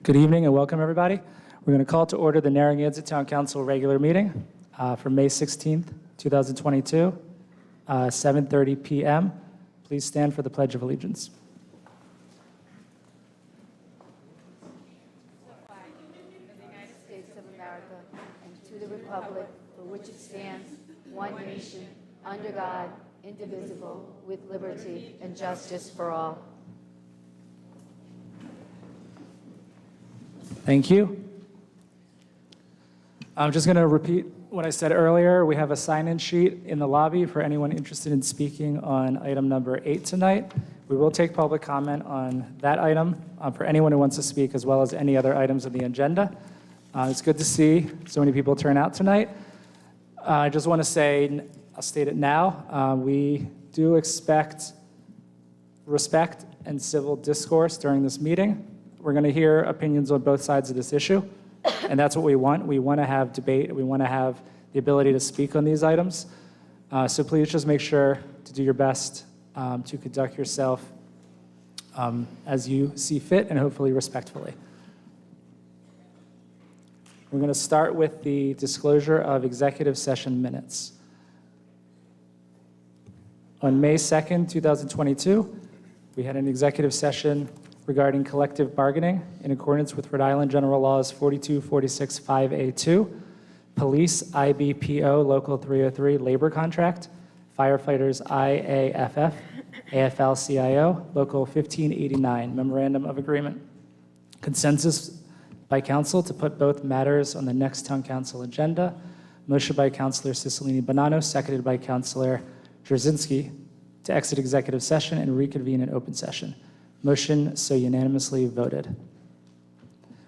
Good evening and welcome, everybody. We're going to call to order the Narragansett Town Council regular meeting for May 16th, 2022, 7:30 p.m. Please stand for the Pledge of Allegiance. Of the United States of America and to the republic for which it stands, one nation, under God, indivisible, with liberty and justice for all. Thank you. I'm just going to repeat what I said earlier. We have a sign-in sheet in the lobby for anyone interested in speaking on item number 8 tonight. We will take public comment on that item for anyone who wants to speak, as well as any other items on the agenda. It's good to see so many people turn out tonight. I just want to say, I'll state it now, we do expect respect and civil discourse during this meeting. We're going to hear opinions on both sides of this issue, and that's what we want. We want to have debate. We want to have the ability to speak on these items. So please just make sure to do your best to conduct yourself as you see fit and hopefully respectfully. We're going to start with the disclosure of executive session minutes. On May 2nd, 2022, we had an executive session regarding collective bargaining in accordance with Rhode Island General Laws 42465A2, Police IBPO Local 303 Labor Contract, Firefighters IAFF, AFL-CIO Local 1589 Memorandum of Agreement. Consensus by council to put both matters on the next town council agenda. Motion by Councilor Cicilline-Bonanno, seconded by Councilor Jarzynski, to exit executive session and reconvene in open session. Motion so unanimously voted.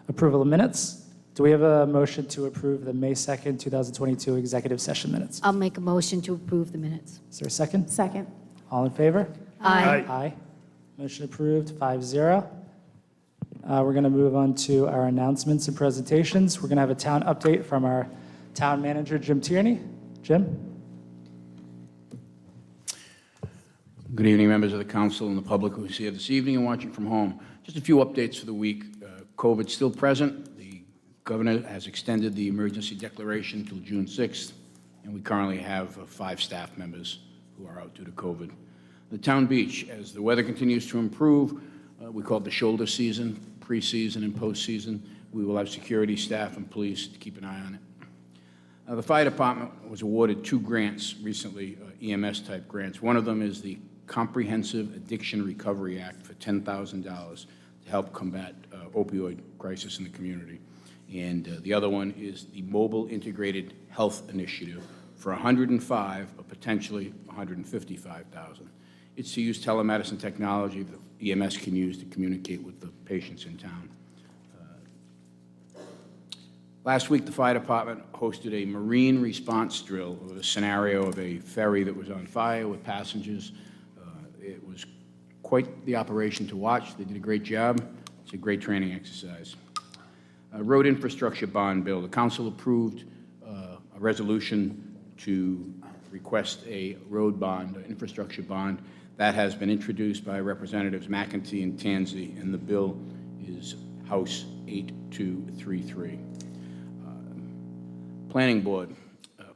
Approval of minutes. Do we have a motion to approve the May 2nd, 2022 executive session minutes? I'll make a motion to approve the minutes. Is there a second? Second. All in favor? Aye. Aye. Motion approved, 5-0. We're going to move on to our announcements and presentations. We're going to have a town update from our town manager, Jim Tierney. Jim? Good evening, members of the council and the public who is here this evening and watching from home. Just a few updates for the week. COVID's still present. The governor has extended the emergency declaration until June 6th, and we currently have 5 staff members who are out due to COVID. The town beach, as the weather continues to improve, we call it the shoulder season, pre-season and post-season. We will have security staff and police to keep an eye on it. The fire department was awarded 2 grants recently, EMS-type grants. One of them is the Comprehensive Addiction Recovery Act for $10,000 to help combat opioid crisis in the community. And the other one is the Mobile Integrated Health Initiative for $105,000 or potentially $155,000. It's to use telemedicine technology that EMS can use to communicate with the patients in town. Last week, the fire department hosted a marine response drill with a scenario of a ferry that was on fire with passengers. It was quite the operation to watch. They did a great job. It's a great training exercise. Road infrastructure bond bill. The council approved a resolution to request a road bond, an infrastructure bond. That has been introduced by Representatives McEntee and Tansey, and the bill is House 8233. Planning board.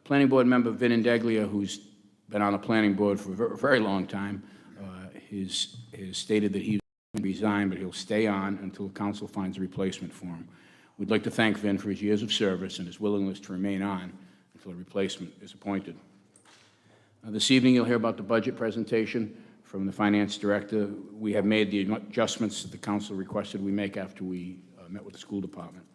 Planning board member Vin Indeglia, who's been on the planning board for a very long time, has stated that he's going to resign, but he'll stay on until the council finds a replacement for him. We'd like to thank Vin for his years of service and his willingness to remain on until a replacement is appointed. This evening, you'll hear about the budget presentation from the finance director. We have made the adjustments that the council requested we make after we met with the school department.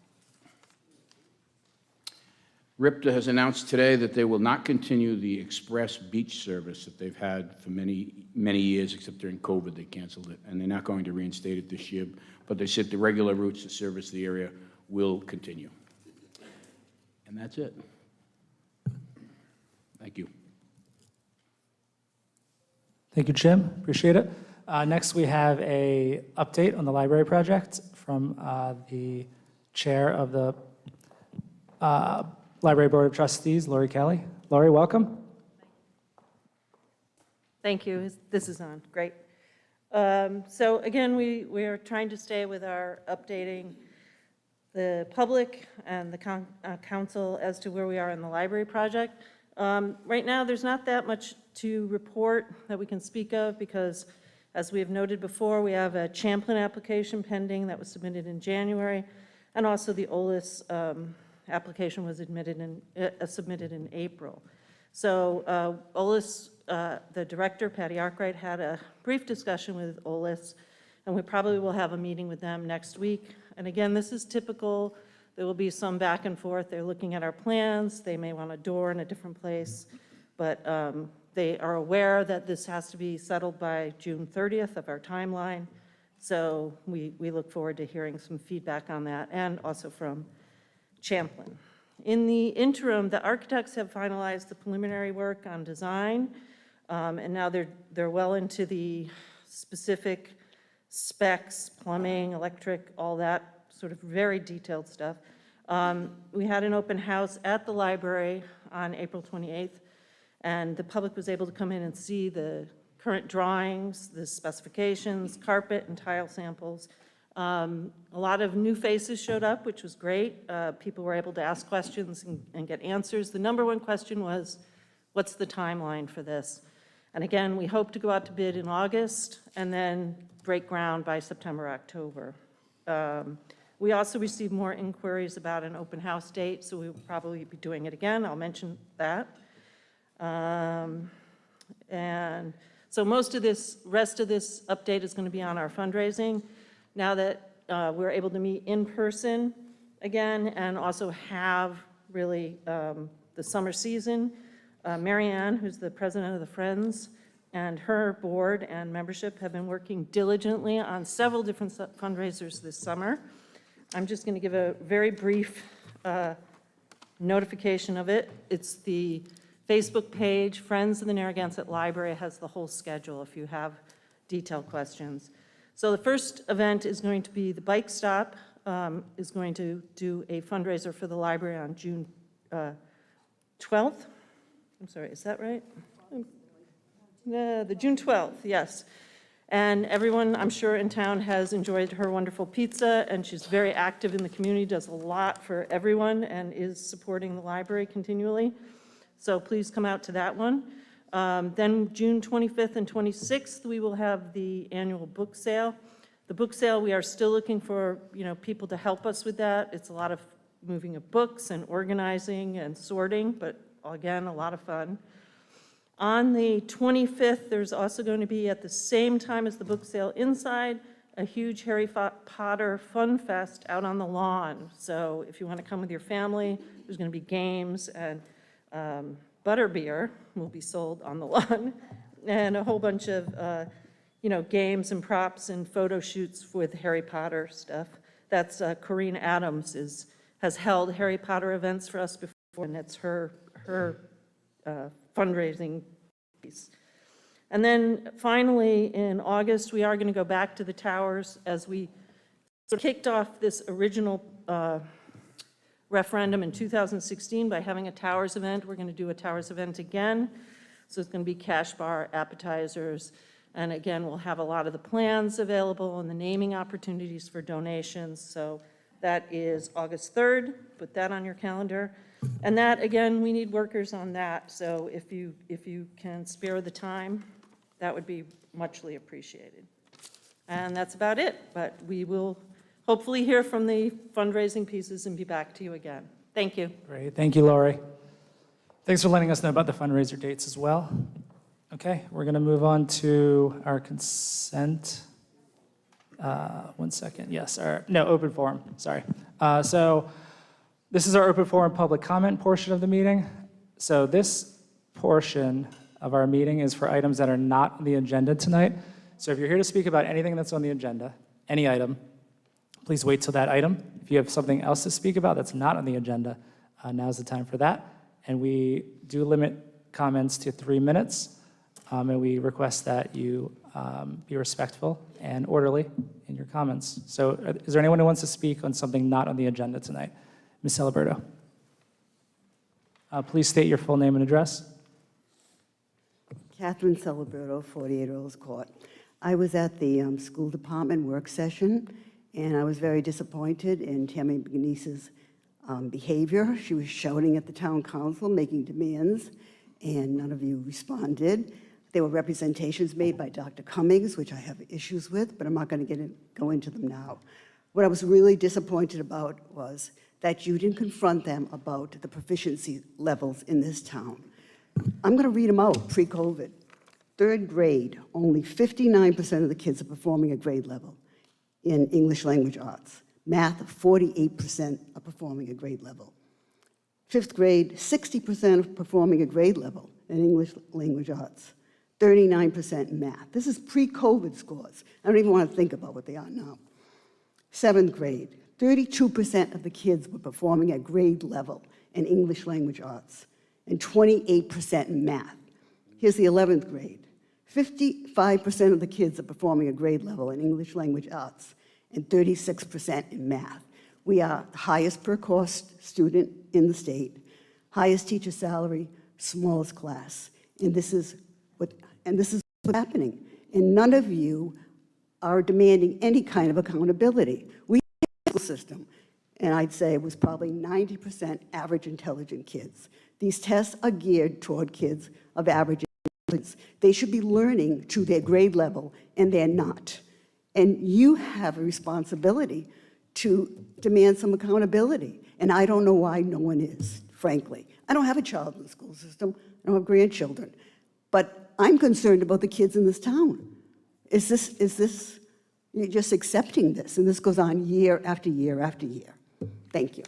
RIPTA has announced today that they will not continue the express beach service that they've had for many, many years, except during COVID they canceled it, and they're not going to reinstate it this year, but they said the regular routes that service the area will continue. And that's it. Thank you. Thank you, Jim. Appreciate it. Next, we have an update on the library project from the chair of the Library Board of Trustees, Lori Kelly. Lori, welcome. Thank you. This is on. Great. So again, we are trying to stay with our updating the public and the council as to where we are in the library project. Right now, there's not that much to report that we can speak of because, as we have noted before, we have a Champlin application pending that was submitted in January, and also the OLIS application was submitted in April. So OLIS, the director, Patty Arkwright, had a brief discussion with OLIS, and we probably will have a meeting with them next week. And again, this is typical. There will be some back and forth. They're looking at our plans. They may want a door in a different place, but they are aware that this has to be settled by June 30th of our timeline. So we look forward to hearing some feedback on that, and also from Champlin. In the interim, the architects have finalized the preliminary work on design, and now they're well into the specific specs, plumbing, electric, all that sort of very detailed stuff. We had an open house at the library on April 28th, and the public was able to come in and see the current drawings, the specifications, carpet and tile samples. A lot of new faces showed up, which was great. People were able to ask questions and get answers. The number one question was, what's the timeline for this? And again, we hope to go out to bid in August and then break ground by September, October. We also received more inquiries about an open house date, so we will probably be doing it again. I'll mention that. And so most of this, rest of this update is going to be on our fundraising. Now that we're able to meet in person again and also have really the summer season, Mary Ann, who's the president of the Friends, and her board and membership have been working diligently on several different fundraisers this summer. I'm just going to give a very brief notification of it. It's the Facebook page, Friends of the Narragansett Library has the whole schedule if you have detailed questions. So the first event is going to be the Bike Stop is going to do a fundraiser for the library on June 12th. I'm sorry, is that right? The June 12th, yes. And everyone, I'm sure, in town has enjoyed her wonderful pizza, and she's very active in the community, does a lot for everyone, and is supporting the library continually. So please come out to that one. Then June 25th and 26th, we will have the annual book sale. The book sale, we are still looking for people to help us with that. It's a lot of moving of books and organizing and sorting, but again, a lot of fun. On the 25th, there's also going to be, at the same time as the book sale inside, a huge Harry Potter Fun Fest out on the lawn. So if you want to come with your family, there's going to be games, and butterbeer will be sold on the lawn, and a whole bunch of games and props and photo shoots with Harry Potter stuff. That's Corrine Adams has held Harry Potter events for us before, and it's her fundraising piece. And then finally, in August, we are going to go back to the towers as we kicked off this original referendum in 2016 by having a towers event. We're going to do a towers event again. So it's going to be cash bar, appetizers, and again, we'll have a lot of the plans available and the naming opportunities for donations. So that is August 3rd. Put that on your calendar. And that, again, we need workers on that. So if you can spare the time, that would be muchly appreciated. And that's about it. But we will hopefully hear from the fundraising pieces and be back to you again. Thank you. Great. Thank you, Lori. Thanks for letting us know about the fundraiser dates as well. Okay, we're going to move on to our consent. 1 second. Yes, open forum. Sorry. So this is our open forum public comment portion of the meeting. So this portion of our meeting is for items that are not on the agenda tonight. So if you're here to speak about anything that's on the agenda, any item, please wait till that item. If you have something else to speak about that's not on the agenda, now's the time for that. And we do limit comments to 3 minutes, and we request that you be respectful and orderly in your comments. So is there anyone who wants to speak on something not on the agenda tonight? Ms. Celeberto. Please state your full name and address. Catherine Celeberto, 48 Earls Court. I was at the school department work session, and I was very disappointed in Tammy McNeese's behavior. She was shouting at the town council, making demands, and none of you responded. There were representations made by Dr. Cummings, which I have issues with, but I'm not going to go into them now. What I was really disappointed about was that you didn't confront them about the proficiency levels in this town. I'm going to read them out pre-COVID. Third grade, only 59% of the kids are performing at grade level in English language arts. Math, 48% are performing at grade level. Fifth grade, 60% are performing at grade level in English language arts. 39% in math. This is pre-COVID scores. I don't even want to think about what they are now. Seventh grade, 32% of the kids were performing at grade level in English language arts and 28% in math. Here's the 11th grade. 55% of the kids are performing at grade level in English language arts and 36% in math. We are the highest per cost student in the state, highest teacher salary, smallest class. And this is what's happening. And none of you are demanding any kind of accountability. We have a school system, and I'd say it was probably 90% average intelligent kids. These tests are geared toward kids of average intelligence. They should be learning to their grade level, and they're not. And you have a responsibility to demand some accountability. And I don't know why no one is, frankly. I don't have a child in the school system. I don't have grandchildren. But I'm concerned about the kids in this town. Is this, you're just accepting this, and this goes on year after year after year. Thank you.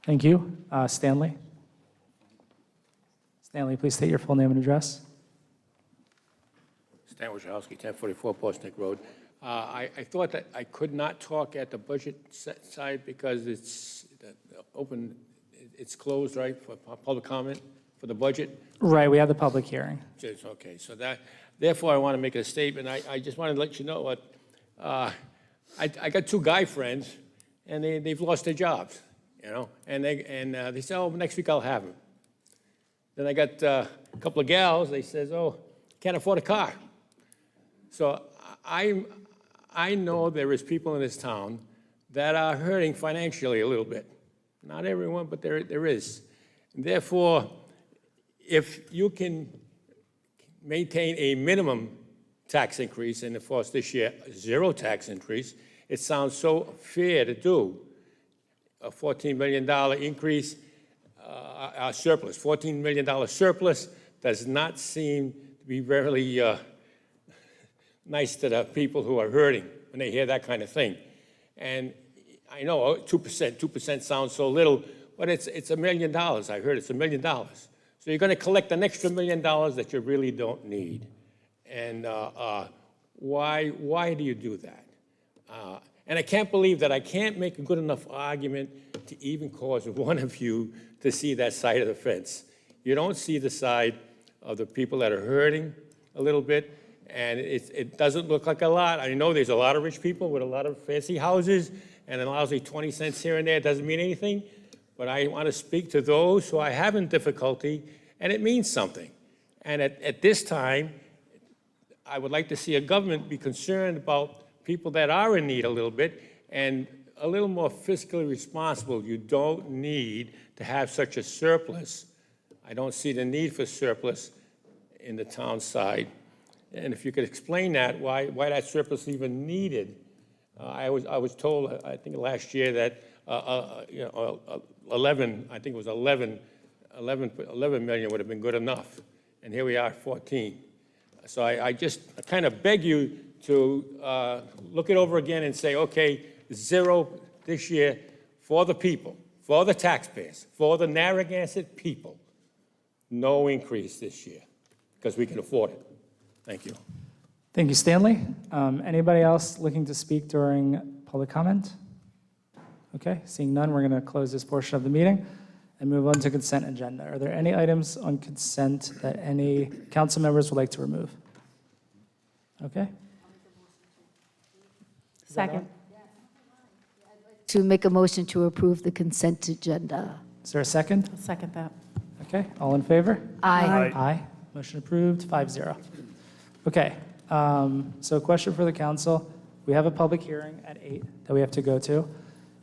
Thank you. Stanley? Stanley, please state your full name and address. Stan Wojciechowski, 1044 Boston Road. I thought that I could not talk at the budget side because it's open, it's closed, right, for public comment for the budget? Right, we have the public hearing. Okay, so therefore I want to make a statement. I just wanted to let you know what, I got two guy friends, and they've lost their jobs, you know, and they say, oh, next week I'll have them. Then I got a couple of gals, they says, oh, can't afford a car. So I know there is people in this town that are hurting financially a little bit. Not everyone, but there is. And therefore, if you can maintain a minimum tax increase, and of course this year, zero tax increase, it sounds so fair to do. A $14 million increase, our surplus, $14 million surplus does not seem to be very nice to the people who are hurting when they hear that kind of thing. And I know 2% sounds so little, but it's $1 million. I heard it's $1 million. So you're going to collect an extra $1 million that you really don't need. And why do you do that? And I can't believe that I can't make a good enough argument to even cause one of you to see that side of the fence. You don't see the side of the people that are hurting a little bit, and it doesn't look like a lot. I know there's a lot of rich people with a lot of fancy houses, and it allows me 20 cents here and there. It doesn't mean anything, but I want to speak to those who are having difficulty, and it means something. And at this time, I would like to see a government be concerned about people that are in need a little bit and a little more fiscally responsible. You don't need to have such a surplus. I don't see the need for surplus in the town side. And if you could explain that, why that surplus even needed. I was told, I think last year that 11 million would have been good enough. And here we are, 14. So I just kind of beg you to look it over again and say, okay, zero this year for the people, for the taxpayers, for the Narragansett people. No increase this year because we can afford it. Thank you. Thank you, Stanley. Anybody else looking to speak during public comment? Okay, seeing none, we're going to close this portion of the meeting and move on to consent agenda. Are there any items on consent that any council members would like to remove? Okay. Second. To make a motion to approve the consent agenda. Is there a second? I'll second that. Okay, all in favor? Aye. Aye. Motion approved, 5-0. Okay, so a question for the council. We have a public hearing at 8 that we have to go to.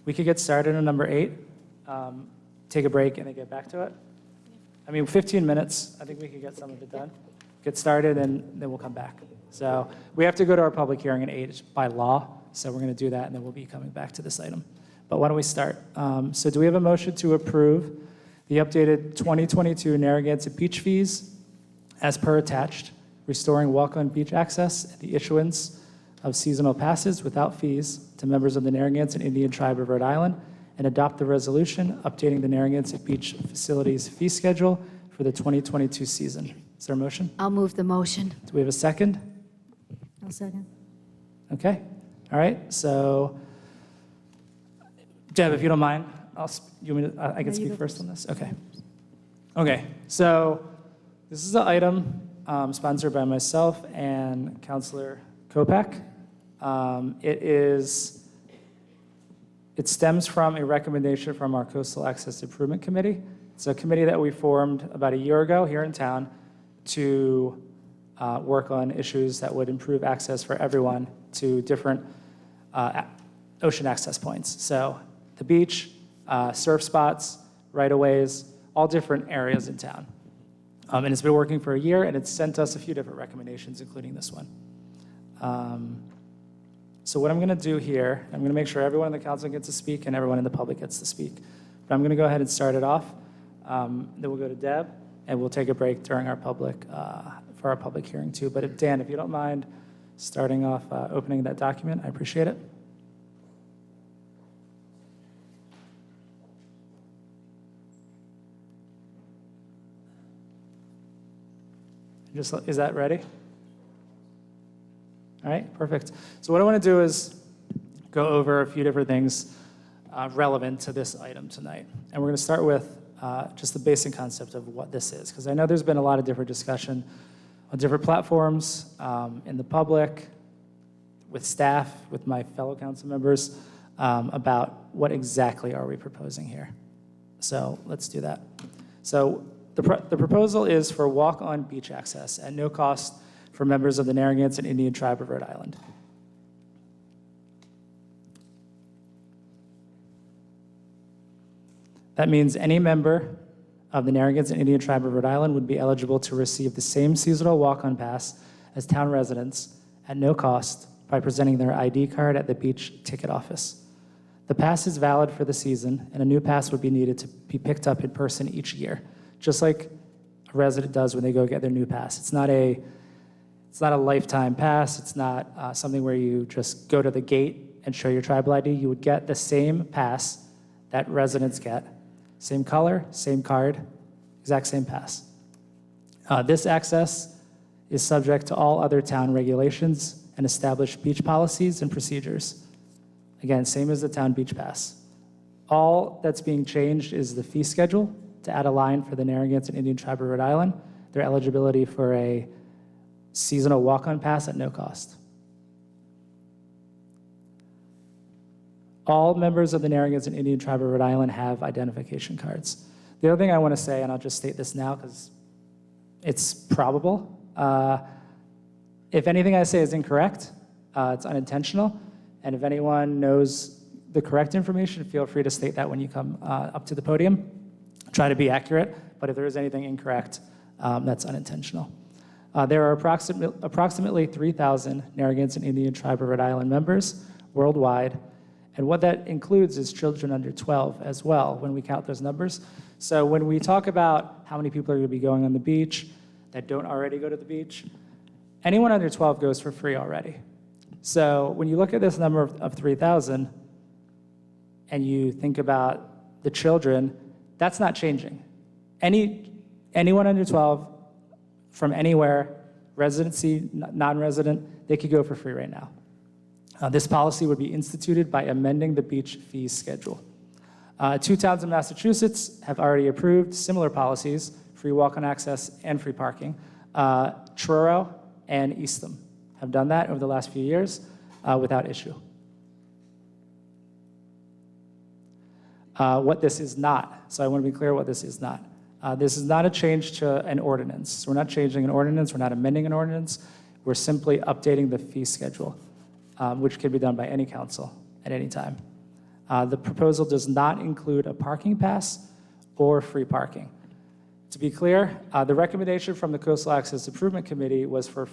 We could get started on number 8, take a break, and then get back to it. I mean, 15 minutes, I think we could get some of it done. Get started, and then we'll come back. So we have to go to our public hearing at 8 by law, so we're going to do that, and then we'll be coming back to this item. But why don't we start? So do we have a motion to approve the updated 2022 Narragansett beach fees as per attached, restoring walk-on beach access and the issuance of seasonal passes without fees to members of the Narragansett Indian Tribe of Rhode Island, and adopt the resolution updating the Narragansett Beach Facilities fee schedule for the 2022 season? Is there a motion? I'll move the motion. Do we have a second? I'll second. Okay, all right, so Deb, if you don't mind, I can speak first on this? Okay. Okay, so this is an item sponsored by myself and Councilor Kopak. It stems from a recommendation from our Coastal Access Improvement Committee. It's a committee that we formed about a year ago here in town to work on issues that would improve access for everyone to different ocean access points. So the beach, surf spots, right-of-ways, all different areas in town. And it's been working for a year, and it's sent us a few different recommendations, including this one. So what I'm going to do here, I'm going to make sure everyone in the council gets to speak and everyone in the public gets to speak. But I'm going to go ahead and start it off. Then we'll go to Deb, and we'll take a break during our public, for our public hearing too. But Dan, if you don't mind starting off opening that document, I appreciate it. Is that ready? All right, perfect. So what I want to do is go over a few different things relevant to this item tonight. And we're going to start with just the basic concept of what this is, because I know there's been a lot of different discussion on different platforms, in the public, with staff, with my fellow council members, about what exactly are we proposing here. So let's do that. So the proposal is for walk-on beach access at no cost for members of the Narragansett Indian Tribe of Rhode Island. That means any member of the Narragansett Indian Tribe of Rhode Island would be eligible to receive the same seasonal walk-on pass as town residents at no cost by presenting their ID card at the beach ticket office. The pass is valid for the season, and a new pass would be needed to be picked up in person each year, just like a resident does when they go get their new pass. It's not a lifetime pass. It's not something where you just go to the gate and show your tribal ID. You would get the same pass that residents get. Same color, same card, exact same pass. This access is subject to all other town regulations and established beach policies and procedures. Again, same as the town beach pass. All that's being changed is the fee schedule to add a line for the Narragansett Indian Tribe of Rhode Island, their eligibility for a seasonal walk-on pass at no cost. All members of the Narragansett Indian Tribe of Rhode Island have identification cards. The other thing I want to say, and I'll just state this now because it's probable, if anything I say is incorrect, it's unintentional, and if anyone knows the correct information, feel free to state that when you come up to the podium. Try to be accurate, but if there is anything incorrect, that's unintentional. There are approximately 3,000 Narragansett Indian Tribe of Rhode Island members worldwide, and what that includes is children under 12 as well when we count those numbers. So when we talk about how many people are going to be going on the beach that don't already go to the beach, anyone under 12 goes for free already. So when you look at this number of 3,000 and you think about the children, that's not changing. Anyone under 12 from anywhere, residency, non-resident, they could go for free right now. This policy would be instituted by amending the beach fees schedule. 2 towns in Massachusetts have already approved similar policies, free walk-on access and free parking. Truro and Eastham have done that over the last few years without issue. What this is not, so I want to be clear what this is not. This is not a change to an ordinance. So we're not changing an ordinance, we're not amending an ordinance, we're simply updating the fee schedule. which can be done by any council at any time. The proposal does not include a parking pass or free parking. To be clear, the recommendation from the Coastal Access Improvement Committee was for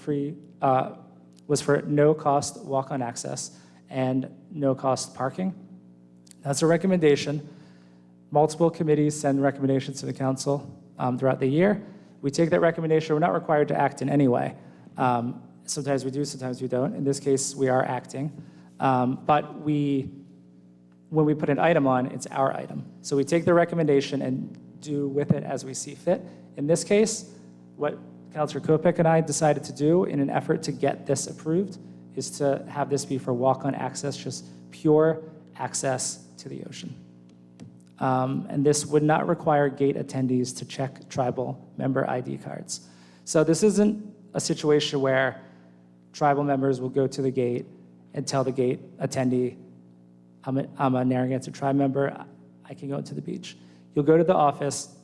no-cost walk-on access and no-cost parking. That's a recommendation. Multiple committees send recommendations to the council throughout the year. We take that recommendation. We're not required to act in any way. Sometimes we do, sometimes we don't. In this case, we are acting. But when we put an item on, it's our item. So we take the recommendation and do with it as we see fit. In this case, what Councilor Kopik and I decided to do in an effort to get this approved is to have this be for walk-on access, just pure access to the ocean. And this would not require gate attendees to check tribal member ID cards. So this isn't a situation where tribal members will go to the gate and tell the gate attendee, I'm a Narragansett tribe member, I can go to the beach. You'll go to the office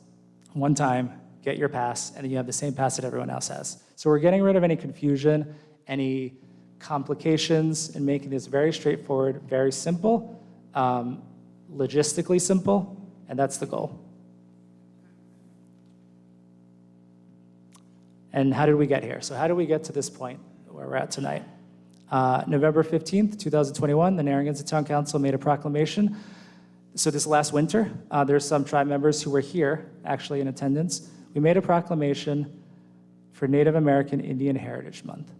one time, get your pass, and then you have the same pass that everyone else has. So we're getting rid of any confusion, any complications, and making this very straightforward, very simple, logistically simple, and that's the goal. And how did we get here? So how did we get to this point where we're at tonight? November 15th, 2021, the Narragansett Town Council made a proclamation. So this last winter, there's some tribe members who were here, actually in attendance. We made a proclamation for Native American Indian Heritage Month.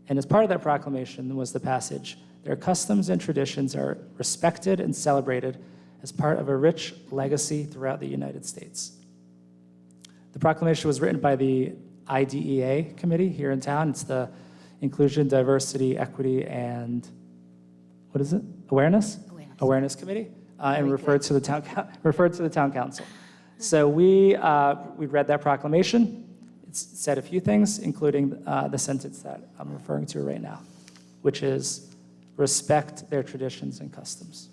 And as part of that proclamation was the passage, their customs and traditions are respected and celebrated as part of a rich legacy throughout the United States. The proclamation was written by the IDEA committee here in town. It's the Inclusion, Diversity, Equity, and what is it? Awareness Committee, and referred to the town council. So we read that proclamation. It said a few things, including the sentence that I'm referring to right now, which is respect their traditions and customs.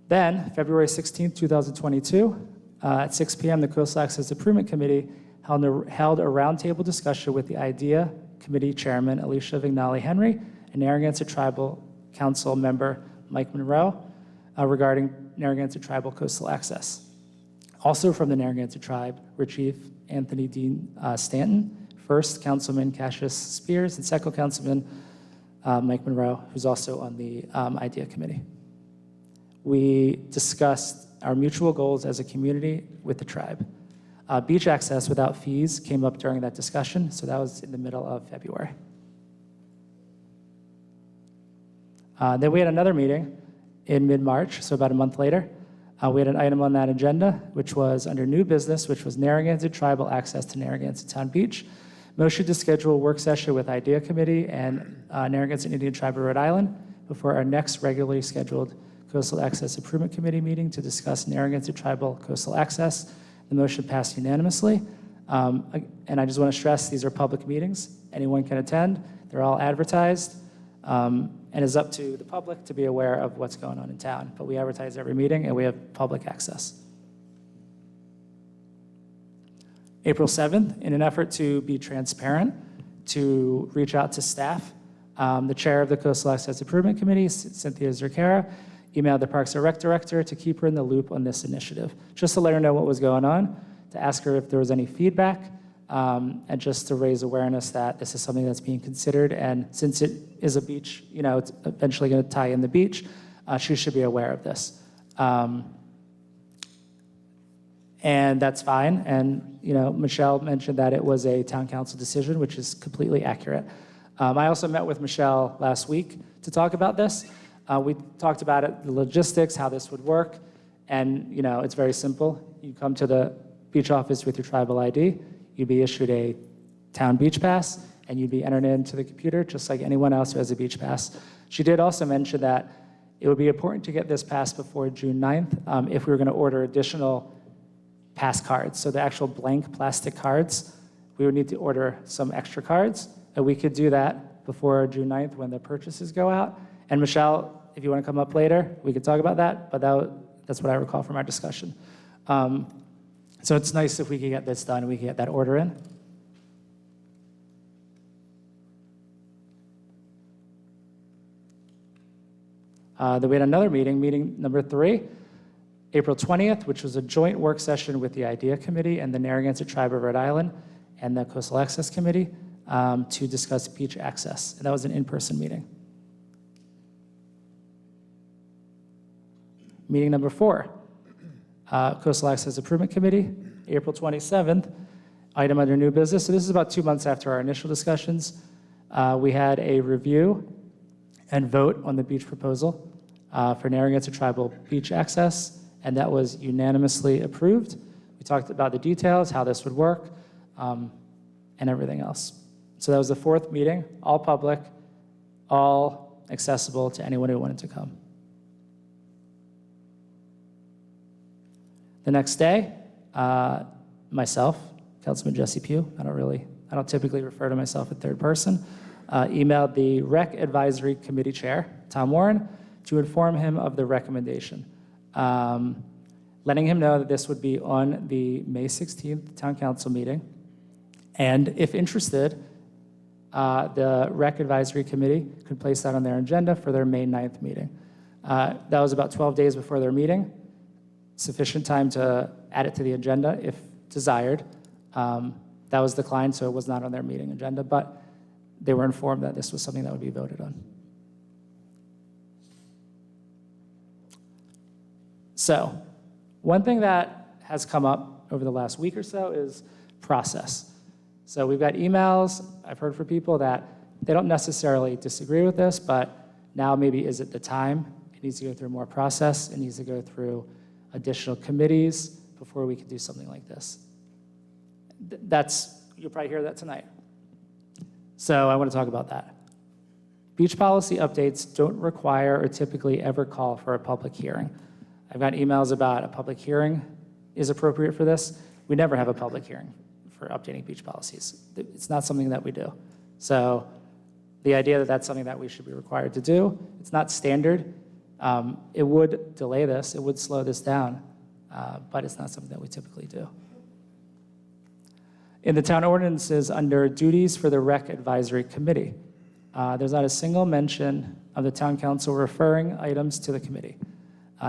Then, February 16th, 2022, at 6 p.m., the Coastal Access Improvement Committee held a roundtable discussion with the IDEA Committee Chairman, Alicia Vignali-Henry, and Narragansett Tribal Council member, Mike Monroe, regarding Narragansett Tribal Coastal Access. Also from the Narragansett Tribe were Chief Anthony Dean Stanton, First Councilman Cassius Spears, and Second Councilman Mike Monroe, who's also on the IDEA Committee. We discussed our mutual goals as a community with the tribe. Beach access without fees came up during that discussion, so that was in the middle of February. Then we had another meeting in mid-March, so about a month later. We had an item on that agenda, which was under new business, which was Narragansett Tribal Access to Narragansett Town Beach. Motion to schedule a work session with IDEA Committee and Narragansett Indian Tribe of Rhode Island before our next regularly scheduled Coastal Access Improvement Committee meeting to discuss Narragansett Tribal Coastal Access. The motion passed unanimously. And I just want to stress, these are public meetings. Anyone can attend. They're all advertised. And it's up to the public to be aware of what's going on in town. But we advertise every meeting, and we have public access. April 7th, in an effort to be transparent, to reach out to staff, the chair of the Coastal Access Improvement Committee, Cynthia Zerkara, emailed the Parks and Rec director to keep her in the loop on this initiative, just to let her know what was going on, to ask her if there was any feedback, and just to raise awareness that this is something that's being considered. And since it is a beach, you know, it's eventually going to tie in the beach, she should be aware of this. And that's fine. And, you know, Michelle mentioned that it was a town council decision, which is completely accurate. I also met with Michelle last week to talk about this. We talked about it, the logistics, how this would work. And, you know, it's very simple. You come to the beach office with your tribal ID, you'd be issued a town beach pass, and you'd be entered into the computer just like anyone else who has a beach pass. She did also mention that it would be important to get this pass before June 9th if we were going to order additional pass cards. So the actual blank plastic cards, we would need to order some extra cards, and we could do that before June 9th when the purchases go out. And Michelle, if you want to come up later, we could talk about that, but that's what I recall from our discussion. So it's nice if we can get this done and we can get that order in. Then we had another meeting, meeting number 3, April 20th, which was a joint work session with the IDEA Committee and the Narragansett Tribe of Rhode Island and the Coastal Access Committee to discuss beach access. And that was an in-person meeting. Meeting number 4, Coastal Access Approvement Committee, April 27th, item under new business. So this is about 2 months after our initial discussions. We had a review and vote on the beach proposal for Narragansett Tribal beach access, and that was unanimously approved. We talked about the details, how this would work, and everything else. So that was the 4th meeting, all public, all accessible to anyone who wanted to come. The next day, myself, Councilman Jesse Pugh, I don't typically refer to myself in third person, emailed the Rec Advisory Committee Chair, Tom Warren, to inform him of the recommendation, letting him know that this would be on the May 16th Town Council meeting. And if interested, the Rec Advisory Committee could place that on their agenda for their May 9th meeting. That was about 12 days before their meeting, sufficient time to add it to the agenda if desired. That was declined, so it was not on their meeting agenda, but they were informed that this was something that would be voted on. So, one thing that has come up over the last week or so is process. So we've got emails, I've heard from people that they don't necessarily disagree with this, but now maybe is it the time? It needs to go through more process, it needs to go through additional committees before we can do something like this. You'll probably hear that tonight. So I want to talk about that. Beach policy updates don't require or typically ever call for a public hearing. I've got emails about a public hearing is appropriate for this. We never have a public hearing for updating beach policies. It's not something that we do. So the idea that that's something that we should be required to do, it's not standard. It would delay this, it would slow this down, but it's not something that we typically do. In the town ordinances under duties for the Rec Advisory Committee, there's not a single mention of the town council referring items to the committee.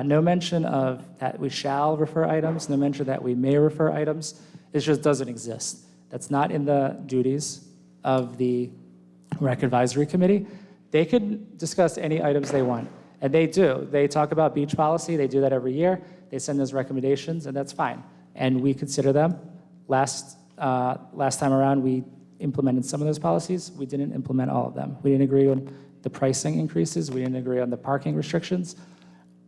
No mention of that we shall refer items, no mention that we may refer items. It just doesn't exist. That's not in the duties of the Rec Advisory Committee. They could discuss any items they want, and they do. They talk about beach policy, they do that every year. They send us recommendations, and that's fine. And we consider them. Last time around, we implemented some of those policies. We didn't implement all of them. We didn't agree on the pricing increases. We didn't agree on the parking restrictions.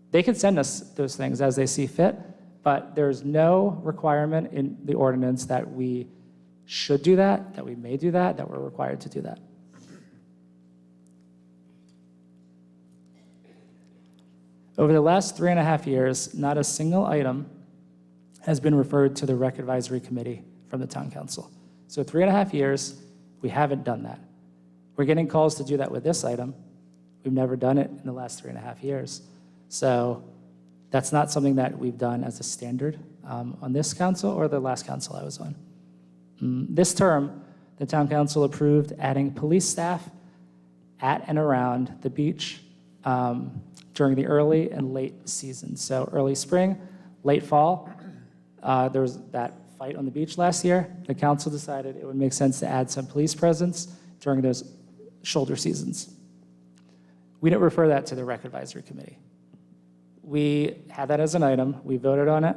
They can send us those things as they see fit, but there's no requirement in the ordinance that we should do that we may do that we're required to do that. Over the last 3.5 years, not a single item has been referred to the Rec Advisory Committee from the Town Council. So 3.5 years, we haven't done that. We're getting calls to do that with this item. We've never done it in the last 3.5 years. So that's not something that we've done as a standard on this council or the last council I was on. This term, the Town Council approved adding police staff at and around the beach during the early and late seasons. So early spring, late fall, there was that fight on the beach last year. The council decided it would make sense to add some police presence during those shoulder seasons. We didn't refer that to the Rec Advisory Committee. We had that as an item, we voted on it,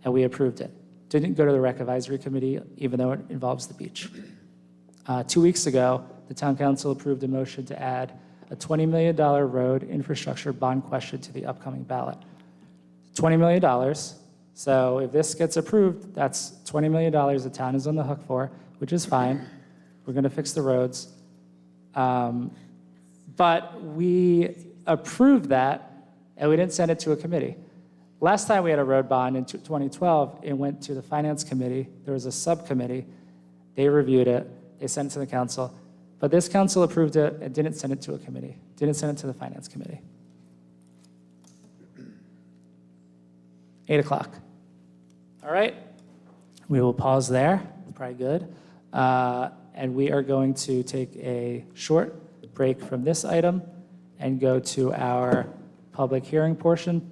and we approved it. Didn't go to the Rec Advisory Committee, even though it involves the beach. 2 weeks ago, the Town Council approved a motion to add a $20 million road infrastructure bond question to the upcoming ballot. $20 million. So if this gets approved, that's $20 million the town is on the hook for, which is fine. We're going to fix the roads. But we approved that, and we didn't send it to a committee. Last time we had a road bond in 2012, it went to the Finance Committee. There was a subcommittee. They reviewed it. They sent it to the council. But this council approved it and didn't send it to a committee, didn't send it to the Finance Committee. 8 o'clock. All right, we will pause there, probably good. And we are going to take a short break from this item and go to our public hearing portion.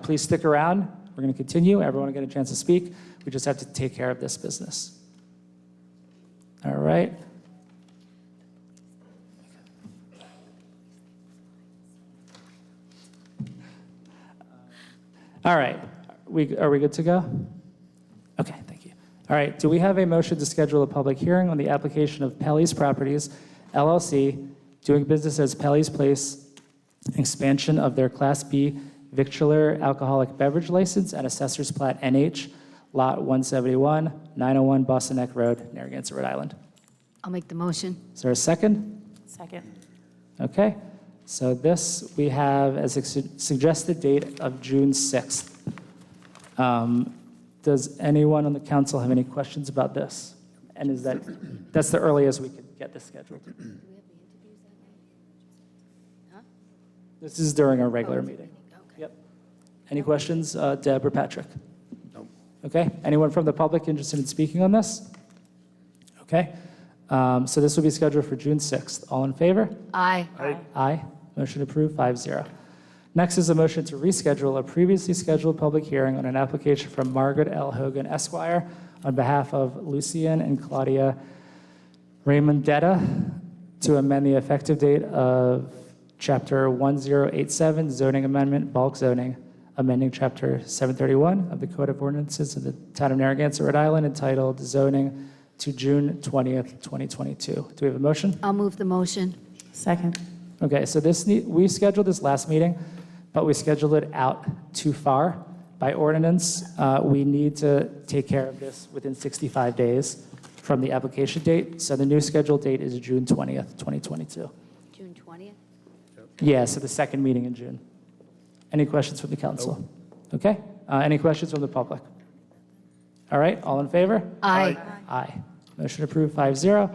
Please stick around. We're going to continue. Everyone will get a chance to speak. We just have to take care of this business. All right. All right. Are we good to go? Okay, thank you. All right, do we have a motion to schedule a public hearing on the application of Pelle's Properties, LLC, doing business as Pelle's Place, expansion of their Class B victualler alcoholic beverage license at Assessors Plat NH, Lot 171, 901 Boston Neck Road, Narragansett, Rhode Island? I'll make the motion. Is there a second? Second. Okay, so this we have as a suggested date of June 6th. Does anyone on the council have any questions about this? And that's the earliest we could get this scheduled? This is during our regular meeting. Yep. Any questions, Deb or Patrick? No. Okay, anyone from the public interested in speaking on this? Okay, so this will be scheduled for June 6th. All in favor? Aye. Aye. Motion approved, 5-0. Next is a motion to reschedule a previously scheduled public hearing on an application from Margaret L. Hogan Esquire on behalf of Lucian and Claudia Raymondetta to amend the effective date of Chapter 1087, Zoning Amendment, Bulk Zoning, amending Chapter 731 of the Code of Ordinances of the Town of Narragansett, Rhode Island, entitled Zoning, to June 20th, 2022. Do we have a motion? I'll move the motion. Second. Okay, so we scheduled this last meeting, but we scheduled it out too far. By ordinance, we need to take care of this within 65 days from the application date. So the new scheduled date is June 20th, 2022. June 20th? Yeah, so the second meeting in June. Any questions from the council? Okay, any questions from the public? All right, all in favor? Aye. Aye. Motion approved, 5-0.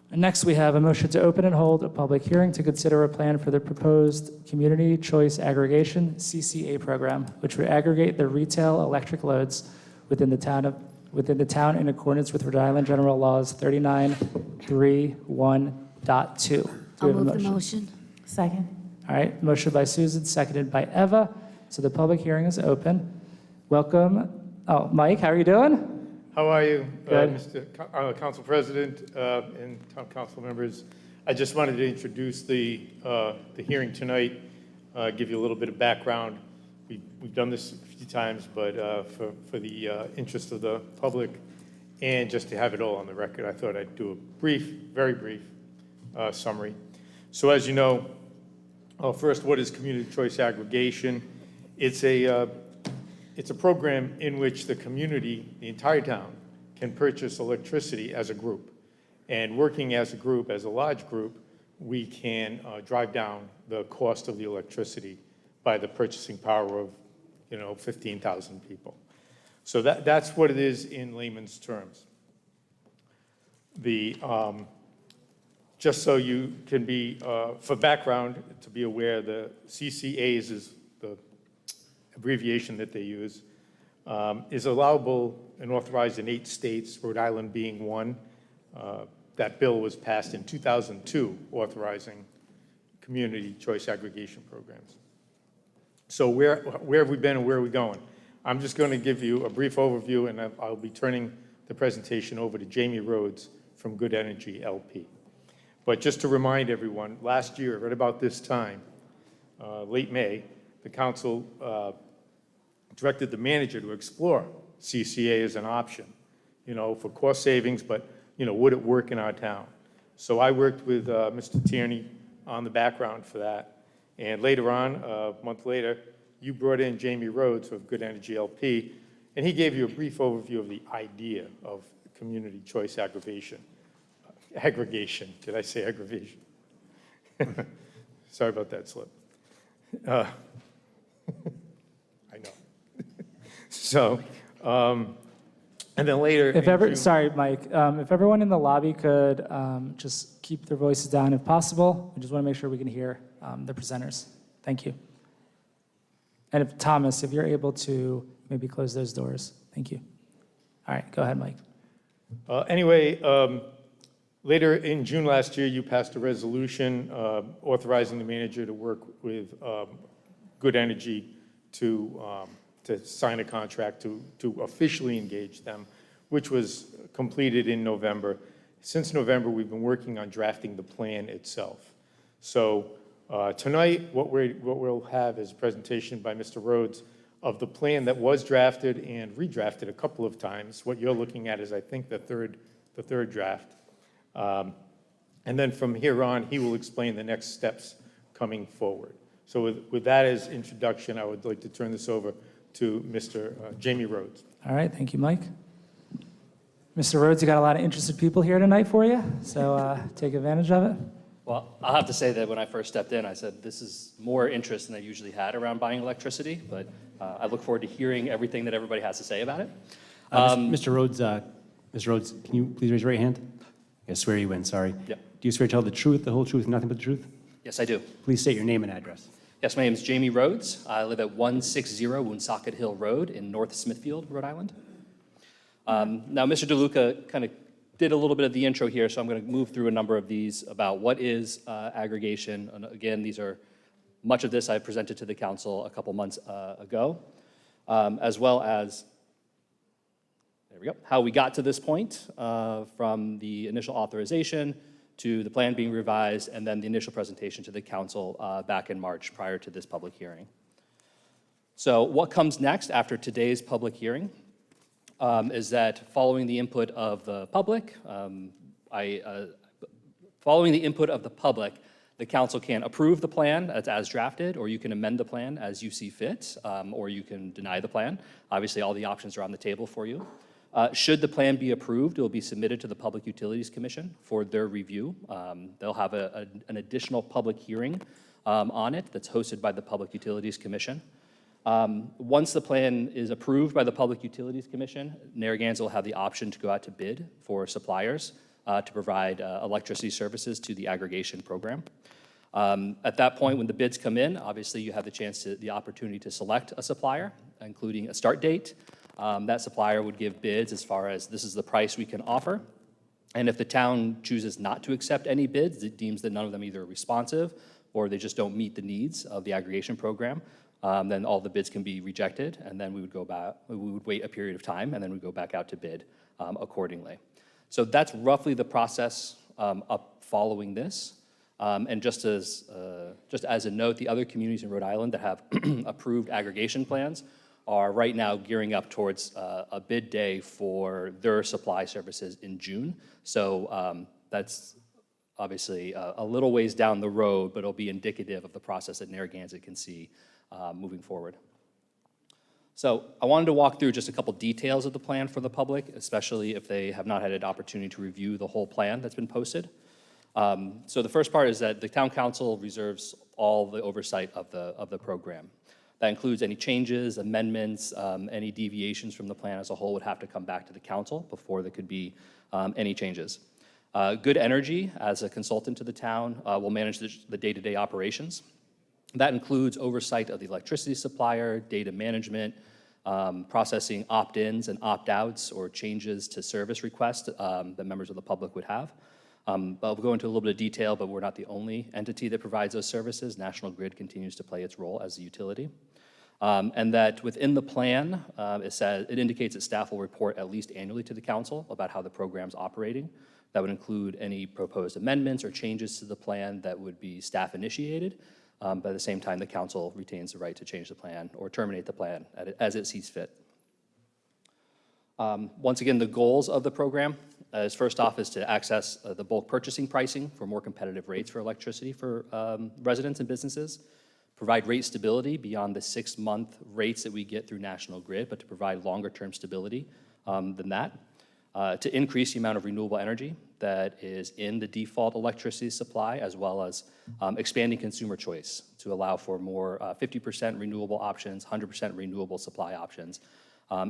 And next, we have a motion to open and hold a public hearing to consider a plan for the proposed Community Choice Aggregation, CCA program, which would aggregate the retail electric loads within the town in accordance with Rhode Island General Laws 39.3.1.2. I'll move the motion. Second. All right, motion by Susan, seconded by Eva. So the public hearing is open. Welcome. Oh, Mike, how are you doing? How are you, Good. Mr. Council President and town council members? I just wanted to introduce the hearing tonight, give you a little bit of background. We've done this a few times, but for the interest of the public and just to have it all on the record, I thought I'd do a brief, very brief summary. So as you know, first, what is community choice aggregation? It's a program in which the community, the entire town, can purchase electricity as a group. And working as a group, as a large group, we can drive down the cost of the electricity by the purchasing power of, 15,000 people. So that's what it is in layman's terms. Just so you can be, for background, to be aware, the CCAs is the abbreviation that they use, is allowable and authorized in 8 states, Rhode Island being one. That bill was passed in 2002, authorizing community choice aggregation programs. So where have we been and where are we going? I'm just going to give you a brief overview, and I'll be turning the presentation over to Jamie Rhodes from Good Energy LP. But just to remind everyone, last year, right about this time, late May, the council directed the manager to explore CCA as an option, for cost savings, but, would it work in our town? So I worked with Mr. Tierney on the background for that. And later on, a month later, you brought in Jamie Rhodes of Good Energy LP, and he gave you a brief overview of the idea of community choice aggregation. Did I say aggravation? Sorry about that slip. I know. So, and then later. Sorry, Mike. If everyone in the lobby could just keep their voices down if possible. I just want to make sure we can hear the presenters. Thank you. And if Thomas, if you're able to maybe close those doors. Thank you. All right, go ahead, Mike. Anyway, later in June last year, you passed a resolution authorizing the manager to work with Good Energy to sign a contract to officially engage them, which was completed in November. Since November, we've been working on drafting the plan itself. So tonight, what we'll have is a presentation by Mr. Rhodes of the plan that was drafted and redrafted a couple of times. What you're looking at is, I think, the third draft. And then from here on, he will explain the next steps coming forward. So with that as introduction, I would like to turn this over to Mr. Jamie Rhodes. All right, thank you, Mike. Mr. Rhodes, you got a lot of interested people here tonight for you, so take advantage of it. Well, I'll have to say that when I first stepped in, I said, this is more interest than I usually had around buying electricity, but I look forward to hearing everything that everybody has to say about it. Mr. Rhodes, can you please raise your right hand? I swear you in, sorry. Yep. Do you swear to tell the truth, the whole truth, and nothing but the truth? Yes, I do. Please state your name and address. Yes, my name is Jamie Rhodes. I live at 160 Woonsocket Hill Road in North Smithfield, Rhode Island. Now, Mr. DeLuca kind of did a little bit of the intro here, so I'm going to move through a number of these about what is aggregation. And again, much of this I presented to the council a couple months ago, as well as, there we go, how we got to this point from the initial authorization to the plan being revised, and then the initial presentation to the council back in March prior to this public hearing. So what comes next after today's public hearing is that following the input of the public, the council can approve the plan as drafted, or you can amend the plan as you see fit, or you can deny the plan. Obviously, all the options are on the table for you. Should the plan be approved, it will be submitted to the Public Utilities Commission for their review. They'll have an additional public hearing on it that's hosted by the Public Utilities Commission. Once the plan is approved by the Public Utilities Commission, Narragansett will have the option to go out to bid for suppliers to provide electricity services to the aggregation program. At that point, when the bids come in, obviously you have the opportunity to select a supplier, including a start date. That supplier would give bids as far as this is the price we can offer. And if the town chooses not to accept any bids, it deems that none of them either are responsive or they just don't meet the needs of the aggregation program, then all the bids can be rejected, and then we would wait a period of time, and then we'd go back out to bid accordingly. So that's roughly the process up following this. And just as a note, the other communities in Rhode Island that have approved aggregation plans are right now gearing up towards a bid day for their supply services in June. So that's obviously a little ways down the road, but it'll be indicative of the process that Narragansett can see moving forward. So I wanted to walk through just a couple details of the plan for the public, especially if they have not had an opportunity to review the whole plan that's been posted. So the first part is that the town council reserves all the oversight of the program. That includes any changes, amendments, any deviations from the plan as a whole would have to come back to the council before there could be any changes. Good Energy, as a consultant to the town, will manage the day-to-day operations. That includes oversight of the electricity supplier, data management, processing opt-ins and opt-outs or changes to service requests that members of the public would have. I'll go into a little bit of detail, but we're not the only entity that provides those services. National Grid continues to play its role as a utility. And that within the plan, it indicates that staff will report at least annually to the council about how the program's operating. That would include any proposed amendments or changes to the plan that would be staff initiated. But at the same time, the council retains the right to change the plan or terminate the plan as it sees fit. Once again, the goals of the program is first off is to access the bulk purchasing pricing for more competitive rates for electricity for residents and businesses, provide rate stability beyond the 6-month rates that we get through National Grid, but to provide longer term stability than that, to increase the amount of renewable energy that is in the default electricity supply, as well as expanding consumer choice to allow for more 50% renewable options, 100% renewable supply options,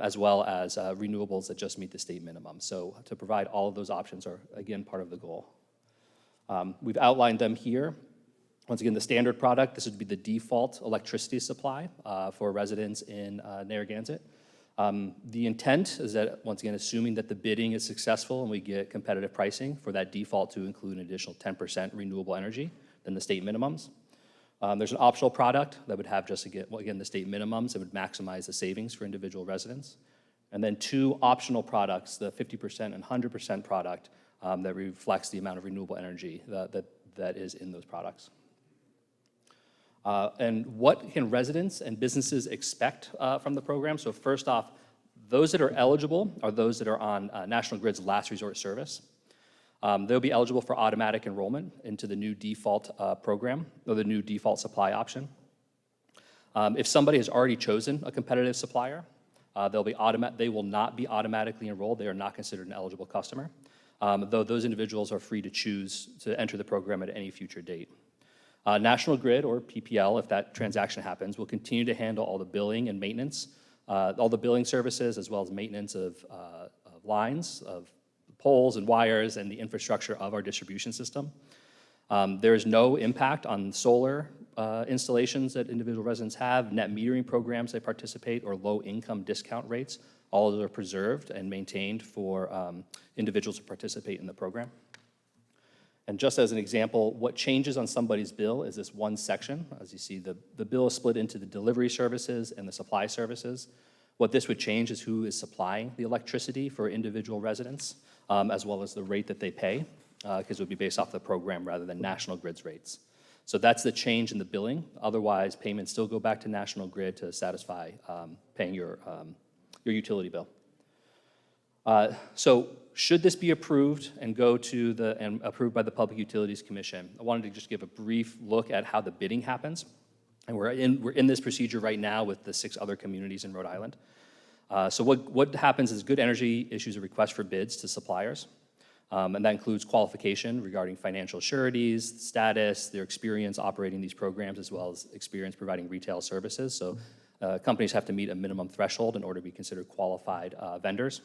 as well as renewables that just meet the state minimum. So to provide all of those options are, again, part of the goal. We've outlined them here. Once again, the standard product, this would be the default electricity supply for residents in Narragansett. The intent is that, once again, assuming that the bidding is successful and we get competitive pricing, for that default to include an additional 10% renewable energy than the state minimums. There's an optional product that would have just, again, the state minimums that would maximize the savings for individual residents. And then 2 optional products, the 50% and 100% product that reflects the amount of renewable energy that is in those products. And what can residents and businesses expect from the program? So first off, those that are eligible are those that are on National Grid's last resort service. They'll be eligible for automatic enrollment into the new default program, or the new default supply option. If somebody has already chosen a competitive supplier, they will not be automatically enrolled. They are not considered an eligible customer, though those individuals are free to choose to enter the program at any future date. National Grid, or PPL, if that transaction happens, will continue to handle all the billing and maintenance, all the billing services, as well as maintenance of lines, of poles and wires, and the infrastructure of our distribution system. There is no impact on solar installations that individual residents have, net metering programs they participate, or low-income discount rates. All of those are preserved and maintained for individuals who participate in the program. And just as an example, what changes on somebody's bill is this one section. As you see, the bill is split into the delivery services and the supply services. What this would change is who is supplying the electricity for individual residents, as well as the rate that they pay, because it would be based off the program rather than National Grid's rates. So that's the change in the billing. Otherwise, payments still go back to National Grid to satisfy paying your utility bill. So should this be approved and and approved by the Public Utilities Commission, I wanted to just give a brief look at how the bidding happens. And we're in this procedure right now with the 6 other communities in Rhode Island. So what happens is Good Energy issues a request for bids to suppliers. And that includes qualification regarding financial sureties, status, their experience operating these programs, as well as experience providing retail services. So companies have to meet a minimum threshold in order to be considered qualified vendors.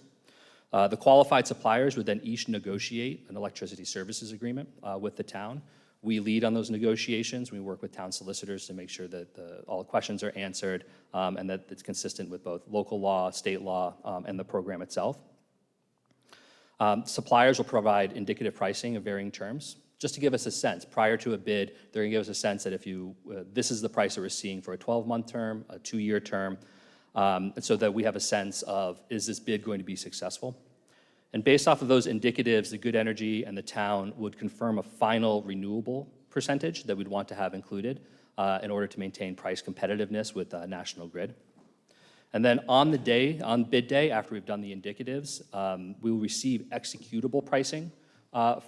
The qualified suppliers would then each negotiate an electricity services agreement with the town. We lead on those negotiations. We work with town solicitors to make sure that all the questions are answered and that it's consistent with both local law, state law, and the program itself. Suppliers will provide indicative pricing of varying terms. Just to give us a sense, prior to a bid, they're going to give us a sense that if this is the price that we're seeing for a 12-month term, a 2-year term, so that we have a sense of, is this bid going to be successful? And based off of those indicatives, the Good Energy and the town would confirm a final renewable percentage that we'd want to have included in order to maintain price competitiveness with National Grid. And then on bid day, after we've done the indicatives, we will receive executable pricing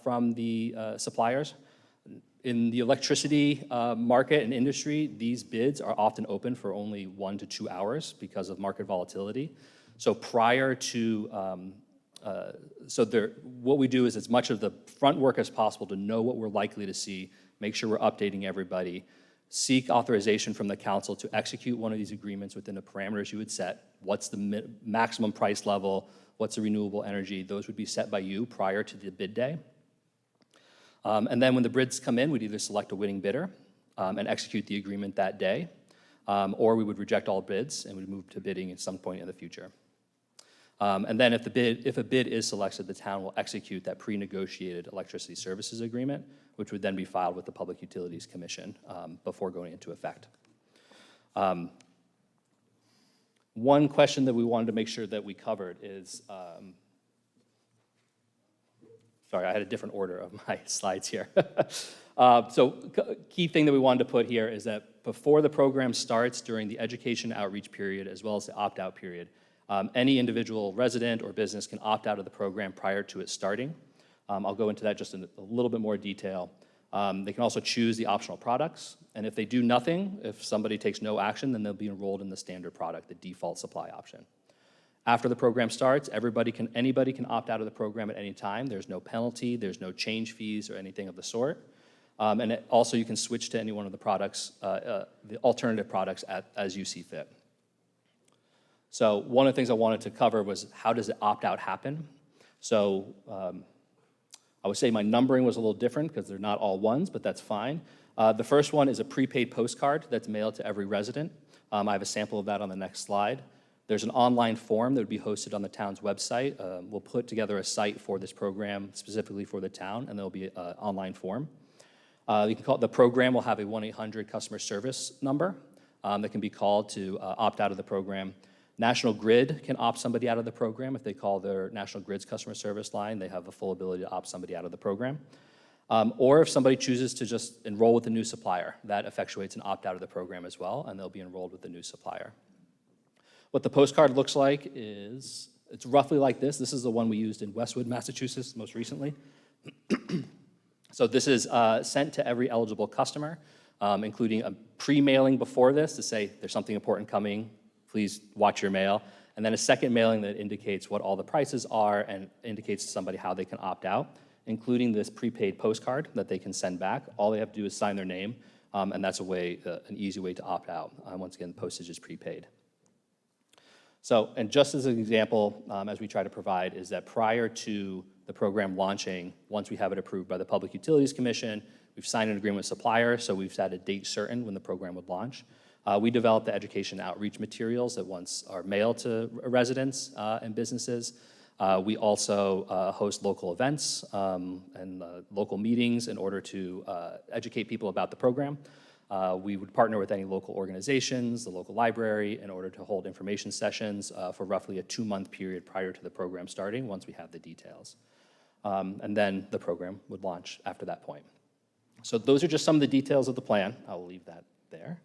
from the suppliers. In the electricity market and industry, these bids are often open for only 1 to 2 hours because of market volatility. So prior to, what we do is as much of the front work as possible to know what we're likely to see, make sure we're updating everybody, seek authorization from the council to execute one of these agreements within the parameters you would set. What's the maximum price level? What's the renewable energy? Those would be set by you prior to the bid day. And then when the bids come in, we'd either select a winning bidder and execute the agreement that day, or we would reject all bids and we'd move to bidding at some point in the future. And then if a bid is selected, the town will execute that pre-negotiated electricity services agreement, which would then be filed with the Public Utilities Commission before going into effect. One question that we wanted to make sure that we covered is, sorry, I had a different order of my slides here. Key thing that we wanted to put here is that before the program starts, during the education outreach period, as well as the opt-out period, any individual resident or business can opt out of the program prior to it starting. I'll go into that just in a little bit more detail. They can also choose the optional products, and if they do nothing, if somebody takes no action, then they'll be enrolled in the standard product, the default supply option. After the program starts, anybody can opt out of the program at any time. There's no penalty, there's no change fees or anything of the sort. And also you can switch to any one of the products, the alternative products as you see fit. So one of the things I wanted to cover was how does the opt-out happen? So I would say my numbering was a little different because they're not all ones, but that's fine. The first one is a prepaid postcard that's mailed to every resident. I have a sample of that on the next slide. There's an online form that would be hosted on the town's website. We'll put together a site for this program specifically for the town, and there'll be an online form. You can call the program will have a 1-800 customer service number that can be called to opt out of the program. National Grid can opt somebody out of the program. If they call their National Grid's customer service line, they have the full ability to opt somebody out of the program. Or if somebody chooses to just enroll with a new supplier, that effectuates an opt out of the program as well, and they'll be enrolled with the new supplier. What the postcard looks like is, it's roughly like this. This is the one we used in Westwood, Massachusetts most recently. So this is sent to every eligible customer, including a pre-mailing before this to say there's something important coming, please watch your mail. And then a second mailing that indicates what all the prices are and indicates to somebody how they can opt out, including this prepaid postcard that they can send back. All they have to do is sign their name, and that's a way, an easy way to opt out. Once again, the postage is prepaid. So, and just as an example, as we try to provide, is that prior to the program launching, once we have it approved by the Public Utilities Commission, we've signed an agreement with Supplier, so we've set a date certain when the program would launch. We develop the education outreach materials that once are mailed to residents and businesses. We also host local events and local meetings in order to educate people about the program. We would partner with any local organizations, the local library, in order to hold information sessions for roughly a 2-month period prior to the program starting, once we have the details. And then the program would launch after that point. So those are just some of the details of the plan. I will leave that there.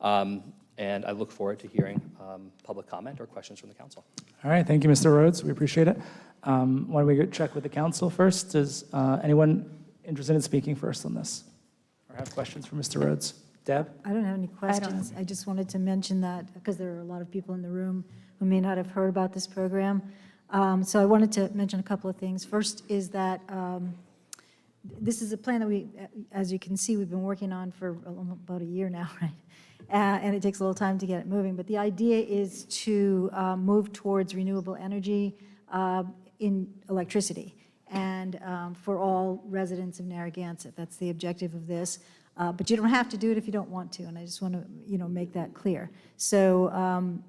And I look forward to hearing public comment or questions from the council. All right, thank you, Mr. Rhodes. We appreciate it. Why don't we check with the council first? Is anyone interested in speaking first on this? Or have questions for Mr. Rhodes? Deb? I don't have any questions. I just wanted to mention that because there are a lot of people in the room who may not have heard about this program. So I wanted to mention a couple of things. First is that this is a plan that we, as you can see, we've been working on for about a year now, right? And it takes a little time to get it moving. But the idea is to move towards renewable energy in electricity and for all residents of Narragansett. That's the objective of this. But you don't have to do it if you don't want to, and I just want to make that clear. So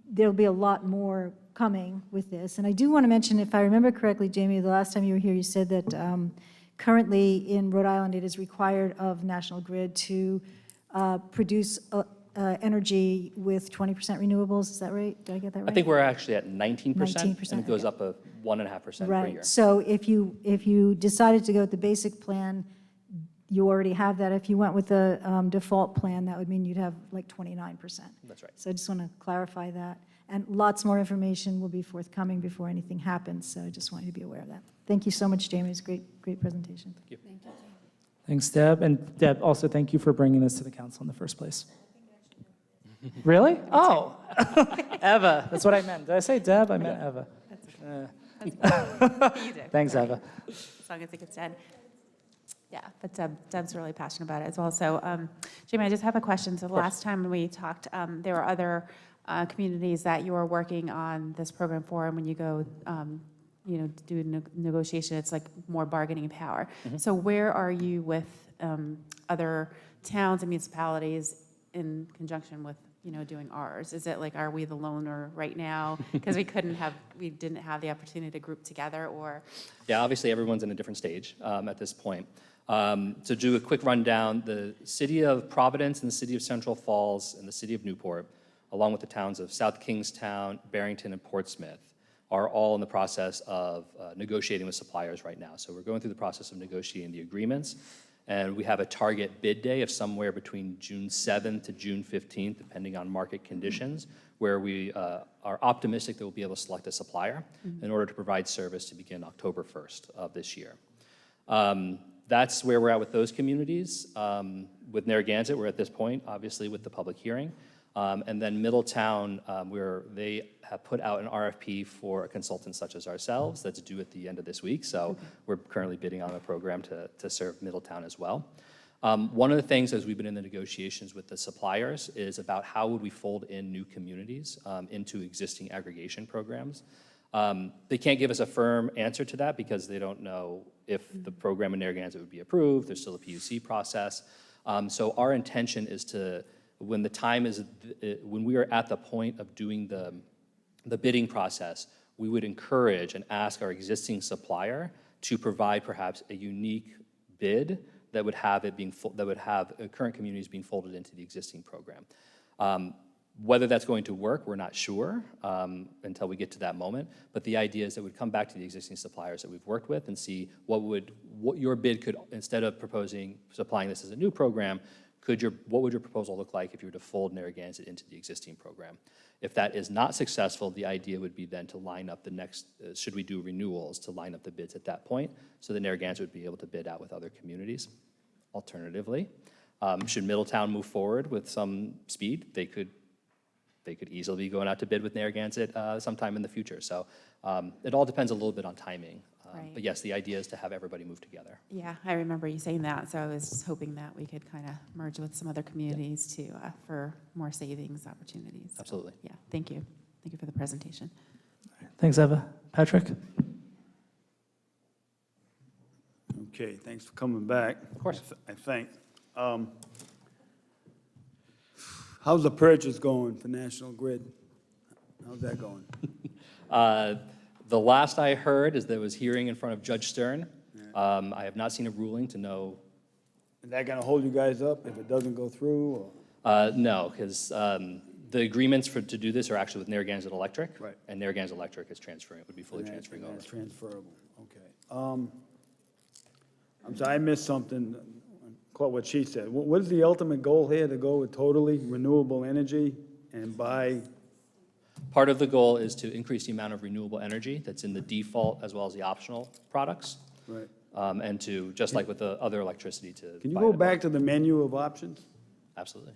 there'll be a lot more coming with this. And I do want to mention, if I remember correctly, Jamie, the last time you were here, you said that currently in Rhode Island it is required of National Grid to produce energy with 20% renewables. Is that right? Did I get that right? I think we're actually at 19%, 19%, and it goes okay. up 1.5% per year. Right. So if you decided to go with the basic plan, you already have that. If you went with the default plan, that would mean you'd have like 29%. That's right. So I just want to clarify that. And lots more information will be forthcoming before anything happens. So I just want you to be aware of that. Thank you so much, Jamie. It was a great presentation. Thank you. Thanks, Deb. And Deb, also thank you for bringing this to the council in the first place. Really? Oh, Eva. That's what I meant. Did I say Deb? I meant Eva. You did. Thanks, Eva. As long as it gets said. Yeah, but Deb's really passionate about it as well. So, Jamie, I just have a question. So the last time we talked, there were other communities that you were working on this program for, and when you go, do negotiation, it's like more bargaining power. Mm-hmm. So where are you with other towns and municipalities in conjunction with doing ours? Is it like, are we the loner right now because we didn't have the opportunity to group together, or? Yeah, obviously everyone's in a different stage at this point. To do a quick rundown, the city of Providence and the city of Central Falls and the city of Newport, along with the towns of South Kingstown, Barrington, and Portsmouth, are all in the process of negotiating with suppliers right now. So we're going through the process of negotiating the agreements, and we have a target bid day of somewhere between June 7th to June 15th, depending on market conditions, where we are optimistic that we'll be able to select a supplier in order to provide service to begin October 1st of this year. That's where we're at with those communities. With Narragansett, we're at this point, obviously, with the public hearing. And then Middletown, where they have put out an RFP for a consultant such as ourselves that's due at the end of this week. So we're currently bidding on a program to serve Middletown as well. One of the things as we've been in the negotiations with the suppliers is about how would we fold in new communities into existing aggregation programs. They can't give us a firm answer to that because they don't know if the program in Narragansett would be approved. There's still a PUC process. So our intention is to, when the time is, when we are at the point of doing the bidding process, we would encourage and ask our existing supplier to provide perhaps a unique bid that would have it being, that would have current communities being folded into the existing program. Whether that's going to work, we're not sure until we get to that moment. But the idea is that we'd come back to the existing suppliers that we've worked with and see what your bid could, instead of supplying this as a new program, what would your proposal look like if you were to fold Narragansett into the existing program? If that is not successful, the idea would be then to line up the next, should we do renewals, to line up the bids at that point so that Narragansett would be able to bid out with other communities. Alternatively, should Middletown move forward with some speed, they could easily be going out to bid with Narragansett sometime in the future. So it all depends a little bit on timing. Right. But yes, the idea is to have everybody move together. Yeah, I remember you saying that, so I was just hoping that we could kind of merge with some other communities to, for more savings opportunities. So, Absolutely. yeah, thank you. Thank you for the presentation. Thanks, Eva. Patrick? Okay, thanks for coming back. Of course. I think. How's the purchase going for National Grid? How's that going? The last I heard is there was hearing in front of Judge Stern. I have not seen a ruling to know. Is that going to hold you guys up if it doesn't go through? Or? No, because the agreements to do this are actually with Narragansett Electric. Right. And Narragansett Electric is transferring, would be fully transferring over. That's transferable, okay. I'm sorry, I missed something, caught what she said. What is the ultimate goal here, to go with totally renewable energy and buy? Part of the goal is to increase the amount of renewable energy that's in the default as well as the optional products. Right. And to, just like with the other electricity, to. Can you buy go it back to the menu of options? Absolutely.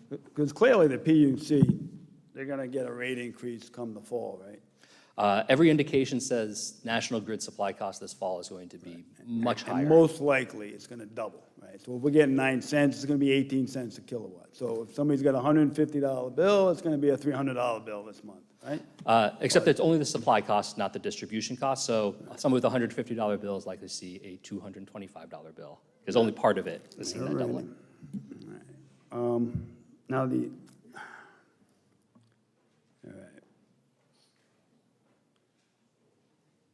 Because clearly the PUC, they're going to get a rate increase come the fall, right? Every indication says National Grid supply cost this fall is going to be much higher. And most likely, it's going to double, right? So if we're getting 9 cents, it's going to be 18 cents a kilowatt. So if somebody's got a $150 bill, it's going to be a $300 bill this month, right? Except that it's only the supply cost, not the distribution cost. So someone with a $150 bill is likely to see a $225 bill, because only part of it is seeing that doubling. Now all right.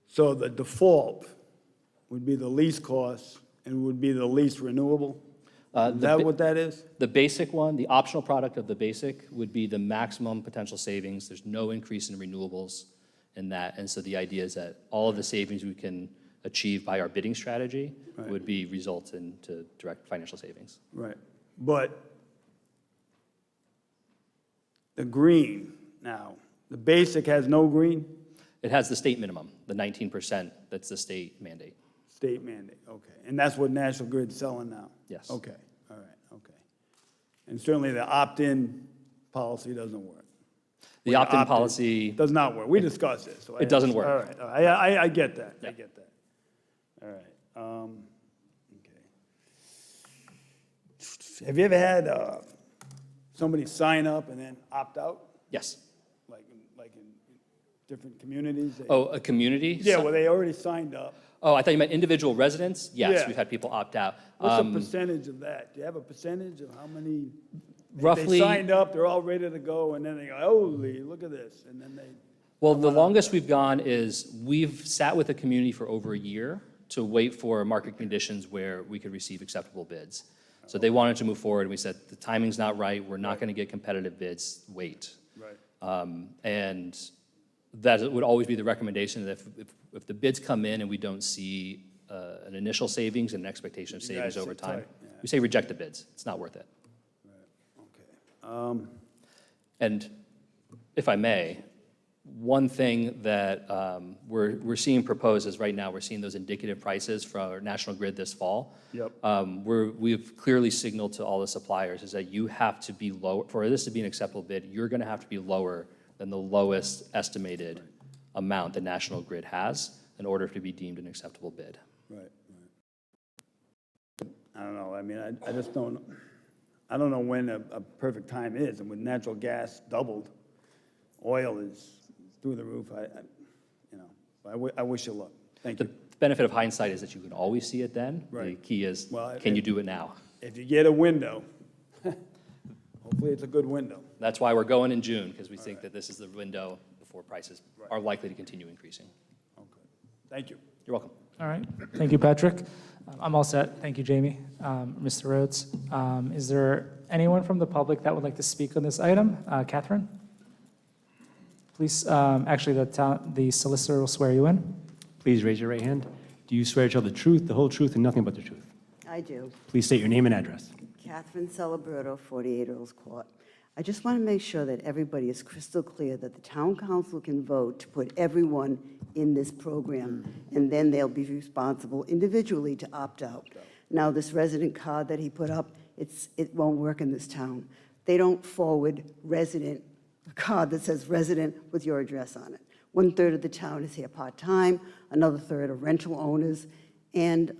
So the default would be the least cost and would be the least renewable? Is that what that is? The basic one, the optional product of the basic would be the maximum potential savings. There's no increase in renewables in that. And so the idea is that all of the savings we can achieve by our bidding strategy would be result into direct financial savings. Right. But the green now, the basic has no green? It has the state minimum, the 19%, that's the state mandate. State mandate, okay. And that's what National Grid's selling now? Yes. Okay, all right, okay. And certainly the opt-in policy doesn't work. The opt-in policy, Does not work. We discussed this. So It doesn't work. All right, I get that, I Yeah. get that. All right, okay. Have you ever had somebody sign up and then opt out, yes. like in different communities? Oh, a community? Yeah, well, they already signed up. Oh, I thought you meant individual residents? Yes, Yeah. we've had people opt out. What's the percentage of that? Do you have a percentage of how many? Roughly- They signed up, they're all ready to go, and then they go, holy, look at this, and then they. Well, the longest we've gone is we've sat with the community for over a year to wait for market conditions where we could receive acceptable bids. So they wanted to move forward, and we said, the timing's not right, we're not going to get competitive bids, wait. Right. And that would always be the recommendation, that if the bids come in and we don't see an initial savings and an expectation of You savings guys over sit time, tight, yeah. we say reject the bids, it's not worth it. Okay. And if I may, one thing that we're seeing proposed is right now, we're seeing those indicative prices for our National Grid this fall. Yep. We've clearly signaled to all the suppliers is that you have to be low, for this to be an acceptable bid, you're gonna have to be lower than the lowest estimated amount that National Grid has in order to be deemed an acceptable bid. Right. I don't know, I mean, I just don't, I don't know when a perfect time is, and when natural gas doubled, oil is through the roof, I wish you luck. Thank The you. benefit of hindsight is that you can always see it then. The Right. key is, Well, can you do it now? If you get a window, hopefully it's a good window. That's why we're going in June, because we think that this is the window before prices are likely to continue increasing. Okay. Thank you. You're welcome. All right, thank you, Patrick. I'm all set. Thank you, Jamie. Mr. Rhodes, is there anyone from the public that would like to speak on this item? Catherine? Please, actually, the solicitor will swear you in. Please raise your right hand. Do you swear to tell the truth, the whole truth, and nothing but the truth? I do. Please state your name and address. Catherine Celebrato, 48 Earls Court. I just want to make sure that everybody is crystal clear that the town council can vote to put everyone in this program, and then they'll be responsible individually to opt out. Now, this resident card that he put up, it won't work in this town. They don't forward resident, a card that says resident with your address on it. 1/3 of the town is here part-time, another third are rental owners, and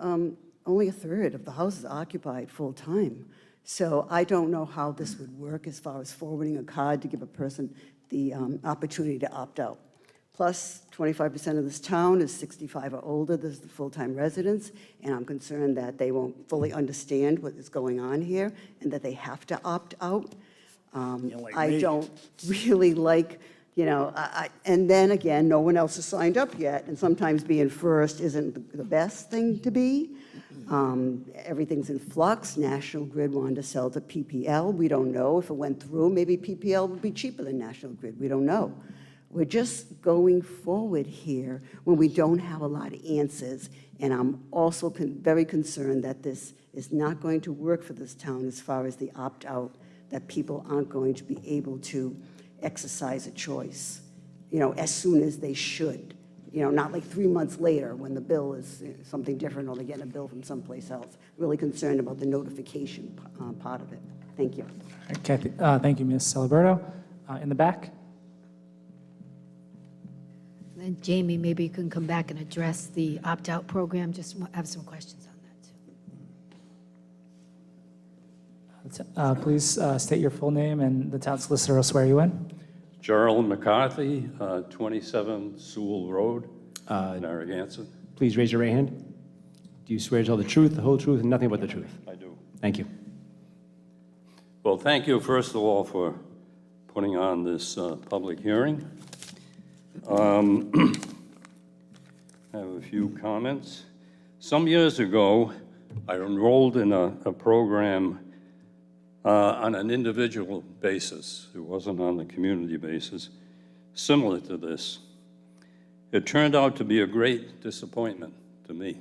only 1/3 of the house is occupied full-time. So I don't know how this would work as far as forwarding a card to give a person the opportunity to opt out. Plus, 25% of this town is 65 or older. This is the full-time residents, and I'm concerned that they won't fully understand what is going on here and that they have to opt out. like I me. don't really like, and then again, no one else has signed up yet, and sometimes being first isn't the best thing to be. Everything's in flux. National Grid wanted to sell to PPL. We don't know if it went through. Maybe PPL would be cheaper than National Grid. We don't know. We're just going forward here when we don't have a lot of answers. And I'm also very concerned that this is not going to work for this town as far as the opt-out, that people aren't going to be able to exercise a choice, as soon as they should. Not like 3 months later when the bill is something different or they're getting a bill from someplace else. Really concerned about the notification part of it. Thank you. All right, Kathy, thank you, Ms. Celebrato. In the back? And Jamie, maybe you can come back and address the opt-out program. Just have some questions on that, too. Please state your full name, and the town solicitor will swear you in. Gerald McCarthy, 27 Sewell Road, Narragansett. Please raise your right hand. Do you swear to tell the truth, the whole truth, and nothing but the truth? I do. Thank you. Well, thank you, first of all, for putting on this public hearing. I have a few comments. Some years ago, I enrolled in a program on an individual basis. It wasn't on a community basis, similar to this. It turned out to be a great disappointment to me.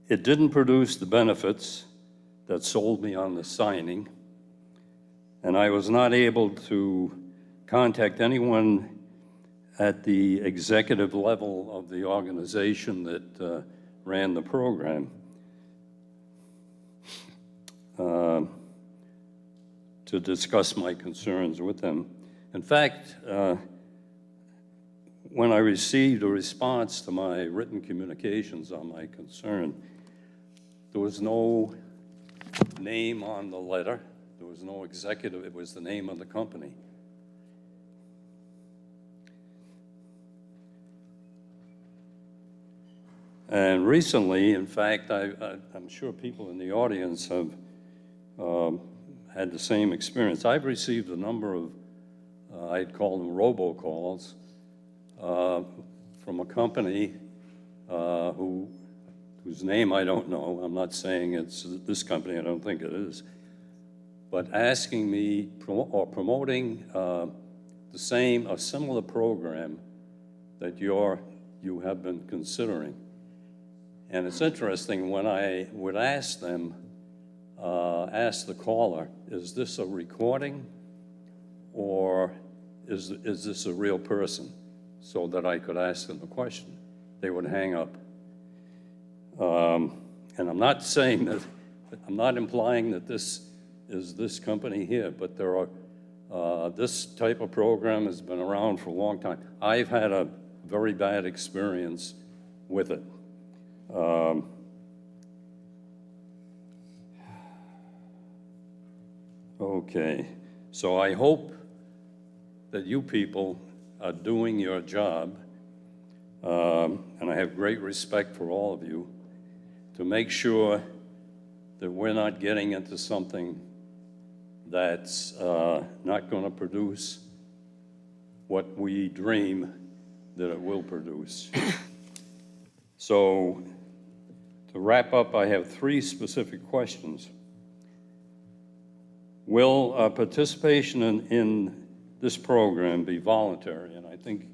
It didn't produce the benefits that sold me on the signing, and I was not able to contact anyone at the executive level of the organization that ran the program to discuss my concerns with them. In fact, when I received a response to my written communications on my concern, there was no name on the letter. There was no executive. It was the name of the company. And recently, in fact, I'm sure people in the audience have had the same experience. I've received a number of, I'd call them robocalls, from a company whose name I don't know. I'm not saying it's this company, I don't think it is, but asking me or promoting a similar program that you have been considering. And it's interesting, when I would ask them, ask the caller, is this a recording or is this a real person? So that I could ask them the question. They would hang up. And I'm not saying that, I'm not implying that this is this company here, but there are, this type of program has been around for a long time. I've had a very bad experience with it. Okay, so I hope that you people are doing your job, and I have great respect for all of you, to make sure that we're not getting into something that's not going to produce what we dream that it will produce. So to wrap up, I have 3 specific questions. Will participation in this program be voluntary? And I think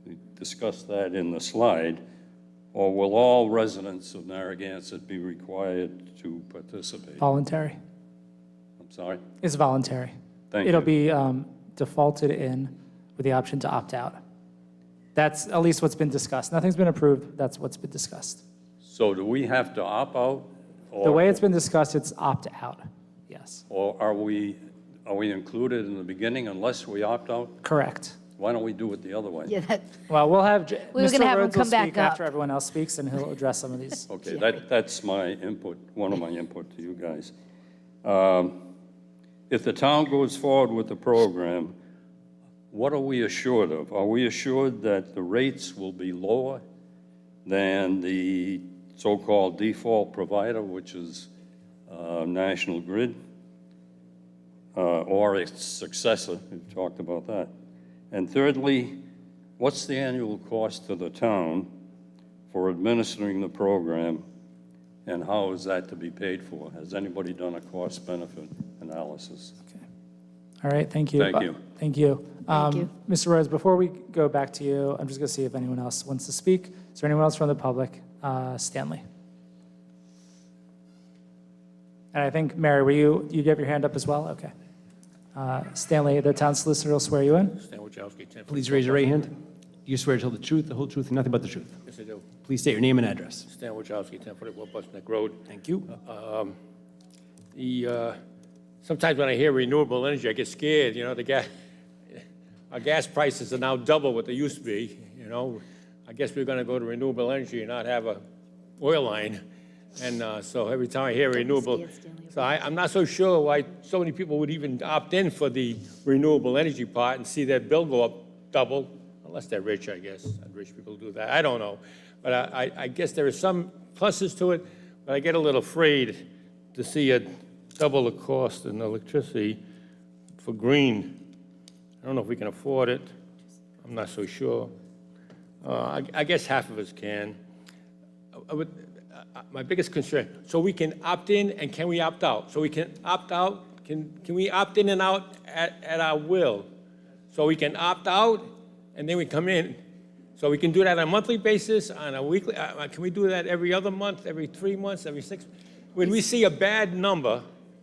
we discussed that in the slide. Or will all residents of Narragansett be required to participate? Voluntary. I'm sorry? It's voluntary. Thank It'll you. be defaulted in with the option to opt out. That's at least what's been discussed. Nothing's been approved. That's what's been discussed. So do we have to opt out? The way it's been discussed, it's opt out. Yes. Or are we included in the beginning unless we opt out? Correct. Why don't we do it the other way? Yeah, that, Well, we'll have We were Mr. gonna have him Rhodes will come back speak after up. everyone else speaks, and he'll address some of these. Okay, that's my input, one of my input to you guys. If the town goes forward with the program, what are we assured of? Are we assured that the rates will be lower than the so-called default provider, which is National Grid, or its successor? We've talked about that. And thirdly, what's the annual cost to the town for administering the program, and how is that to be paid for? Has anybody done a cost-benefit analysis? All right, thank you. Thank you. Thank you. Thank you. Mr. Rhodes, before we go back to you, I'm just going to see if anyone else wants to speak. Is there anyone else from the public? Stanley. And I think, Mary, were you have your hand up as well? Okay. Stanley, the town solicitor will swear you in. Stan Wojciechowski, 10 Please raise your right hand. Do you swear to tell the truth, the whole truth, and nothing but the truth? Yes, I do. Please state your name and address. Stan Wojciechowski, 1044 Bus Neck Road. Thank you. Sometimes when I hear renewable energy, I get scared, you know, our gas prices are now double what they used to be, you know. I guess we're gonna go to renewable energy and not have a oil line. And so every time I hear renewable, so I'm not so sure why so many people would even opt in for the renewable energy part and see their bill go up double, unless they're rich, I guess. Rich people do that, I don't know. But I guess there are some pluses to it, but I get a little afraid to see it double the cost in electricity for green. I don't know if we can afford it. I'm not so sure. I guess half of us can. My biggest concern, so we can opt in and can we opt out? So we can opt out, can we opt in and out at our will? So we can opt out and then we come in. So we can do that on a monthly basis, on a weekly, can we do that every other month, every 3 months, every 6? When we see a bad number,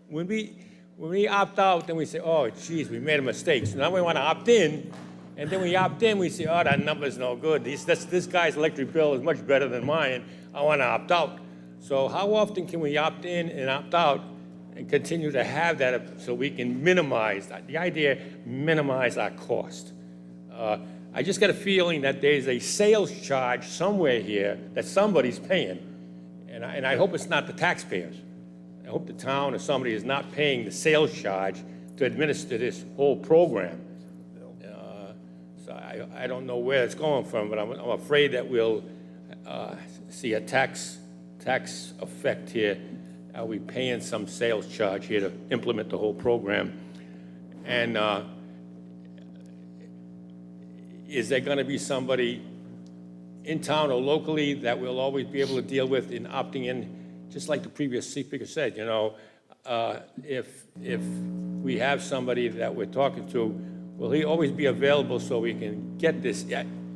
when we opt out, then we say, oh, geez, we made a mistake. So now we want to opt in, and then we opt in, we say, oh, that number's no good. This guy's electric bill is much better than mine. I want to opt out. So how often can we opt in and opt out and continue to have that so we can minimize, the idea, minimize our cost? I just got a feeling that there's a sales charge somewhere here that somebody's paying, and I hope it's not the taxpayers. I hope the town or somebody is not paying the sales charge to administer this whole program. So I don't know where it's going from, but I'm afraid that we'll see a tax effect here. Are we paying some sales charge here to implement the whole program? And is there going to be somebody in town or locally that we'll always be able to deal with in opting in? Just like the previous speaker said, you know, if we have somebody that we're talking to, will he always be available so we can get this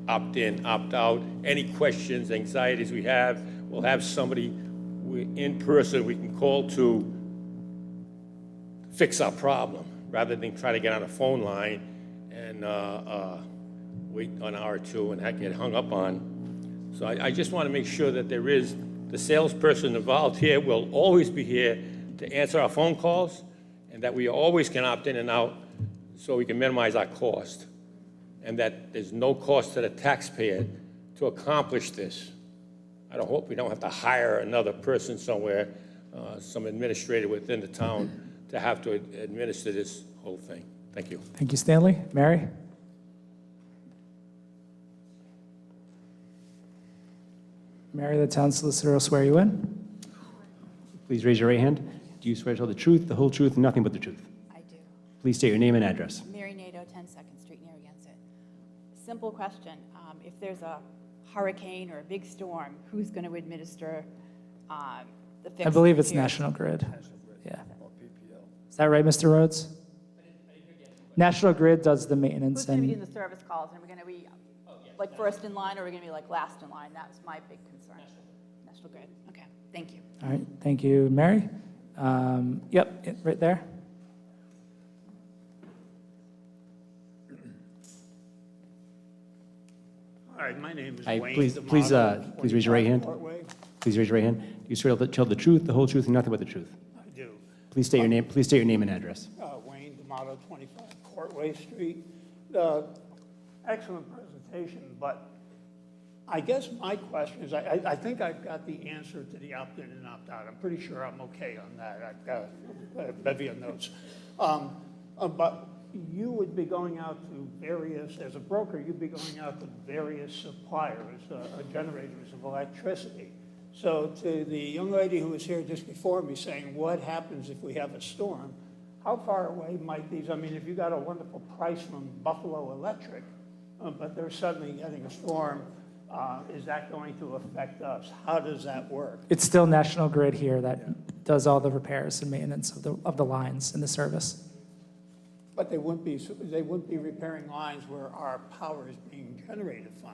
opt in, opt out, any questions, anxieties we have, we'll have somebody in person we can call to fix our problem, rather than try to get on a phone line and wait an hour or two and get hung up on. So I just want to make sure that there is, the salesperson involved here will always be here to answer our phone calls, and that we always can opt in and out so we can minimize our cost, and that there's no cost to the taxpayer to accomplish this. I hope we don't have to hire another person somewhere, some administrator within the town, to have to administer this whole thing. Thank you. Thank you, Stanley. Mary? Mary, the town solicitor will swear you in. Please raise your right hand. Do you swear to tell the truth, the whole truth, and nothing but the truth? I do. Please state your name and address. Mary Nato, 10 2nd Street, Narragansett. Simple question. If there's a hurricane or a big storm, who's going to administer the fix? I believe it's repairs? National Grid. Yeah. Is that right, Mr. Rhodes? National Grid does the maintenance Who's going to be and, doing the service calls? And are we going to be like first in line, or are we going to be like last in line? That was my big concern. National Grid. Okay, thank you. all right, thank you, Mary. Yep, right there. Hi, my name is Hi, Wayne. please D'Amato, raise your right hand. 45 Courtway. Please raise your right hand. Do you swear to tell the truth, the whole truth, and nothing but the truth? I do. Please state your name. Please state your name and address. Wayne D'Amato, 25 Courtway Street. Excellent presentation, but I guess my question is, I think I've got the answer to the opt-in and opt-out. I'm pretty sure I'm okay on that. I've got a bevy of notes. But you would be going out to various, as a broker, you'd be going out to various suppliers, generators of electricity. So to the young lady who was here just before me saying, what happens if we have a storm? How far away might these, I mean, if you got a wonderful price from Buffalo Electric, but they're suddenly getting a storm, is that going to affect us? How does that work? It's still National Grid here that does all the repairs and maintenance of the lines and the service. But they wouldn't be repairing lines where our power is being generated from.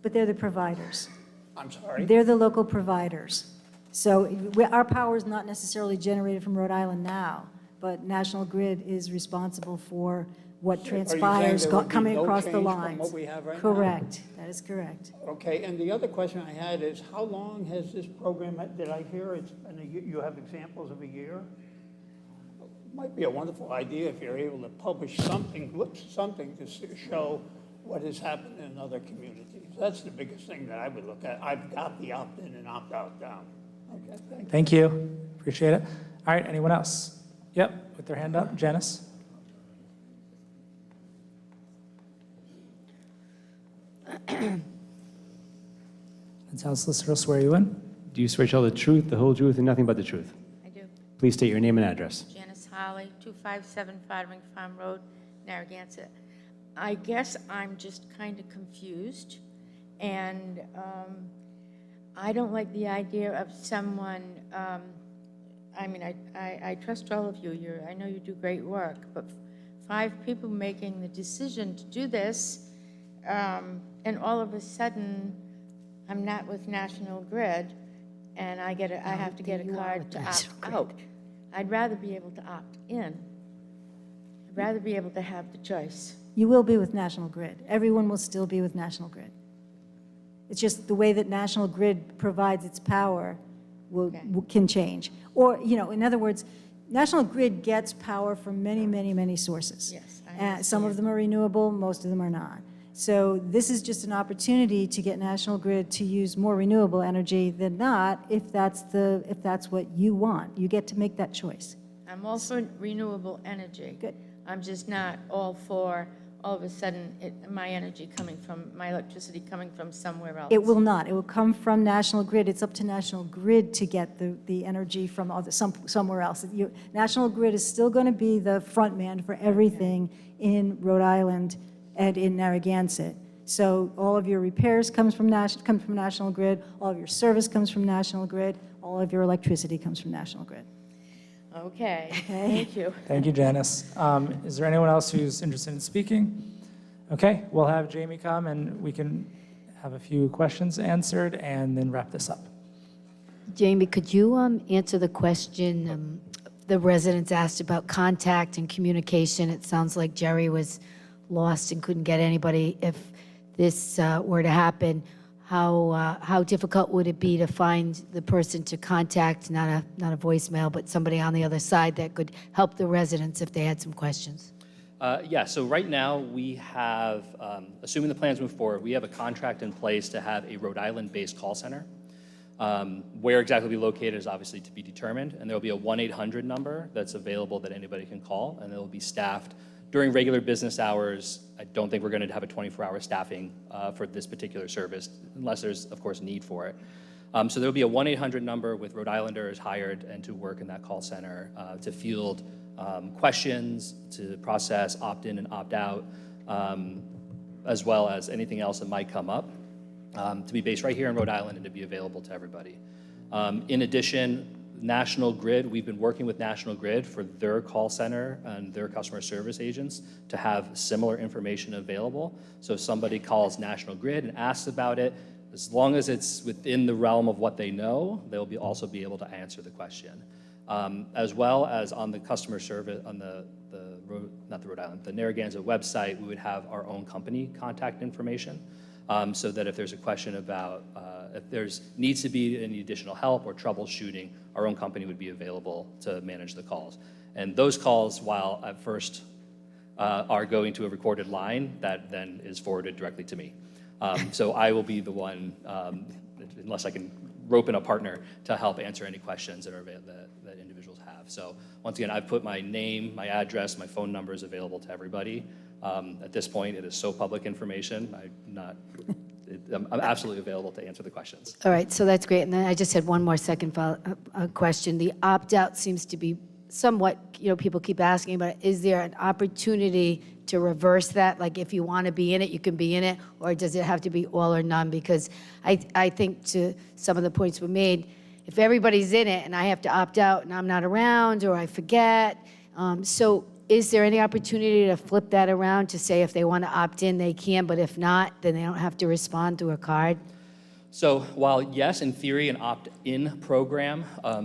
But they're the providers. I'm sorry? They're the local providers. So our power is not necessarily generated from Rhode Island now, but National Grid is responsible for what transpires coming across the From lines. what we have right now? Correct. That is correct. Okay, and the other question I had is, how long has this program, did I hear it's been a year, you have examples of a year? Might be a wonderful idea if you're able to publish something to show what has happened in other communities. That's the biggest thing that I would look at. I've got the opt-in and opt-out down. Okay, thank you. Thank you. Appreciate it. All right, anyone else? Yep, with their hand up. Janice? The town solicitor will swear you in. Do you swear to tell the truth, the whole truth, and nothing but the truth? I do. Please state your name and address. Janice Holly, 257 Foddering Farm Road, Narragansett. I guess I'm just kind of confused, and I don't like the idea of someone, I mean, I trust all of you. I know you do great work, but 5 people making the decision to do this, and all of a sudden, I'm not with National Grid, and I have to get a card to opt out. I'd rather be able to opt in. I'd rather be able to have the choice. You will be with National Grid. Everyone will still be with National Grid. It's just the way that National Grid provides its power can change. Or, in other words, National Grid gets power from many, many, many sources. Yes, Some of them are renewable, most of them are not. So this is just an opportunity to get National Grid to use more renewable energy than not, if that's what you want. You get to make that choice. I'm all for renewable energy. Good. I'm just not all for, all of a sudden, my electricity coming from somewhere else. It will not. It will come from National Grid. It's up to National Grid to get the energy from somewhere else. National Grid is still going to be the front man for everything in Rhode Island and in Narragansett. So all of your repairs comes from National Grid, all of your service comes from National Grid, all of your electricity comes from National Grid. Okay, thank you. Thank you, Janice. Is there anyone else who's interested in speaking? Okay, we'll have Jamie come and we can have a few questions answered and then wrap this up. Jamie, could you answer the question the residents asked about contact and communication? It sounds like Jerry was lost and couldn't get anybody. If this were to happen, how difficult would it be to find the person to contact, not a voicemail, but somebody on the other side that could help the residents if they had some questions? Yeah, so right now we have, assuming the plans move forward, we have a contract in place to have a Rhode Island-based call center. Where exactly we'll be located is obviously to be determined, and there will be a 1-800 number that's available that anybody can call, and it will be staffed during regular business hours. I don't think we're going to have a 24-hour staffing for this particular service, unless there's, of course, need for it. So there'll be a 1-800 number with Rhode Islanders hired and to work in that call center to field questions to process, opt-in and opt-out, as well as anything else that might come up, to be based right here in Rhode Island and to be available to everybody. In addition, National Grid, we've been working with National Grid for their call center and their customer service agents to have similar information available. So if somebody calls National Grid and asks about it, as long as it's within the realm of what they know, they'll also be able to answer the question. As well as on the customer service, on the Narragansett website, we would have our own company contact information, so that if there's a question about, if there's needs to be any additional help or troubleshooting, our own company would be available to manage the calls. And those calls, while at first are going to a recorded line, that then is forwarded directly to me. So I will be the one, unless I can rope in a partner, to help answer any questions that individuals have. So once again, I've put my name, my address, my phone number is available to everybody. At this point, it is so public information. I'm absolutely available to answer the questions. All right, so that's great. And then I just had one more question. The opt-out seems to be somewhat, people keep asking about it. Is there an opportunity to reverse that? Like if you want to be in it, you can be in it, or does it have to be all or none? Because I think to some of the points were made, if everybody's in it and I have to opt out and I'm not around or I forget, so is there any opportunity to flip that around to say if they want to opt in, they can, but if not, then they don't have to respond through a card? So while yes, in theory, an opt-in program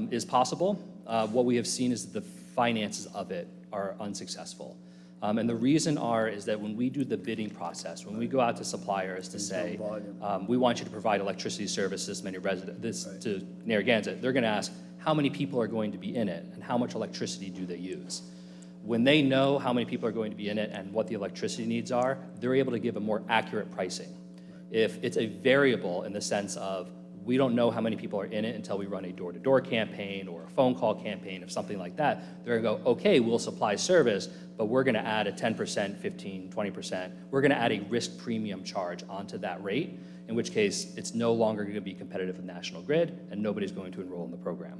is possible, what we have seen is that the finances of it are unsuccessful. And the reason is that when we do the bidding process, when we go out to suppliers to say, we want you to provide electricity services to Narragansett, they're going to ask how many people are going to be in it and how much electricity do they use. When they know how many people are going to be in it and what the electricity needs are, they're able to give a more accurate pricing. If it's a variable in the sense of we don't know how many people are in it until we run a door-to-door campaign or a phone call campaign or something like that, they're going to go, okay, we'll supply service, but we're going to add a 10%, 15, 20%. We're going to add a risk premium charge onto that rate, in which case it's no longer going to be competitive with National Grid and nobody's going to enroll in the program.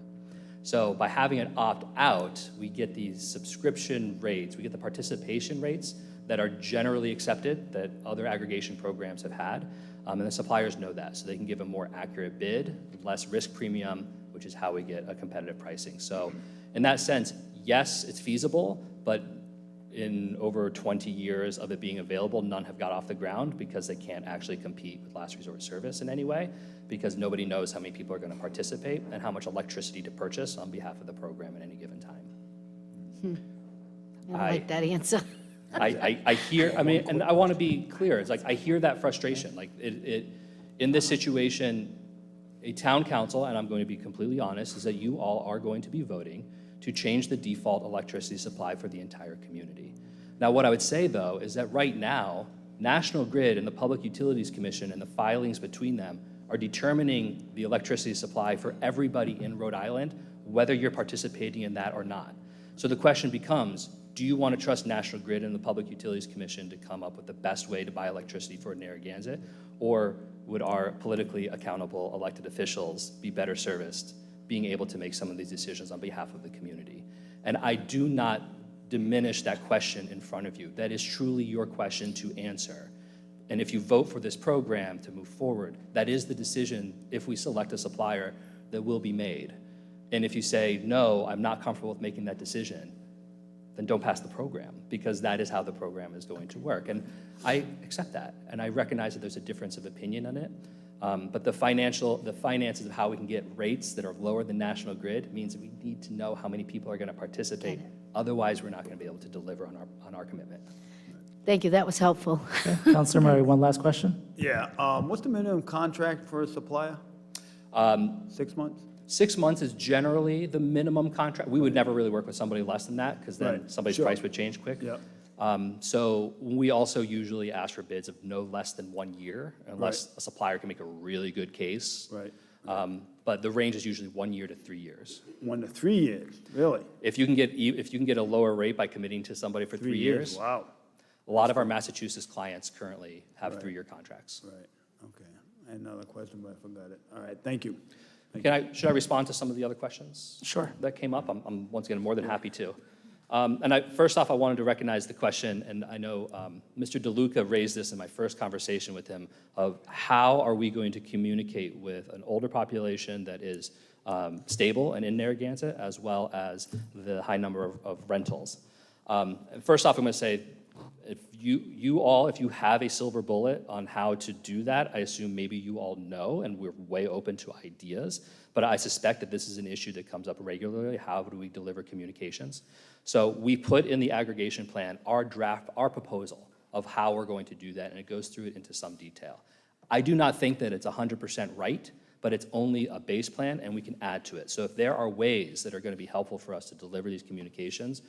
So by having an opt-out, we get these subscription rates, we get the participation rates that are generally accepted, that other aggregation programs have had, and the suppliers know that, so they can give a more accurate bid, less risk premium, which is how we get a competitive pricing. So in that sense, yes, it's feasible, but in over 20 years of it being available, none have got off the ground because they can't actually compete with last resort service in any way, because nobody knows how many people are going to participate and how much electricity to purchase on behalf of the program at any given time. I like that answer. I hear, and I want to be clear, it's like I hear that frustration. Like in this situation, a town council, and I'm going to be completely honest, is that you all are going to be voting to change the default electricity supply for the entire community. Now, what I would say, though, is that right now, National Grid and the Public Utilities Commission and the filings between them are determining the electricity supply for everybody in Rhode Island, whether you're participating in that or not. So the question becomes, do you want to trust National Grid and the Public Utilities Commission to come up with the best way to buy electricity for Narragansett? Or would our politically accountable elected officials be better serviced being able to make some of these decisions on behalf of the community? And I do not diminish that question in front of you. That is truly your question to answer. And if you vote for this program to move forward, that is the decision, if we select a supplier, that will be made. And if you say, no, I'm not comfortable with making that decision, then don't pass the program, because that is how the program is going to work. And I accept that, and I recognize that there's a difference of opinion on it. But the finances of how we can get rates that are lower than National Grid means that we need to know how many people are going to participate. Otherwise, we're not going to be able to deliver on our commitment. Thank you, that was helpful. Okay. Councilor Murray, one last question. Yeah, what's the minimum contract for a supplier? 6 months? 6 months is generally the minimum contract. We would never really work with somebody less than that, because then somebody's price would change quick. Yep. So we also usually ask for bids of no less than 1 year, unless a supplier can make a really good case. Right. But the range is usually 1 year to 3 years. 1 to 3 years, really? If you can get a lower rate by committing to somebody for 3 years. Wow. A lot of our Massachusetts clients currently have 3-year contracts. Right, okay. I had another question, but I forgot it. All right, thank you. Should I respond to some of the other questions? Sure. That came up? I'm once again more than happy to. First off, I wanted to recognize the question, and I know Mr. DeLuca raised this in my first conversation with him, of how are we going to communicate with an older population that is stable and in Narragansett, as well as the high number of rentals. First off, I'm going to say, if you have a silver bullet on how to do that, I assume maybe you all know, and we're way open to ideas, but I suspect that this is an issue that comes up regularly. How do we deliver communications? So we put in the aggregation plan our proposal of how we're going to do that, and it goes through it into some detail. I do not think that it's 100% right, but it's only a base plan, and we can add to it. So if there are ways that are going to be helpful for us to deliver these communications,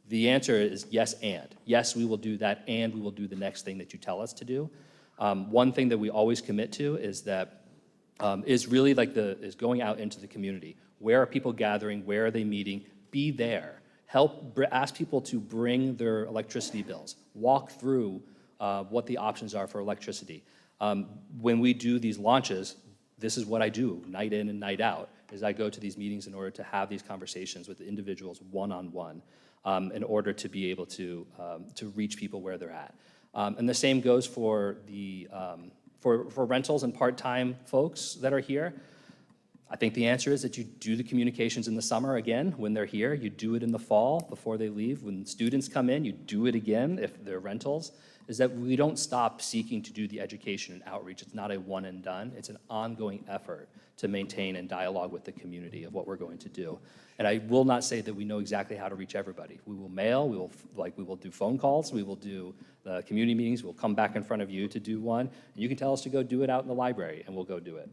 the answer is yes, and. Yes, we will do that, and we will do the next thing that you tell us to do. One thing that we always commit to is that is really like is going out into the community. Where are people gathering? Where are they meeting? Be there. Ask people to bring their electricity bills. Walk through what the options are for electricity. When we do these launches, this is what I do, night in and night out, is I go to these meetings in order to have these conversations with the individuals one-on-one, in order to be able to reach people where they're at. And the same goes for the for rentals and part-time folks that are here. I think the answer is that you do the communications in the summer again when they're here. You do it in the fall before they leave. When students come in, you do it again if they're rentals. Is that we don't stop seeking to do the education and outreach. It's not a one and done. It's an ongoing effort to maintain and dialogue with the community of what we're going to do. And I will not say that we know exactly how to reach everybody. We will mail, we will do phone calls, we will do the community meetings, we'll come back in front of you to do one, and you can tell us to go do it out in the library, and we'll go do it.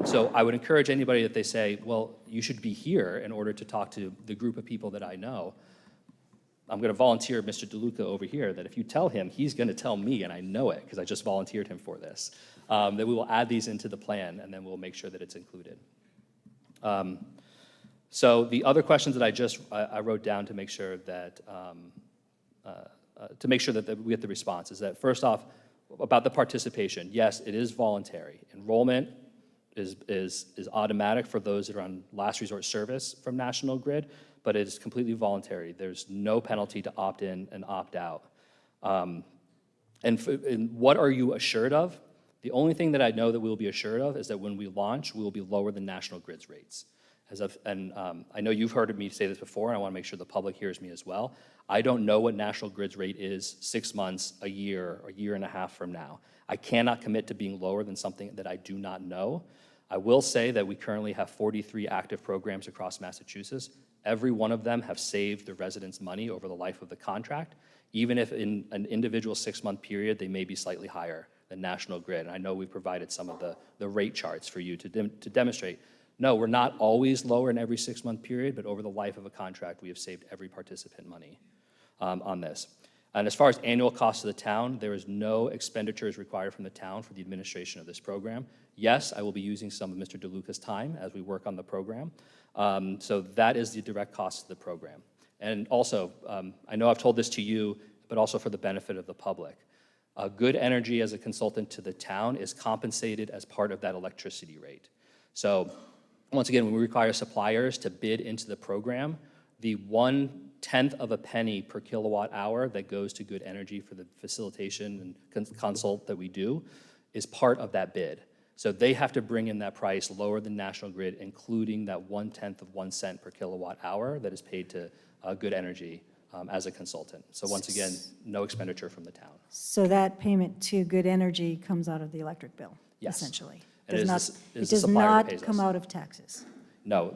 So I would encourage anybody that they say, well, you should be here in order to talk to the group of people that I know. I'm going to volunteer Mr. DeLuca over here that if you tell him, he's going to tell me, and I know it because I just volunteered him for this, that we will add these into the plan, and then we'll make sure that it's included. So the other questions that I wrote down to make sure that we get the response is that, first off, about the participation. Yes, it is voluntary. Enrollment is automatic for those that are on last resort service from National Grid, but it is completely voluntary. There's no penalty to opt in and opt out. And what are you assured of? The only thing that I know that we will be assured of is that when we launch, we will be lower than National Grid's rates. I know you've heard me say this before, and I want to make sure the public hears me as well. I don't know what National Grid's rate is 6 months, a year and a half from now. I cannot commit to being lower than something that I do not know. I will say that we currently have 43 active programs across Massachusetts. Every one of them have saved the residents money over the life of the contract, even if in an individual 6-month period, they may be slightly higher than National Grid. And I know we provided some of the rate charts for you to demonstrate. No, we're not always lower in every 6-month period, but over the life of a contract, we have saved every participant money on this. And as far as annual costs to the town, there is no expenditures required from the town for the administration of this program. Yes, I will be using some of Mr. DeLuca's time as we work on the program. So that is the direct cost of the program. And also, I know I've told this to you, but also for the benefit of the public. Good Energy as a consultant to the town is compensated as part of that electricity rate. So once again, when we require suppliers to bid into the program, the 1/10 of a penny per kilowatt hour that goes to Good Energy for the facilitation and consult that we do is part of that bid. So they have to bring in that price lower than National Grid, including that 1/10 of 1 cent per kilowatt hour that is paid to Good Energy as a consultant. So once again, no expenditure from the town. So that payment to Good Energy comes out of the electric bill, Yes. essentially? And It it does is the not supplier that pays come us. out of taxes? No,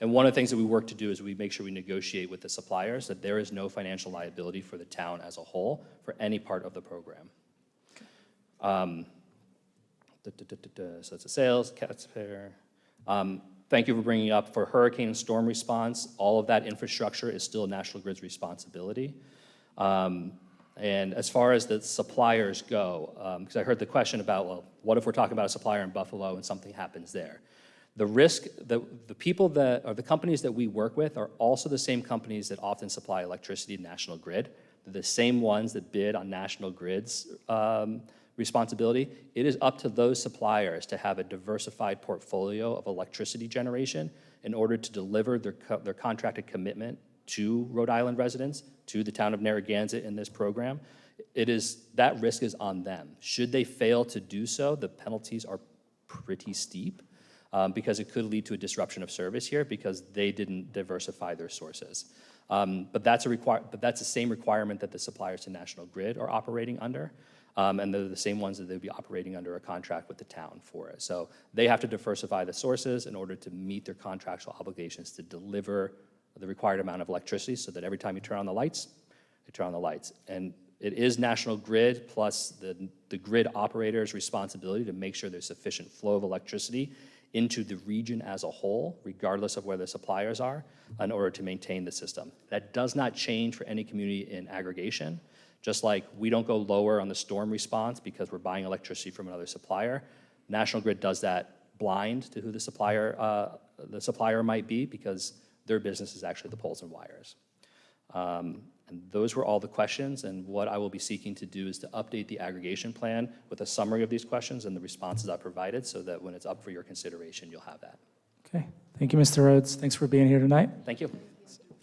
and one of the things that we work to do is we make sure we negotiate with the suppliers that there is no financial liability for the town as a whole for any part of the program. So it's a sales, taxpayer. Thank you for bringing up for hurricane and storm response. All of that infrastructure is still National Grid's responsibility. And as far as the suppliers go, because I heard the question about, well, what if we're talking about a supplier in Buffalo and something happens there? The risk, the people that, or the companies that we work with are also the same companies that often supply electricity to National Grid. They're the same ones that bid on National Grid's responsibility. It is up to those suppliers to have a diversified portfolio of electricity generation in order to deliver their contracted commitment to Rhode Island residents, to the town of Narragansett in this program, that risk is on them. Should they fail to do so, the penalties are pretty steep because it could lead to a disruption of service here because they didn't diversify their sources. But that's the same requirement that the suppliers to National Grid are operating under. And they're the same ones that they'd be operating under a contract with the town for it. So they have to diversify the sources in order to meet their contractual obligations to deliver the required amount of electricity so that every time you turn on the lights, you turn on the lights. And it is National Grid plus the grid operator's responsibility to make sure there's sufficient flow of electricity into the region as a whole, regardless of where the suppliers are, in order to maintain the system. That does not change for any community in aggregation. Just like we don't go lower on the storm response because we're buying electricity from another supplier, National Grid does that blind to who the supplier might be because their business is actually the poles and wires. And those were all the questions, and what I will be seeking to do is to update the aggregation plan with a summary of these questions and the responses I provided so that when it's up for your consideration, you'll have that. Okay, thank you, Mr. Rhodes. Thanks for being here tonight. Thank you.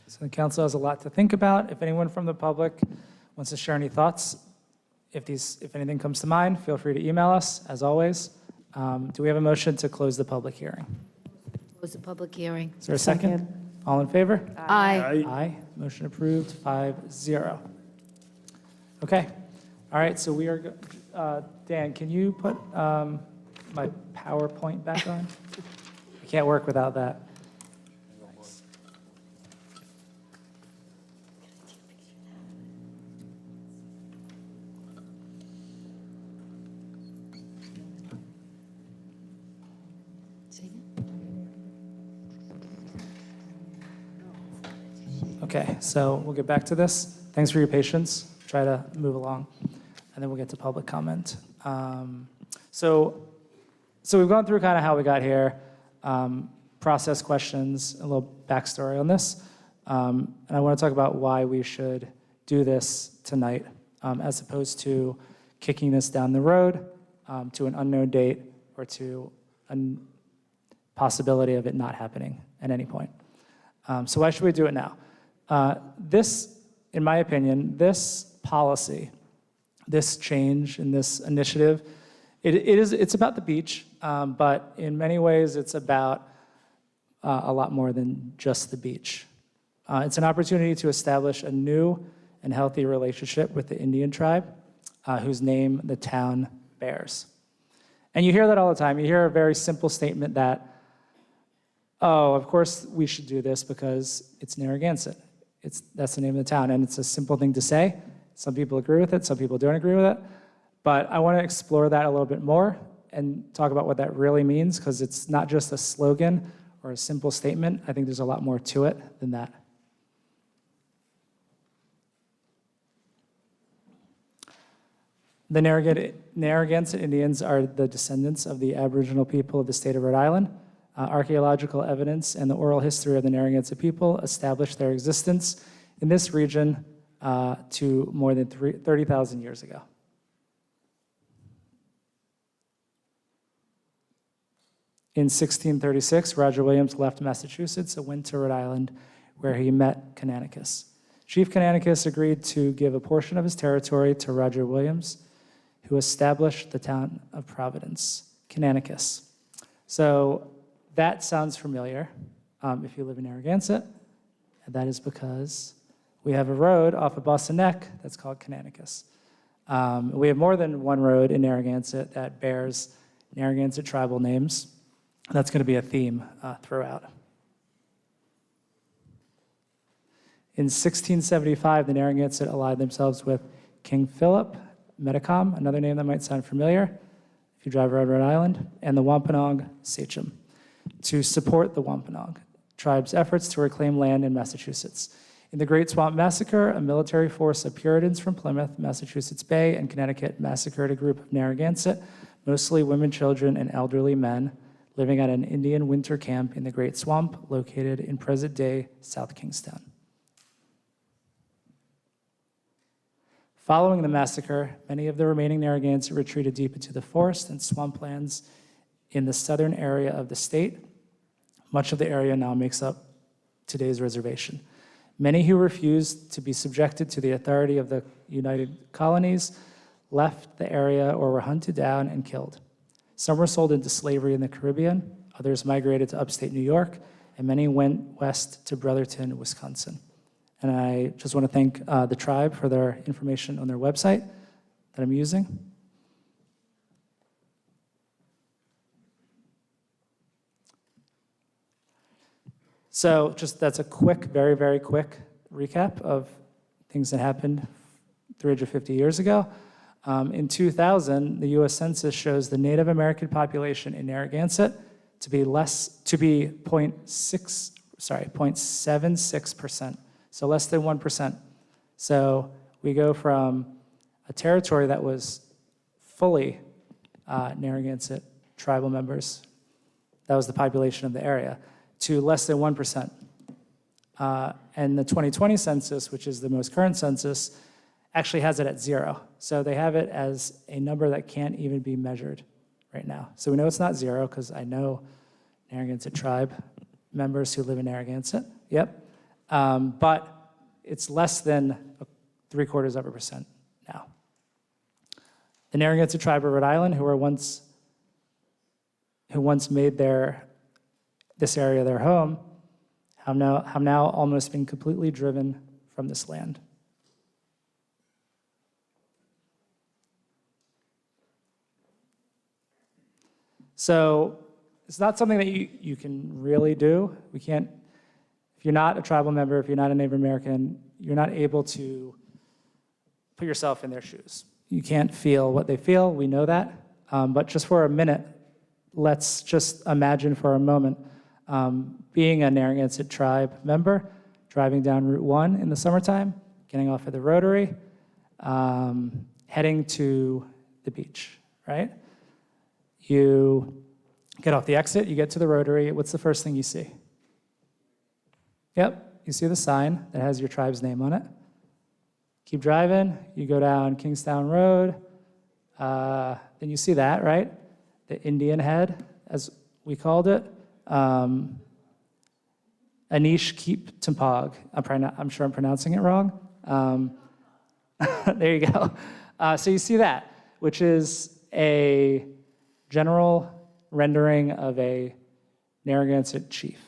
So the council has a lot to think about. If anyone from the public wants to share any thoughts, if anything comes to mind, feel free to email us, as always. Do we have a motion to close the public hearing? Close the public hearing. Is there a second? All in favor? Aye. Aye. Motion approved, 5-0. Okay. All right, so we are, Dan, can you put my PowerPoint back on? I can't work without that. Okay, so we'll get back to this. Thanks for your patience. Try to move along, and then we'll get to public comment. So we've gone through kind of how we got here, process questions, a little backstory on this, and I want to talk about why we should do this tonight, as opposed to kicking this down the road to an unknown date or to a possibility of it not happening at any point. So why should we do it now? This, in my opinion, this policy, this change in this initiative, it's about the beach, but in many ways it's about a lot more than just the beach. It's an opportunity to establish a new and healthy relationship with the Indian tribe, whose name the town bears. And you hear that all the time. You hear a very simple statement that, oh, of course we should do this because it's Narragansett. That's the name of the town, and it's a simple thing to say. Some people agree with it, some people don't agree with it. But I want to explore that a little bit more and talk about what that really means, because it's not just a slogan or a simple statement. I think there's a lot more to it than that. The Narragansett Indians are the descendants of the Aboriginal people of the state of Rhode Island. Archaeological evidence and the oral history of the Narragansett people established their existence in this region to more than 30,000 years ago. In 1636, Roger Williams left Massachusetts and went to Rhode Island, where he met Canonicus. Chief Canonicus agreed to give a portion of his territory to Roger Williams, who established the town of Providence, Canonicus. So that sounds familiar if you live in Narragansett, and that is because we have a road off of Boston Neck that's called Canonicus. We have more than one road in Narragansett that bears Narragansett tribal names. That's going to be a theme throughout. In 1675, the Narragansett allied themselves with King Philip Metacom, another name that might sound familiar if you drive around Rhode Island, and the Wampanoag Sachem, to support the Wampanoag tribe's efforts to reclaim land in Massachusetts. In the Great Swamp Massacre, a military force of Puritans from Plymouth, Massachusetts Bay, and Connecticut massacred a group of Narragansett, mostly women, children, and elderly men, living at an Indian winter camp in the Great Swamp, located in present-day South Kingstown. Following the massacre, many of the remaining Narragansett retreated deep into the forest and swamplands in the southern area of the state. Much of the area now makes up today's reservation. Many who refused to be subjected to the authority of the United Colonies left the area or were hunted down and killed. Some were sold into slavery in the Caribbean, others migrated to upstate New York, and many went west to Brotherton, Wisconsin. And I just want to thank the tribe for their information on their website that I'm using. So that's a quick, very, very quick recap of things that happened 350 years ago. In 2000, the U.S. Census shows the Native American population in Narragansett to be 0.76%, so less than 1%. So we go from a territory that was fully Narragansett tribal members, that was the population of the area, to less than 1%. And the 2020 census, which is the most current census, actually has it at 0. So they have it as a number that can't even be measured right now. So we know it's not 0 because I know Narragansett tribe members who live in Narragansett. Yep. But it's less than 0.75% now. The Narragansett tribe of Rhode Island, who once made this area their home, have now almost been completely driven from this land. So it's not something that you can really do. We can't, if you're not a tribal member, if you're not a Native American, you're not able to put yourself in their shoes. You can't feel what they feel, we know that. But just for a minute, let's just imagine for a moment being a Narragansett tribe member, driving down Route 1 in the summertime, getting off at the Rotary, heading to the beach, right? You get off the exit, you get to the Rotary, what's the first thing you see? Yep, you see the sign that has your tribe's name on it. Keep driving, you go down Kingstown Road, then you see that, right? The Indian Head, as we called it. Anish Keep Tumpog. I'm sure I'm pronouncing it wrong. There you go. So you see that, which is a general rendering of a Narragansett chief.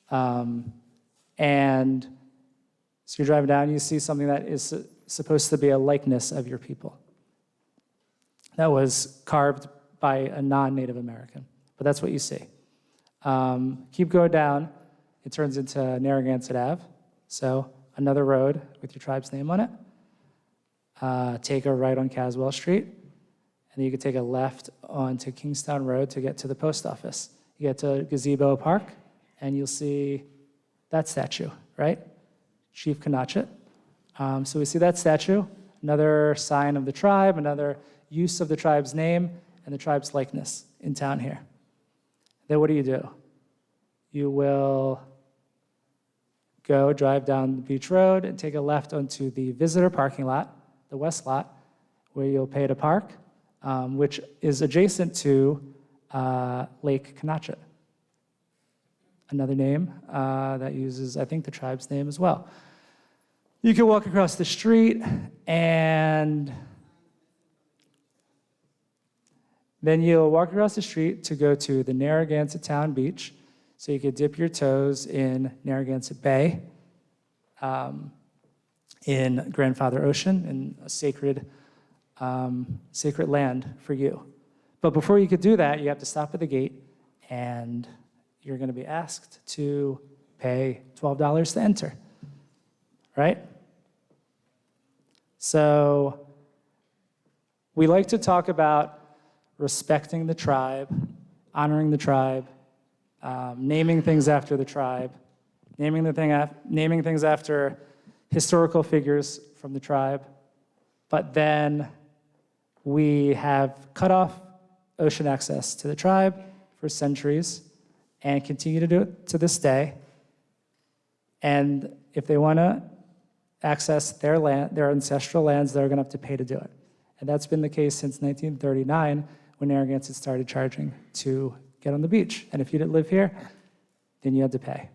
And so you're driving down, you see something that is supposed to be a likeness of your people. That was carved by a non-Native American, but that's what you see. Keep going down, it turns into Narragansett Ave, so another road with your tribe's name on it. Take a right on Caswell Street, and then you can take a left onto Kingstown Road to get to the post office. You get to Gazebo Park, and you'll see that statue, right? Chief Canachet. So we see that statue, another sign of the tribe, another use of the tribe's name and the tribe's likeness in town here. Then what do? You will go drive down the beach road and take a left onto the visitor parking lot, the west lot, where you'll pay to park, which is adjacent to Lake Canachet. Another name that uses, I think, the tribe's name as well. You can walk across the street, and then you'll walk across the street to go to the Narragansett Town Beach, so you could dip your toes in Narragansett Bay, in Grandfather Ocean, in a sacred land for you. But before you could do that, you have to stop at the gate, and you're going to be asked to pay $12 to enter, right? So we like to talk about respecting the tribe, honoring the tribe, naming things after the tribe, naming things after historical figures from the tribe, but then we have cut off ocean access to the tribe for centuries and continue to do it to this day. And if they want to access their land, their ancestral lands, they're going to have to pay to do it. And that's been the case since 1939, when Narragansett started charging to get on the beach. And if you didn't live here, then you had to pay.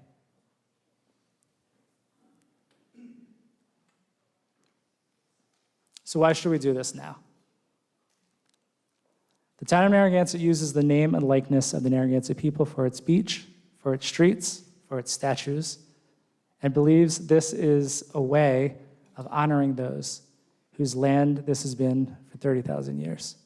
So why should we do this now? The town of Narragansett uses the name and likeness of the Narragansett people for its beach, for its streets, for its statues, and believes this is a way of honoring those whose land this has been for 30,000 years.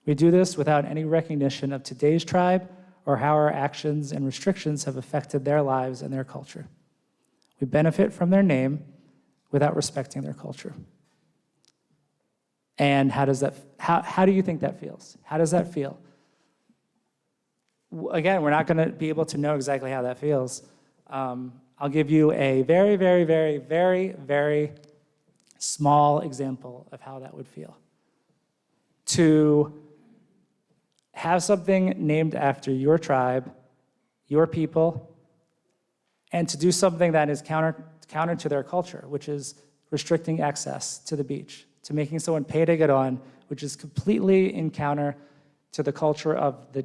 We do this without any recognition of today's tribe or how our actions and restrictions have affected their lives and their culture. We benefit from their name without respecting their culture. And how do you think that feels? How does that feel? Again, we're not going to be able to know exactly how that feels. I'll give you a very, very, very, very, very small example of how that would feel. To have something named after your tribe, your people, and to do something that is counter to their culture, which is restricting access to the beach, to making someone pay to get on, which is completely in counter to the culture of the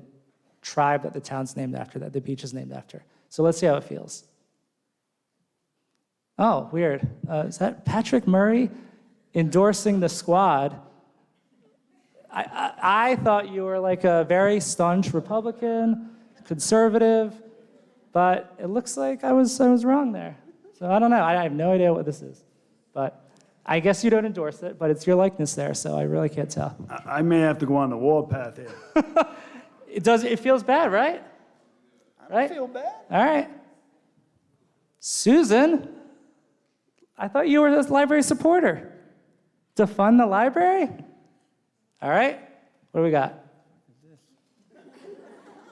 tribe that the town's named after, that the beach is named after. So let's see how it feels. Oh, weird. Is that Patrick Murray endorsing the squad? I thought you were like a very staunch Republican, conservative, but it looks like I was wrong there. So I don't know. I have no idea what this is. But I guess you don't endorse it, but it's your likeness there, so I really can't tell. I may have to go on the warpath here. It feels bad, right? I don't feel bad. All right. Susan, I thought you were a library supporter. To fund the library? All right. What do we got?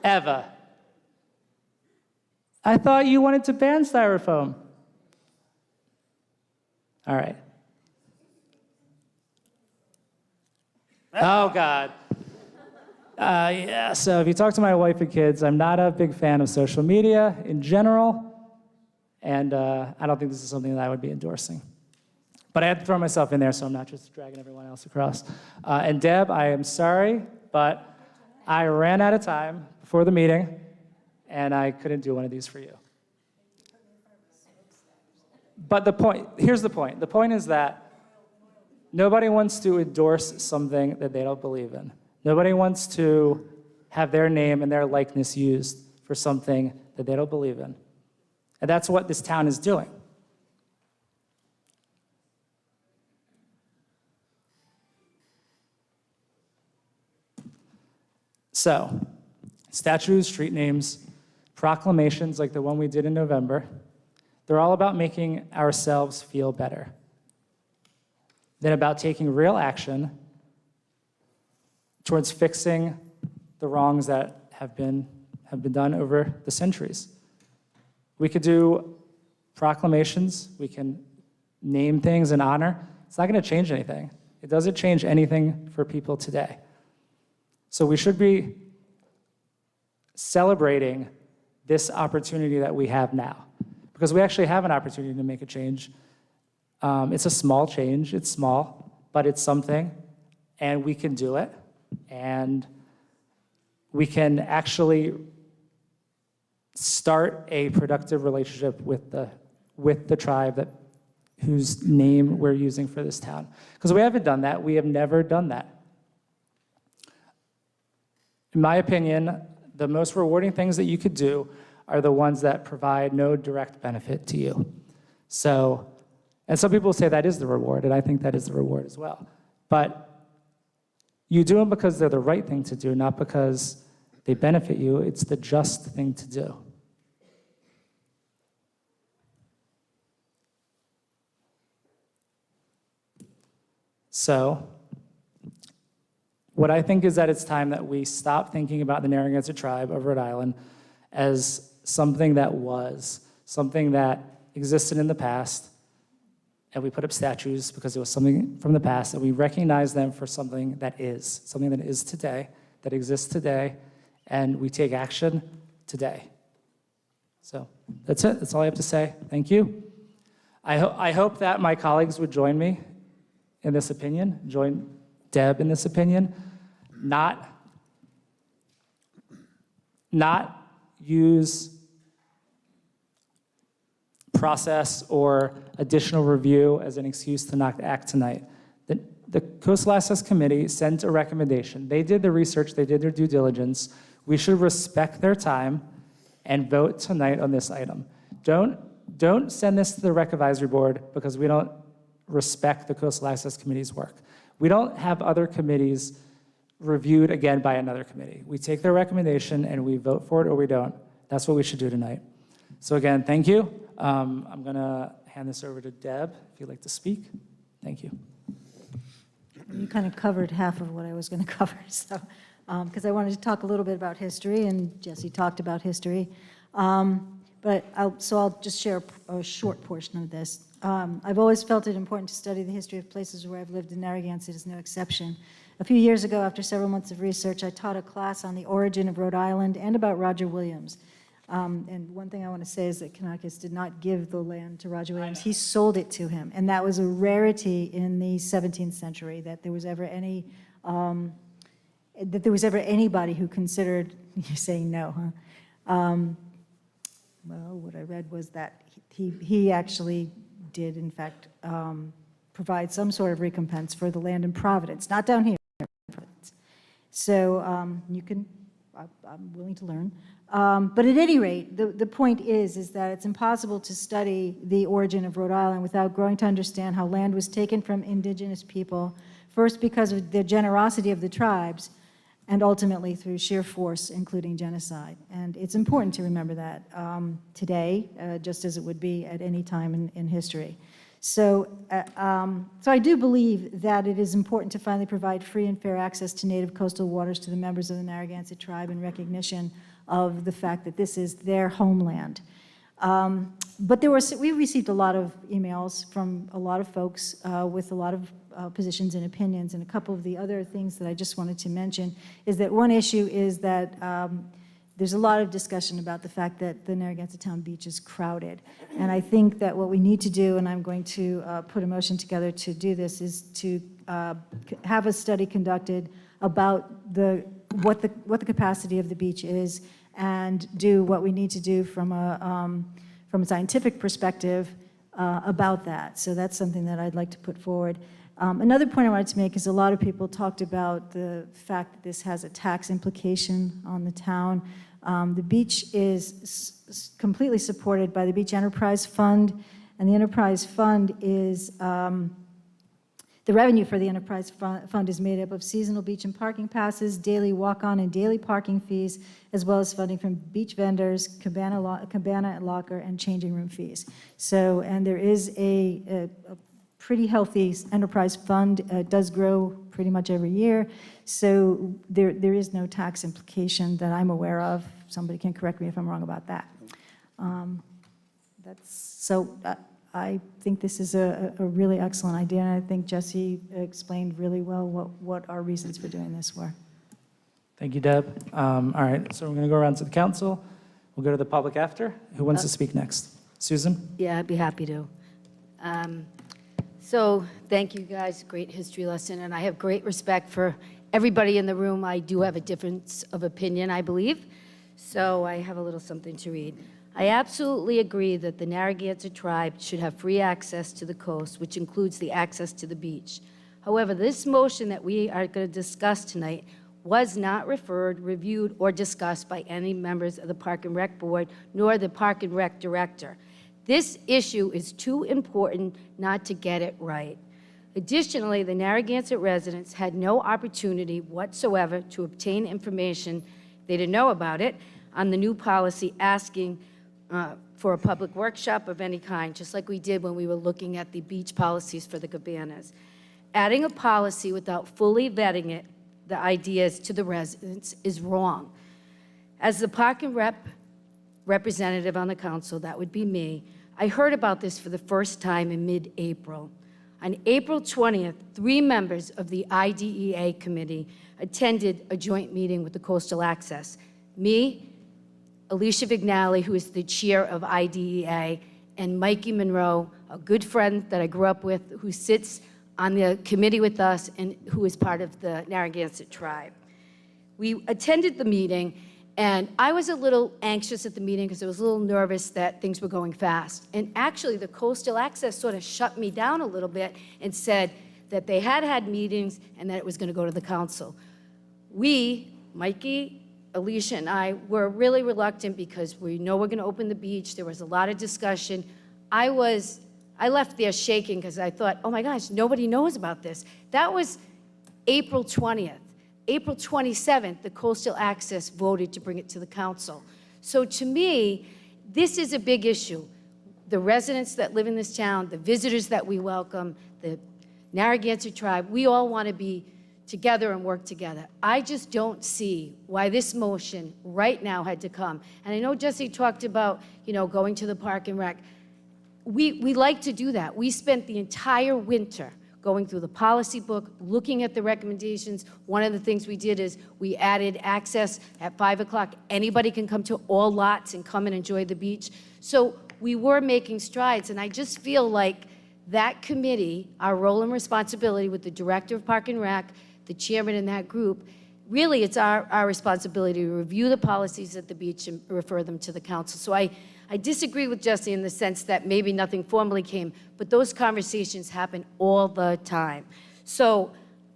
Eva. I thought you wanted to ban styrofoam. All right. Oh, God. Yeah, so if you talk to my wife and kids, I'm not a big fan of social media in general, and I don't think this is something that I would be endorsing. But I had to throw myself in there, so I'm not just dragging everyone else across. And Deb, I am sorry, but I ran out of time before the meeting, and I couldn't do one of these for you. But here's the point. The point is that nobody wants to endorse something that they don't believe in. Nobody wants to have their name and their likeness used for something that they don't believe in. And that's what this town is doing. So, statues, street names, proclamations like the one we did in November, they're all about making ourselves feel better. Then about taking real action towards fixing the wrongs that have been done over the centuries. We could do proclamations, we can name things in honor. It's not going to change anything. It doesn't change anything for people today. So we should be celebrating this opportunity that we have now, because we actually have an opportunity to make a change. It's a small change, it's small, but it's something, and we can do it, and we can actually start a productive relationship with the tribe whose name we're using for this town. Because we haven't done that, we have never done that. In my opinion, the most rewarding things that you could do are the ones that provide no direct benefit to you. So, and some people say that is the reward, and I think that is the reward as well. But you do them because they're the right thing to do, not because they benefit you. It's the just thing to do. So, what I think is that it's time that we stop thinking about the Narragansett tribe of Rhode Island as something that was, something that existed in the past, and we put up statues because it was something from the past, and we recognize them for something that is today, that exists today, and we take action today. So that's it. That's all I have to say. Thank you. I hope that my colleagues would join me in this opinion, join Deb in this opinion, not use process or additional review as an excuse to not act tonight. The Coastal Access Committee sent a recommendation. They did the research, they did their due diligence. We should respect their time and vote tonight on this item. Don't send this to the Rec Advisory Board because we don't respect the Coastal Access Committee's work. We don't have other committees reviewed again by another committee. We take their recommendation and we vote for it or we don't. That's what we should do tonight. So again, thank you. I'm gonna hand this over to Deb, if you'd like to speak. Thank you. You kind of covered half of what I was going to cover, so, because I wanted to talk a little bit about history, and Jesse talked about history. But I'll just share a short portion of this. I've always felt it important to study the history of places where I've lived, and Narragansett is no exception. A few years ago, after several months of research, I taught a class on the origin of Rhode Island and about Roger Williams. And one thing I want to say is that Connecticut did not give the land to Roger Williams. He sold it to him. And that was a rarity in the 17th century, that there was ever any, anybody who considered, you're saying no, huh? Well, what I read was that he actually did, in fact, provide some sort of recompense for the land in Providence, not down here. So I'm willing to learn. But at any rate, the point is that it's impossible to study the origin of Rhode Island without growing to understand how land was taken from indigenous people, first because of the generosity of the tribes, and ultimately through sheer force, including genocide. And it's important to remember that today, just as it would be at any time in history. So I do believe that it is important to finally provide free and fair access to native coastal waters to the members of the Narragansett tribe in recognition of the fact that this is their homeland. But we received a lot of emails from a lot of folks with a lot of positions and opinions, and a couple of the other things that I just wanted to mention is that one issue is that there's a lot of discussion about the fact that the Narragansett Town Beach is crowded. And I think that what we need to do, and I'm going to put a motion together to do this, is to have a study conducted about what the capacity of the beach is, and do what we need to do from a scientific perspective about that. So that's something that I'd like to put forward. Another point I wanted to make is a lot of people talked about the fact that this has a tax implication on the town. The beach is completely supported by the Beach Enterprise Fund, and the Enterprise Fund is, the revenue for the Enterprise Fund is made up of seasonal beach and parking passes, daily walk-on and daily parking fees, as well as funding from beach vendors, cabana and locker, and changing room fees. So, and there is a pretty healthy enterprise fund. It does grow pretty much every year. So there is no tax implication that I'm aware of. Somebody can correct me if I'm wrong about that. I think this is a really excellent idea, and I think Jesse explained really well what our reasons for doing this were. Thank you, Deb. All right, so we're going to go around to the council. We'll go to the public after. Who wants to speak next? Susan? Yeah, I'd be happy to. So thank you guys, great history lesson, and I have great respect for everybody in the room. I do have a difference of opinion, I believe, so I have a little something to read. I absolutely agree that the Narragansett tribe should have free access to the coast, which includes the access to the beach. However, this motion that we are going to discuss tonight was not referred, reviewed, or discussed by any members of the Park and Rec Board, nor the Park and Rec Director. This issue is too important not to get it right. Additionally, the Narragansett residents had no opportunity whatsoever to obtain information, they didn't know about it, on the new policy asking for a public workshop of any kind, just like we did when we were looking at the beach policies for the cabanas. Adding a policy without fully vetting it, the ideas to the residents, is wrong. As the Park and Rep representative on the council, that would be me, I heard about this for the first time in mid-April. On April 20th, 3 members of the IDEA committee attended a joint meeting with the Coastal Access. Me, Alicia Vignali, who is the chair of IDEA, and Mikey Monroe, a good friend that I grew up with, who sits on the committee with us and who is part of the Narragansett tribe. We attended the meeting, and I was a little anxious at the meeting because I was a little nervous that things were going fast. And actually, the Coastal Access sort of shut me down a little bit and said, that they had had meetings and that it was going to go to the council. We, Mikey, Alicia, and I were really reluctant because we know we're going to open the beach. There was a lot of discussion. I left there shaking because I thought, oh my gosh, nobody knows about this. That was April 20th. April 27th, the Coastal Access voted to bring it to the council. So to me, this is a big issue. The residents that live in this town, the visitors that we welcome, the Narragansett tribe, we all want to be together and work together. I just don't see why this motion right now had to come. And I know Jesse talked about, going to the Park and Rec. We like to do that. We spent the entire winter going through the policy book, looking at the recommendations. One of the things we did is we added access at 5 o'clock. Anybody can come to all lots and come and enjoy the beach. So we were making strides, and I just feel like that committee, our role and responsibility with the Director of Park and Rec, the chairman in that group, really it's our responsibility to review the policies at the beach and refer them to the council. So I disagree with Jesse in the sense that maybe nothing formally came, but those conversations happen all the time. So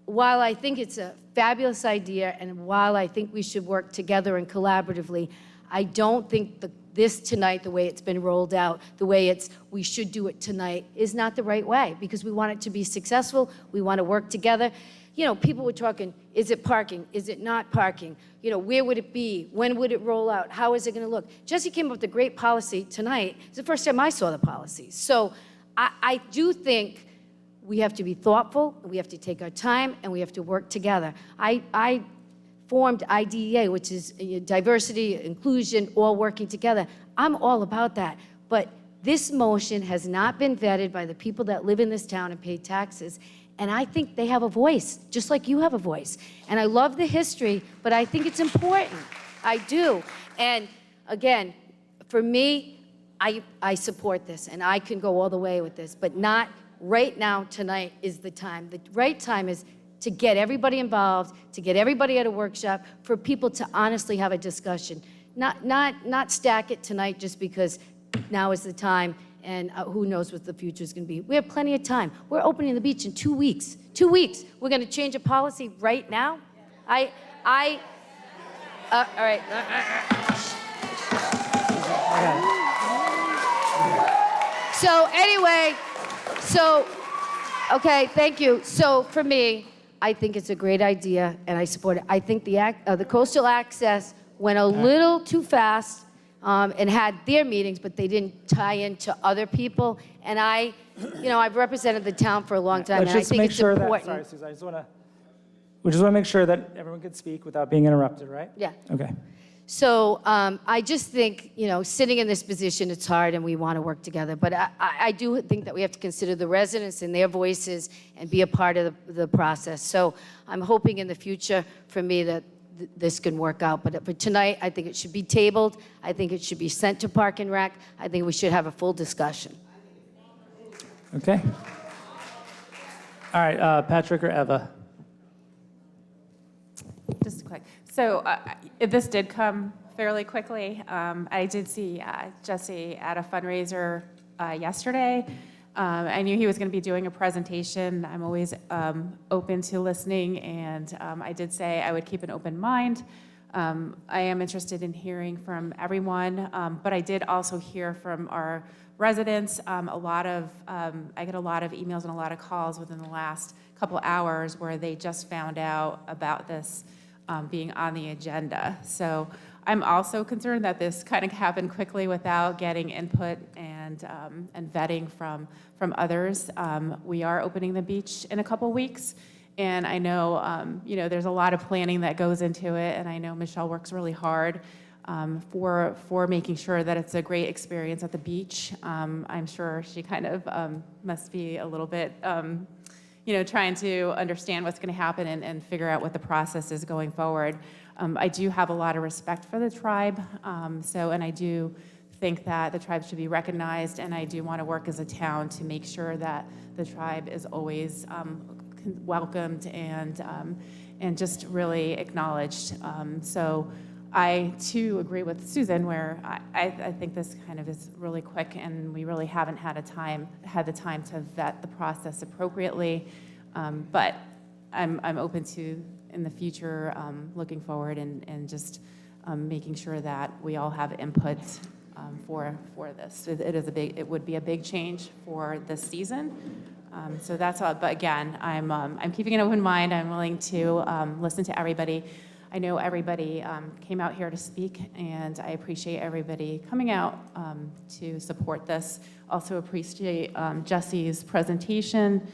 while I think it's a fabulous idea and while I think we should work together and collaboratively, I don't think this tonight, the way it's been rolled out, the way we should do it tonight, is not the right way, because we want it to be successful. We want to work together. People were talking, is it parking? Is it not parking? Where would it be? When would it roll out? How is it going to look? Jesse came up with a great policy tonight. It's the first time I saw the policies. So I do think we have to be thoughtful, we have to take our time, and we have to work together. I formed IDEA, which is diversity, inclusion, all working together. I'm all about that. But this motion has not been vetted by the people that live in this town and pay taxes. And I think they have a voice, just like you have a voice. And I love the history, but I think it's important. I do. And again, for me, I support this, and I can go all the way with this, but not right now. Tonight is the time. The right time is to get everybody involved, to get everybody at a workshop, for people to honestly have a discussion. Not stack it tonight just because now is the time, and who knows what the future is going to be. We have plenty of time. We're opening the beach in 2 weeks. 2 weeks. We're going to change a policy right now? All right. So anyway, okay, thank you. So for me, I think it's a great idea, and I support it. I think the Coastal Access went a little too fast and had their meetings, but they didn't tie into other people. And I've represented the town for a long time, and I think it's important. Sorry, Susan, we just want to make sure that everyone can speak without being interrupted, right? Yeah. Okay. So I just think, sitting in this position, it's hard, and we want to work together. But I do think that we have to consider the residents and their voices and be a part of the process. So I'm hoping in the future, for me, that this can work out. But for tonight, I think it should be tabled. I think it should be sent to Park and Rec. I think we should have a full discussion. Okay. All right, Patrick or Eva? Just quick. So this did come fairly quickly. I did see Jesse at a fundraiser yesterday. I knew he was going to be doing a presentation. I'm always open to listening, and I did say I would keep an open mind. I am interested in hearing from everyone, but I did also hear from our residents. I get a lot of emails and a lot of calls within the last couple hours where they just found out about this being on the agenda. So I'm also concerned that this kind of happened quickly without getting input and vetting from others. We are opening the beach in a couple weeks, and I know there's a lot of planning that goes into it, and I know Michelle works really hard for making sure that it's a great experience at the beach. I'm sure she kind of must be a little bit trying to understand what's going to happen and figure out what the process is going forward. I do have a lot of respect for the tribe, and I do think that the tribe should be recognized, and I do want to work as a town to make sure that the tribe is always welcomed and just really acknowledged. So I, too, agree with Susan, where I think this kind of is really quick, and we really haven't had the time to vet the process appropriately. But I'm open to, in the future, looking forward and just making sure that we all have input for this. It would be a big change for this season. So that's all. But again, I'm keeping an open mind. I'm willing to listen to everybody. I know everybody came out here to speak, and I appreciate everybody coming out to support this. Also appreciate Jesse's presentation,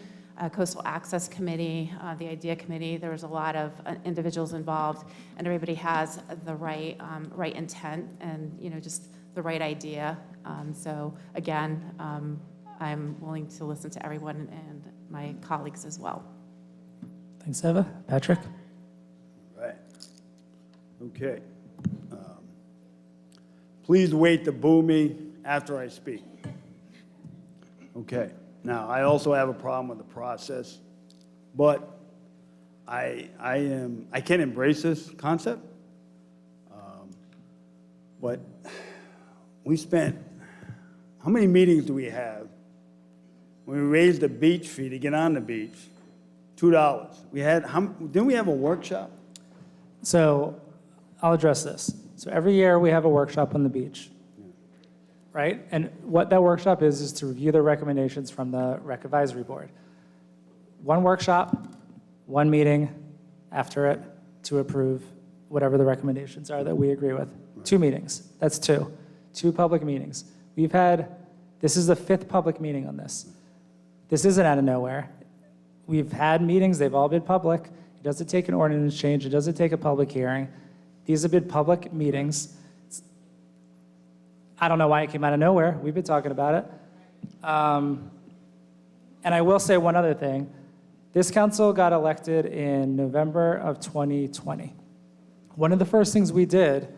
Coastal Access Committee, the IDEA Committee. There was a lot of individuals involved, and everybody has the right intent and just the right idea. So again, I'm willing to listen to everyone and my colleagues as well. Thanks, Eva. Patrick? Right. Okay. Please wait to boo me after I speak. Okay. Now, I also have a problem with the process, but I can embrace this concept. But we spent, how many meetings do we have? When we raised the beach fee to get on the beach, $2. Didn't we have a workshop? So I'll address this. So every year we have a workshop on the beach, right? And what that workshop is to review the recommendations from the Rec Advisory Board. One workshop, one meeting after it to approve whatever the recommendations are that we agree with. 2 meetings, that's 2. 2 public meetings. This is the 5th public meeting on this. This isn't out of nowhere. We've had meetings, they've all been public. It doesn't take an ordinance change, it doesn't take a public hearing. These have been public meetings. I don't know why it came out of nowhere. We've been talking about it. And I will say one other thing. This council got elected in November of 2020. One of the first things we did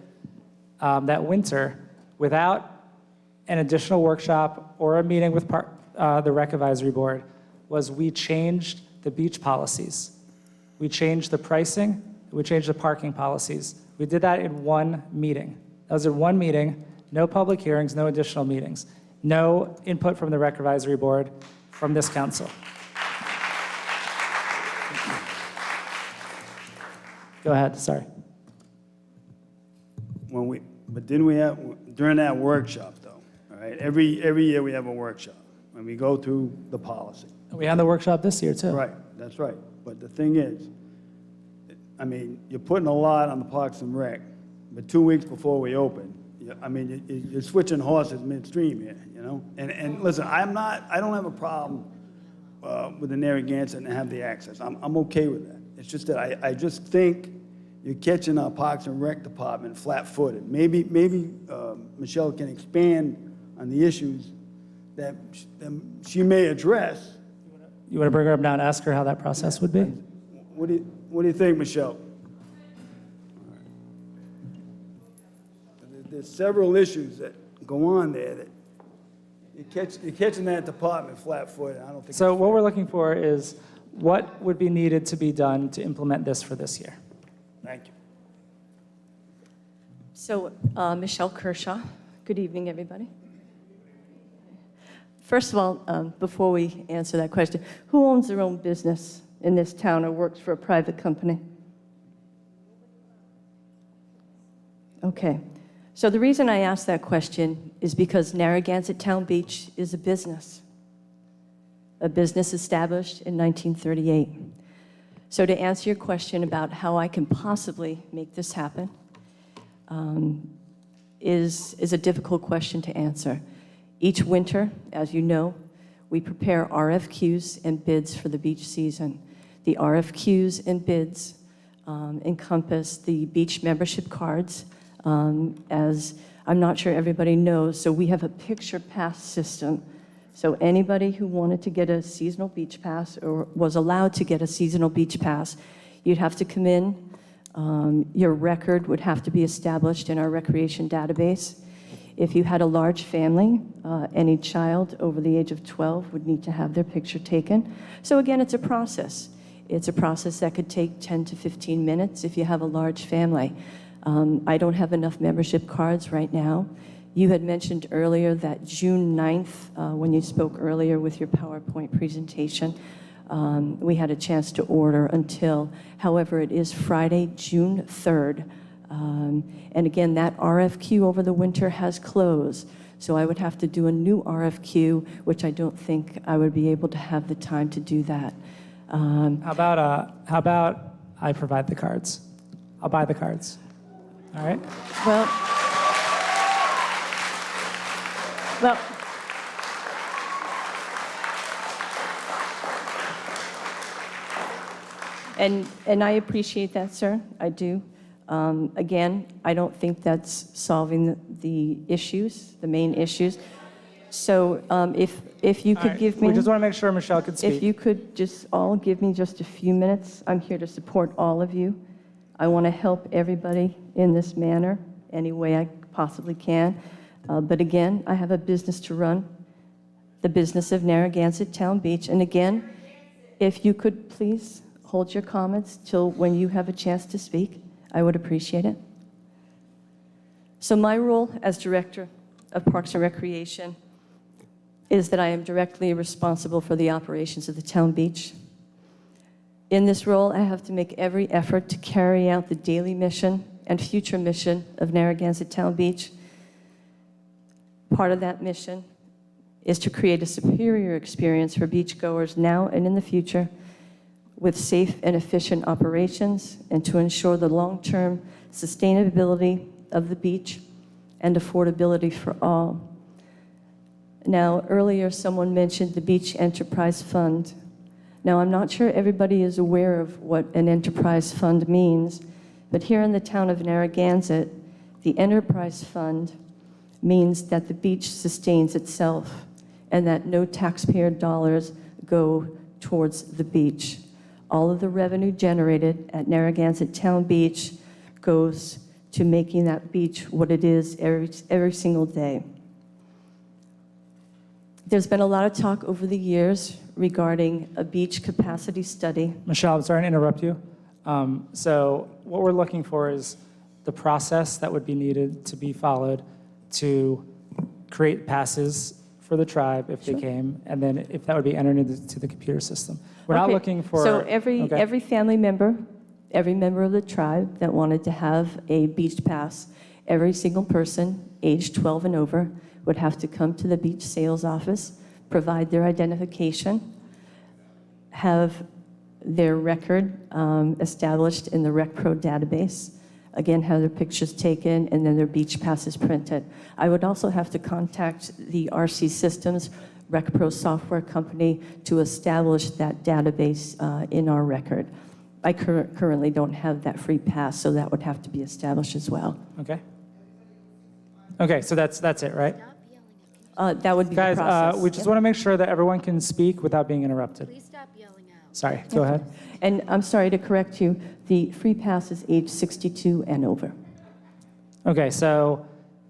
that winter, without an additional workshop or a meeting with the Rec Advisory Board, was we changed the beach policies. We changed the pricing, we changed the parking policies. We did that in 1 meeting. That was in 1 meeting, no public hearings, no additional meetings, no input from the Rec Advisory Board from this council. Go ahead, sorry. But didn't we have, during that workshop though, all right, every year we have a workshop, and we go through the policy. We had the workshop this year too. Right, that's right. But the thing is, I mean, you're putting a lot on the Parks and Rec, but 2 weeks before we open, you're switching horses midstream here, And listen, I don't have a problem with the Narragansett and have the access. I'm okay with that. It's just that I just think you're catching our Parks and Rec department flat-footed. Maybe Michelle can expand on the issues that she may address. You want to bring her up now and ask her how that process would be? What do you think, Michelle? There's several issues that go on there that you're catching that department flat-footed. I don't think. So what we're looking for is what would be needed to be done to implement this for this year. Thank you. So, Michelle Kershaw. Good evening, everybody. First of all, before we answer that question, who owns their own business in this town or works for a private company? Okay. So the reason I asked that question is because Narragansett Town Beach is a business established in 1938. So to answer your question about how I can possibly make this happen is a difficult question to answer. Each winter, as you know, we prepare RFQs and bids for the beach season. The RFQs and bids encompass the beach membership cards, as I'm not sure everybody knows, so we have a picture pass system. So anybody who wanted to get a seasonal beach pass or was allowed to get a seasonal beach pass, you'd have to come in. Your record would have to be established in our recreation database. If you had a large family, any child over the age of 12 would need to have their picture taken. So again, it's a process. It's a process that could take 10 to 15 minutes if you have a large family. I don't have enough membership cards right now. You had mentioned earlier that June 9th, when you spoke earlier with your PowerPoint presentation, we had a chance to order until. However, it is Friday, June 3rd. And again, that RFQ over the winter has closed. So I would have to do a new RFQ, which I don't think I would be able to have the time to do that. How about I provide the cards? I'll buy the cards. All right? Well, and I appreciate that, sir. I do. Again, I don't think that's solving the issues, the main issues. So if you could give me... We just want to make sure Michelle could speak. If you could just all give me just a few minutes. I'm here to support all of you. I want to help everybody in this manner any way I possibly can. But again, I have a business to run, the business of Narragansett Town Beach. And again, if you could please hold your comments till when you have a chance to speak, I would appreciate it. So my role as Director of Parks and Recreation is that I am directly responsible for the operations of the town beach. In this role, I have to make every effort to carry out the daily mission and future mission of Narragansett Town Beach. Part of that mission is to create a superior experience for beachgoers now and in the future, with safe and efficient operations, and to ensure the long-term sustainability of the beach and affordability for all. Now, earlier someone mentioned the Beach Enterprise Fund. Now, I'm not sure everybody is aware of what an enterprise fund means, but here in the town of Narragansett, the enterprise fund means that the beach sustains itself and that no taxpayer dollars go towards the beach. All of the revenue generated at Narragansett Town Beach goes to making that beach what it is every single day. There's been a lot of talk over the years regarding a beach capacity study. Michelle, I'm sorry to interrupt you. So what we're looking for is the process that would be needed to be followed to create passes for the tribe if they came, and then if that would be entered into the computer system. We're not looking for... So every family member, every member of the tribe that wanted to have a beach pass, every single person aged 12 and over would have to come to the beach sales office, provide their identification, have their record established in the RecPro database, again, have their pictures taken, and then their beach passes printed. I would also have to contact the RC Systems RecPro software company to establish that database in our record. I currently don't have that free pass, so that would have to be established as well. Okay. Okay, so that's it, right? That would be Guys, the process. we just want to make sure that everyone can speak without being interrupted. Please stop yelling out. Sorry, go ahead. And I'm sorry to correct you, the free pass is age 62 and over. Okay, so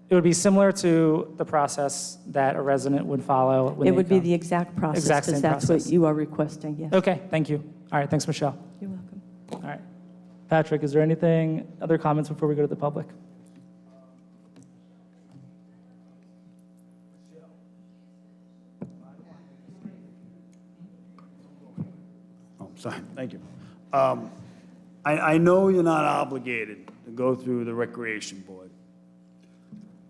it would be similar to the process that a resident would follow when It they would be come. the exact process, Exact same because that's process. what you are requesting, yes. Okay, thank you. All right, thanks, Michelle. You're welcome. All right. Patrick, is there anything, other comments before we go to the public? Oh, sorry, thank you. I know you're not obligated to go through the Recreation Board,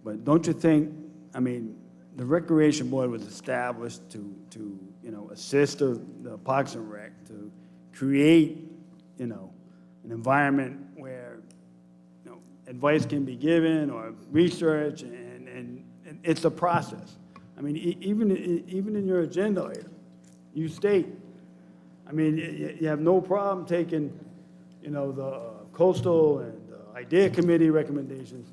but don't you think, I mean, the Recreation Board was established to assist the Parks and Rec, to create, an environment where, advice can be given or research, and it's a process. I mean, even in your agenda item, you state, I mean, you have no problem taking, the coastal and idea committee recommendations.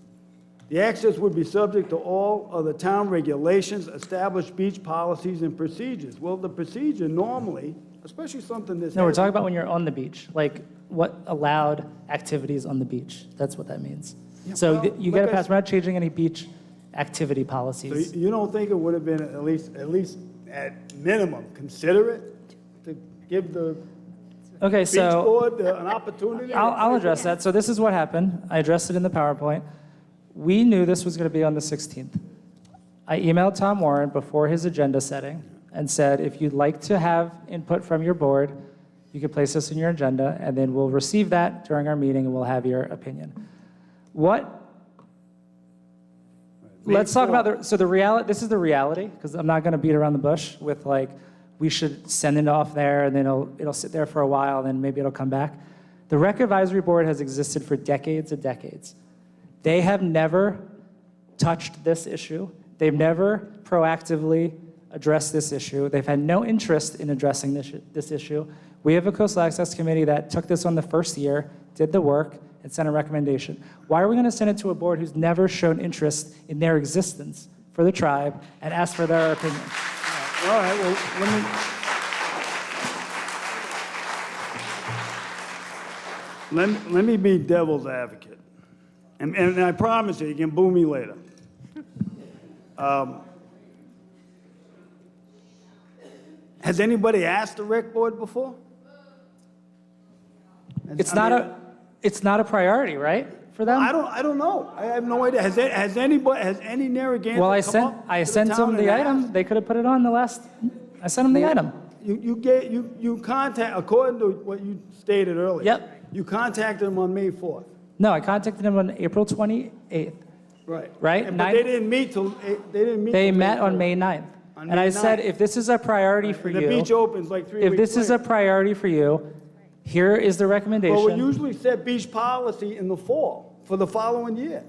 The access would be subject to all of the town regulations, established beach policies and procedures. Well, the procedure normally, especially something this... No, we're talking about when you're on the beach, like what allowed activities on the beach. That's what that means. Yeah, So well, you like get a I pass. We're not changing any beach activity policies. So you don't think it would have been at least at minimum considerate to give the Okay, beach so board an opportunity? I'll address that. So this is what happened. I addressed it in the PowerPoint. We knew this was going to be on the 16th. I emailed Tom Warren before his agenda setting, and said, if you'd like to have input from your board, you could place this on your agenda, and then we'll receive that during our meeting, and we'll have your opinion. Let's talk about this is the reality, because I'm not going to beat around the bush with like, we should send it off there, and then it'll sit there for a while, and then maybe it'll come back. The Rec Advisory Board has existed for decades and decades. They have never touched this issue. They've never proactively addressed this issue. They've had no interest in addressing this issue. We have a Coastal Access Committee that took this on the first year, did the work, and sent a recommendation. Why are we going to send it to a board who's never shown interest in their existence for the tribe and ask for their opinion? All right, well, let me be devil's advocate. And I promise you can boo me later. Has anybody asked the rec board before? It's not a priority, right, for them? I don't know. I have no idea. Has any Narragansett Well, I come up to sent the them town the and item. asked? They could have put it on the last. I sent them the item. You contact, according to what you stated earlier. Yep. You contacted them on May 4th. No, I contacted them on April 28th. Right. Right? But they didn't meet till, They met on May 9th. On And May I said, 9th. if this is a priority for The you, beach opens like 3 weeks if this is a later. priority for you, here is the Well, we recommendation. usually set beach policy in the fall for the following year.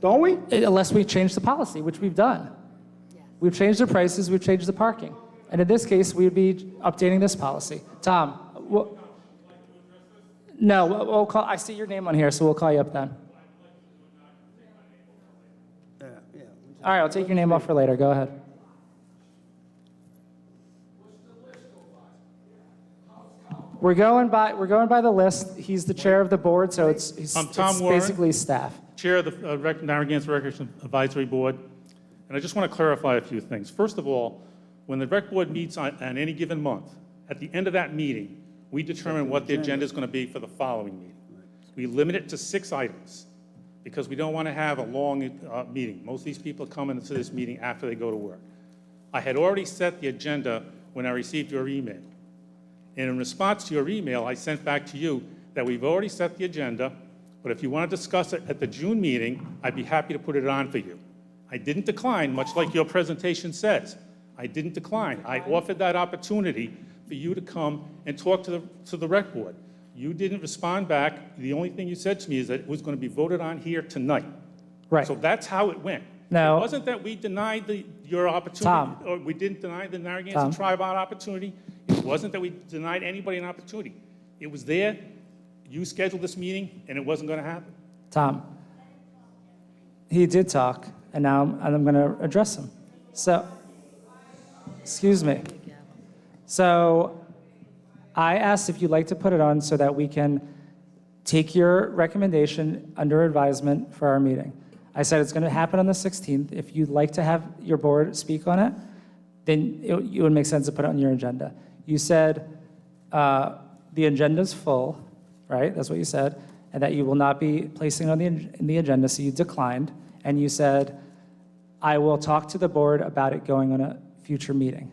Don't we? Unless we change the policy, which we've done. We've changed the prices, we've changed the parking. And in this case, we'd be updating this policy. Tom, no, we'll call, I see your name on here, so we'll call you up then. All right, I'll take your name off for later. Go ahead. We're going by the list. He's the chair of the board, so it's I'm Tom Warren, basically staff. Chair of the Narragansett Recreation Advisory Board, and I just want to clarify a few things. First of all, when the Rec Board meets on any given month, at the end of that meeting, we determine what the agenda is going to be for the following meeting. We limit it to 6 items because we don't want to have a long meeting. Most of these people come into this meeting after they go to work. I had already set the agenda when I received your email. And in response to your email, I sent back to you that we've already set the agenda, but if you want to discuss it at the June meeting, I'd be happy to put it on for you. I didn't decline, much like your presentation says. I didn't decline. I offered that opportunity for you to come and talk to the rec board. You didn't respond back. The only thing you said to me is that it was going to be voted on here tonight. Right. So that's how it went. No. It wasn't that we denied your opportunity, Tom. or we didn't deny the Tom. Narragansett tribe an opportunity. It wasn't that we denied anybody an opportunity. It was there. You scheduled this meeting, and it wasn't going to happen. Tom, he did talk, and now I'm going to address him. So, excuse me. So, I asked if you'd like to put it on so that we can take your recommendation under advisement for our meeting. I said it's going to happen on the 16th. If you'd like to have your board speak on it, then it would make sense to put it on your agenda. You said the agenda's full, right? That's what you said, and that you will not be placing it on the agenda, so you declined. And you said, I will talk to the board about it going on a future meeting.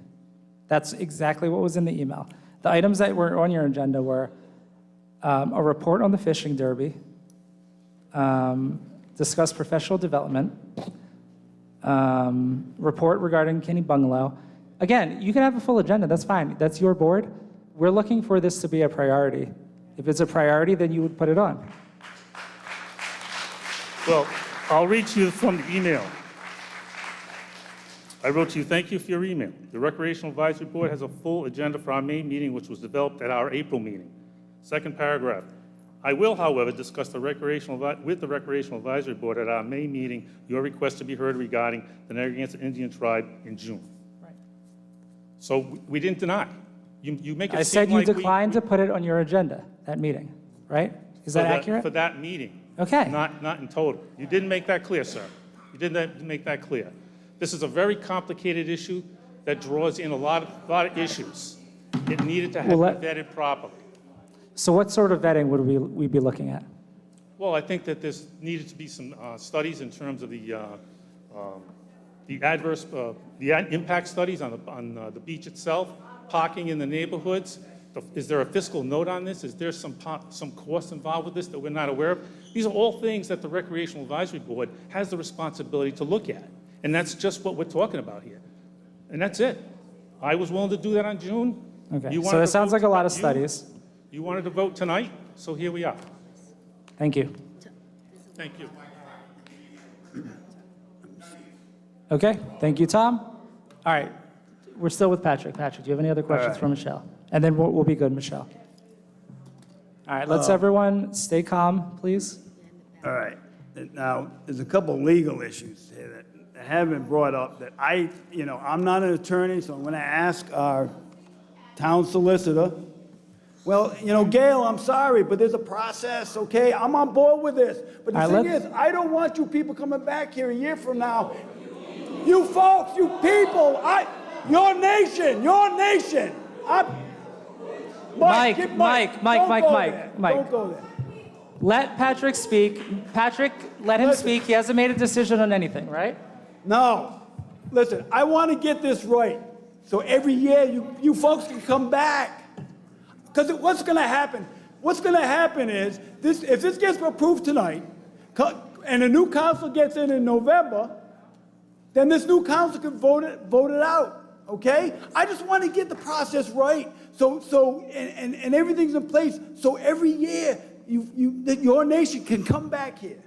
That's exactly what was in the email. The items that were on your agenda were a report on the fishing derby, discuss professional development, report regarding Kinney Bungalow. Again, you can have a full agenda, that's fine. That's your board. We're looking for this to be a priority. If it's a priority, then you would put it on. Well, I'll read to you from the email. I wrote to you, thank you for your email. The Recreational Advisory Board has a full agenda for our May meeting, which was developed at our April meeting. Second paragraph. I will, however, discuss with the Recreational Advisory Board at our May meeting your request to be heard regarding the Narragansett Indian Tribe in June. Right. So we didn't deny. You make it I said seem you like declined to put it on your agenda, that meeting, right? Is that accurate? For that meeting. Okay. Not in total. You didn't make that clear, sir. You didn't make that clear. This is a very complicated issue that draws in a lot of issues. It needed to have been vetted properly. So what sort of vetting would we be looking at? Well, I think that there's needed to be some studies in terms of the adverse, impact studies on the beach itself, parking in the neighborhoods. Is there a fiscal note on this? Is there some cost involved with this that we're not aware of? These are all things that the Recreational Advisory Board has the responsibility to look at. And that's just what we're talking about here. And that's it. I was willing to do that on June. Okay, You so wanted it to sounds vote like a lot of tonight. studies. You wanted to vote tonight, so here we are. Thank you. Thank you. Okay, thank you, Tom. All right, we're still with Patrick. Patrick, do you have any other questions right. for Michelle? And then we'll be good, Michelle. All right, let's everyone stay calm, please. All right. Now, there's a couple legal issues here that have been brought up that I'm not an attorney, so I'm going to ask our town solicitor. Well, Gail, I'm sorry, but there's a process, okay? I'm on board with this. But the All right, thing is, I don't want you people coming back here a year from now. You folks, you people, your nation. Mike, Don't Mike. go there. Let Patrick speak. Patrick, let him speak. He hasn't made a decision on anything, right? No. Listen, I want to get this right. So every year you folks can come back. Because what's going to happen? What's going to happen is, if this gets approved tonight, and a new council gets in November, then this new council can vote it out. Okay? I just want to get the process right. And everything's in place. So every year, your nation can come back here.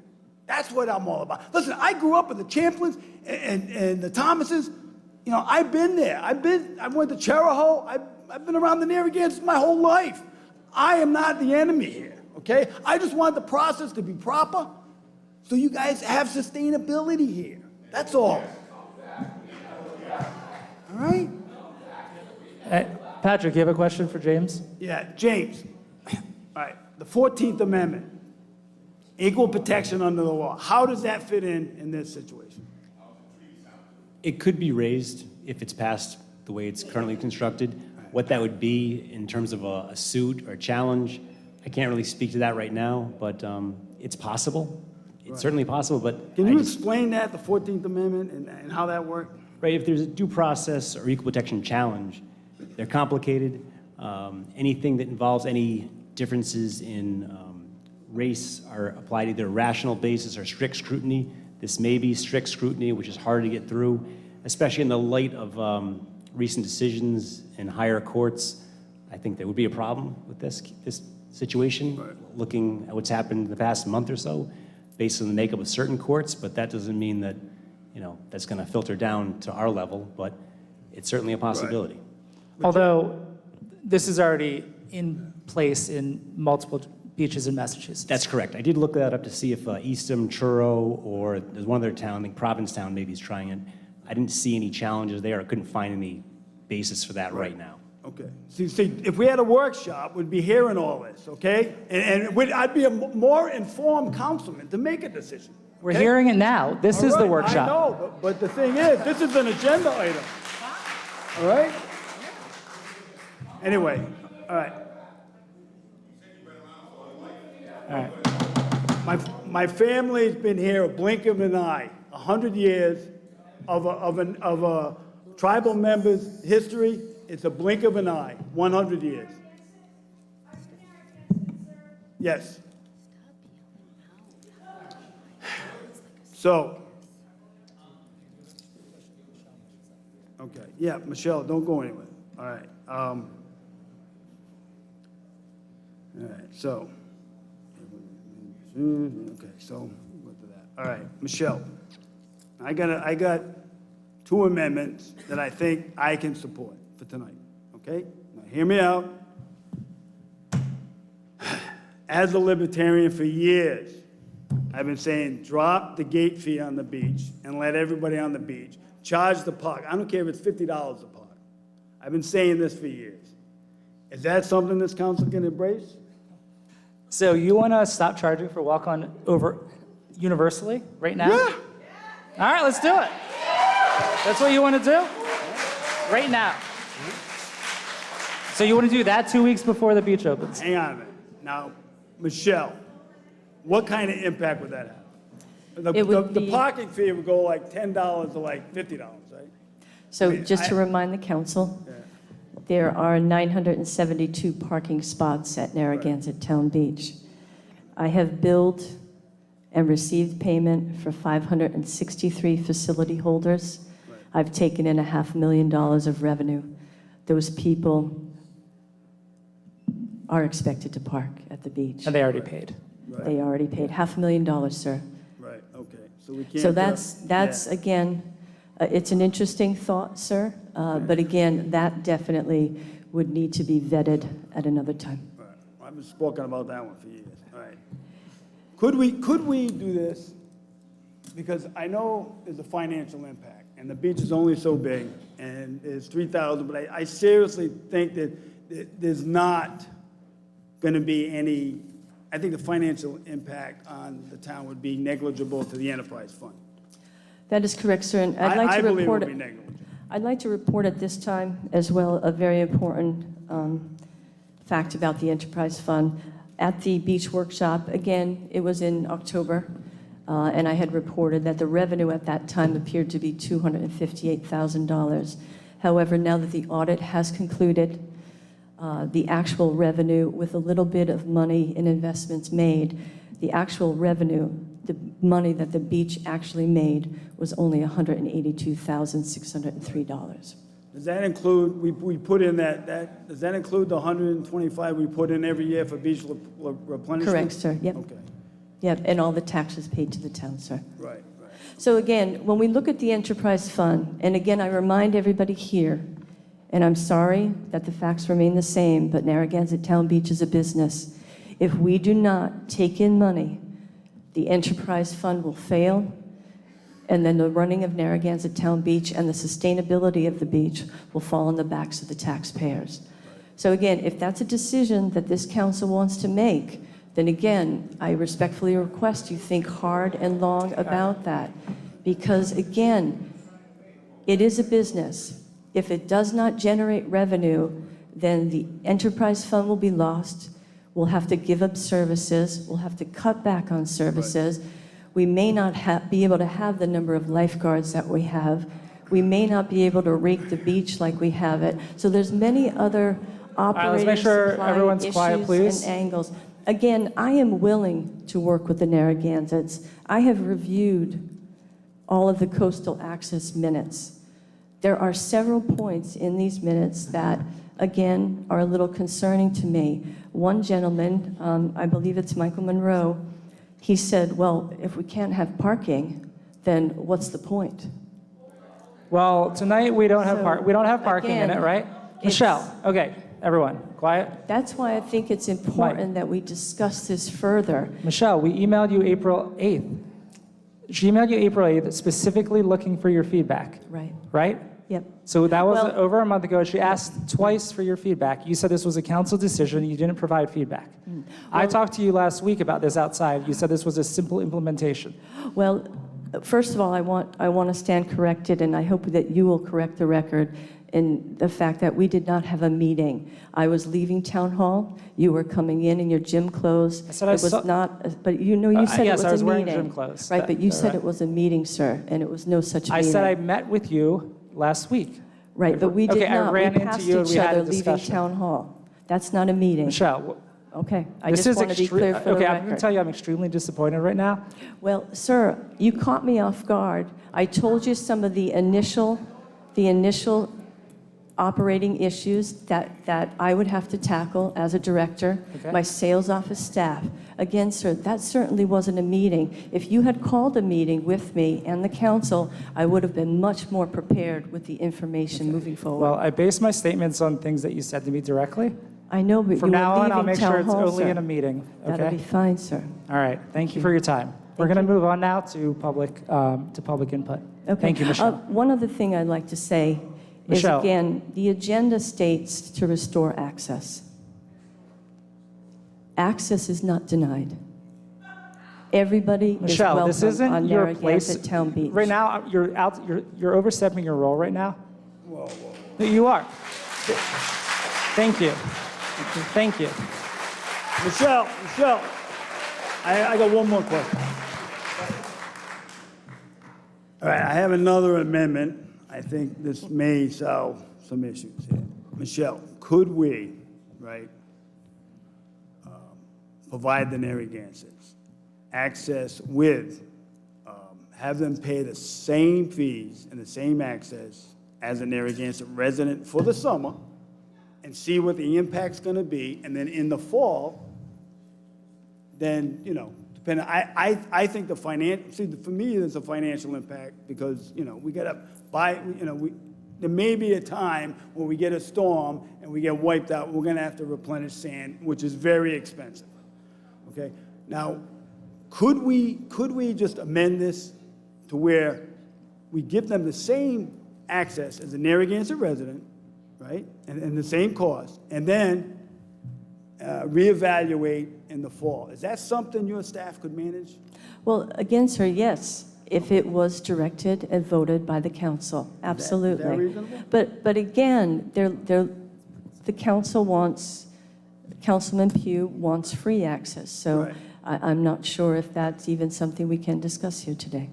That's what I'm all about. Listen, I grew up with the Champlins and the Thomases. I've been there. I went to Charahoe. I've been around the Narragansett my whole life. I am not the enemy here, okay? I just want the process to be proper so you guys have sustainability here. That's all. All right? Patrick, you have a question for James? Yeah, James. All right, the 14th Amendment, equal protection under the law. How does that fit in this situation? It could be raised if it's passed the way it's currently constructed. What that would be in terms of a suit or a challenge, I can't really speak to that right now, but it's possible. It's certainly possible, but Can you explain that, the 14th Amendment, and how that worked? right, if there's a due process or equal protection challenge, they're complicated. Anything that involves any differences in race are applied either rational basis or strict scrutiny. This may be strict scrutiny, which is hard to get through, especially in the light of recent decisions in higher courts. I think there would be a problem with this situation, looking at what's happened in the past month or so, based on the makeup of certain courts, but that doesn't mean that, that's going to filter down to our level, but it's certainly a possibility. Although this is already in place in multiple beaches in Massachusetts. That's correct. I did look that up to see if Eastham, Truro, or there's one other town, I think Provincetown maybe is trying it. I didn't see any challenges there. I couldn't find any basis for that right now. Okay. See, if we had a workshop, we'd be hearing all this, okay? And I'd be a more informed councilman to make a decision. We're hearing it now. This is the workshop. I know, but the thing is, this is an agenda item. All right? Anyway, all right. All right. My family's been here a blink of an eye, 100 years of a tribal member's history. It's a blink of an eye, 100 years. Yes. So, okay, yeah, Michelle, don't go anywhere. All right. All right, so, okay, so, we'll go to that. All right, Michelle, I got two amendments that I think I can support for tonight, okay? Now, hear me out. As a libertarian for years, I've been saying, drop the gate fee on the beach and let everybody on the beach charge the park. I don't care if it's $50 a park. I've been saying this for years. Is that something this council can embrace? So you want to stop charging for walk-on over universally right now? Yeah. All right, let's do it. That's what you want to do? Right now. So you want to do that 2 weeks before the beach opens? Hang on a minute. Now, Michelle, what kind of impact would that have? The parking fee would go like $10 to like $50, right? So I mean, just to remind the council, there are 972 parking spots at Narragansett Town Beach. I have billed and received payment for 563 facility holders. I've taken in $500,000 of revenue. Those people are expected to park at the beach. And they already paid. They already paid $500,000, sir. Right, okay. So we can't. So that's again, it's an interesting thought, sir, but again, that definitely would need to be vetted at another time. Right. I've been spoken about that one for years. All right. Could we do this? Because I know there's a financial impact, and the beach is only so big, and it's 3,000, but I seriously think that there's not going to be any, I think the financial impact on the town would be negligible to the enterprise fund. That is correct, sir, and I'd like I to believe it report would be negligible. I'd like to report at this time as well a very important fact about the enterprise fund. At the beach workshop, again, it was in October, and I had reported that the revenue at that time appeared to be $258,000. However, now that the audit has concluded, the actual revenue, with a little bit of money in investments made, the actual revenue, the money that the beach actually made, was only $182,603. Does that include, we put in that, does that include the 125 we put in every year for beach replenishment? Correct, sir, yep. Okay, Yep, and all the taxes paid to the town, sir. right. So again, when we look at the enterprise fund, and again, I remind everybody here, and I'm sorry that the facts remain the same, but Narragansett Town Beach is a business. If we do not take in money, the enterprise fund will fail, and then the running of Narragansett Town Beach and the sustainability of the beach will fall on the backs of the taxpayers. So again, if that's a decision that this council wants to make, then again, I respectfully request you think hard and long about that. Because again, it is a business. If it does not generate revenue, then the enterprise fund will be lost. We'll have to give up services. We'll have to cut back on services. We may not be able to have the number of lifeguards that we have. We may not be able to rake the beach like we have it. So there's many other operating, let's make sure supply everyone's quiet, issues please. and angles. Again, I am willing to work with the Narragansetts. I have reviewed all of the coastal access minutes. There are several points in these minutes that, again, are a little concerning to me. One gentleman, I believe it's Michael Monroe, he said, well, if we can't have parking, then what's the point? Well, tonight we don't have parking in it, again, right? Michelle, okay, everyone, quiet. That's why I think it's important that we discuss this further. Michelle, we emailed you April 8th. She emailed you April 8th specifically looking for your feedback, Right. right? Yep. So that was Well- over a month ago. She asked twice for your feedback. You said this was a council decision. You didn't provide feedback. I talked to you last week about this outside. You said this was a simple implementation. Well, first of all, I want to stand corrected, and I hope that you will correct the record in the fact that we did not have a meeting. I was leaving town hall. You were coming in your gym clothes. I said I it was saw- not, but you know, you said yes, it was I was a wearing meeting. gym clothes. Right, but you said right. it was a meeting, sir, and it was no such I meeting. said I met with you last week. Right, but we did Okay, I not. ran We into passed you and each we had a other leaving discussion. town hall. That's not a meeting. Michelle, Okay, I this just is want to be clear for the okay, I'm going to record. tell you I'm extremely disappointed right now. Well, sir, you caught me off guard. I told you some of the initial operating issues that I would have to tackle as a director, Okay. my sales office staff. Again, sir, that certainly wasn't a meeting. If you had called a meeting with me and the council, I would have been much more prepared with the information moving forward. Well, I base my statements on things that you said to me directly. I know, but From you now are on, leaving I'll make town sure it's hall, only sir. in a meeting, That'll be okay? fine, sir. All right, thank you for your time. We're going to move on now to public input. Okay. Thank you, Michelle. One other thing I'd like to say is, Michelle. again, the agenda states to restore access. Access is not denied. Everybody Michelle, is this welcome isn't on your Narragansett place. Town Beach. Right now, you're overstepping your role right now. Whoa. No, you are. Thank you. Thank you. Michelle, I got one more question. All right, I have another amendment. I think this may solve some issues here. Michelle, could we, right, provide the Narragansetts access with, have them pay the same fees and the same access as a Narragansett resident for the summer, and see what the impact's gonna be, and then in the fall, then, you know, depending, I think the for me, there's a financial impact, because, you know, we gotta buy, you know, there may be a time when we get a storm and we get wiped out, we're gonna have to replenish sand, which is very expensive, okay? Now, could we just amend this to where we give them the same access as a Narragansett resident, right? And the same cost, and then reevaluate in the fall. Is that something your staff could manage? Well, again, sir, yes, if it was directed and voted by the council, absolutely. Is that reasonable? But again, the council wants, Councilman Pugh wants free access, so Right. I'm not sure if that's even something we can discuss here today.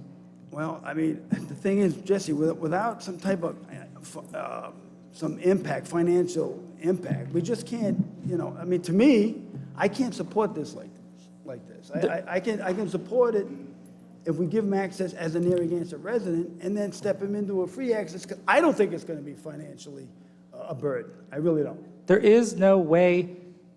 Well, I mean, the thing is, Jesse, without some type of, some impact, financial impact, we just can't, you know, I mean, to me, I can't support this like this. I can support it if we give them access as a Narragansett resident and then step them into a free access, because I don't think it's going to be financially a burden. I really don't. There's no way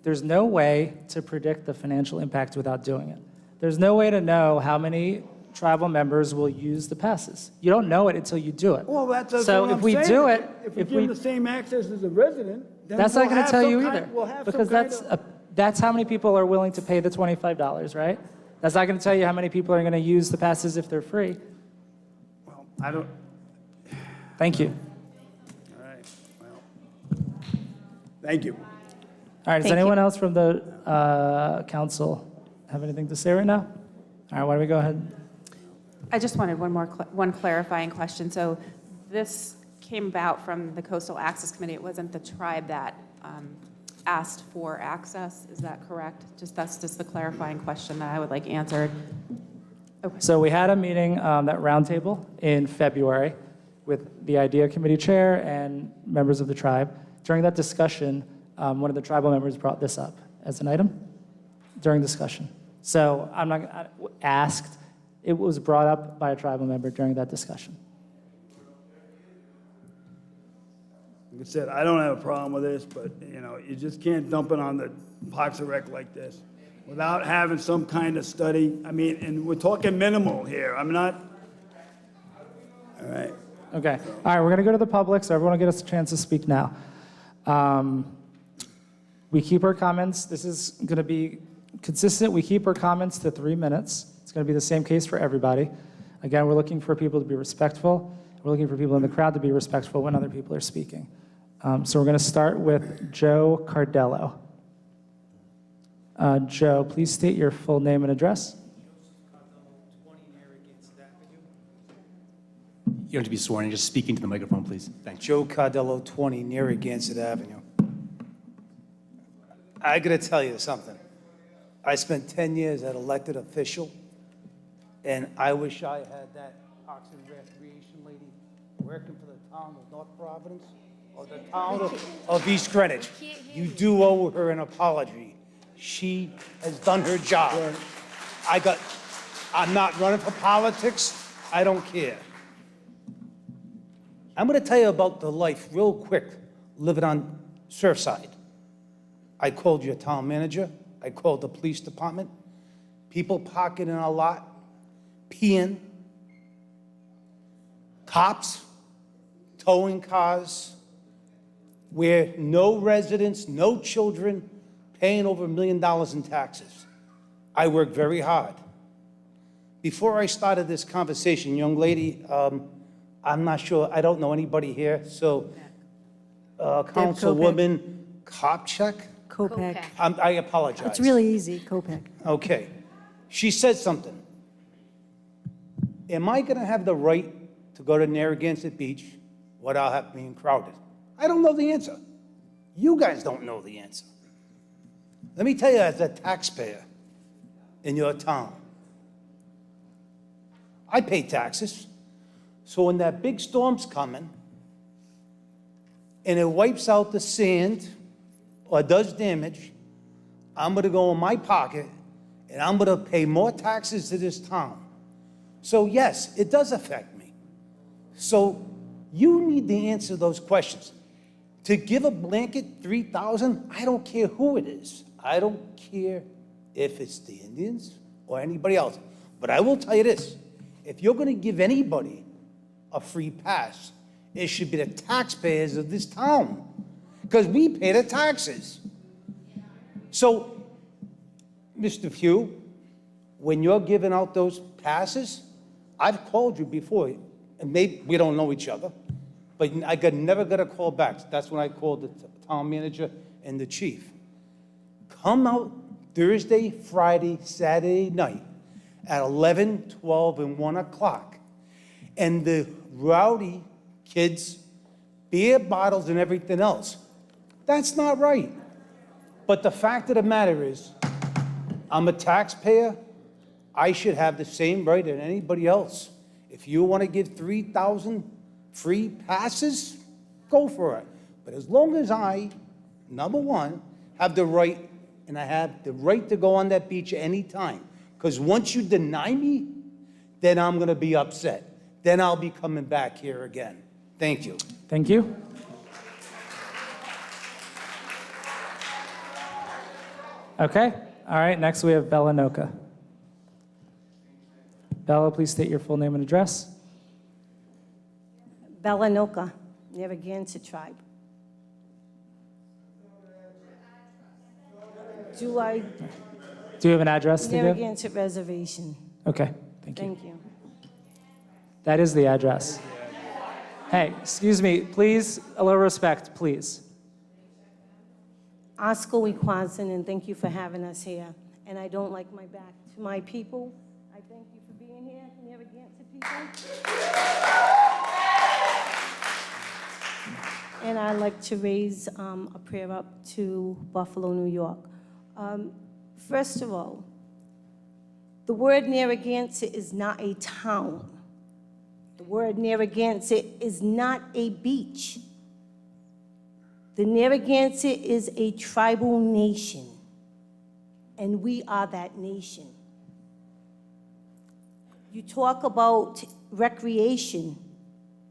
to predict the financial impact without doing it. There's no way to know how many tribal members will use the passes. You don't know it until you do it. Well, that's so what if I'm we saying. do it, If we give them the same access as a resident, then that's not we'll going to have tell some you kind- either, we'll have some because kind of- that's how many people are willing to pay the $25, right? That's not going to tell you how many people are going to use the passes if they're free. Well, I don't. Thank you. All right. Well, thank you. All right, does Thank anyone else from the council have anything to say right now? All right, why don't we go ahead? I just wanted one clarifying question. So this came about from the Coastal Access Committee. It wasn't the tribe that asked for access. Is that correct? That's just the clarifying question that I would like answered. Okay. So we had a meeting, that roundtable in February with the IDEA committee chair and members of the tribe. During that discussion, one of the tribal members brought this up as an item during discussion. So I'm not asked, it was brought up by a tribal member during that discussion. Like I said, I don't have a problem with this, but, you know, you just can't dump it on the Parks and Rec like this without having some kind of study. I mean, and we're talking minimal here. I'm not, all right. Okay, all right, we're gonna go to the public, so everyone will get us a chance to speak now. We keep our comments, this is gonna be consistent, we keep our comments to 3 minutes. It's gonna be the same case for everybody. Again, we're looking for people to be respectful. We're looking for people in the crowd to be respectful when other people are speaking. So we're gonna start with Joe Cardello. Joe, please state your full name and address. You don't have to be sworn in, just speak into the microphone, please. Thanks. Joe Cardello, 20 Narragansett Avenue. I gotta tell you something. I spent 10 years as elected official, and I wish I had that Parks and Recreation lady working for the town of North Providence or the town of East Greenwich. You do owe her an apology. She has done her job. I'm not running for politics. I don't care. I'm going to tell you about the life real quick, living on Surfside. I called your town manager. I called the police department. People parking in our lot, peeing, cops, towing cars, where no residents, no children, paying over $1 million in taxes. I work very hard. Before I started this conversation, young lady, I'm not sure, I don't know anybody here, so Councilwoman Kopchak? Kopech. I apologize. It's really easy, Kopech. Okay. She said something. Am I going to have the right to go to Narragansett Beach without being crowded? I don't know the answer. You guys don't know the answer. Let me tell you, as a taxpayer in your town, I pay taxes. So when that big storm's coming, and it wipes out the sand or does damage, I'm gonna go in my pocket and I'm gonna pay more taxes to this town. So yes, it does affect me. So you need to answer those questions. To give a blanket 3,000, I don't care who it is. I don't care if it's the Indians or anybody else. But I will tell you this, if you're gonna give anybody a free pass, it should be the taxpayers of this town, because we pay the taxes. So, Mr. Pugh, when you're giving out those passes, I've called you before, and maybe we don't know each other, but never got a call back. That's when I called the town manager and the chief. Come out Thursday, Friday, Saturday night at 11, 12, and 1 o'clock. And the rowdy kids, beer bottles and everything else. That's not right. But the fact of the matter is, I'm a taxpayer. I should have the same right as anybody else. If you want to give 3,000 free passes, go for it. But as long as I, number one, have the right, and I have the right to go on that beach at any time, because once you deny me, then I'm going to be upset. Then I'll be coming back here again. Thank you. Thank you. Okay, all right, next we have Bella Noka. Bella, please state your full name and address. Pelle, Narragansett tribe. Do I? Do you have an address to give? Narragansett Reservation. Okay, thank you. Thank you. That is the address. Hey, excuse me, please, a little respect, please. Oscar Wequasin, and thank you for having us here. And I don't like my back to my people. I thank you for being here, Narragansett people. And I'd like to raise a prayer up to Buffalo, New York. First of all, the word Narragansett is not a town. The word Narragansett is not a beach. The Narragansett is a tribal nation, and we are that nation. You talk about recreation.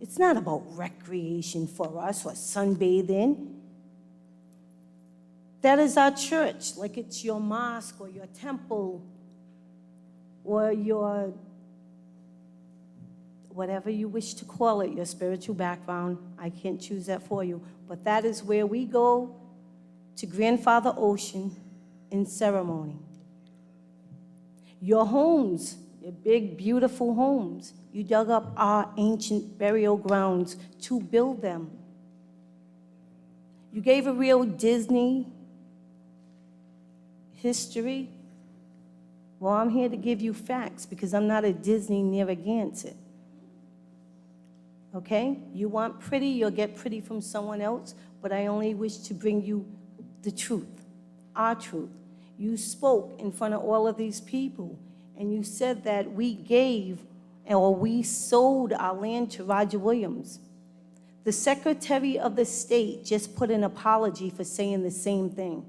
It's not about recreation for us or sunbathing. That is our church, like it's your mosque or your temple or your whatever you wish to call it, your spiritual background. I can't choose that for you. But that is where we go to Grandfather Ocean in ceremony. Your homes, your big, beautiful homes, you dug up our ancient burial grounds to build them. You gave a real Disney history. Well, I'm here to give you facts because I'm not a Disney Narragansett. Okay? You want pretty, you'll get pretty from someone else, but I only wish to bring you the truth, our truth. You spoke in front of all of these people, and you said that we gave or we sold our land to Roger Williams. The Secretary of the State just put an apology for saying the same thing.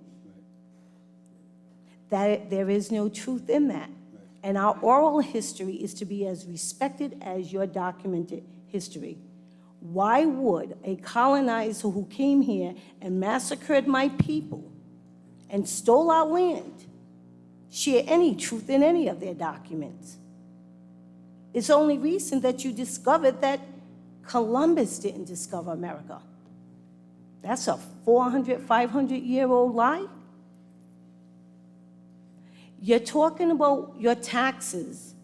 That there is no truth in that. And our oral history is to be as respected as your documented history. Why would a colonizer who came here and massacred my people and stole our land share any truth in any of their documents? It's only recent that you discovered that Columbus didn't discover America. That's a 400, 500-year-old lie. You're talking about your taxes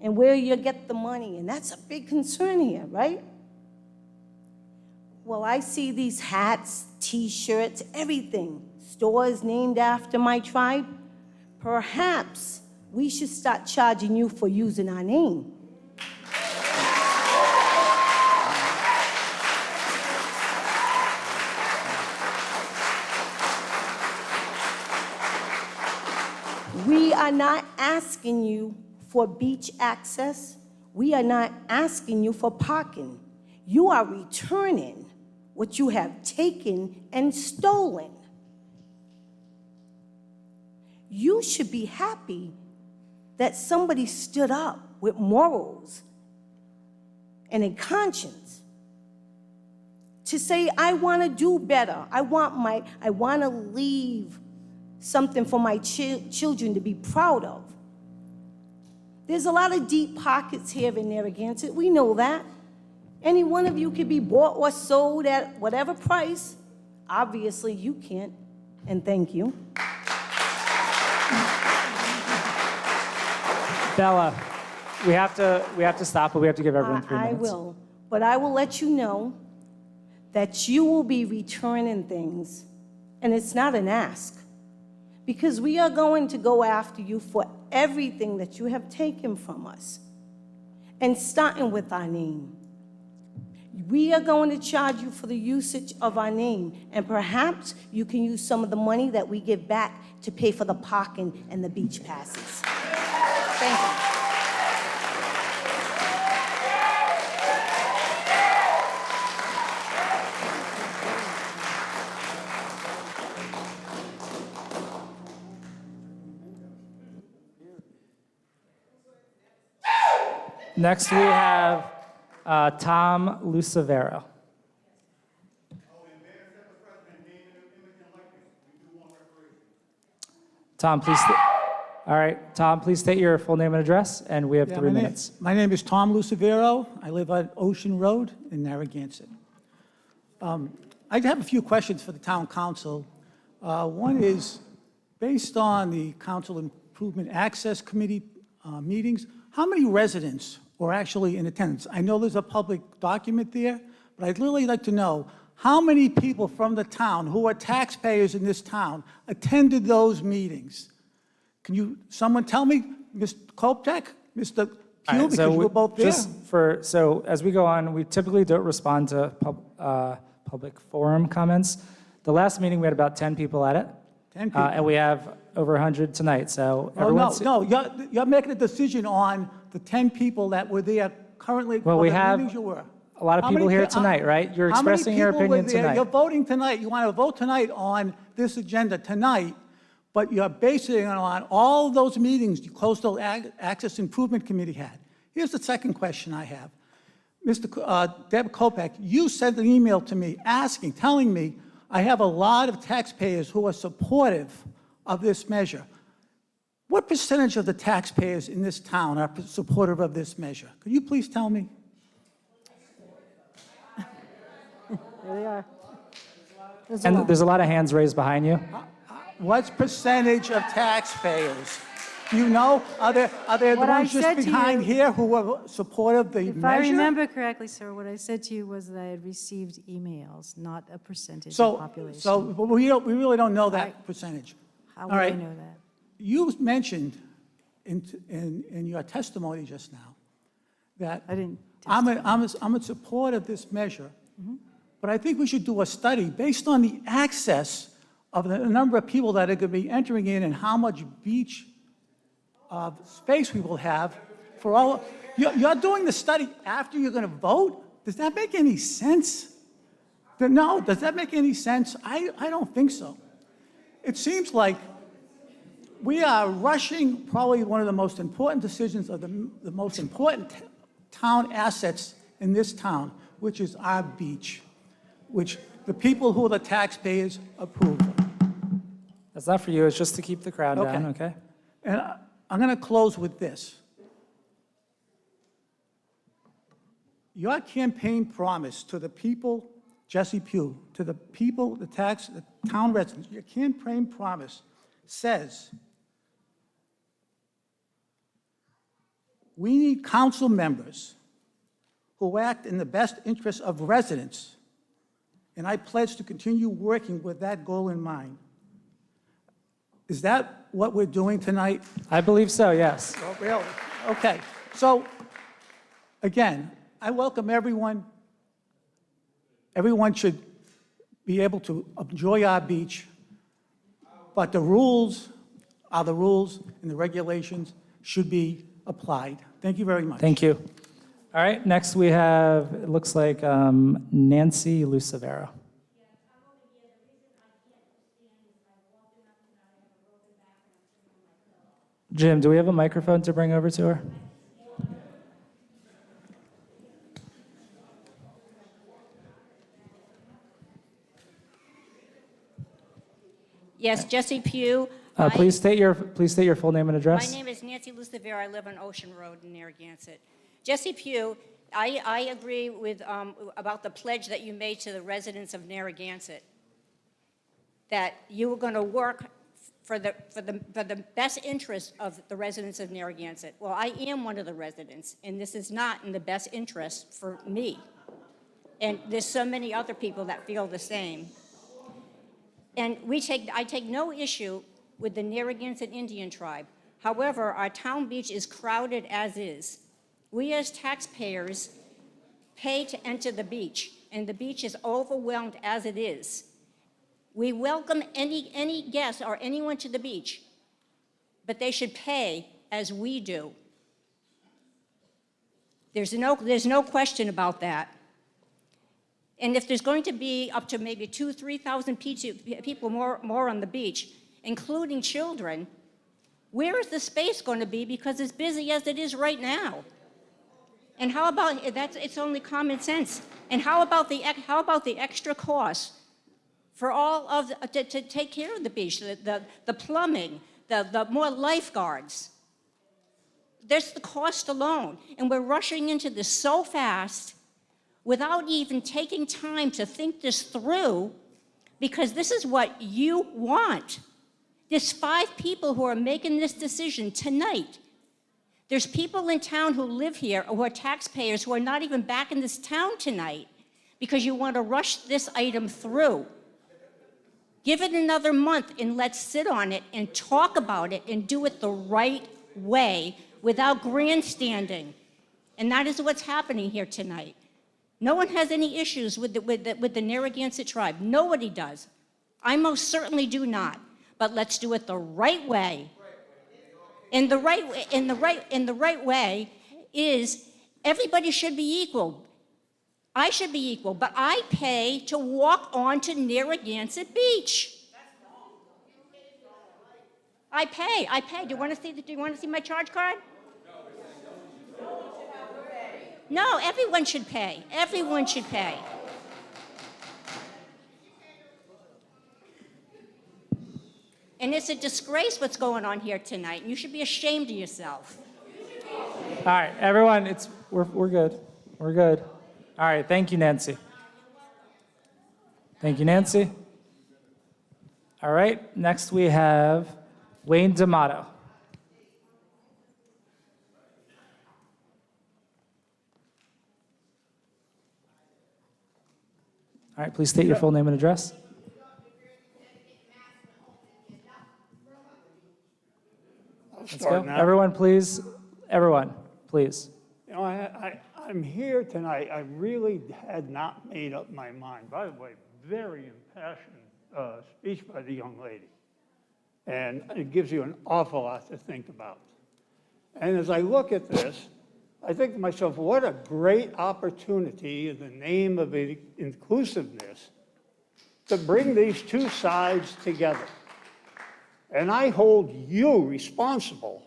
and where you get the money, and that's a big concern here, right? Well, I see these hats, T-shirts, everything, stores named after my tribe. Perhaps we should start charging you for using our name. We are not asking you for beach access. We are not asking you for parking. You are returning what you have taken and stolen. You should be happy that somebody stood up with morals and a conscience to say, I want to do better. I want to leave something for my children to be proud of. There's a lot of deep pockets here in Narragansett. We know that. Any one of you could be bought or sold at whatever price. Obviously, you can't. And thank you. Bella, we have to stop, but we have to give everyone 3 minutes. I will. But I will let you know that you will be returning things, and it's not an ask, because we are going to go after you for everything that you have taken from us, and starting with our name. We are going to charge you for the usage of our name, and perhaps you can use some of the money that we give back to pay for the parking and the beach passes. Thank you. Next, we have Tom Lucevero. Tom, please. All right, Tom, please state your full name and address, and we have 3 minutes. My name is Tom Lucevero. I live on Ocean Road in Narragansett. I have a few questions for the town council. One is, based on the Council Improvement Access Committee meetings, how many residents were actually in attendance? I know there's a public document there, but I'd really like to know how many people from the town who are taxpayers in this town attended those meetings. Can someone tell me, Mr. Koptek, Mr. Pugh, because you were both there? So as we go on, we typically don't respond to public forum comments. The last meeting, we had about 10 people at it. 10 people. And we have over 100 tonight, so Oh, everyone's... no, you're making a decision on the 10 people that were there currently. Well, for we the have meetings you were. a lot of How people many here pe- tonight, right? You're How many expressing your people were opinion there? tonight. You're voting tonight. You want to vote tonight on this agenda tonight, but you're basing it on all those meetings the Coastal Access Improvement Committee had. Here's the second question I have. Deb Kopek, you sent an email to me telling me I have a lot of taxpayers who are supportive of this measure. What percentage of the taxpayers in this town are supportive of this measure? Could you please tell me? There they are. And there's a lot of hands raised behind you. What percentage of taxpayers? Do you know? Are there the What I ones just said to behind you- here who are supportive of the If I measure? remember correctly, sir, what I said to you was that I had received emails, not a percentage of So population. we really don't know that percentage. How All would I right. know that? You mentioned in your testimony just now that I didn't I'm in support of this measure, but I think we should do a study based on the access of the number of people that are going to be entering in and how much beach space we will have for all. You're doing the study after you're going to vote? Does that make any sense? No, does that make any sense? I don't think so. It seems like we are rushing probably one of the most important decisions of the most important town assets in this town, which is our beach, which the people who are the taxpayers approve. That's not for you, it's just to keep the crowd down, okay? And I'm going to close with this. Your campaign promise to the people, Jesse Pugh, to the people, the town residents, your campaign promise says, we need council members who act in the best interest of residents, and I pledge to continue working with that goal in mind. Is that what we're doing tonight? I believe so, yes. Oh, really? Okay. So, again, I welcome everyone. Everyone should be able to enjoy our beach, but the rules are the rules, and the regulations should be applied. Thank you very much. Thank you. All right, next we have, it looks like Nancy Lucevero. Jim, do we have a microphone to bring over to her? Yes, Jesse Pugh. Please state your full name and address. My name is Nancy Lucevere. I live on Ocean Road in Narragansett. Jesse Pugh, I agree with about the pledge that you made to the residents of Narragansett, that you were going to work for the best interest of the residents of Narragansett. Well, I am one of the residents, and this is not in the best interest for me. And there's so many other people that feel the same. And I take no issue with the Narragansett Indian tribe. However, our town beach is crowded as is. We as taxpayers pay to enter the beach, and the beach is overwhelmed as it is. We welcome any guest or anyone to the beach, but they should pay as we do. There's no question about that. And if there's going to be up to maybe 2,000 to 3,000 people more on the beach, including children, where is the space going to be? Because as busy as it is right now. And how about it's only common sense. And how about the extra cost for all of to take care of the beach, the plumbing, the more lifeguards? There's the cost alone, and we're rushing into this so fast without even taking time to think this through, because this is what you want. There's 5 people who are making this decision tonight. There's people in town who live here, who are taxpayers, who are not even back in this town tonight because you want to rush this item through. Give it another month and let's sit on it and talk about it and do it the right way without grandstanding. And that is what's happening here tonight. No one has any issues with the Narragansett tribe. Nobody does. I most certainly do not. But let's do it the right way. And the right way is everybody should be equal. I should be equal, but I pay to walk onto Narragansett Beach. I pay. Do you want to see my charge card? No, everyone should pay. Everyone should pay. And it's a disgrace what's going on here tonight. You should be ashamed of yourself. All right, everyone, we're good. We're good. All right, thank you, Nancy. Thank you, Nancy. All right, next we have Wayne D'Amato. All right, please state your full name and address. Let's go. Everyone, please. Everyone, please. You know, I'm here tonight. I really had not made up my mind. By the way, very impassioned speech by the young lady. And it gives you an awful lot to think about. And as I look at this, I think to myself, what a great opportunity in the name of inclusiveness to bring these two sides together. And I hold you responsible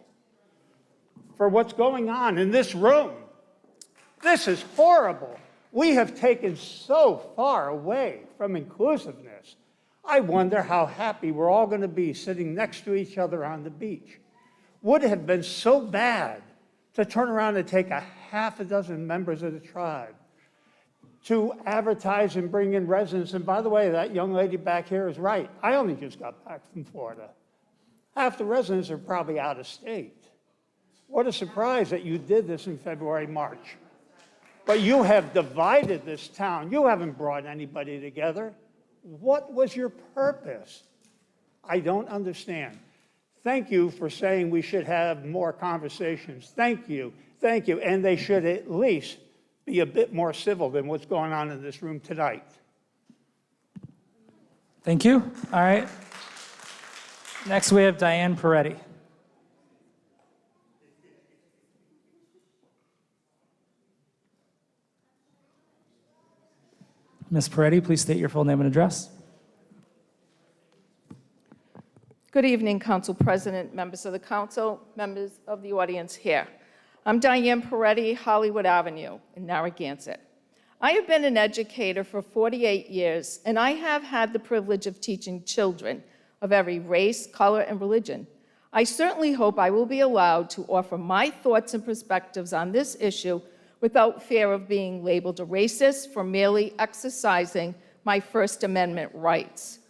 for what's going on in this room. This is horrible. We have taken so far away from inclusiveness. I wonder how happy we're all going to be sitting next to each other on the beach. Would it have been so bad to turn around and take a half a dozen members of the tribe to advertise and bring in residents? And by the way, that young lady back here is right. I only just got back from Florida. Half the residents are probably out of state. What a surprise that you did this in February, March. But you have divided this town. You haven't brought anybody together. What was your purpose? I don't understand. Thank you for saying we should have more conversations. Thank you. Thank you. And they should at least be a bit more civil than what's going on in this room tonight. Thank you. All right. Next, we have Diane Peretti. Ms. Peretti, please state your full name and address. Good evening, Council President, members of the council, members of the audience here. I'm Diane Peretti, Hollywood Avenue in Narragansett. I have been an educator for 48 years, and I have had the privilege of teaching children of every race, color, and religion. I certainly hope I will be allowed to offer my thoughts and perspectives on this issue without fear of being labeled a racist for merely exercising my First Amendment rights.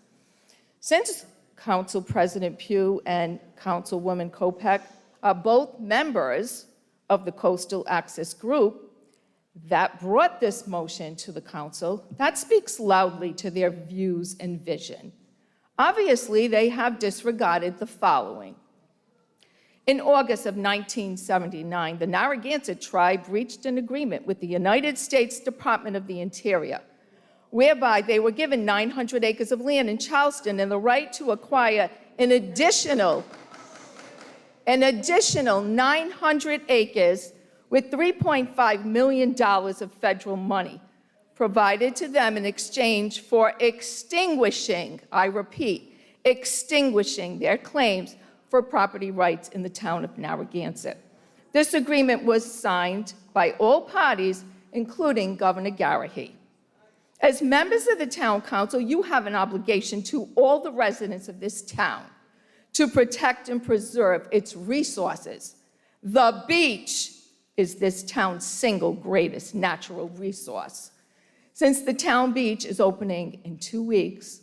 Since Council President Pugh and Councilwoman Kopech are both members of the Coastal Access Group that brought this motion to the council, that speaks loudly to their views and vision. Obviously, they have disregarded the following. In August of 1979, the Narragansett tribe reached an agreement with the United States Department of the Interior, whereby they were given 900 acres of land in Charleston and the right to acquire an additional 900 acres with $3.5 million of federal money provided to them in exchange for extinguishing, I repeat, extinguishing their claims for property rights in the town of Narragansett. This agreement was signed by all parties, including Governor Garrahy. As members of the town council, you have an obligation to all the residents of this town to protect and preserve its resources. The beach is this town's single greatest natural resource. Since the town beach is opening in 2 weeks,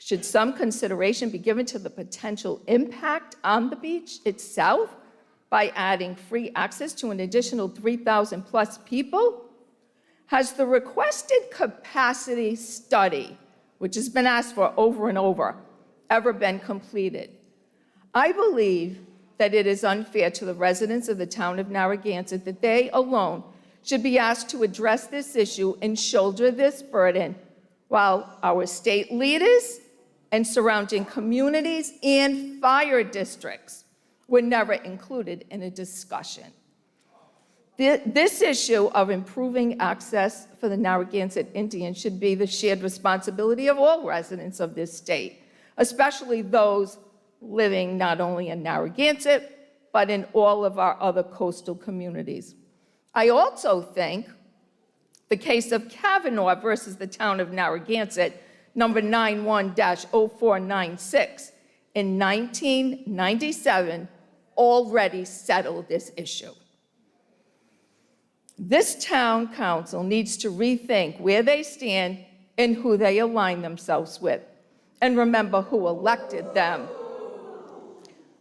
should some consideration be given to the potential impact on the beach itself by adding free access to an additional 3,000 plus people? Has the requested capacity study, which has been asked for over and over, ever been completed? I believe that it is unfair to the residents of the town of Narragansett that they alone should be asked to address this issue and shoulder this burden while our state leaders and surrounding communities and fire districts were never included in a discussion. This issue of improving access for the Narragansett Indians should be the shared responsibility of all residents of this state, especially those living not only in Narragansett, but in all of our other coastal communities. I also think the case of Kavanaugh versus the town of Narragansett, number 91-0496, in 1997, already settled this issue. This town council needs to rethink where they stand and who they align themselves with, and remember who elected them.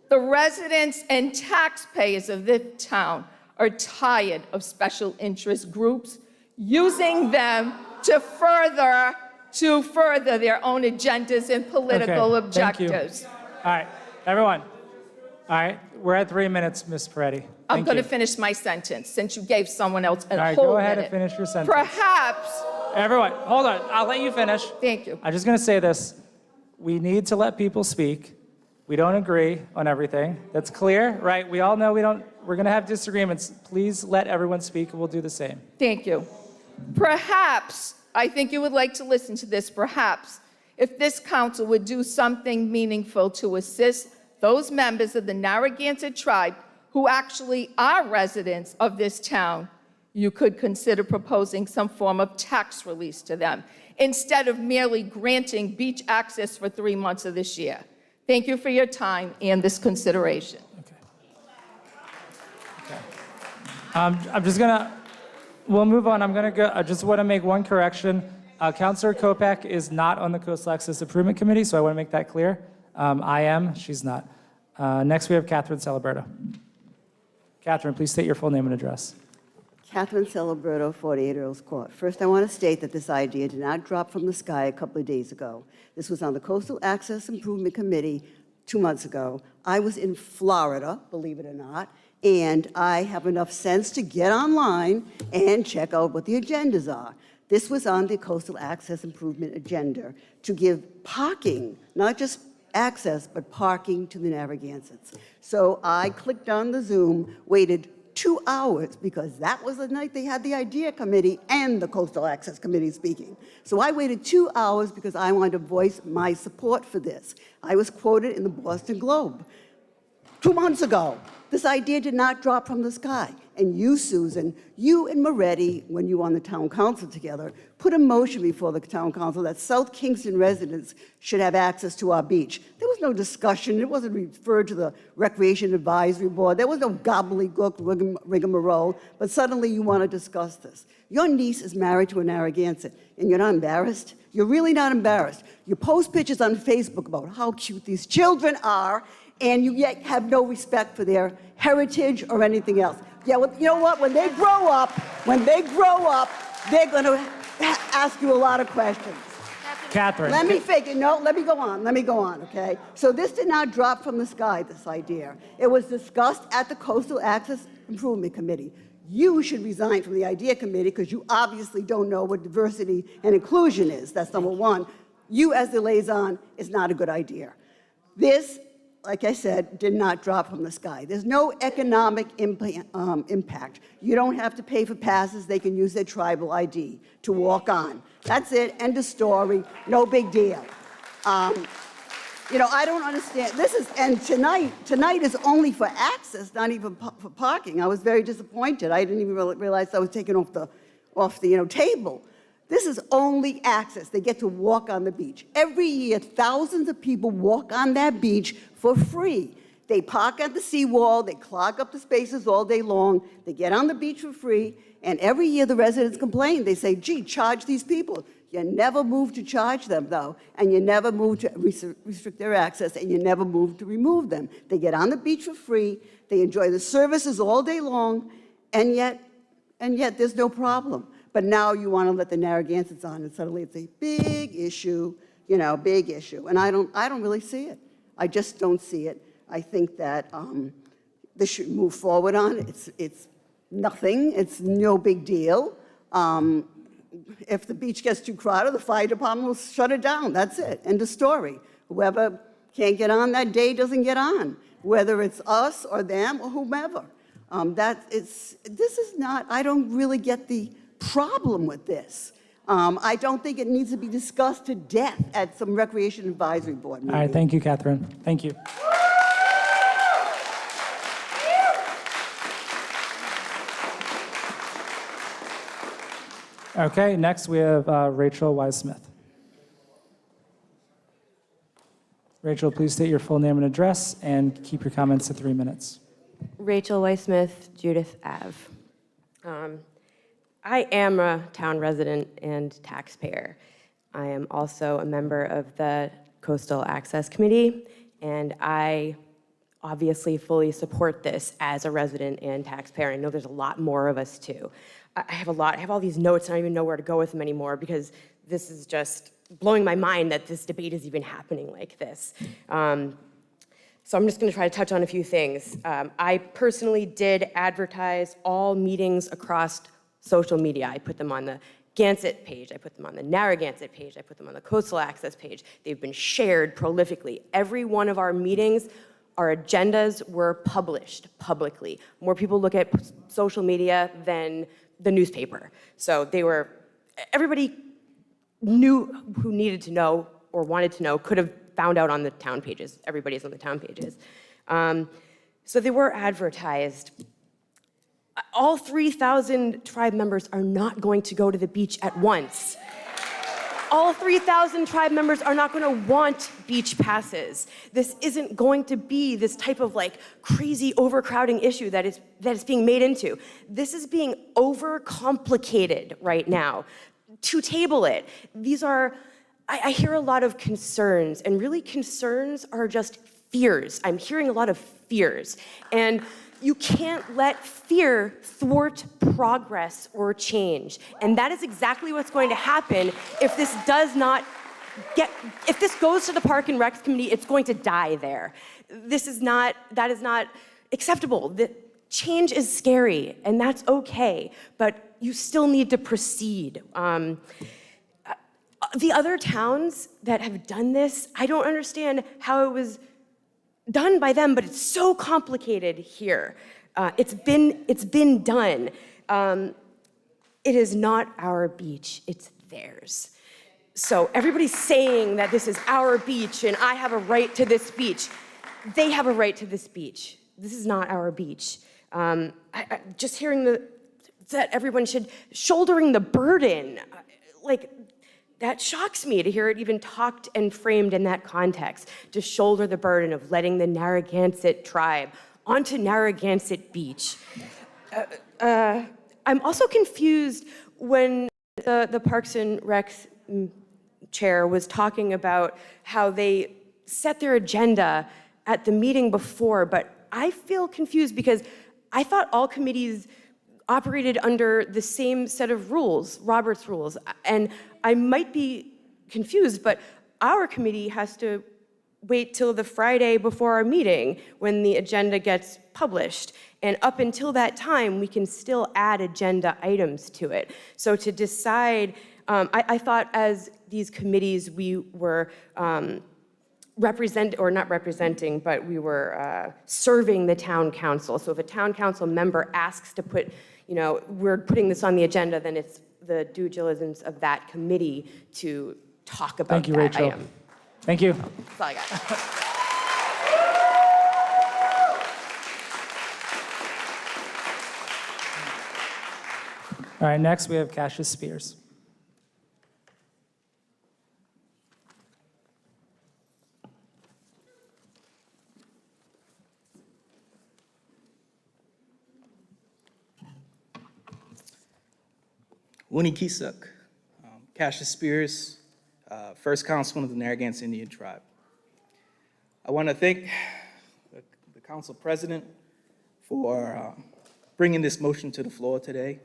The residents and taxpayers of this town are tired of special interest groups using them to further their own agendas and political objectives. Thank you. All right, everyone. All right, we're at 3 minutes, Ms. Peretti. I'm going to finish my sentence since you gave someone else a whole minute. All right, go ahead and finish your sentence. Perhaps. Everyone, hold on. I'll let you finish. Thank you. I'm just going to say this. We need to let people speak. We don't agree on everything. That's clear, right? We all know we're going to have disagreements. Please let everyone speak, and we'll do the same. Thank you. Perhaps, I think you would like to listen to this, perhaps, if this council would do something meaningful to assist those members of the Narragansett tribe who actually are residents of this town, you could consider proposing some form of tax release to them instead of merely granting beach access for 3 months of this year. Thank you for your time and this consideration. I'm just gonna, we'll move on. I'm gonna go, I just wanna make one correction. Councilor Kopech is not on the Coastal Access Improvement Committee, so I wanna make that clear. I am, she's not. Next we have Catherine Celeberto. Catherine, please state your full name and address. Catherine Celeberto, 48 Earls Court. First, I want to state that this idea did not drop from the sky a couple of days ago. This was on the Coastal Access Improvement Committee 2 months ago. I was in Florida, believe it or not, and I have enough sense to get online and check out what the agendas are. This was on the Coastal Access Improvement agenda to give parking, not just access, but parking to the Narragansetts. So I clicked on the Zoom, waited 2 hours because that was the night they had the idea committee and the coastal access committee speaking. So I waited 2 hours because I wanted to voice my support for this. I was quoted in the Boston Globe 2 months ago. This idea did not drop from the sky. And you, Susan, you and Moretti, when you were on the town council together, put a motion before the town council that South Kingston residents should have access to our beach. There was no discussion. It wasn't referred to the Recreation Advisory Board. There was no gobbledygook rigmarole. But suddenly you want to discuss this. Your niece is married to a Narragansett, and you're not embarrassed? You're really not embarrassed. You post pictures on Facebook about how cute these children are, and you yet have no respect for their heritage or anything else. Yeah, well, you know what? When they grow up, they're going to ask you a lot of questions. Catherine. Let me go on, okay? So this did not drop from the sky, this idea. It was discussed at the Coastal Access Improvement Committee. You should resign from the idea committee because you obviously don't know what diversity and inclusion is. That's number one. You as the liaison is not a good idea. This, like I said, did not drop from the sky. There's no economic impact. You don't have to pay for passes. They can use their tribal ID to walk on. That's it. End of story. No big deal. You know, I don't understand. And tonight is only for access, not even for parking. I was very disappointed. I didn't even realize I was taken off the table. This is only access. They get to walk on the beach. Every year, thousands of people walk on that beach for free. They park at the seawall, they clog up the spaces all day long, they get on the beach for free, and every year the residents complain. They say, gee, charge these people. You never move to charge them, though, and you never move to restrict their access, and you never move to remove them. They get on the beach for free, they enjoy the services all day long, and yet there's no problem. But now you want to let the Narragansetts on, and suddenly it's a big issue, big issue. And I don't really see it. I just don't see it. I think that this should move forward on. It's nothing. It's no big deal. If the beach gets too crowded, the fire department will shut it down. That's it. End of story. Whoever can't get on that day doesn't get on, whether it's us or them or whomever. This is not. I don't really get the problem with this. I don't think it needs to be discussed to death at some Recreation Advisory Board meeting. All right, thank you, Catherine. Thank you. Okay, next we have Rachel Wise-Smith. Rachel, please state your full name and address and keep your comments to 3 minutes. Rachel Wise-Smith, Judith Ave. I am a town resident and taxpayer. I am also a member of the Coastal Access Committee, and I obviously fully support this as a resident and taxpayer. I know there's a lot more of us too. I have all these notes, and I don't even know where to go with them anymore because this is just blowing my mind that this debate is even happening like this. So I'm just going to try to touch on a few things. I personally did advertise all meetings across social media. I put them on the Gansett page, I put them on the Narragansett page, I put them on the Coastal Access page. They've been shared prolifically. Every one of our meetings, our agendas were published publicly. More people look at social media than the newspaper. So everybody knew who needed to know or wanted to know, could have found out on the town pages. Everybody's on the town pages. So they were advertised. All 3,000 tribe members are not going to go to the beach at once. All 3,000 tribe members are not going to want beach passes. This isn't going to be this type of crazy overcrowding issue that it's being made into. This is being overcomplicated right now. To table it, I hear a lot of concerns, and really concerns are just fears. I'm hearing a lot of fears. And you can't let fear thwart progress or change. And that is exactly what's going to happen if this if this goes to the Park and Rec Committee, it's going to die there. That is not acceptable. The change is scary, and that's okay, but you still need to proceed. The other towns that have done this, I don't understand how it was done by them, but it's so complicated here. It's been done. It is not our beach, it's theirs. So everybody's saying that this is our beach and I have a right to this beach. They have a right to this beach. This is not our beach. Just hearing that everyone should, shouldering the burden, like, that shocks me to hear it even talked and framed in that context, to shoulder the burden of letting the Narragansett tribe onto Narragansett Beach. I'm also confused when the Parks and Recs chair was talking about how they set their agenda at the meeting before, but I feel confused because I thought all committees operated under the same set of rules, Robert's rules, and I might be confused, but our committee has to wait till the Friday before our meeting when the agenda gets published. And up until that time, we can still add agenda items to it. So to decide, I thought as these committees, we were not representing, but we were serving the town council. So if a town council member asks to put, we're putting this on the agenda, then it's the due diligence of that committee to talk about Thank you, that Rachel. item. Thank you. That's all I got. All right, next we have Cassius Spears. Winnie Kisuk, Cassius Spears, first councilman of the Narragansett Indian Tribe. I want to thank the council president for bringing this motion to the floor today.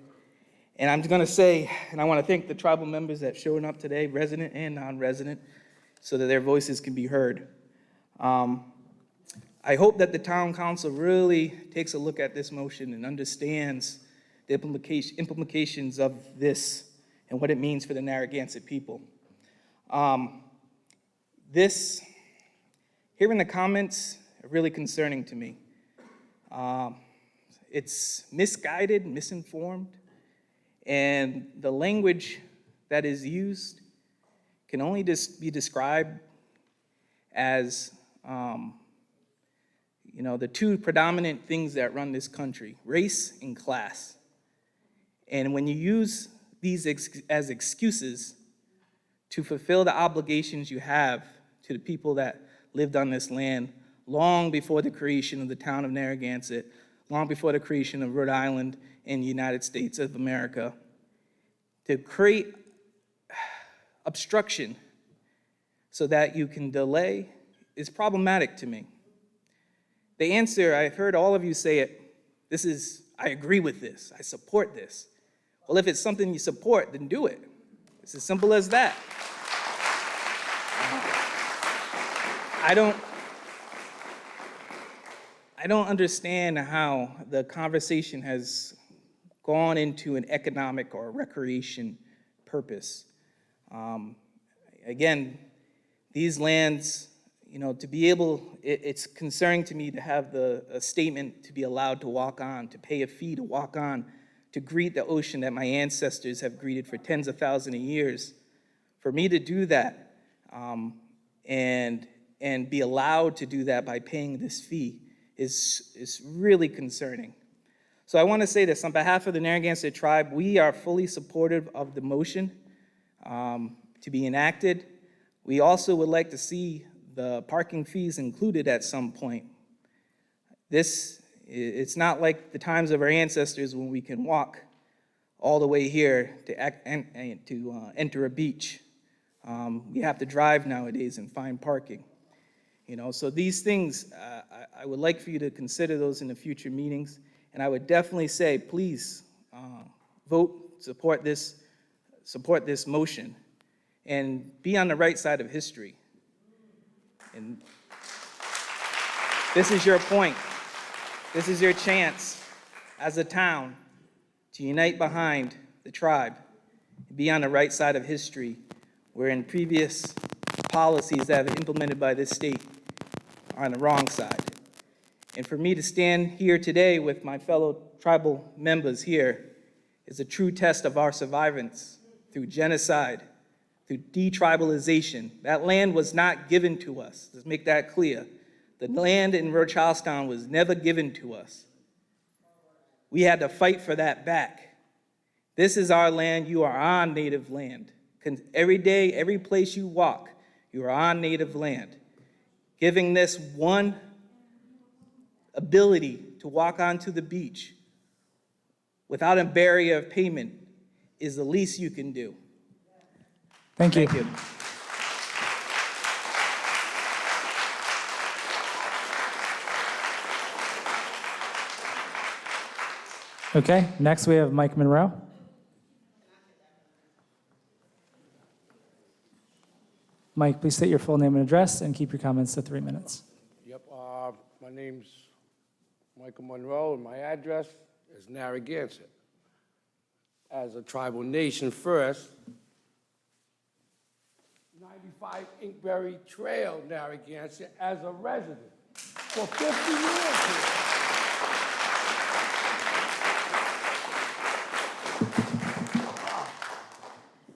And I'm going to say, and I want to thank the tribal members that showed up today, resident and non-resident, so that their voices can be heard. I hope that the town council really takes a look at this motion and understands the implications of this and what it means for the Narragansett people. Hearing the comments are really concerning to me. It's misguided, misinformed, and the language that is used can only be described as the two predominant things that run this country, race and class. And when you use these as excuses to fulfill the obligations you have to the people that lived on this land long before the creation of the town of Narragansett, long before the creation of Rhode Island and the United States of America, to create obstruction so that you can delay is problematic to me. The answer, I've heard all of you say it, I agree with this, I support this. Well, if it's something you support, then do it. It's as simple as that. I don't understand how the conversation has gone into an economic or recreation purpose. Again, these lands, to be able, it's concerning to me to have a statement to be allowed to walk on, to pay a fee to walk on, to greet the ocean that my ancestors have greeted for tens of thousands of years. For me to do that and be allowed to do that by paying this fee is really concerning. So I want to say this, on behalf of the Narragansett tribe, we are fully supportive of the motion to be enacted. We also would like to see the parking fees included at some point. It's not like the times of our ancestors when we can walk all the way here to enter a beach. We have to drive nowadays and find parking. So these things, I would like for you to consider those in the future meetings. And I would definitely say, please vote, support this motion, and be on the right side of history. And this is your point. This is your chance as a town to unite behind the tribe, be on the right side of history, where in previous policies that have been implemented by this state are on the wrong side. And for me to stand here today with my fellow tribal members here is a true test of our survivance through genocide, through detribalization. That land was not given to us. Let's make that clear. The land in Charlestown was never given to us. We had to fight for that back. This is our land. You are on native land. Every day, every place you walk, you are on native land. Giving this one ability to walk onto the beach without a barrier of payment is the least you can do. Thank you. Thank you. Okay, next we have Mike Monroe. Mike, please state your full name and address and keep your comments to 3 minutes. Yep, my name's Michael Monroe, and my address is Narragansett. As a tribal nation first, 95 Inkberry Trail, Narragansett, as a resident for 50 years here.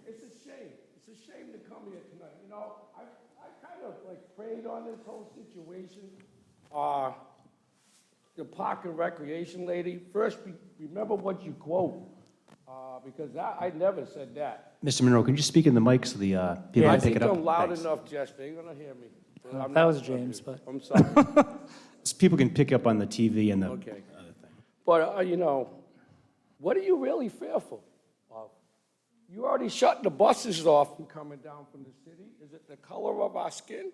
It's a shame to come here tonight. You know, I kind of prayed on this whole situation. The Park and Recreation lady, first remember what you quote, because I never said that. Mr. Monroe, can you speak in the mic so the people can pick it I up? think I'm loud Thanks. enough, Jess. They're gonna hear me. I'm That not was supposed James, to. but. I'm sorry. So people can pick up on the TV and the Okay. other thing. But, you know, what are you really fearful of? You already shut the buses off from coming down from the city. Is it the color of our skin?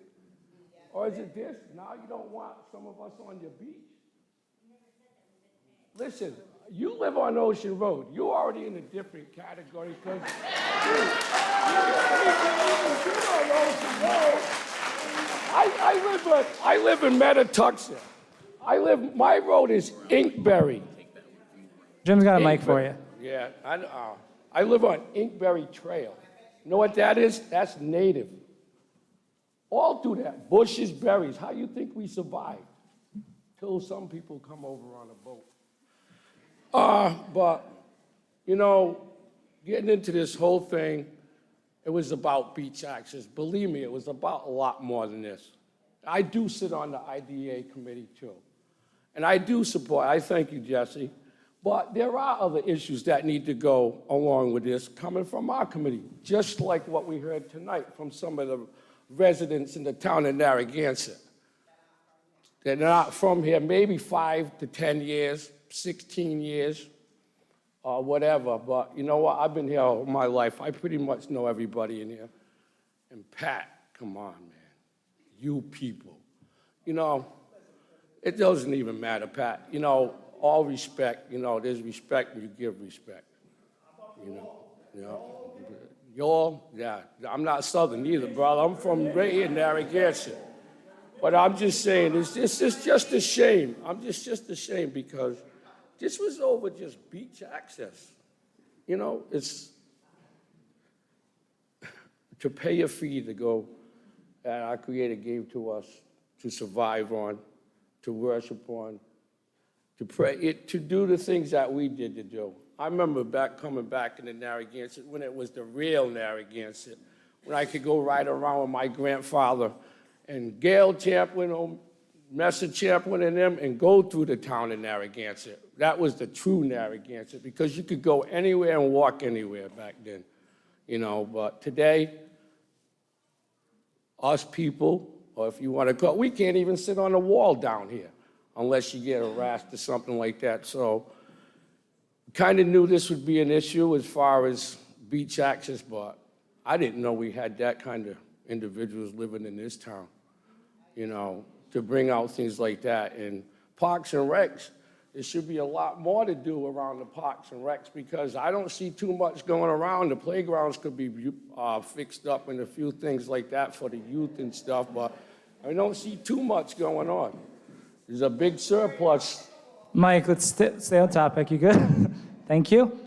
Or is it this? Now you don't want some of us on your beach? Listen, you live on Ocean Road. You're already in a different category because you on Ocean Road. I live in Metatuxet. My road is Inkberry. Jim's got a mic for you. Yeah, I live on Inkberry Trail. You know what that is? That's native. All through that, bushes, berries. How you think we survived? Till some people come over on a boat. But, you know, getting into this whole thing, it was about beach access. Believe me, it was about a lot more than this. I do sit on the IDA committee too. And I do support, I thank you, Jesse. But there are other issues that need to go along with this coming from our committee, just like what we heard tonight from some of the residents in the town of Narragansett. They're not from here, maybe 5 to 10 years, 16 years, or whatever. But you know what? I've been here all my life. I pretty much know everybody in here. And Pat, come on, man. You people. You know, it doesn't even matter, Pat. You know, all respect, you know, there's respect and you give respect. You know. Y'all, yeah, I'm not Southern either, brother. I'm from right here in Narragansett. But I'm just saying, it's just a shame. I'm just ashamed because this was over just beach access. You know, it's to pay a fee to go that our Creator gave to us to survive on, to worship on, to pray, to do the things that we did to do. I remember coming back in the Narragansett when it was the real Narragansett, when I could go ride around with my grandfather and Gail Champlin, or Messer Champlin and them, and go through the town of Narragansett. That was the true Narragansett because you could go anywhere and walk anywhere back then, you know. But today, us people, or if you want to go, we can't even sit on the wall down here unless you get harassed or something like that. So kind of knew this would be an issue as far as beach access, but I didn't know we had that kind of individuals living in this town, you know, to bring out things like that. And parks and recs, there should be a lot more to do around the parks and recs because I don't see too much going around. The playgrounds could be fixed up and a few things like that for the youth and stuff, but I don't see too much going on. There's a big surplus. Mike, let's stay on topic. You good? Thank you.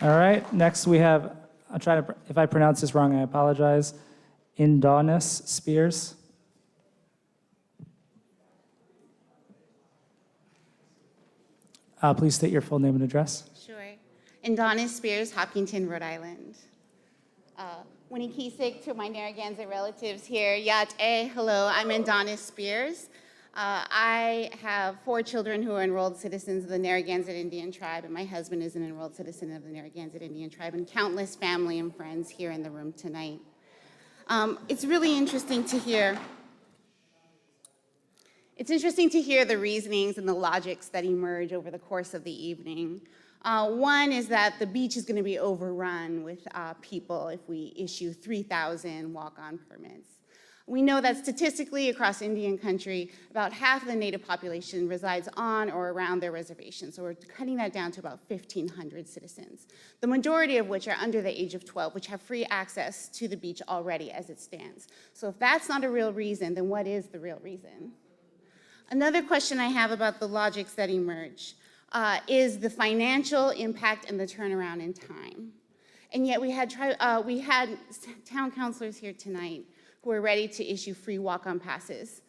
All right, next we have I'm trying to, if I pronounce this wrong, I apologize. Indonis Spears. Please state your full name and address. Sure. Indonis Spears, Hopkinton, Rhode Island. Winnie Kiesig to my Narragansett relatives here. Yat hello, I'm Indonis Spears. I have 4 children who are enrolled citizens of the Narragansett Indian tribe, and my husband is an enrolled citizen of the Narragansett Indian tribe, and countless family and friends here in the room tonight. It's really interesting to hear. It's interesting to hear the reasonings and the logics that emerge over the course of the evening. One is that the beach is going to be overrun with people if we issue 3,000 walk-on permits. We know that statistically across Indian country, about half of the native population resides on or around their reservation. So we're cutting that down to about 1,500 citizens, the majority of which are under the age of 12, which have free access to the beach already as it stands. So if that's not a real reason, then what is the real reason? Another question I have about the logics that emerge is the financial impact and the turnaround in time. And yet we had town councilors here tonight who are ready to issue free walk-on passes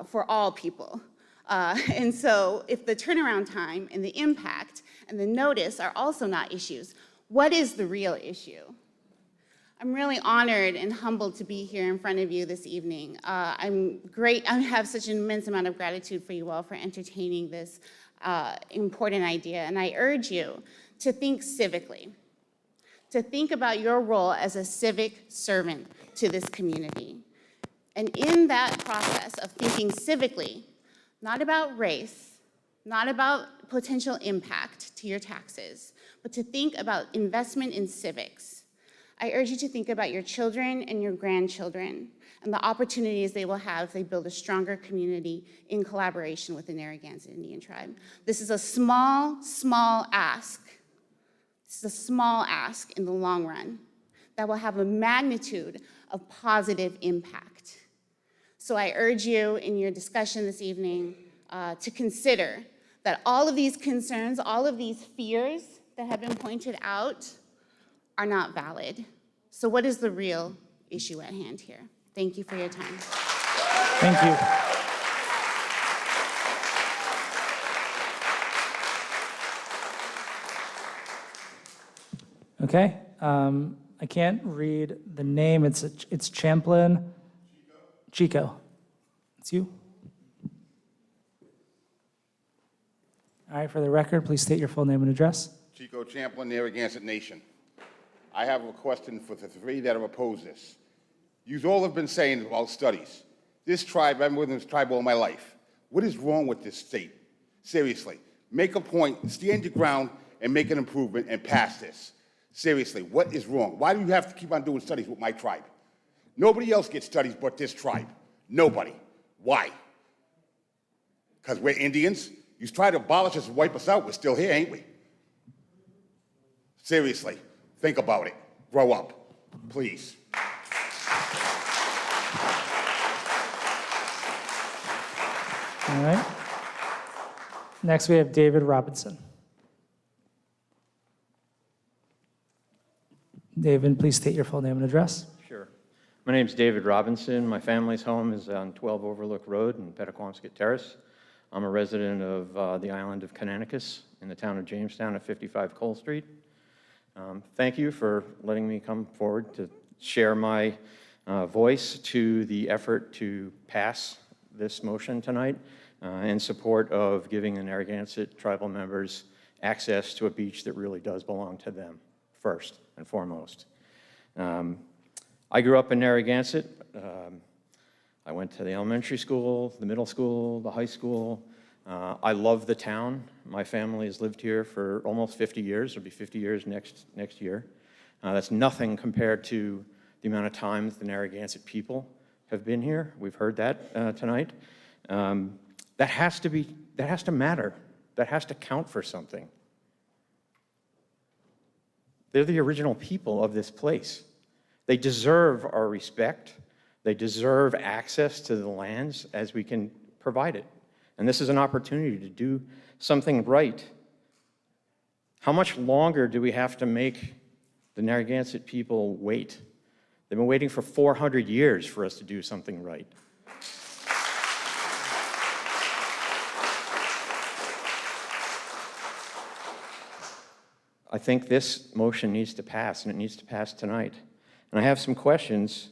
for all people. And so if the turnaround time and the impact and the notice are also not issues, what is the real issue? I'm really honored and humbled to be here in front of you this evening. I have such an immense amount of gratitude for you all for entertaining this important idea, and I urge you to think civically, to think about your role as a civic servant to this community. And in that process of thinking civically, not about race, not about potential impact to your taxes, but to think about investment in civics, I urge you to think about your children and your grandchildren and the opportunities they will have if they build a stronger community in collaboration with the Narragansett Indian tribe. This is a small, small ask. This is a small ask in the long run that will have a magnitude of positive impact. So I urge you in your discussion this evening to consider that all of these concerns, all of these fears that have been pointed out are not valid. So what is the real issue at hand here? Thank you for your time. Thank you. Okay, I can't read the name. It's Champlin. Chico. It's you? All right, for the record, please state your full name and address. Chico Champlin, Narragansett Nation. I have a question for the 3 that have opposed this. You all have been saying about studies. This tribe, I've been with this tribe all my life. What is wrong with this state? Seriously, make a point, stand your ground, and make an improvement and pass this. Seriously, what is wrong? Why do you have to keep on doing studies with my tribe? Nobody else gets studies but this tribe. Nobody. Why? Because we're Indians? You try to abolish us and wipe us out, we're still here, ain't we? Seriously, think about it. Grow up, please. All right. Next, we have David Robinson. David, please state your full name and address. Sure. My name's David Robinson. My family's home is on 12 Overlook Road in Pettaquamscut Terrace. I'm a resident of the island of Connecticut in the town of Jamestown at 55 Cole Street. Thank you for letting me come forward to share my voice to the effort to pass this motion tonight in support of giving the Narragansett tribal members access to a beach that really does belong to them first and foremost. I grew up in Narragansett. I went to the elementary school, the middle school, the high school. I love the town. My family has lived here for almost 50 years. It'll be 50 years next year. That's nothing compared to the amount of time the Narragansett people have been here. We've heard that tonight. That has to matter. That has to count for something. They're the original people of this place. They deserve our respect. They deserve access to the lands as we can provide it. And this is an opportunity to do something right. How much longer do we have to make The Narragansett people wait. They've been waiting for 400 years for us to do something right. I think this motion needs to pass, and it needs to pass tonight. And I have some questions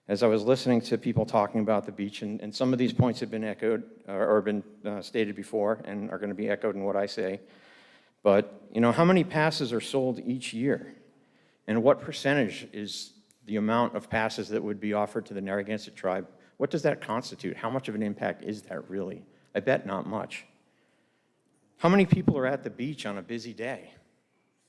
as I was listening to people talking about the beach, and some of these points have been echoed or been stated before and are going to be echoed in what I say. But, you know, how many passes are sold each year? And what percentage is the amount of passes that would be offered to the Narragansett tribe? What does that constitute? How much of an impact is that really? I bet not much. How many people are at the beach on a busy day?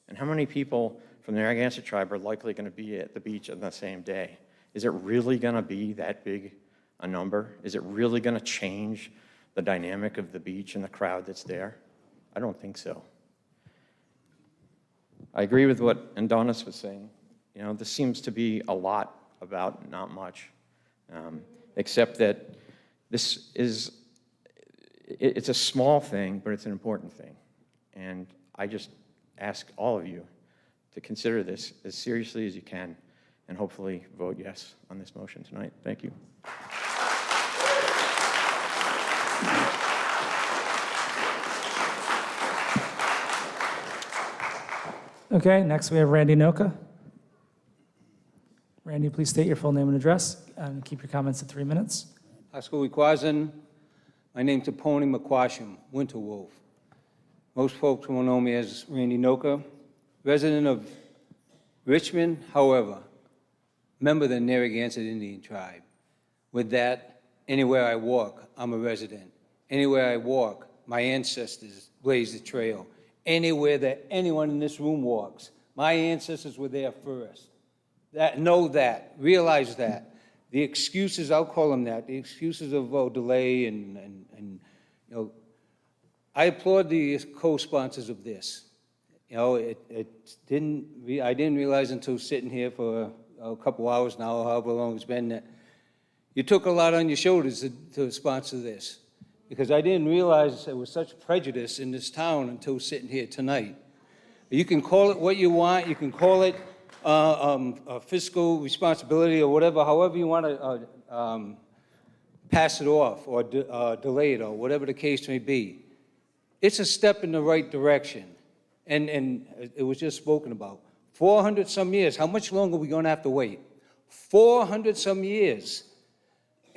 And how many people from the Narragansett tribe are likely going to be at the beach on the same day? Is it really going to be that big a number? Is it really going to change the dynamic of the beach and the crowd that's there? I don't think so. I agree with what Adonis was saying. You know, this seems to be a lot about not much, except that this is, it's a small thing, but it's an important thing. And I just ask all of you to consider this as seriously as you can and hopefully vote yes on this motion tonight. Thank you. Okay, next we have Randy Noka. Randy, please state your full name and address and keep your comments to 3 minutes. Ascowiquasin. My name's Aponi McQuasham, Winter Wolf. Most folks will know me as Randy Noka, resident of Richmond, however, member of the Narragansett Indian tribe. With that, anywhere I walk, I'm a resident. Anywhere I walk, my ancestors blazed the trail. Anywhere that anyone in this room walks, my ancestors were there first. Know that, realize that. The excuses, I'll call them that, the excuses of delay and you know, I applaud the co-sponsors of this. You know, I didn't realize until sitting here for a couple hours now, however long it's been, that you took a lot on your shoulders to sponsor this. Because I didn't realize there was such prejudice in this town until sitting here tonight. You can call it what you want, you can call it a fiscal responsibility or whatever, however you want to pass it off or delay it or whatever the case may be. It's a step in the right direction, and it was just spoken about. 400 some years, how much longer are we going to have to wait? 400 some years.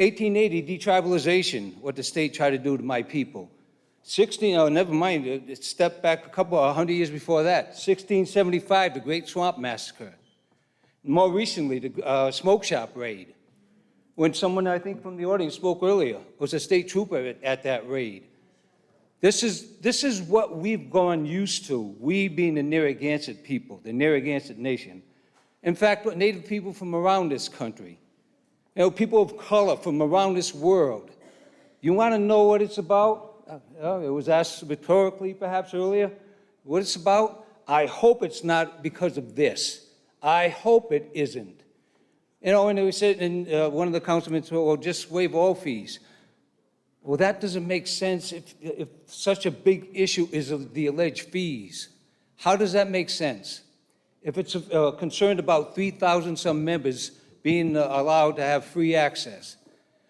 1880, detribalization, what the state tried to do to my people. Never mind, it stepped back a couple, 100 years before that. 1675, the Great Swamp Massacre. More recently, the smoke shop raid. When someone, I think from the audience spoke earlier, was a state trooper at that raid. This is what we've gone used to, we being the Narragansett people, the Narragansett nation. In fact, Native people from around this country. You know, people of color from around this world. You want to know what it's about? It was asked rhetorically perhaps earlier. What it's about? I hope it's not because of this. I hope it isn't. You know, and they said, and one of the councilmen said, well, just waive all fees. Well, that doesn't make sense if such a big issue is the alleged fees. How does that make sense? If it's concerned about 3,000 some members being allowed to have free access,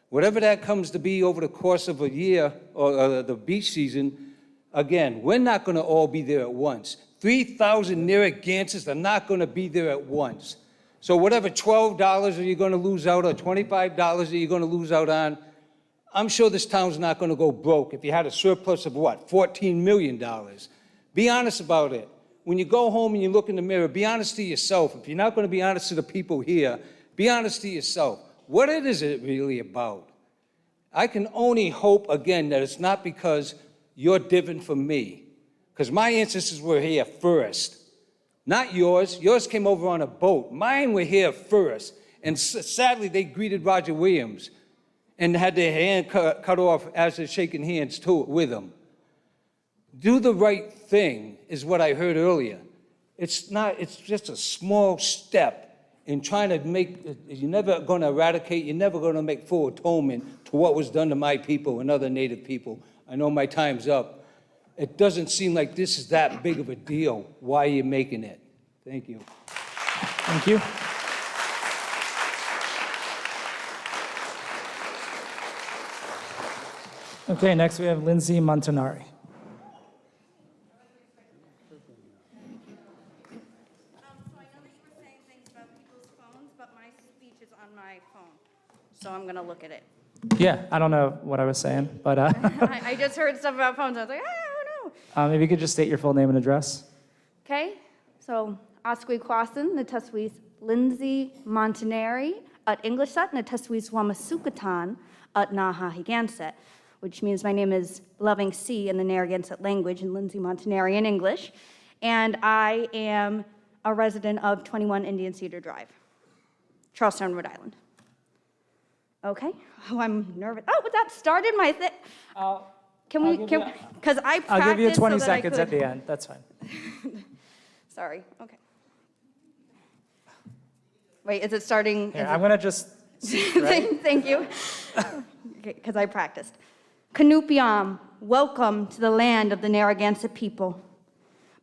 whatever that comes to be over the course of a year or the beach season, again, we're not going to all be there at once. 3,000 Narragansetts are not going to be there at once. So whatever $12 that you're going to lose out or $25 that you're going to lose out on, I'm sure this town's not going to go broke if you had a surplus of what, $14 million. Be honest about it. When you go home and you look in the mirror, be honest to yourself. If you're not going to be honest to the people here, be honest to yourself. What is it really about? I can only hope, again, that it's not because you're different from me. Because my ancestors were here first. Not yours. Yours came over on a boat. Mine were here first. And sadly, they greeted Roger Williams and had their hand cut off as they're shaking hands with him. Do the right thing is what I heard earlier. It's just a small step in trying to make, you're never going to eradicate, you're never going to make full atonement to what was done to my people and other Native people. I know my time's up. It doesn't seem like this is that big of a deal. Why are you making it? Thank you. Thank you. Okay, next we have Lindsay Montanari. So I'm going to look at it. Yeah, I don't know what I was saying, but I just heard stuff about phones. I was like, I don't know. if you could just state your full name and address. Okay, so Asqui Kwasin, Nataswis Lindsay Montanari at Englishsat, Nataswis Wamasukatan at Narragansett, which means my name is Loving Sea in the Narragansett language and Lindsay Montanari in English. And I am a resident of 21 Indian Cedar Drive, Charlestown, Rhode Island. Okay. Oh, I'm nervous. Oh, but that started my thing. Because I practiced. I'll give you 20 so that I seconds at could- the end. That's fine. Sorry. Okay. Wait, is it starting? Here, I'm going to just. Thank you. Because I practiced. Kanupiam, welcome to the land of the Narragansett people.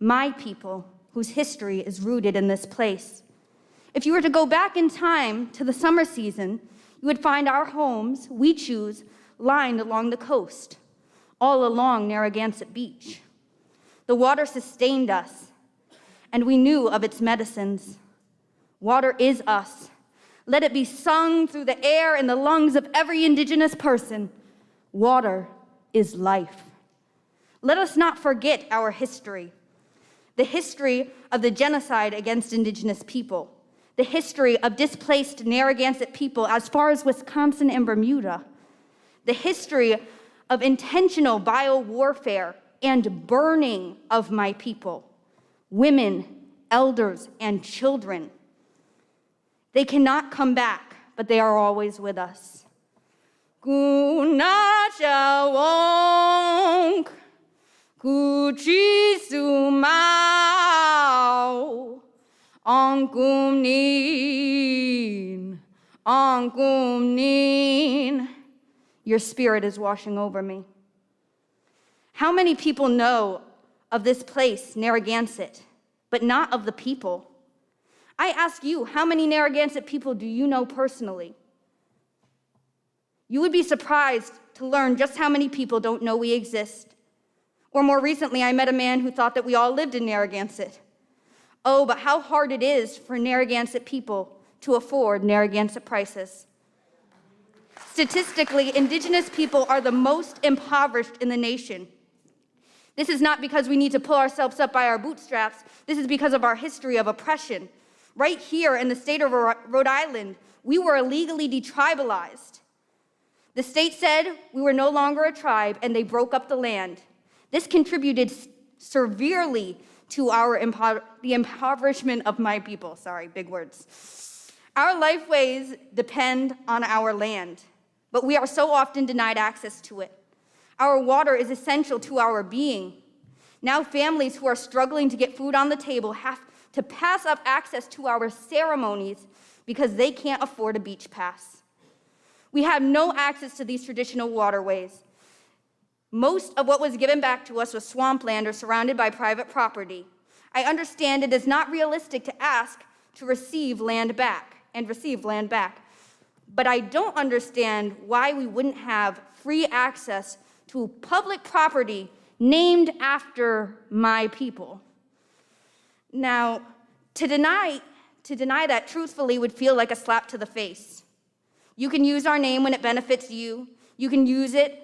My people, whose history is rooted in this place. If you were to go back in time to the summer season, you would find our homes, we choose, lined along the coast, all along Narragansett Beach. The water sustained us, and we knew of its medicines. Water is us. Let it be sung through the air in the lungs of every Indigenous person. Water is life. Let us not forget our history. The history of the genocide against Indigenous people. The history of displaced Narragansett people as far as Wisconsin and Bermuda. The history of intentional biowarfare and burning of my people. Women, elders, and children. They cannot come back, but they are always with us. Kunachawonk, kuchisumau, onkumnin, onkumnin. Your spirit is washing over me. How many people know of this place, Narragansett, but not of the people? I ask you, how many Narragansett people do you know personally? You would be surprised to learn just how many people don't know we exist. Or more recently, I met a man who thought that we all lived in Narragansett. Oh, but how hard it is for Narragansett people to afford Narragansett prices. Statistically, Indigenous people are the most impoverished in the nation. This is not because we need to pull ourselves up by our bootstraps. This is because of our history of oppression. Right here in the state of Rhode Island, we were illegally detribalized. The state said we were no longer a tribe, and they broke up the land. This contributed severely to the impoverishment of my people. Sorry, big words. Our lifeways depend on our land, but we are so often denied access to it. Our water is essential to our being. Now families who are struggling to get food on the table have to pass up access to our ceremonies because they can't afford a beach pass. We have no access to these traditional waterways. Most of what was given back to us was swampland or surrounded by private property. I understand it is not realistic to ask to receive land back. But I don't understand why we wouldn't have free access to public property named after my people. Now, to deny that truthfully would feel like a slap to the face. You can use our name when it benefits you. You can use it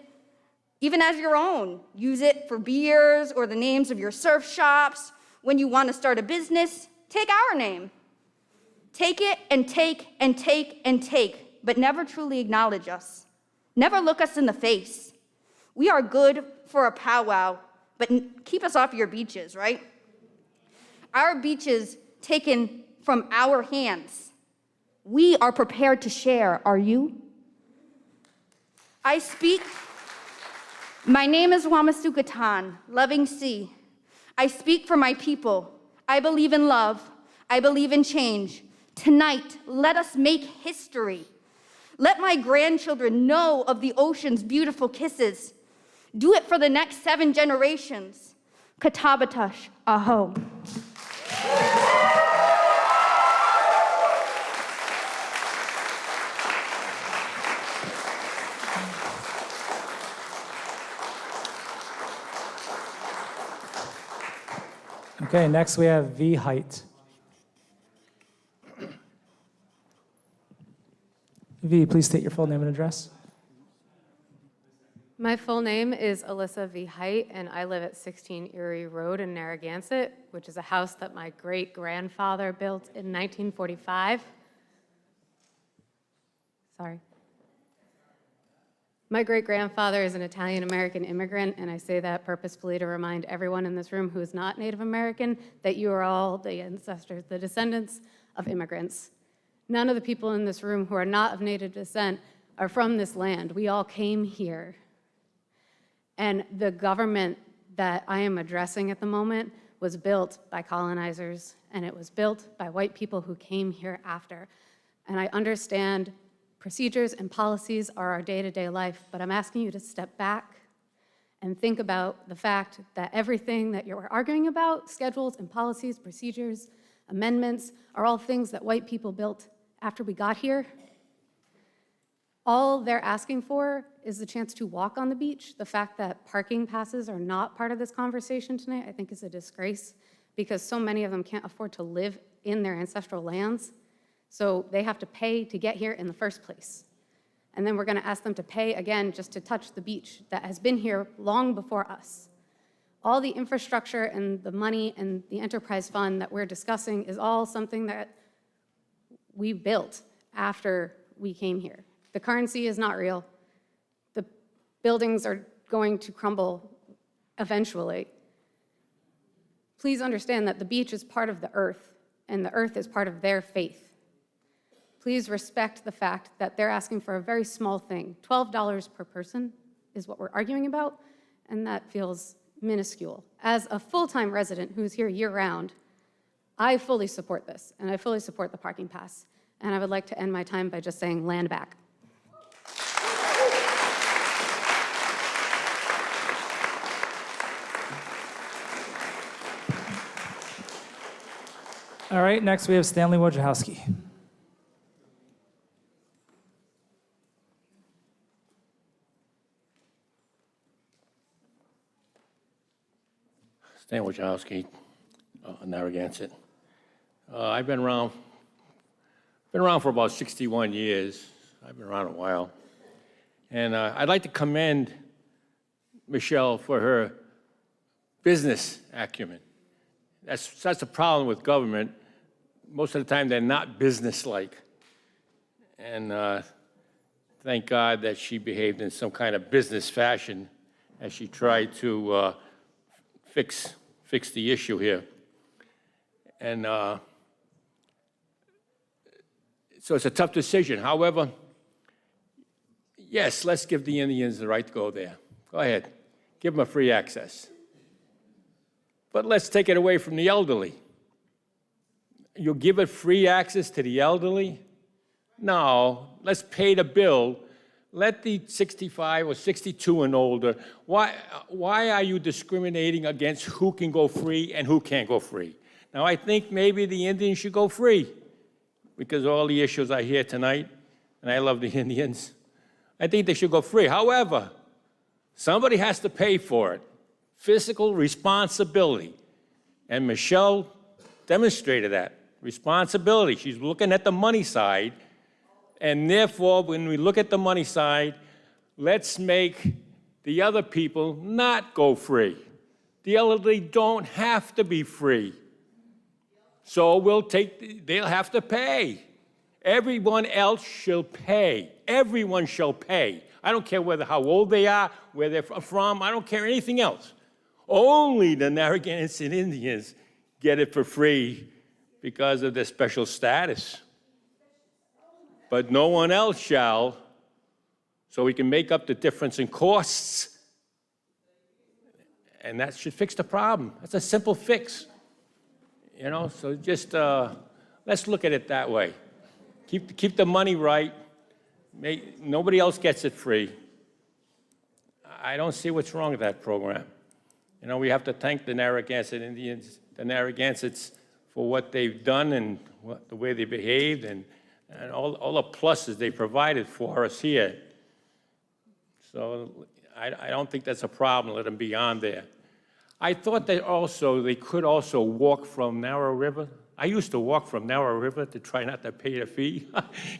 even as your own. Use it for beers or the names of your surf shops. When you want to start a business, take our name. Take it and take and take and take, but never truly acknowledge us. Never look us in the face. We are good for a powwow, but keep us off your beaches, right? Our beaches taken from our hands. We are prepared to share, are you? My name is Wamasukatan, Loving Sea. I speak for my people. I believe in love. I believe in change. Tonight, let us make history. Let my grandchildren know of the ocean's beautiful kisses. Do it for the next 7 generations. Katabatash, aho. Okay, next we have V. Height. V, please state your full name and address. My full name is Alyssa V. Height, and I live at 16 Erie Road in Narragansett, which is a house that my great-grandfather built in 1945. Sorry. My great-grandfather is an Italian-American immigrant, and I say that purposefully to remind everyone in this room who is not Native American that you are all the ancestors, the descendants of immigrants. None of the people in this room who are not of Native descent are from this land. We all came here. And the government that I am addressing at the moment was built by colonizers, and it was built by white people who came here after. And I understand procedures and policies are our day-to-day life, but I'm asking you to step back and think about the fact that everything that you're arguing about, schedules and policies, procedures, amendments, are all things that white people built after we got here. All they're asking for is the chance to walk on the beach. The fact that parking passes are not part of this conversation tonight, I think is a disgrace, because so many of them can't afford to live in their ancestral lands. So they have to pay to get here in the first place. And then we're gonna ask them to pay again just to touch the beach that has been here long before us. All the infrastructure and the money and the enterprise fund that we're discussing is all something that we built after we came here. The currency is not real. The buildings are going to crumble eventually. Please understand that the beach is part of the earth, and the earth is part of their faith. Please respect the fact that they're asking for a very small thing. $12 per person is what we're arguing about, and that feels minuscule. As a full-time resident who's here year-round, I fully support this, and I fully support the parking pass. And I would like to end my time by just saying land back. All right, next we have Stanley Wojciechowski. Stan Wojciechowski, Narragansett. I've been around for about 61 years. I've been around a while. And I'd like to commend Michelle for her business acumen. That's a problem with government. Most of the time, they're not business-like. And thank God that she behaved in some kind of business fashion as she tried to fix the issue here. And so it's a tough decision. However, yes, let's give the Indians the right to go there. Go ahead. Give them a free access. But let's take it away from the elderly. You'll give it free access to the elderly? No, let's pay the bill. Let the 65 or 62 and older, why are you discriminating against who can go free and who can't go free? Now, I think maybe the Indians should go free because of all the issues I hear tonight, and I love the Indians. I think they should go free. However, somebody has to pay for it. Fiscal responsibility. And Michelle demonstrated that responsibility. She's looking at the money side. And therefore, when we look at the money side, let's make the other people not go free. The elderly don't have to be free. So they'll have to pay. Everyone else shall pay. Everyone shall pay. I don't care how old they are, where they're from. I don't care anything else. Only the Narragansett Indians get it for free because of their special status. But no one else shall, so we can make up the difference in costs. And that should fix the problem. That's a simple fix. So just let's look at it that way. Keep the money right. Nobody else gets it free. I don't see what's wrong with that program. We have to thank the Narragansett Indians, the Narragansetts, for what they've done and the way they behaved and all the pluses they provided for us here. So I don't think that's a problem. Let them be on there. I thought that also, they could also walk from Narrow River. I used to walk from Narrow River to try not to pay the fee.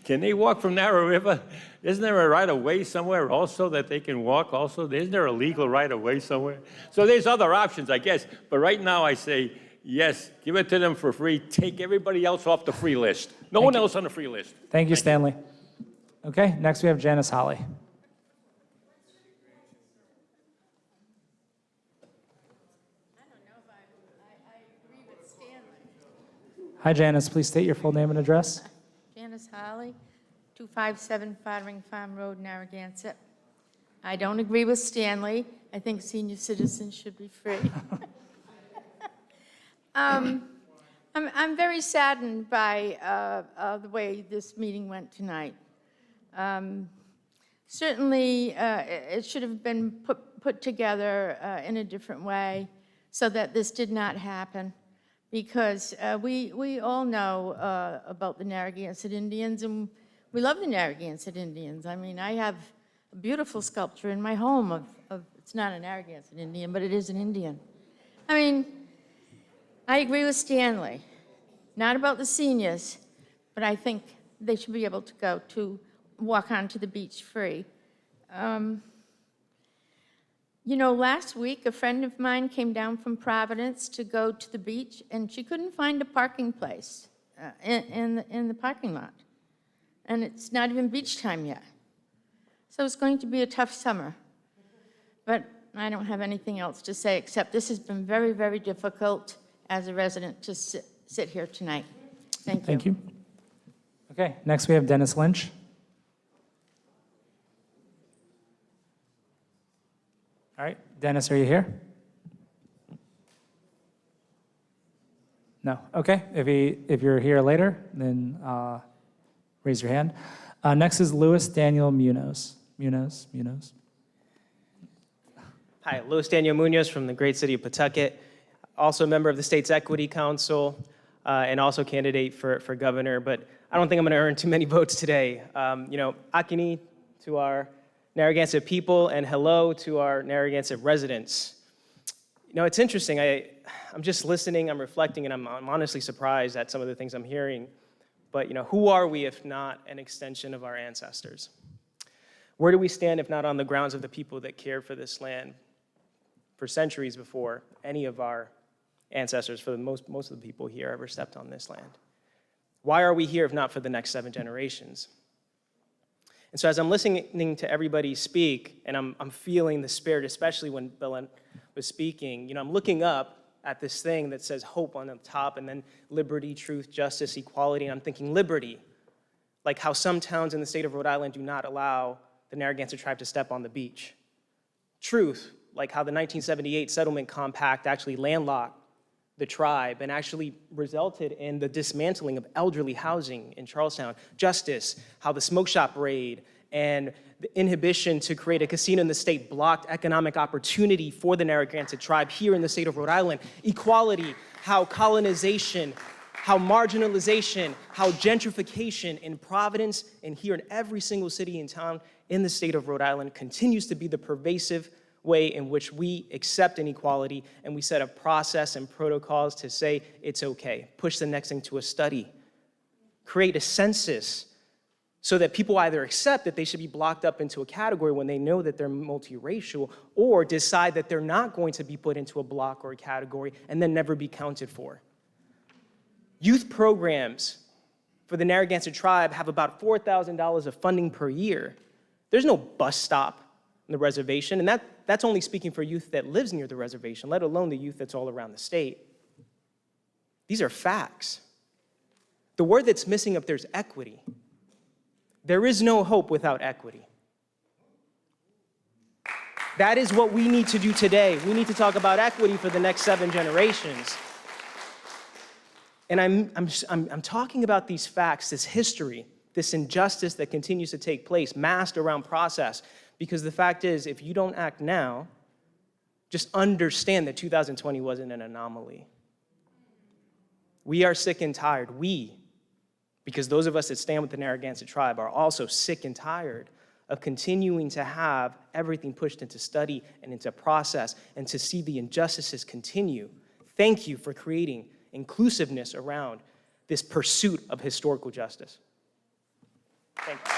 Can they walk from Narrow River? Isn't there a right-of-way somewhere also that they can walk also? Isn't there a legal right-of-way somewhere? So there's other options, I guess. But right now I say, yes, give it to them for free. Take everybody else off the free list. No one else on the free list. Thank you, Stanley. Okay, next we have Janice Holly. Hi, Janice. Please state your full name and address. Janice Holly, 257 Foddering Farm Road, Narragansett. I don't agree with Stanley. I think senior citizens should be free. I'm very saddened by the way this meeting went tonight. Certainly, it should have been put together in a different way so that this did not happen. Because we all know about the Narragansett Indians, and we love the Narragansett Indians. I mean, I have a beautiful sculpture in my home of it's not a Narragansett Indian, but it is an Indian. I mean, I agree with Stanley, not about the seniors, but I think they should be able to walk onto the beach free. You know, last week, a friend of mine came down from Providence to go to the beach, and she couldn't find a parking place in the parking lot. And it's not even beach time yet. So it's going to be a tough summer. But I don't have anything else to say, except this has been very, very difficult as a resident to sit here tonight. Thank you. Thank you. Okay, next we have Dennis Lynch. All right, Dennis, are you here? No, okay. If you're here later, then raise your hand. Next is Louis Daniel Munoz. Munoz. Hi, Louis Daniel Munoz from the great city of Pawtucket, also a member of the state's Equity Council, and also candidate for governor, but I don't think I'm going to earn too many votes today. You know, Akini to our Narragansett people, and hello to our Narragansett residents. You know, it's interesting. I'm just listening, I'm reflecting, and I'm honestly surprised at some of the things I'm hearing. But, you know, who are we if not an extension of our ancestors? Where do we stand if not on the grounds of the people that cared for this land for centuries before any of our ancestors, for most of the people here, ever stepped on this land? Why are we here if not for the next 7 generations? And so as I'm listening to everybody speak, and I'm feeling the spirit, especially when Pelle was speaking, you know, I'm looking up at this thing that says hope on the top, and then liberty, truth, justice, equality, and I'm thinking liberty, like how some towns in the state of Rhode Island do not allow the Narragansett tribe to step on the beach. Truth, like how the 1978 settlement compact actually landlocked the tribe and actually resulted in the dismantling of elderly housing in Charlestown. Justice, how the smoke shop raid and the inhibition to create a casino in the state blocked economic opportunity for the Narragansett tribe here in the state of Rhode Island. Equality, how colonization, how marginalization, how gentrification in Providence and here in every single city and town in the state of Rhode Island continues to be the pervasive way in which we accept inequality and we set a process and protocols to say it's okay. Push the next thing to a study. Create a census so that people either accept that they should be blocked up into a category when they know that they're multiracial, or decide that they're not going to be put into a block or a category and then never be counted for. Youth programs for the Narragansett tribe have about $4,000 of funding per year. There's no bus stop on the reservation, and that's only speaking for youth that lives near the reservation, let alone the youth that's all around the state. These are facts. The word that's missing up there is equity. There is no hope without equity. That is what we need to do today. We need to talk about equity for the next 7 generations. And I'm talking about these facts, this history, this injustice that continues to take place, masked around process. Because the fact is, if you don't act now, just understand that 2020 wasn't an anomaly. We are sick and tired. Because those of us that stand with the Narragansett tribe are also sick and tired of continuing to have everything pushed into study and into process and to see the injustices continue. Thank you for creating inclusiveness around this pursuit of historical justice. Thank you.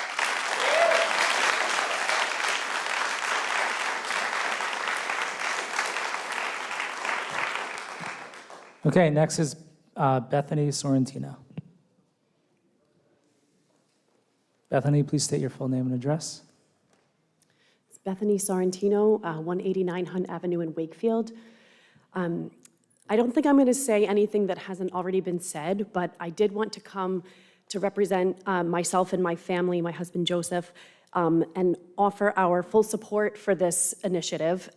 Okay, next is Bethany Sorrentino. Bethany, please state your full name and address. It's Bethany Sorrentino, 189 Hunt Avenue in Wakefield. I don't think I'm going to say anything that hasn't already been said, but I did want to come to represent myself and my family, my husband Joseph, and offer our full support for this initiative.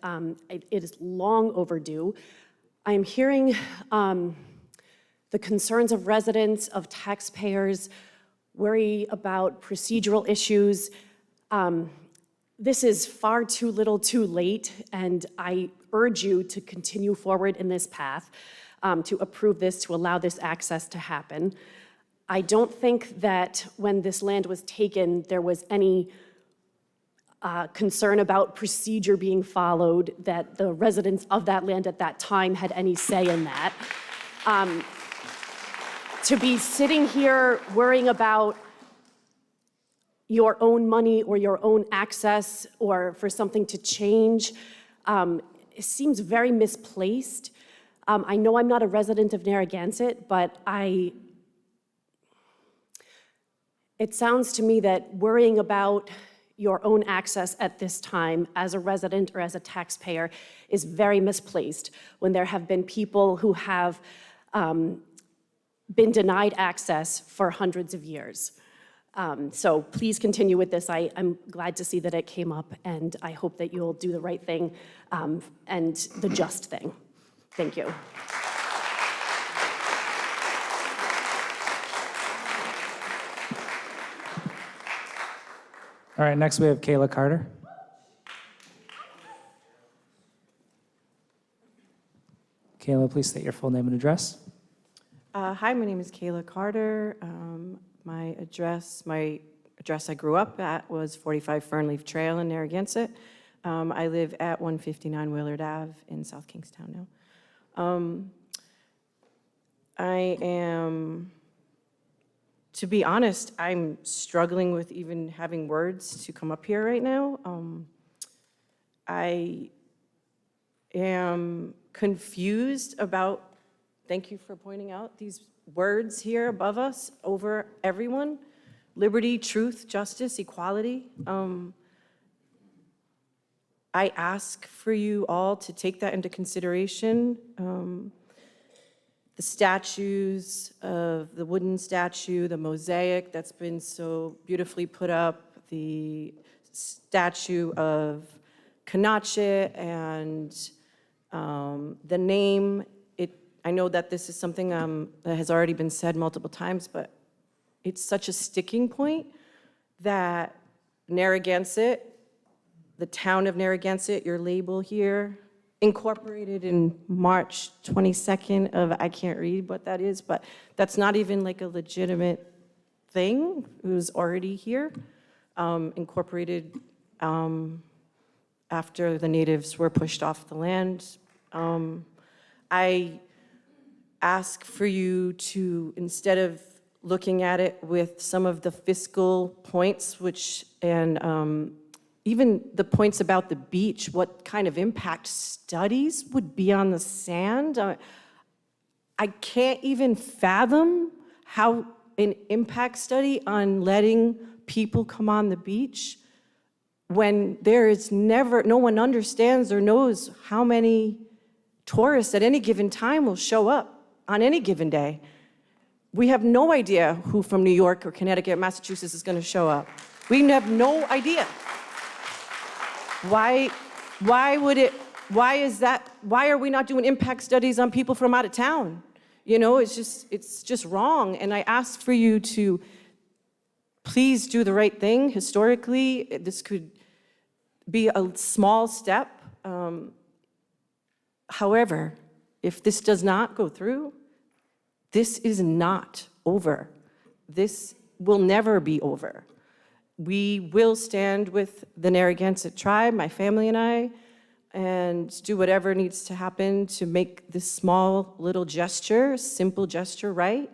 It is long overdue. I am hearing the concerns of residents, of taxpayers, worry about procedural issues. This is far too little too late, and I urge you to continue forward in this path, to approve this, to allow this access to happen. I don't think that when this land was taken, there was any concern about procedure being followed, that the residents of that land at that time had any say in that. To be sitting here worrying about your own money or your own access or for something to change, it seems very misplaced. I know I'm not a resident of Narragansett, but it sounds to me that worrying about your own access at this time as a resident or as a taxpayer is very misplaced when there have been people who have been denied access for hundreds of years. So please continue with this. I'm glad to see that it came up, and I hope that you'll do the right thing and the just thing. Thank you. All right, next we have Kayla Carter. Kayla, please state your full name and address. Hi, my name is Kayla Carter. My address I grew up at was 45 Fernleaf Trail in Narragansett. I live at 159 Willard Ave in South Kingstown now. To be honest, I'm struggling with even having words to come up here right now. I am confused about, thank you for pointing out these words here above us, over everyone: liberty, truth, justice, equality. I ask for you all to take that into consideration. The statues of the wooden statue, the mosaic that's been so beautifully put up, the statue of Kanache, and the name. I know that this is something that has already been said multiple times, but it's such a sticking point that Narragansett, the town of Narragansett, your label here, incorporated in March 22nd of, I can't read what that is, but that's not even like a legitimate thing. It was already here, incorporated after the natives were pushed off the land. I ask for you to, instead of looking at it with some of the fiscal points, and even the points about the beach, what kind of impact studies would be on the sand. I can't even fathom how an impact study on letting people come on the beach when there is never, no one understands or knows how many tourists at any given time will show up on any given day. We have no idea who from New York or Connecticut or Massachusetts is going to show up. We have no idea. Why are we not doing impact studies on people from out of town? You know, it's just wrong. And I ask for you to please do the right thing. Historically, this could be a small step. However, if this does not go through, this is not over. This will never be over. we will stand with the Narragansett tribe, my family and I, and do whatever needs to happen to make this small little gesture, simple gesture, right.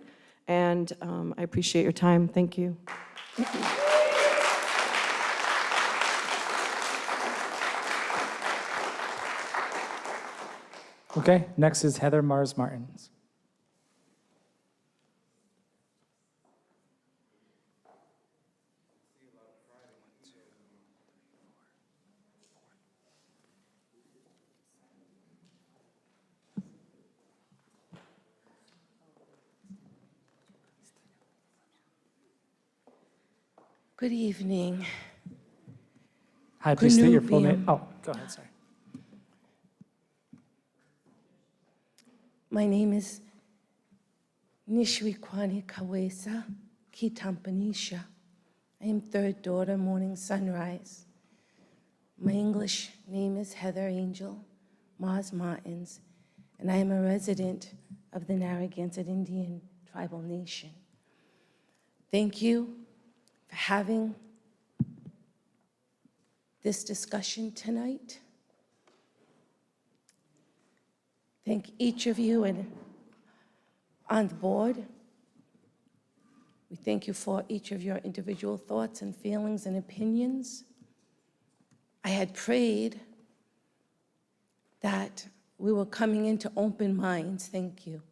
And I appreciate your time. Thank you. Okay, next is Heather Mars Martins. Good evening. Hi, please state your full name. Canubium. Oh, go ahead, sorry. My name is Nishwikwani Kawesa Kitampanisha. I am third daughter, morning sunrise. My English name is Heather Angel Mars Martins, and I am a resident of the Narragansett Indian Tribal Nation. Thank you for having this discussion tonight. Thank each of you and on the board. We thank you for each of your individual thoughts and feelings and opinions. I had prayed that we were coming into open minds. Thank you.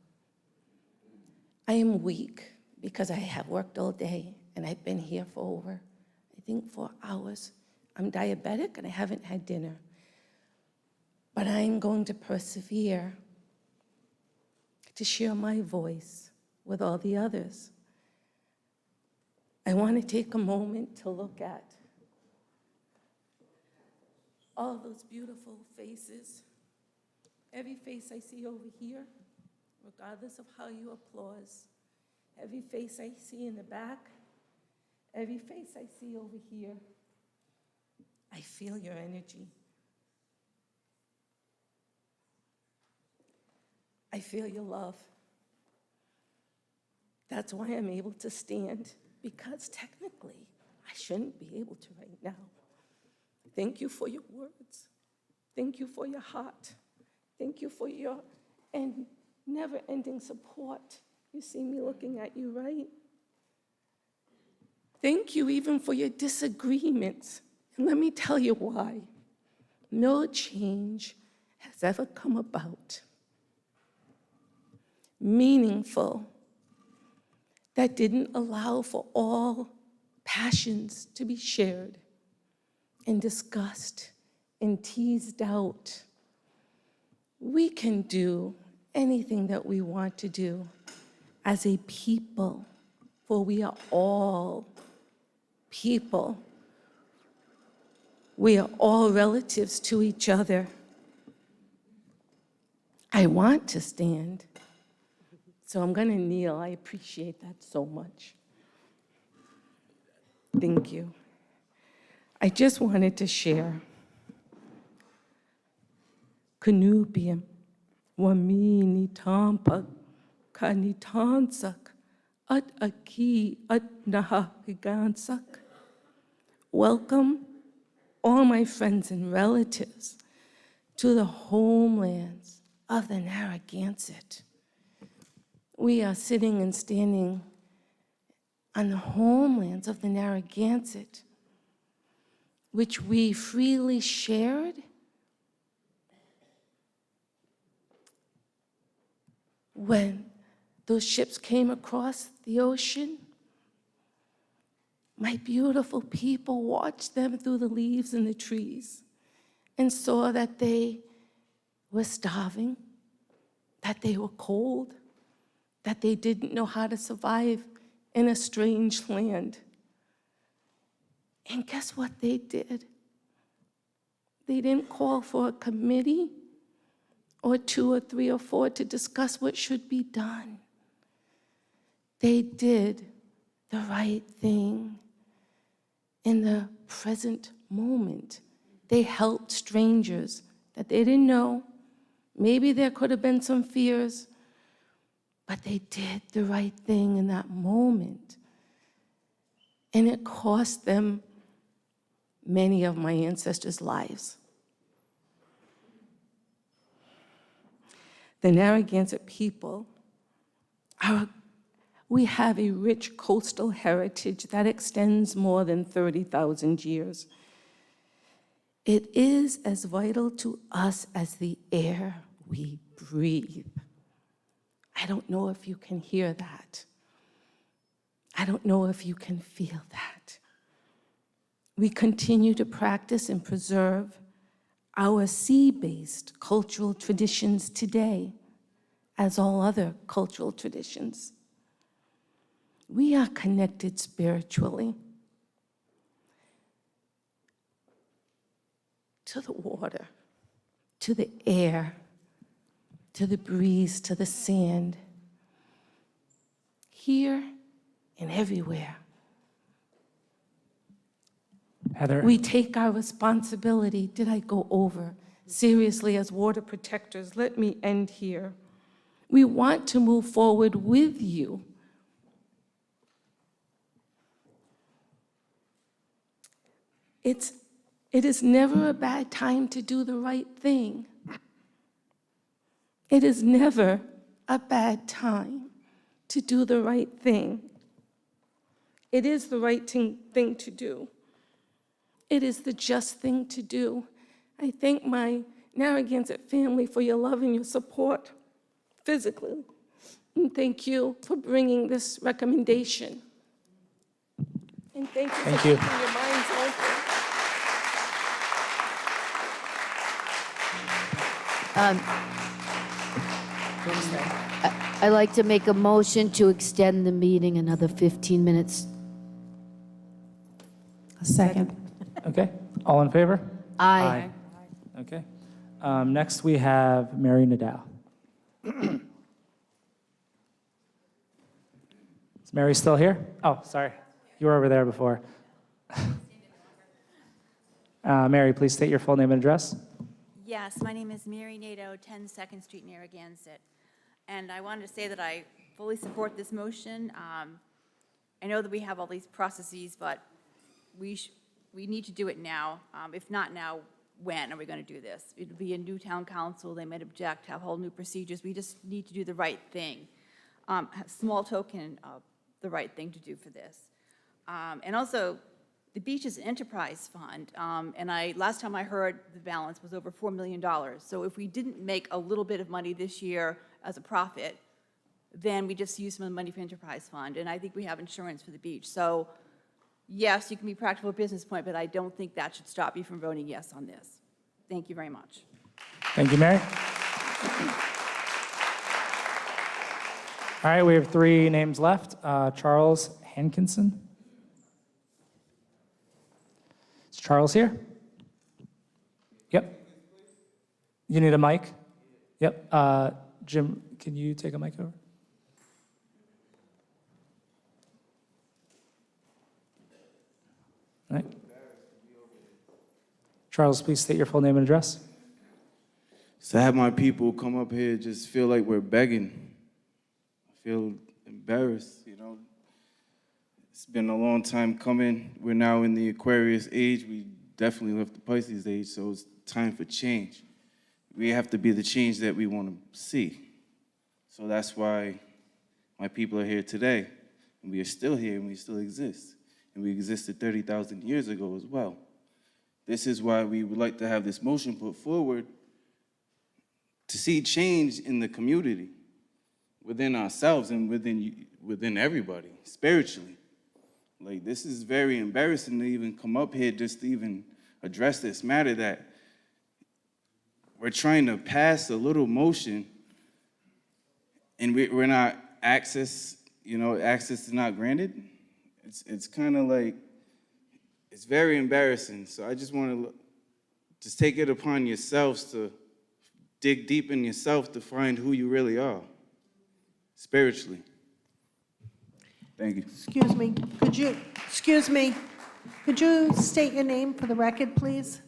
I am weak because I have worked all day and I've been here for over, I think, 4 hours. I'm diabetic and I haven't had dinner. But I'm going to persevere to share my voice with all the others. I want to take a moment to look at all those beautiful faces. Every face I see over here, regardless of how you applause. Every face I see in the back, every face I see over here. I feel your energy. I feel your love. That's why I'm able to stand, because technically, I shouldn't be able to right now. Thank you for your words. Thank you for your heart. Thank you for your never-ending support. You see me looking at you, right? Thank you even for your disagreements. And let me tell you why. No change has ever come about meaningful that didn't allow for all passions to be shared and discussed and teased out. We can do anything that we want to do as a people, for we are all people. We are all relatives to each other. I want to stand, so I'm going to kneel. I appreciate that so much. Thank you. I just wanted to share. Canubium, wamini tampa, kanitansak, at aki, at nahagansak. Welcome, all my friends and relatives, to the homelands of the Narragansett. We are sitting and standing on the homelands of the Narragansett, which we freely shared when those ships came across the ocean. My beautiful people watched them through the leaves and the trees and saw that they were starving, that they were cold, that they didn't know how to survive in a strange land. And guess what they did? They didn't call for a committee or 2 or 3 or 4 to discuss what should be done. They did the right thing in the present moment. They helped strangers that they didn't know. Maybe there could have been some fears, but they did the right thing in that moment. And it cost them many of my ancestors' lives. The Narragansett people we have a rich coastal heritage that extends more than 30,000 years. It is as vital to us as the air we breathe. I don't know if you can hear that. I don't know if you can feel that. We continue to practice and preserve our sea-based cultural traditions today, as all other cultural traditions. We are connected spiritually to the water, to the air, to the breeze, to the sand, here and everywhere. Heather? We take our responsibility, did I go over, seriously as water protectors. Let me end here. We want to move forward with you. It is never a bad time to do the right thing. It is never a bad time to do the right thing. It is the right thing to do. It is the just thing to do. I thank my Narragansett family for your love and your support physically. And thank you for bringing this recommendation. And thank you for keeping your minds open. I'd like to make a motion to extend the meeting another 15 minutes. A second. Okay, all in favor? Aye. Okay. Next, we have Mary Nadeau. Is Mary still here? Oh, sorry. You were over there before. Mary, please state your full name and address. Yes, my name is Mary Nadeau, 10 2nd Street, Narragansett. And I wanted to say that I fully support this motion. I know that we have all these processes, but we need to do it now. If not now, when are we going to do this? It'll be a new town council. They might object, have whole new procedures. We just need to do the right thing. Small token of the right thing to do for this. And also, the beach is an enterprise fund, and last time I heard the balance was over $4 million. So if we didn't make a little bit of money this year as a profit, then we just use some of the money for enterprise fund, and I think we have insurance for the beach. So yes, you can be practical business point, but I don't think that should stop you from voting yes on this. Thank you very much. Thank you, Mary. All right, we have 3 names left. Charles Hankinson. Is Charles here? Yep. You need a mic? Yep. Jim, can you take a mic over? All right. Charles, please state your full name and address. So I have my people come up here, just feel like we're begging. I feel embarrassed, you know. It's been a long time coming. We're now in the Aquarius age. We definitely left the Pisces age, so it's time for change. We have to be the change that we want to see. So that's why my people are here today. And we are still here, and we still exist. And we existed 30,000 years ago as well. This is why we would like to have this motion put forward to see change in the community, within ourselves and within everybody, spiritually. Like, this is very embarrassing to even come up here just to even address this matter, that we're trying to pass a little motion and we're not access is not granted. It's kind of like, it's very embarrassing. So I just want to just take it upon yourselves to dig deep in yourself to find who you really are, spiritually. Thank you. Excuse me, could you state your name for the record, please?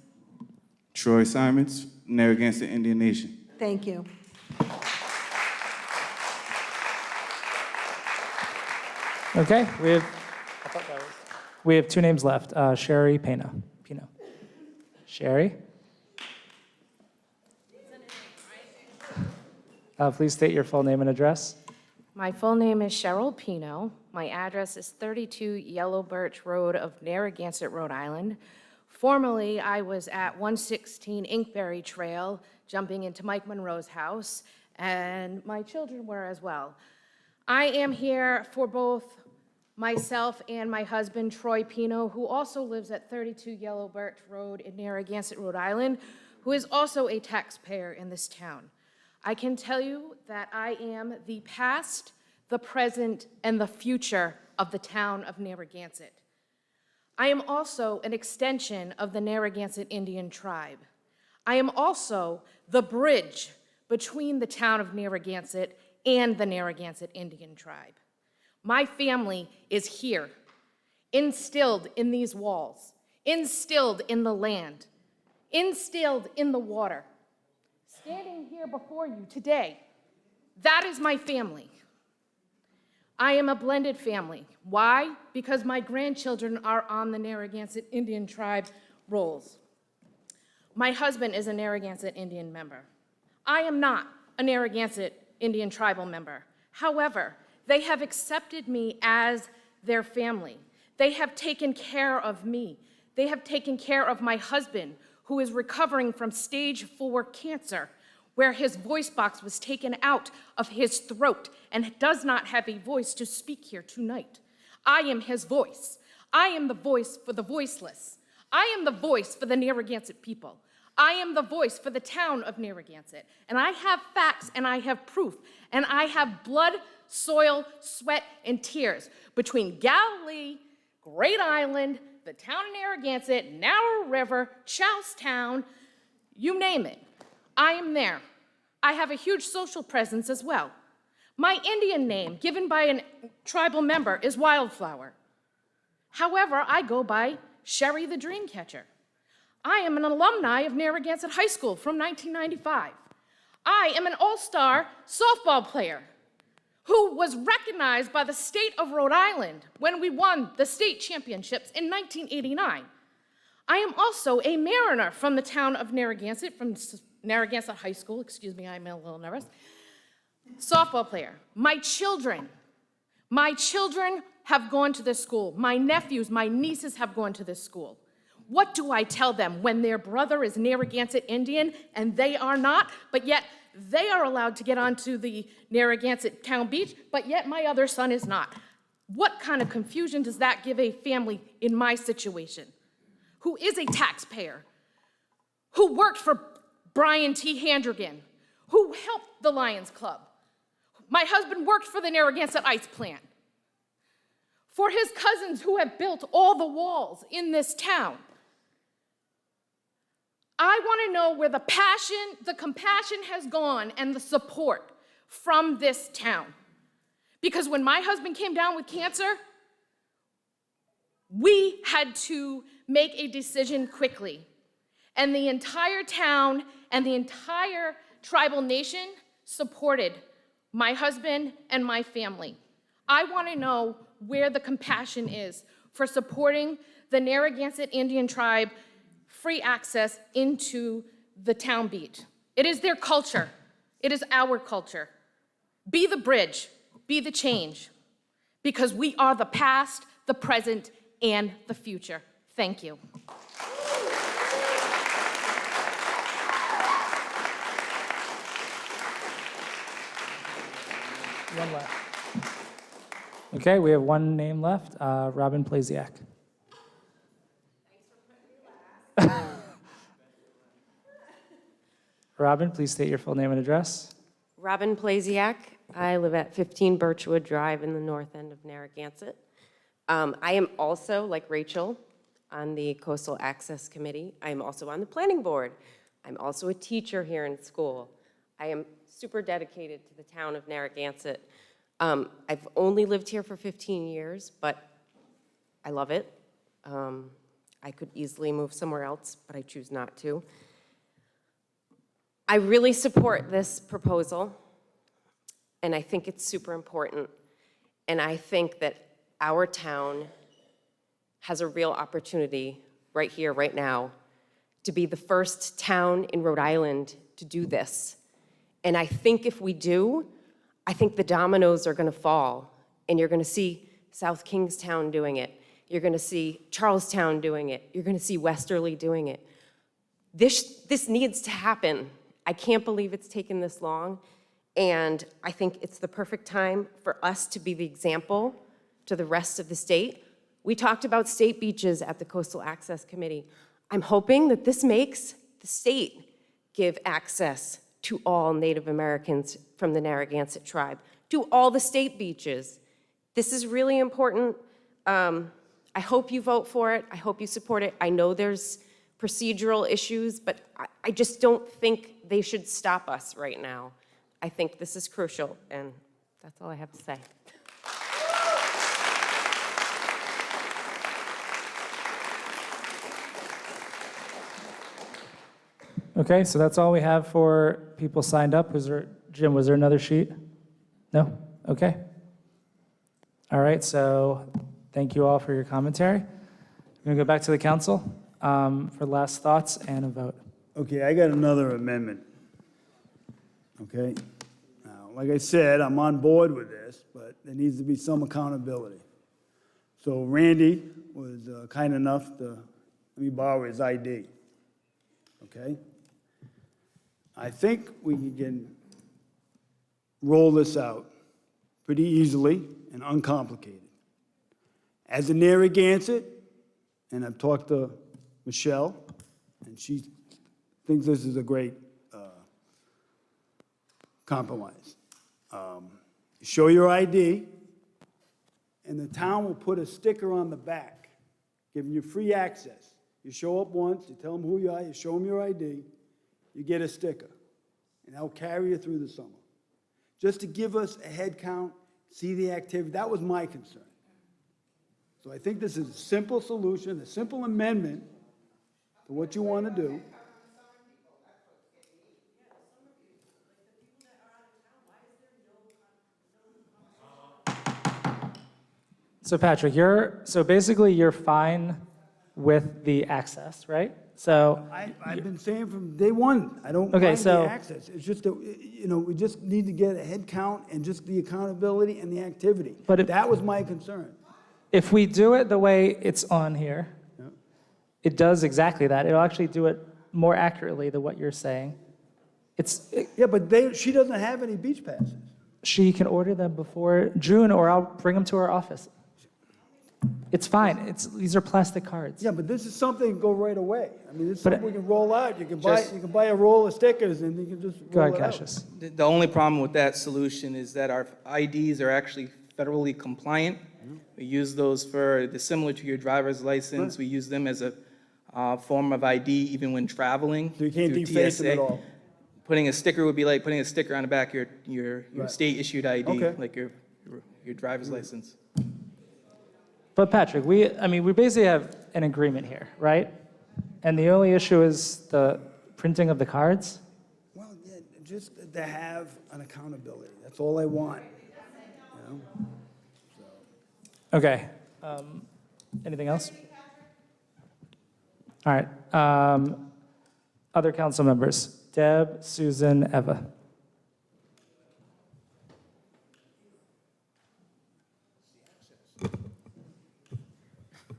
Troy Simons, Narragansett Indian Nation. Thank you. Okay, we have, We have 2 names left. Sherry Pino. Sherry? Please state your full name and address. My full name is Cheryl Pino. My address is 32 Yellow Birch Road of Narragansett, Rhode Island. Formerly, I was at 116 Inkberry Trail, jumping into Mike Monroe's house, and my children were as well. I am here for both myself and my husband, Troy Pino, who also lives at 32 Yellow Birch Road in Narragansett, Rhode Island, who is also a taxpayer in this town. I can tell you that I am the past, the present, and the future of the town of Narragansett. I am also an extension of the Narragansett Indian tribe. I am also the bridge between the town of Narragansett and the Narragansett Indian tribe. My family is here, instilled in these walls, instilled in the land, instilled in the water. Standing here before you today, that is my family. I am a blended family. Why? Because my grandchildren are on the Narragansett Indian tribe rolls. My husband is a Narragansett Indian member. I am not a Narragansett Indian tribal member. However, they have accepted me as their family. They have taken care of me. They have taken care of my husband, who is recovering from stage 4 cancer, where his voice box was taken out of his throat and does not have a voice to speak here tonight. I am his voice. I am the voice for the voiceless. I am the voice for the Narragansett people. I am the voice for the town of Narragansett. And I have facts and I have proof. And I have blood, soil, sweat, and tears between Galilee, Great Island, the town of Narragansett, Narrow River, Charlestown, you name it. I am there. I have a huge social presence as well. My Indian name, given by a tribal member, is Wildflower. However, I go by Sherry the Dreamcatcher. I am an alumni of Narragansett High School from 1995. I am an all-star softball player who was recognized by the state of Rhode Island when we won the state championships in 1989. I am also a Mariner from the town of Narragansett, from Narragansett High School, excuse me, I'm a little nervous. Softball player. My children have gone to this school. My nephews, my nieces have gone to this school. What do I tell them when their brother is Narragansett Indian and they are not, but yet they are allowed to get onto the Narragansett town beach, but yet my other son is not? What kind of confusion does that give a family in my situation, who is a taxpayer, who worked for Brian T. Handrigan, who helped the Lions Club? My husband worked for the Narragansett Ice Plant. For his cousins who have built all the walls in this town. I want to know where the passion, the compassion has gone and the support from this town. Because when my husband came down with cancer, we had to make a decision quickly. And the entire town and the entire tribal nation supported my husband and my family. I want to know where the compassion is for supporting the Narragansett Indian tribe free access into the town beach. It is their culture. It is our culture. Be the bridge, be the change, because we are the past, the present, and the future. Thank you. One left. Okay, we have one name left, Robin Plasiak. Robin, please state your full name and address. Robin Plasiak. I live at 15 Birchwood Drive in the north end of Narragansett. I am also, like Rachel, on the Coastal Access Committee. I am also on the Planning Board. I'm also a teacher here in school. I am super dedicated to the town of Narragansett. I've only lived here for 15 years, but I love it. I could easily move somewhere else, but I choose not to. I really support this proposal, and I think it's super important. And I think that our town has a real opportunity right here, right now, to be the first town in Rhode Island to do this. And I think if we do, I think the dominoes are gonna fall, and you're gonna see South Kingstown doing it. You're gonna see Charlestown doing it. You're gonna see Westerly doing it. This needs to happen. I can't believe it's taken this long, and I think it's the perfect time for us to be the example to the rest of the state. We talked about state beaches at the Coastal Access Committee. I'm hoping that this makes the state give access to all Native Americans from the Narragansett tribe, to all the state beaches. This is really important. I hope you vote for it. I hope you support it. I know there's procedural issues, but I just don't think they should stop us right now. I think this is crucial, and that's all I have to say. Okay, so that's all we have for people signed up. Jim, was there another sheet? No? Okay. All right, so thank you all for your commentary. We're going to go back to the council for last thoughts and a vote. Okay, I got another amendment. Okay? Now, like I said, I'm on board with this, but there needs to be some accountability. So Randy was kind enough to let me borrow his ID. Okay? I think we can roll this out pretty easily and uncomplicated. As a Narragansett, and I've talked to Michelle, and she thinks this is a great compromise. Show your ID, and the town will put a sticker on the back, giving you free access. You show up once, you tell them who you are, you show them your ID, you get a sticker, and they'll carry you through the summer. Just to give us a head count, see the activity, that was my concern. So I think this is a simple solution, a simple amendment to what you want to do. So Patrick, basically you're fine with the access, right? So I've been saying from day one, I don't mind the access. It's just that, we just need to get a head count and just the accountability and the activity. But that was my concern. if we do it the way it's on here, it does exactly that. It'll actually do it more accurately than what you're saying. Yeah, but she doesn't have any beach passes. She can order them before June, or I'll bring them to her office. It's fine. These are plastic cards. Yeah, but this is something that can go right away. I mean, this is something we can roll out. You can buy a roll of stickers and you can just roll it out. Go ahead, Cassius. The only problem with that solution is that our IDs are actually federally compliant. We use those similar to your driver's license. We use them as a form of ID even when traveling. So you can't deface them at all. Putting a sticker would be like putting a sticker on the back of your state-issued ID, like your driver's license. But Patrick, we basically have an agreement here, right? And the only issue is the printing of the cards? Well, yeah, just to have an accountability. That's all I want. You know? Okay. Anything else? All right. Other council members. Deb, Susan, Eva.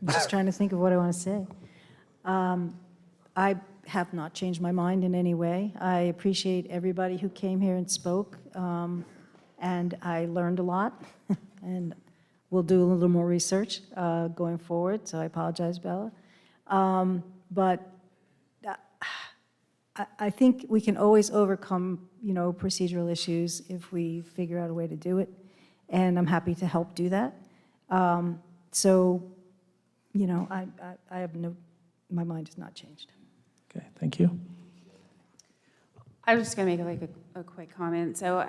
I'm just trying to think of what I want to say. I have not changed my mind in any way. I appreciate everybody who came here and spoke, and I learned a lot, and we'll do a little more research going forward, so I apologize, Bella. But I think we can always overcome, procedural issues if we figure out a way to do it, and I'm happy to help do that. I have my mind has not changed. Okay, thank you. I was just going to make a quick comment. So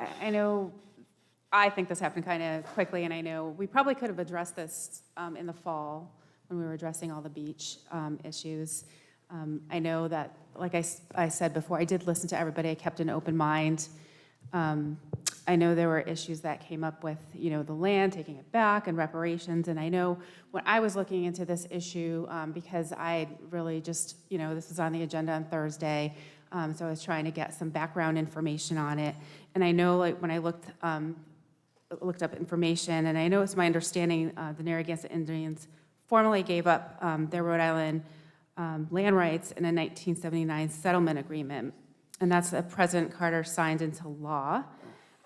I think this happened kind of quickly, and I know we probably could have addressed this in the fall when we were addressing all the beach issues. I know that, like I said before, I did listen to everybody. I kept an open mind. I know there were issues that came up with, the land, taking it back and reparations. And I know when I was looking into this issue, because I really just, this was on the agenda on Thursday, so I was trying to get some background information on it. And I know, like, when I looked up information, and I know it's my understanding the Narragansett Indians formally gave up their Rhode Island land rights in a 1979 settlement agreement. And that's what President Carter signed into law,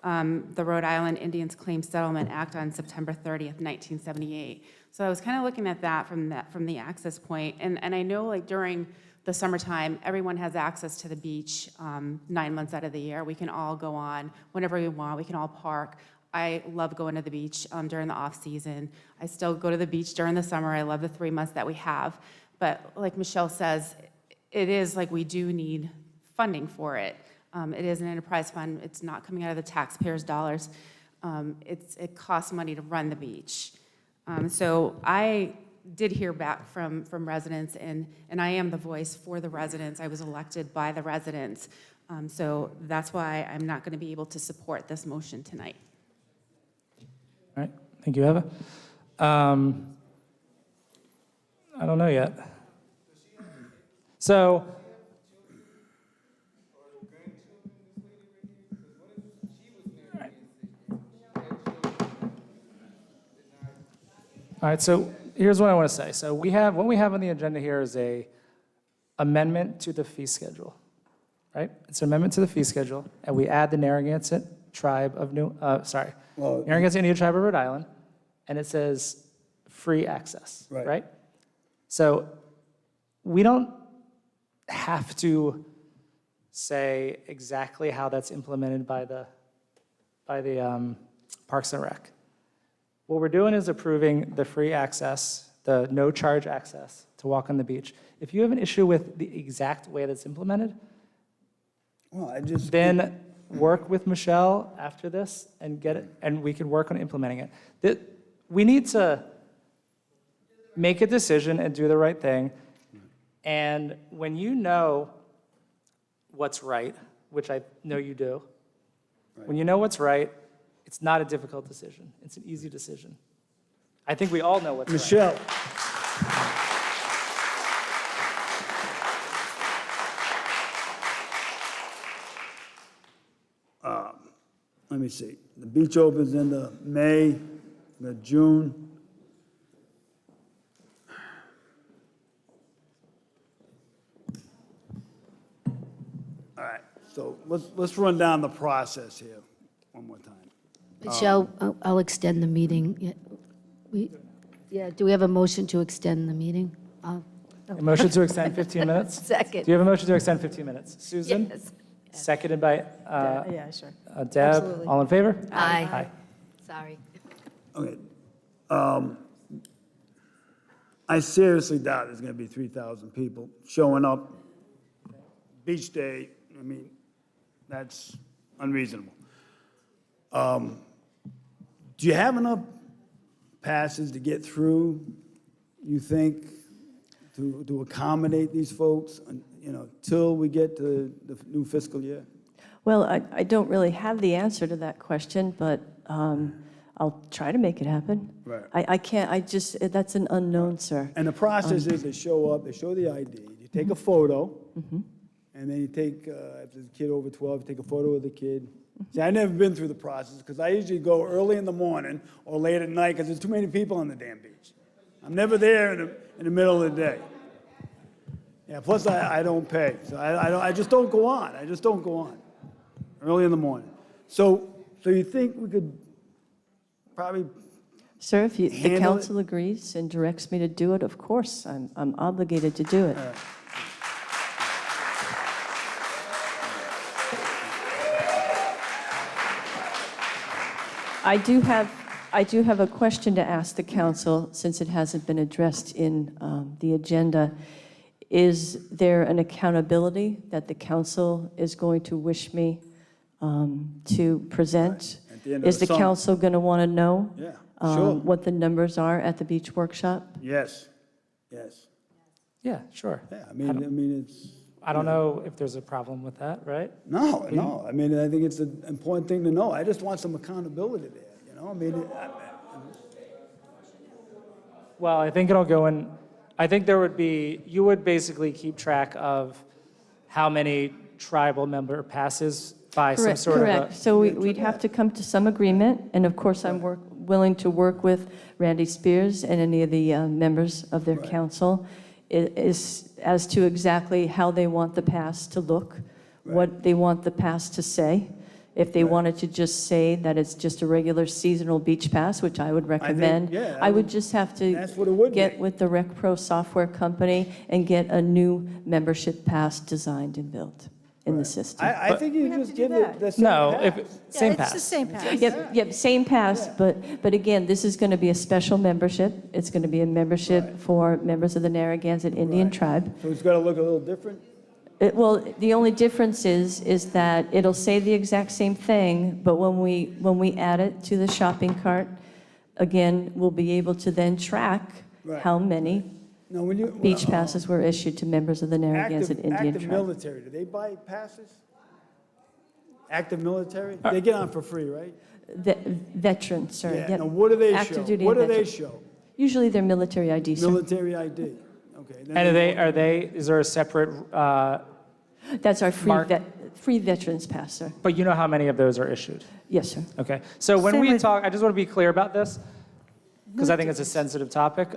the Rhode Island Indians Claims Settlement Act on September 30th, 1978. So I was kind of looking at that from the access point. And I know, like, during the summertime, everyone has access to the beach 9 months out of the year. We can all go on whenever we want. We can all park. I love going to the beach during the off season. I still go to the beach during the summer. I love the 3 months that we have. But like Michelle says, it is like we do need funding for it. It is an enterprise fund. It's not coming out of the taxpayers' dollars. It costs money to run the beach. So I did hear back from residents, and I am the voice for the residents. I was elected by the residents. So that's why I'm not going to be able to support this motion tonight. All right, thank you, Eva. I don't know yet. So, all right, so here's what I want to say. So what we have on the agenda here is a amendment to the fee schedule, right? It's an amendment to the fee schedule, and we add the Narragansett tribe of Narragansett Indian Tribe of Rhode Island, and it says free access, right? So we don't have to say exactly how that's implemented by the Parks and Rec. What we're doing is approving the free access, the no charge access to walk on the beach. If you have an issue with the exact way that's implemented, then work with Michelle after this and get it, and we can work on implementing it. We need to make a decision and do the right thing. And when you know what's right, which I know you do, when you know what's right, it's not a difficult decision. It's an easy decision. I think we all know what's Michelle. right. Let me see. The beach opens in the May, the June. All right, so let's run down the process here one more time. Michelle, I'll extend the meeting. Do we have a motion to extend the meeting? A motion to extend 15 minutes? Second. Do you have a motion to extend 15 minutes? Susan? Yes. Seconded by Yeah, sure. Deb. Absolutely. All in favor? Aye. Sorry. Okay. I seriously doubt there's going to be 3,000 people showing up. Beach day, I mean, that's unreasonable. Do you have enough passes to get through, you think, to accommodate these folks, till we get to the new fiscal year? Well, I don't really have the answer to that question, but I'll try to make it happen. Right. I can't, that's an unknown, sir. And the process is they show up, they show the ID, you take a photo, and then you take, if there's a kid over 12, you take a photo of the kid. See, I've never been through the process, because I usually go early in the morning or late at night, because there's too many people on the damn beach. I'm never there in the middle of the day. Yeah, plus I don't pay, so I just don't go on. I just don't go on early in the morning. So you think we could probably Sir, if the handle it? council agrees and directs me to do it, of course, I'm obligated to do it. I do have a question to ask the council, since it hasn't been addressed in the agenda. Is there an accountability that the council is going to wish me to present? At the end of Is the summer. council going to want to know Yeah, sure. what the numbers are at the beach workshop? Yes, yes. Yeah, sure. Yeah, I mean, it's, I don't know if there's a problem with that, right? No, no, I mean, I think it's an important thing to know. I just want some accountability there, you know? I mean, Well, I think it'll go in, I think there would be, you would basically keep track of how many tribal member passes by some Correct, sort of a. correct. So we'd have to come to some agreement, and of course, I'm willing to work with Randy Spears and any of the members of their council as to exactly how they want the pass to look, what they want the pass to say. If they wanted to just say that it's just a regular seasonal beach pass, which I would recommend, I would just have to get with the Rec Pro software company and get a new membership pass designed and built in the system. I think you just give it the same pass. Same It's pass. the same pass. Yep, same pass, but again, this is going to be a special membership. It's going to be a membership for members of the Narragansett Indian tribe. So it's got to look a little different? Well, the only difference is that it'll say the exact same thing, but when we add it to the shopping cart, again, we'll be able to then track how many Now, when you, beach passes were issued to members of the Narragansett Indian active tribe. military, do they buy passes? Active military? They get on for free, right? Veterans, sorry. Yeah, Yep. now what do they Active show? duty What and do they veteran. show? Usually they're military ID, sir. Military ID, okay. then And they are they, is there a separate, That's our Mark? free veterans pass, sir. but you know how many of those are issued? Yes, sir. Okay, so when Same we with- talk, I just want to be clear about this, because I think it's a sensitive topic.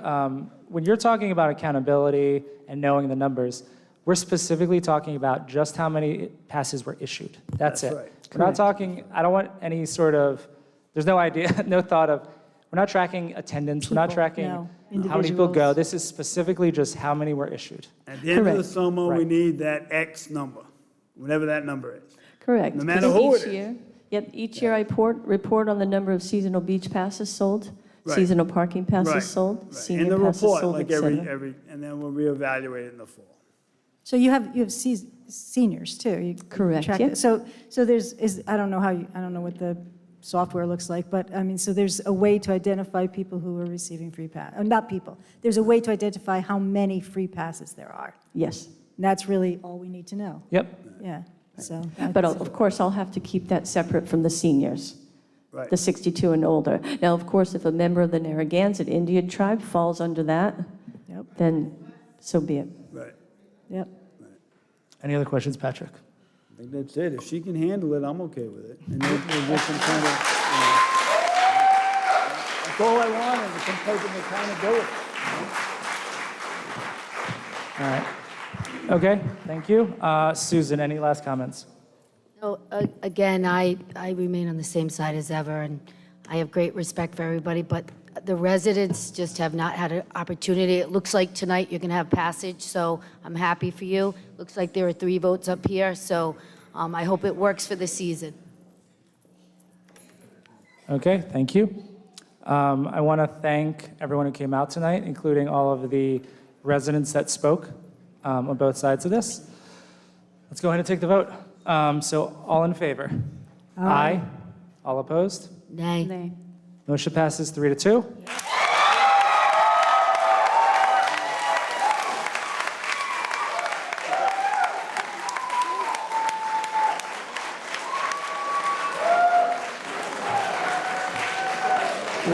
When you're talking about accountability and knowing the numbers, we're specifically talking about just how many passes were issued. That's it. right. We're not talking, I don't want any sort of, there's no idea, no thought of, we're not tracking attendance, we're not People, tracking no. how many people go. Individuals. This is specifically just how many were issued. At the end of the Correct. summer, we Right. need that X number, whatever that number is. Correct. No matter And who each it is. year- Yep, each year I report on the number of seasonal beach passes sold, Right. seasonal parking passes Right, sold, right. senior In the passes report, sold, like et cetera. and then we'll reevaluate it in the fall. So you have seniors too. You Correct, track yeah. that. So I don't know I don't know what the software looks like, but I mean, so there's a way to identify people who are receiving free pass, not people. There's a way to identify how many free passes there are. Yes. And that's really all we need to know. Yep. Yeah, so. But of course, I'll have to keep that separate from the seniors, Right. the 62 and older. Now, of course, if a member of the Narragansett Indian tribe falls under that, Yep. then so be it. Right. Yep. Any other questions, Patrick? I think that's it. If she can handle it, I'm okay with it. And we'll get some kind of, that's all I want is some type of accountability. All right. Okay, thank you. Susan, any last comments? So, again, I remain on the same side as ever, and I have great respect for everybody, but the residents just have not had an opportunity. It looks like tonight you're going to have passage, so I'm happy for you. Looks like there are 3 votes up here, so I hope it works for the season. Okay, thank you. I want to thank everyone who came out tonight, including all of the residents that spoke on both sides of this. Let's go ahead and take the vote. So all in favor? Aye. All opposed? Nay. Nay. Motion passes 3-2.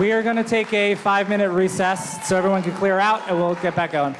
We are going to take a 5-minute recess so everyone can clear out, and we'll get back going.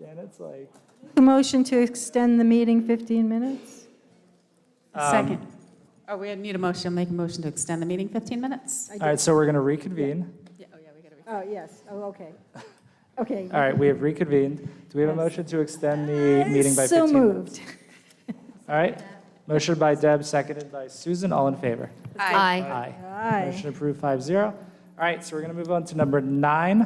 Janet's like. A motion to extend the meeting 15 minutes? Second. Oh, we need a motion, make a motion to extend the meeting 15 minutes? All right, so we're going to reconvene. Oh, yes, oh, okay. Okay. All right, we have reconvened. Do we have a motion to extend the meeting by 15 So minutes? moved. All right, motion by Deb, seconded by Susan, all in favor? Aye. Aye. Aye. Motion approved 5-0. All right, so we're going to move on to number 9,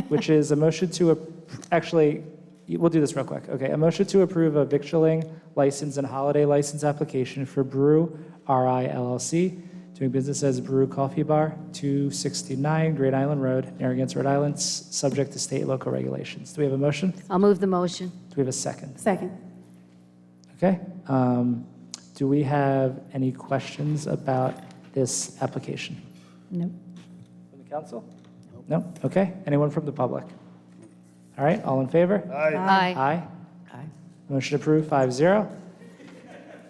which is a motion to, actually, we'll do this real quick. Okay, a motion to approve a victualling license and holiday license application for Brew RI LLC, doing business as Brew Coffee Bar, 269 Great Island Road, Narragansett, Rhode Island, subject to state and local regulations. Do we have a motion? I'll move the motion. Do we have a second? Second. Okay. Do we have any questions about this application? No. From the council? No? Okay. Anyone from the public? All right, all in favor? Aye. Aye. Aye. Motion approved, 5-0.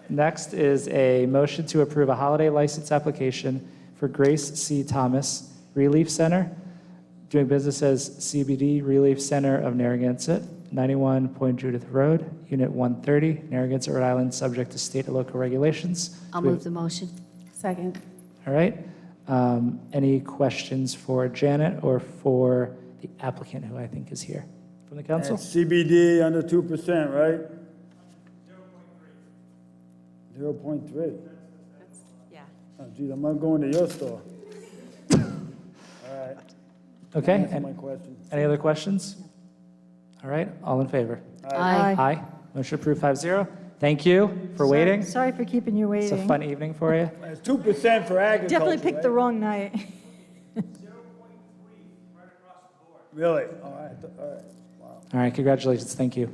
Next is a motion to approve a holiday license application for Grace C. Thomas Relief Center, doing business as CBD Relief Center of Narragansett, 91 Point Judith Road, Unit 130, Narragansett, Rhode Island, subject to state and local regulations. I'll move the motion. Second. All right. Any questions for Janet or for the applicant, who I think is here? From the council? CBD under 2%, right? 0.3. Yeah. Oh, geez, I'm not going to your store. All right. Okay. Answer my question. Any other questions? All right. All in favor? Aye. Aye. Motion approved 5-0. Thank you for waiting. Sorry for keeping you waiting. It's a fun evening for you. It's 2% for agriculture. Definitely picked the right? wrong night. Really? All right. All right. Wow. All right. Congratulations. Thank you.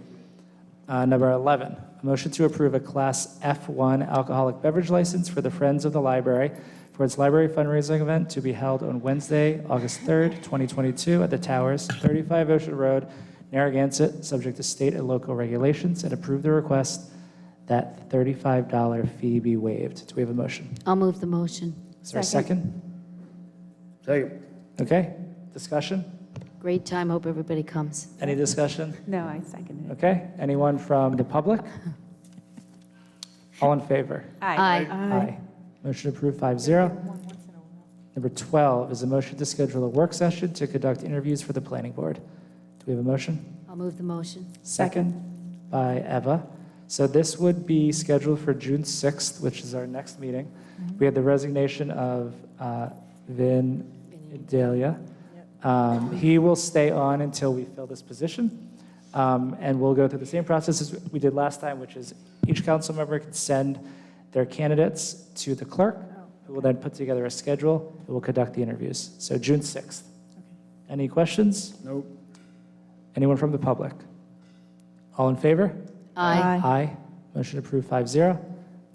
Number 11, a motion to approve a Class F1 alcoholic beverage license for the Friends of the Library for its library fundraising event to be held on Wednesday, August 3rd, 2022 at the Towers, 35 Ocean Road, Narragansett, subject to state and local regulations, and approve the request that $35 fee be waived. Do we have a motion? I'll move the motion. Is there a second? Second. Okay. Discussion? Great time, hope everybody comes. Any discussion? No, I seconded it. Okay. Anyone from the public? All in favor? Aye. Aye. Motion approved 5-0. Number 12 is a motion to schedule a work session to conduct interviews for the planning board. Do we have a motion? I'll move the motion. Second by Eva. So this would be scheduled for June 6th, which is our next meeting. We had the resignation of Vin Delia. He will stay on until we fill this position. And we'll go through the same process as we did last time, which is each council member can send their candidates to the clerk, who will then put together a schedule and will conduct the interviews. So June 6th. Any questions? Nope. Anyone from the public? All in favor? Aye. Aye. Motion approved 5-0.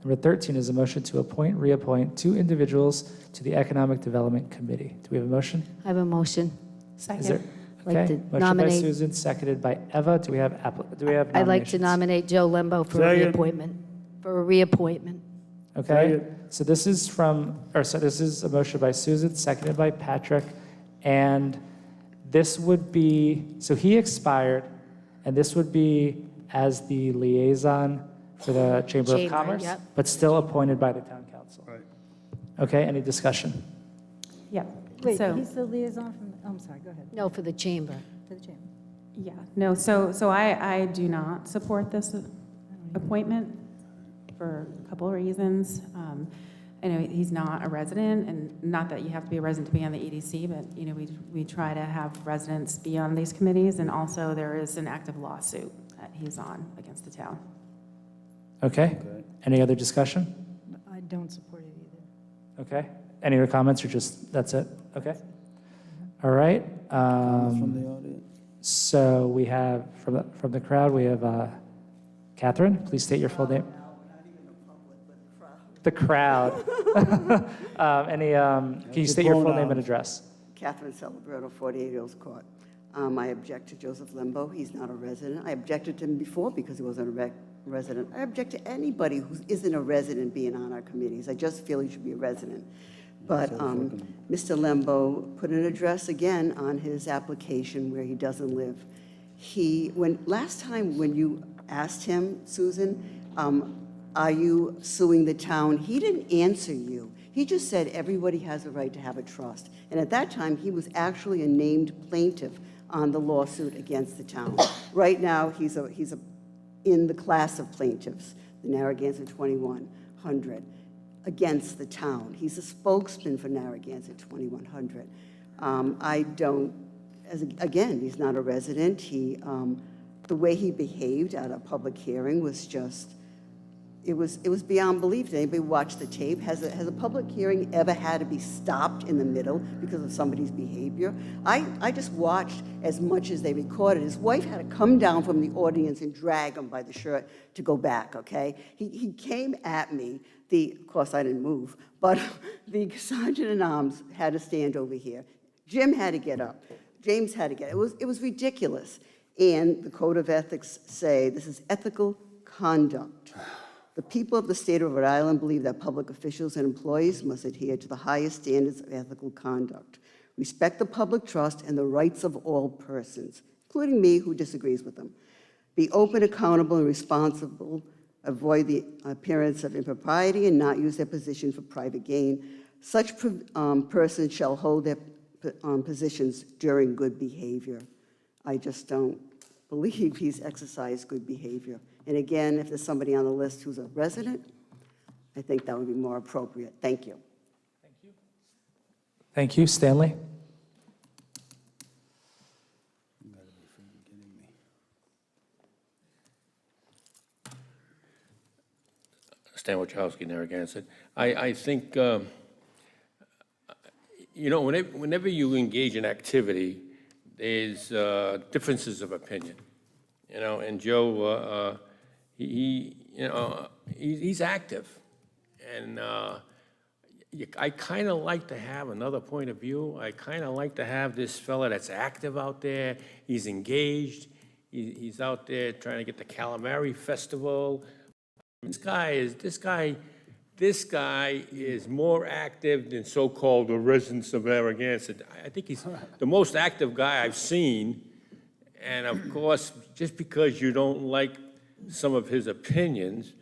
Number 13 is a motion to reappoint 2 individuals to the Economic Development Committee. Do we have a motion? I have a motion. Is there? I'd like Okay. to Motion by nominate- Susan, seconded by Eva. Do we have nominations? I'd like to nominate Joe Lembo for a Second. reappointment. For a reappointment. Okay. Second. So this is a motion by Susan, seconded by Patrick, and this would be, so he expired, and this would be as the liaison for the Chamber of Chamber, Commerce, yep. but still appointed by the town council. Right. Okay, any discussion? Yep. Wait, So- he's the liaison from, I'm sorry, go ahead. No, for the chamber. To the chamber. Yeah, no, so I do not support this appointment for a couple of reasons. I know he's not a resident, and not that you have to be a resident to be on the EDC, but, you know, we try to have residents be on these committees, and also there is an active lawsuit that he's on against the town. Okay, any other discussion? I don't support it either. Okay, any other comments, or just, that's it? Okay. All right. Comments from the audience? So we have, from the crowd, we have Catherine. Please state your full name. The crowd. Can you state your full name and address? Catherine Celebrato, 48 Earls Court. I object to Joseph Lembo. He's not a resident. I objected to him before because he wasn't a resident. I object to anybody who isn't a resident being on our committees. I just feel he should be a resident. But Mr. Lembo put an address again on his application where he doesn't live. Last time when you asked him, Susan, are you suing the town? He didn't answer you. He just said everybody has a right to have a trust. And at that time, he was actually a named plaintiff on the lawsuit against the town. Right now, he's in the class of plaintiffs, the Narragansett 2100, against the town. He's a spokesman for Narragansett 2100. Again, he's not a resident. The way he behaved at a public hearing was just, it was beyond belief. Did anybody watch the tape? Has a public hearing ever had to be stopped in the middle because of somebody's behavior? I just watched as much as they recorded. His wife had to come down from the audience and drag him by the shirt to go back, okay? He came at me. Of course, I didn't move, but the sergeant-at-arms had to stand over here. Jim had to get up. James had to get up. It was ridiculous. And the Code of Ethics say this is ethical conduct. The people of the state of Rhode Island believe that public officials and employees must adhere to the highest standards of ethical conduct, respect the public trust and the rights of all persons, including me who disagrees with them, be open, accountable, and responsible, avoid the appearance of impropriety, and not use their position for private gain. Such persons shall hold their positions during good behavior. I just don't believe he's exercised good behavior. And again, if there's somebody on the list who's a resident, I think that would be more appropriate. Thank you. Thank you. Stanley? Stan Wachowski, Narragansett. I think, whenever you engage in activity, there's differences of opinion, and Joe, he's active, and I kind of like to have another point of view. I kind of like to have this fella that's active out there. He's engaged. He's out there trying to get the Calamari Festival. This guy is more active than so-called the residents of Narragansett. I think he's the most active guy I've seen. And of course, just because you don't like some of his opinions,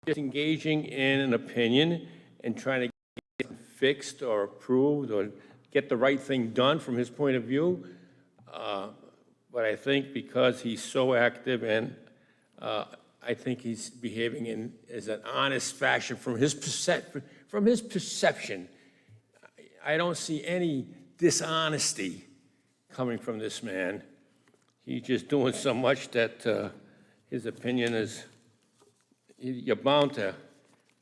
just engaging in an opinion and trying to get it fixed or approved or get the right thing done from his point of view. But I think because he's so active and I think he's behaving in as an honest fashion from his perception. I don't see any dishonesty coming from this man. He's just doing so much that his opinion is, you're bound to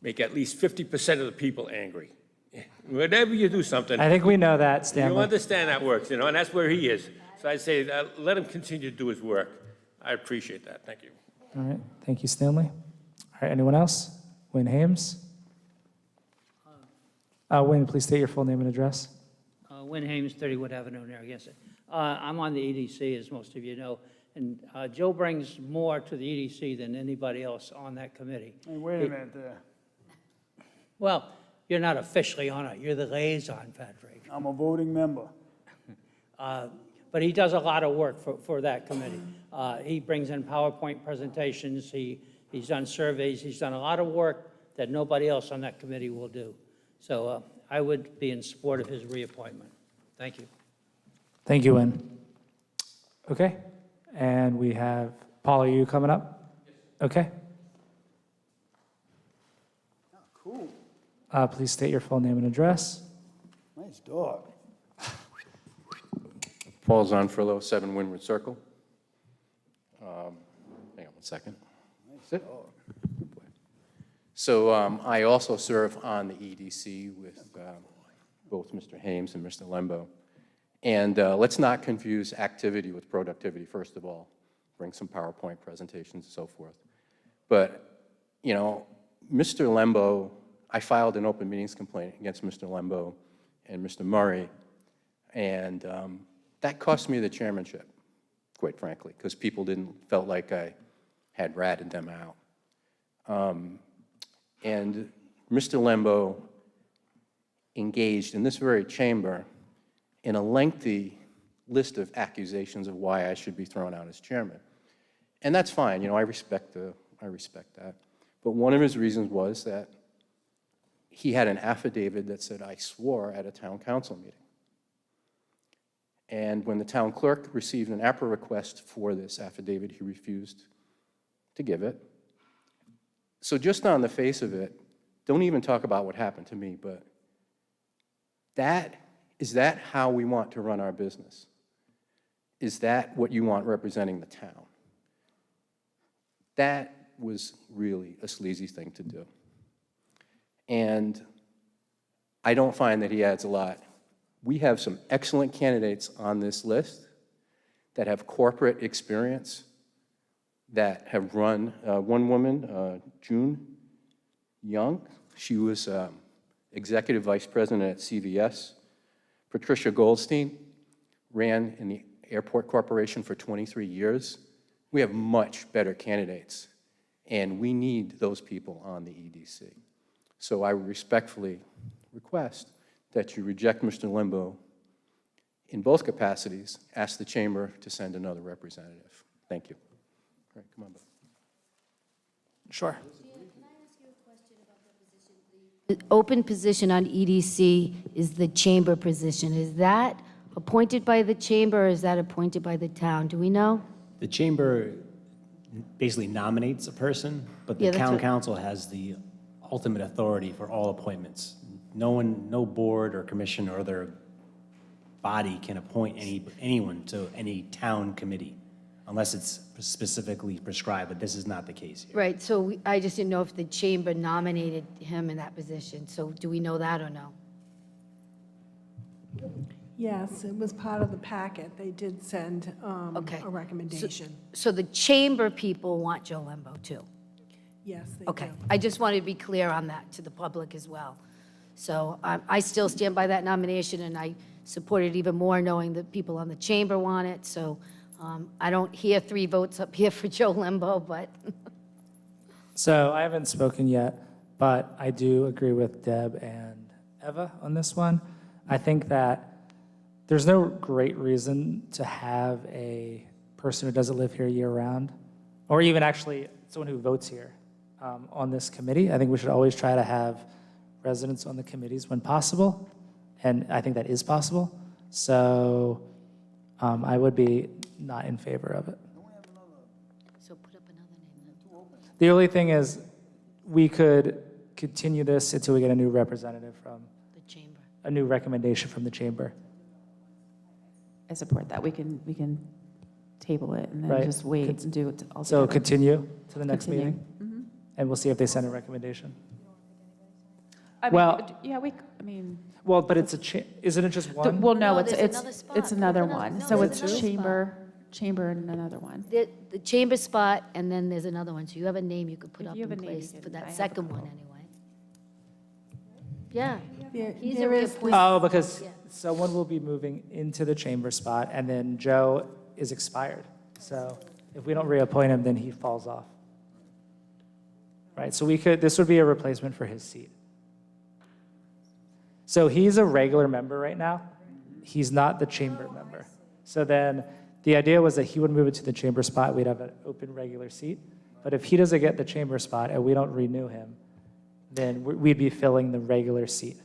make at least 50% of the people angry. Whenever you do something. I think we know that, Stanley. You understand that works, and that's where he is. So I say, let him continue to do his work. I appreciate that. Thank you. All right. Thank you, Stanley. All right. Anyone else? Wynn Hames? Wynn, please state your full name and address. Wynn Hames, 30 Wood Avenue, Narragansett. I'm on the EDC, as most of you know, and Joe brings more to the EDC than anybody else on that committee. Hey, wait a minute there. Well, you're not officially on it. You're the liaison, Patrick. I'm a voting member. But he does a lot of work for that committee. He brings in PowerPoint presentations. He's done surveys. He's done a lot of work that nobody else on that committee will do. So I would be in support of his reappointment. Thank you. Thank you, Wynn. Okay. And we have, Paul, are you coming up? Okay. Cool. Please state your full name and address. Nice dog. Paul Zonfrillo, 7 Windward Circle. Hang on 1 second. Sit. So I also serve on the EDC with both Mr. Hames and Mr. Lembo. And let's not confuse activity with productivity, first of all. Bring some PowerPoint presentations and so forth. But, Mr. Lembo, I filed an open meetings complaint against Mr. Lembo and Mr. Murray. And that cost me the chairmanship, quite frankly, because people felt like I had ratted them out. And Mr. Lembo engaged in this very chamber in a lengthy list of accusations of why I should be thrown out as chairman. And that's fine, I respect that. But one of his reasons was that he had an affidavit that said, I swore at a town council meeting. And when the town clerk received an APRA request for this affidavit, he refused to give it. So just on the face of it, don't even talk about what happened to me, but is that how we want to run our business? Is that what you want representing the town? That was really a sleazy thing to do. And I don't find that he adds a lot. We have some excellent candidates on this list that have corporate experience, that have run. One woman, June Young, she was executive vice president at CVS. Patricia Goldstein ran in the Airport Corporation for 23 years. We have much better candidates, and we need those people on the EDC. So I respectfully request that you reject Mr. Limbo in both capacities, ask the chamber to send another representative. Thank you. All right, come on, Bill. Sure. The open position on EDC is the chamber position. Is that appointed by the chamber or is that appointed by the town? Do we know? The chamber basically nominates a person, but the Yeah, that's town what- council has the ultimate authority for all appointments. No board or commission or other body can appoint anyone to any town committee unless it's specifically prescribed, but this is not the case here. Right, so I just didn't know if the chamber nominated him in that position. So do we know that or no? Yes, it was part of the packet. They did send Okay. a recommendation. So the chamber people want Joe Lembo too? Yes, they Okay, do. I just wanted to be clear on that to the public as well. So I still stand by that nomination, and I support it even more knowing that people on the chamber want it. So I don't hear 3 votes up here for Joe Lembo, but So I haven't spoken yet, but I do agree with Deb and Eva on this one. I think that there's no great reason to have a person who doesn't live here year-round, or even actually someone who votes here on this committee. I think we should always try to have residents on the committees when possible, and I think that is possible. So I would be not in favor of it. so put up another name. The only thing is, we could continue this until we get a new representative from The chamber. a new recommendation from the chamber. I support that. We can table it and then Right. just wait and do it all So together. continue to the next Continue. meeting, and we'll see if they send a recommendation. I mean, Well- yeah, I mean. Well, but it's isn't it just one? Well, no, No, it's, there's it's, another spot. it's another No, one. no, So there's it's another chamber and another one. The chamber spot, and then there's another one. So you have a name you could put If up you in have a name, you place can- for I that have second a one couple. anyway. Yeah. He's a there is reappointment. Oh, because Yeah. someone will be moving into the chamber spot, and then Joe is expired. So if we don't reappoint him, then he falls off. Right, so this would be a replacement for his seat. So he's a regular member right now. He's not the chamber member. So then the idea was that he would move it to the chamber spot. We'd have an open regular seat. But if he doesn't get the chamber spot and we don't renew him, then we'd be filling the regular seat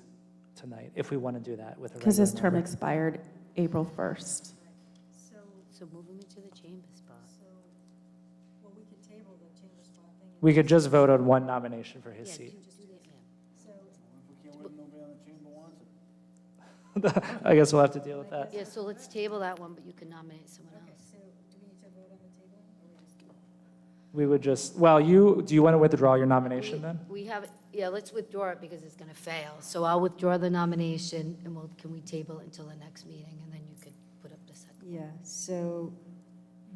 tonight if we want to do that with a regular Because his term member. expired April 1st. So move him into the chamber spot. We could just vote on one nomination for his seat. I guess we'll have to deal with that. Yeah, so let's table that one, but you can nominate someone else. We would just, well, do you want to withdraw your nomination then? We have, yeah, let's withdraw it because it's going to fail. So I'll withdraw the nomination, and can we table it until the next meeting, and then you could put up the second? Yeah, so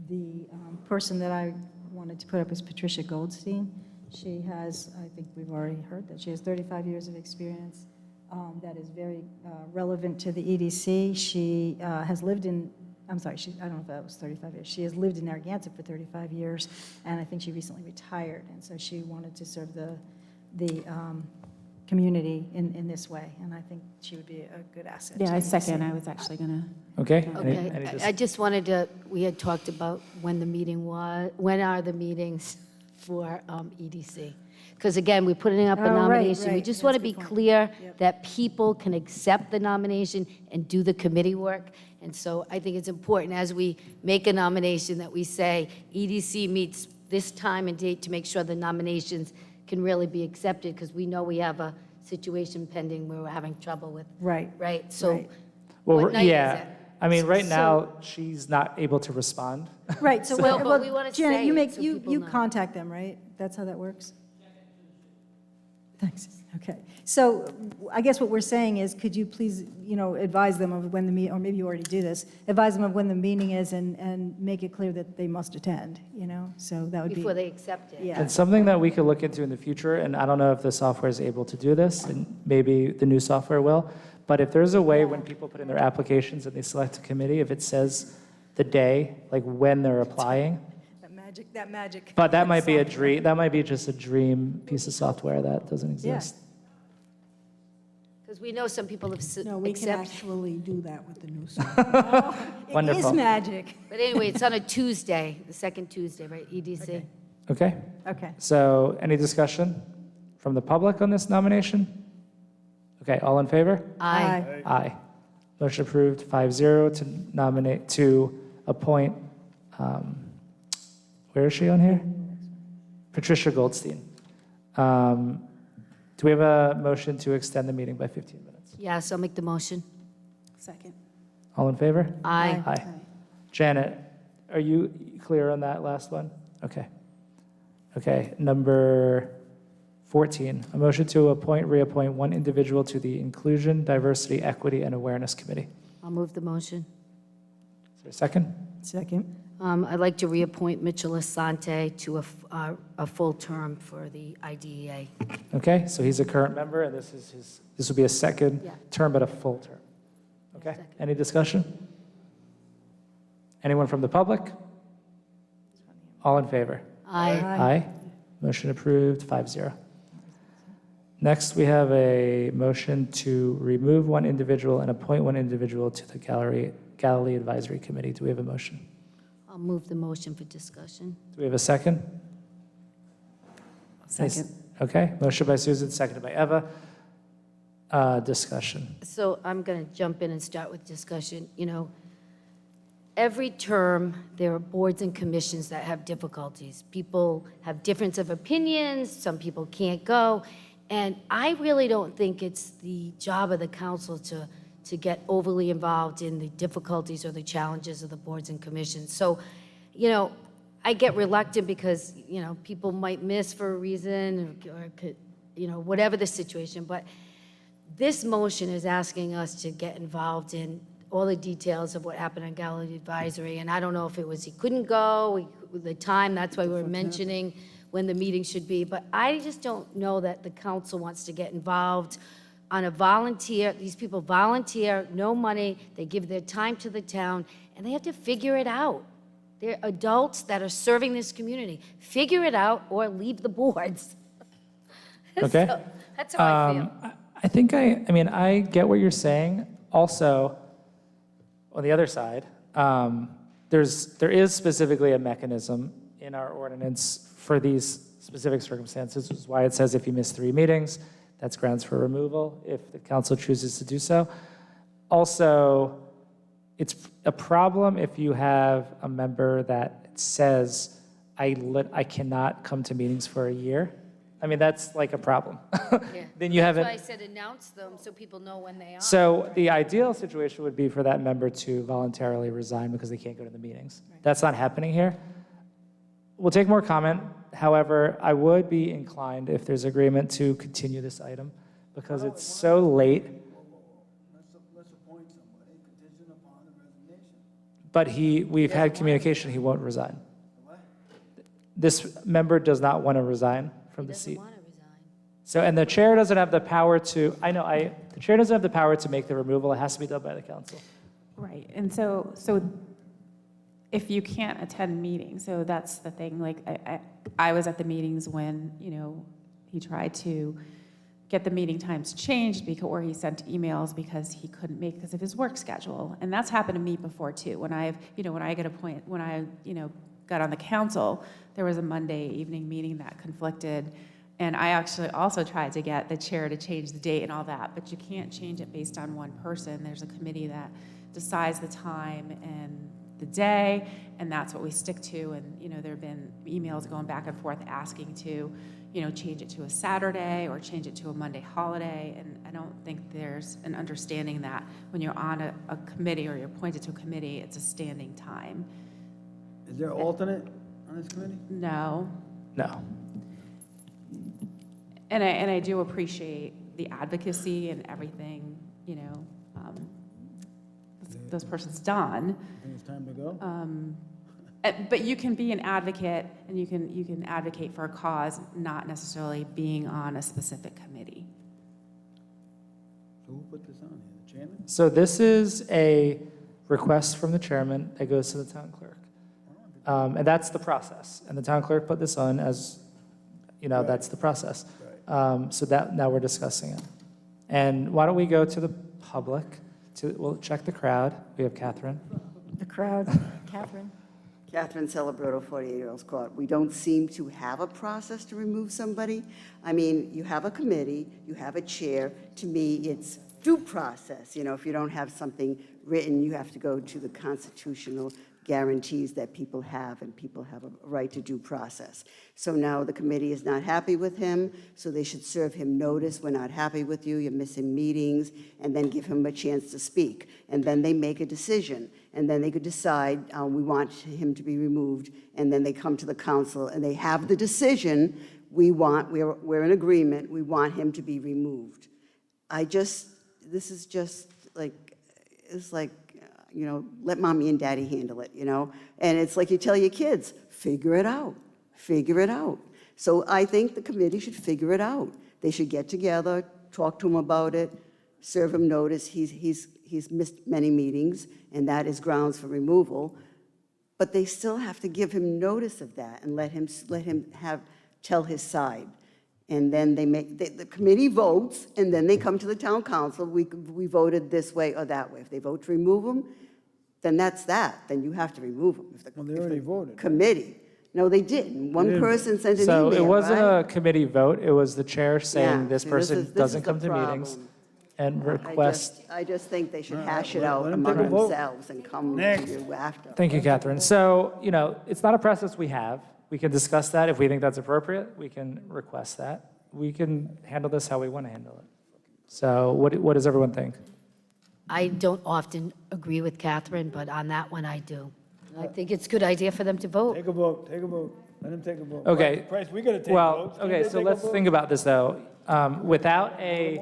the person that I wanted to put up is Patricia Goldstein. She has, I think we've already heard that, she has 35 years of experience. That is very relevant to the EDC. She has lived in, I don't know if that was 35 years. She has lived in Narragansett for 35 years, and I think she recently retired, and so she wanted to serve the community in this way, and I think she would be a good asset. Yeah, to I the second. city. I was actually going to. Okay? Okay, I just wanted to, we had talked about when the meeting was, when are the meetings for EDC? Because again, we're putting up a Oh, right, nomination. We right. just That's want a to be good point. clear Yep. that people can accept the nomination and do the committee work. And so I think it's important as we make a nomination that we say EDC meets this time and date to make sure the nominations can really be accepted, because we know we have a situation pending where we're having trouble with. Right. Right, so Right. Well, what night is yeah. it? I mean, right So- now, she's not able to respond. Right, so, Well, but we wanna Janet, say you it make, so you people know. contact them, right? That's how that works? Thanks, okay. So I guess what we're saying is, could you please, advise them of when the meet, or maybe you already do this, advise them of when the meeting is and make it clear that they must attend, So that would be. Before they accept it. Yeah. And something that we could look into in the future, and I don't know if the software is able to do this, and maybe the new software will, but if there's a way when people put in their applications and they select a committee, if it says the day, like when they're applying, That magic. but that might be a dream, that might be just a dream piece of software that doesn't exist. Because we know some people have No, we can accepted. actually do that with the new software. It Wonderful. is magic. But anyway, it's on a Tuesday, the second Tuesday, right, EDC? Okay? Okay. So any discussion from the public on this nomination? Okay, all in favor? Aye. Aye. Motion approved, 5-0 to nominate, to appoint, where is she on here? Patricia Goldstein. Do we have a motion to extend the meeting by 15 minutes? Yes, I'll make the motion. Second. All in favor? Aye. Aye. Janet, are you clear on that last one? Okay. Okay, number 14, a motion to reappoint one individual to the Inclusion, Diversity, Equity, and Awareness Committee. I'll move the motion. Is there a second? Second. I'd like to reappoint Mitchell Asante to a full term for the IDEA. Okay, so he's a current member, and this will be a second Yeah. term, but a full term. Okay, Second. any discussion? Anyone from the public? All in favor? Aye. Aye. Motion approved, 5-0. Next, we have a motion to remove one individual and appoint one individual to the Gallery Advisory Committee. Do we have a motion? I'll move the motion for discussion. Do we have a second? Second. Okay, motion by Susan, seconded by Eva. Discussion. So I'm going to jump in and start with discussion. Every term, there are boards and commissions that have difficulties. People have difference of opinions, some people can't go, and I really don't think it's the job of the council to get overly involved in the difficulties or the challenges of the boards and commissions. So, I get reluctant because, people might miss for a reason or could, whatever the situation, but this motion is asking us to get involved in all the details of what happened on Gallery Advisory, and I don't know if it was he couldn't go, the time, that's why we're mentioning when the meeting should be, but I just don't know that the council wants to get involved on a volunteer. These people volunteer, no money, they give their time to the town, and they have to figure it out. They're adults that are serving this community. Figure it out or leave the boards. Okay. So, that's how I feel. I think I get what you're saying. Also, on the other side, there is specifically a mechanism in our ordinance for these specific circumstances, which is why it says if you miss 3 meetings, that's grounds for removal if the council chooses to do so. Also, it's a problem if you have a member that says, I cannot come to meetings for a year. I mean, that's like a problem. Yeah. Then you haven't. That's why I said announce them so people know when they are. So the ideal situation would be for that member to voluntarily resign because they can't go to the meetings. That's not happening here. We'll take more comment. However, I would be inclined, if there's agreement, to continue this item because it's so late. Let's appoint somebody contingent upon the resignation. But we've had communication, he won't resign. This member does not want to resign from the seat. So, and the chair doesn't have the power to, the chair doesn't have the power to make the removal. It has to be done by the council. Right, and so if you can't attend meetings, so that's the thing, like, I was at the meetings when, he tried to get the meeting times changed or he sent emails because he couldn't make because of his work schedule. And that's happened to me before too. When I got on the council, there was a Monday evening meeting that conflicted. And I actually also tried to get the chair to change the date and all that, but you can't change it based on one person. There's a committee that decides the time and the day, and that's what we stick to. And, there have been emails going back and forth asking to, change it to a Saturday or change it to a Monday holiday. And I don't think there's an understanding that when you're on a committee or you're appointed to a committee, it's a standing time. Is there an alternate on this committee? No. No. And I do appreciate the advocacy and everything, those persons done. I think it's time to go. But you can be an advocate and you can advocate for a cause, not necessarily being on a specific committee. So who put this on here, the chairman? So this is a request from the chairman that goes to the town clerk. And that's the process. And the town clerk put this on as, that's the process. So that now we're discussing it. And why don't we go to the public? We'll check the crowd. We have Catherine. The crowd, Catherine. Catherine Celebroto, 48 Earls Court. We don't seem to have a process to remove somebody. I mean, you have a committee, you have a chair. To me, it's due process. If you don't have something written, you have to go to the constitutional guarantees that people have, and people have a right to due process. So now the committee is not happy with him, so they should serve him notice, we're not happy with you, you're missing meetings, and then give him a chance to speak. And then they make a decision, and then they could decide, we want him to be removed, and then they come to the council, and they have the decision, we're in agreement, we want him to be removed. This is just like, it's like, let mommy and daddy handle it, And it's like you tell your kids, figure it out. So I think the committee should figure it out. They should get together, talk to him about it, serve him notice. He's missed many meetings, and that is grounds for removal. But they still have to give him notice of that and let him tell his side. And then the committee votes, and then they come to the town council. We voted this way or that way. If they vote to remove him, then that's that. Then you have to remove him. Well, they already voted. Committee. No, they didn't. One person sent an email, So it wasn't right? a committee vote. It was the chair saying Yeah, this see, person doesn't come the to meetings problem. and request. I just think they should hash it let out them among take a vote. themselves and come to Next. you after. Thank you, Catherine. So, it's not a process we have. We can discuss that. If we think that's appropriate, we can request that. We can handle this how we want to handle it. So what does everyone think? I don't often agree with Catherine, but on that one I do. I think it's a good idea for them to vote. Take a vote. Let him take a vote. Okay. Price, we gotta take Well, votes. Can okay, they so take a let's vote? think about this, though. Without a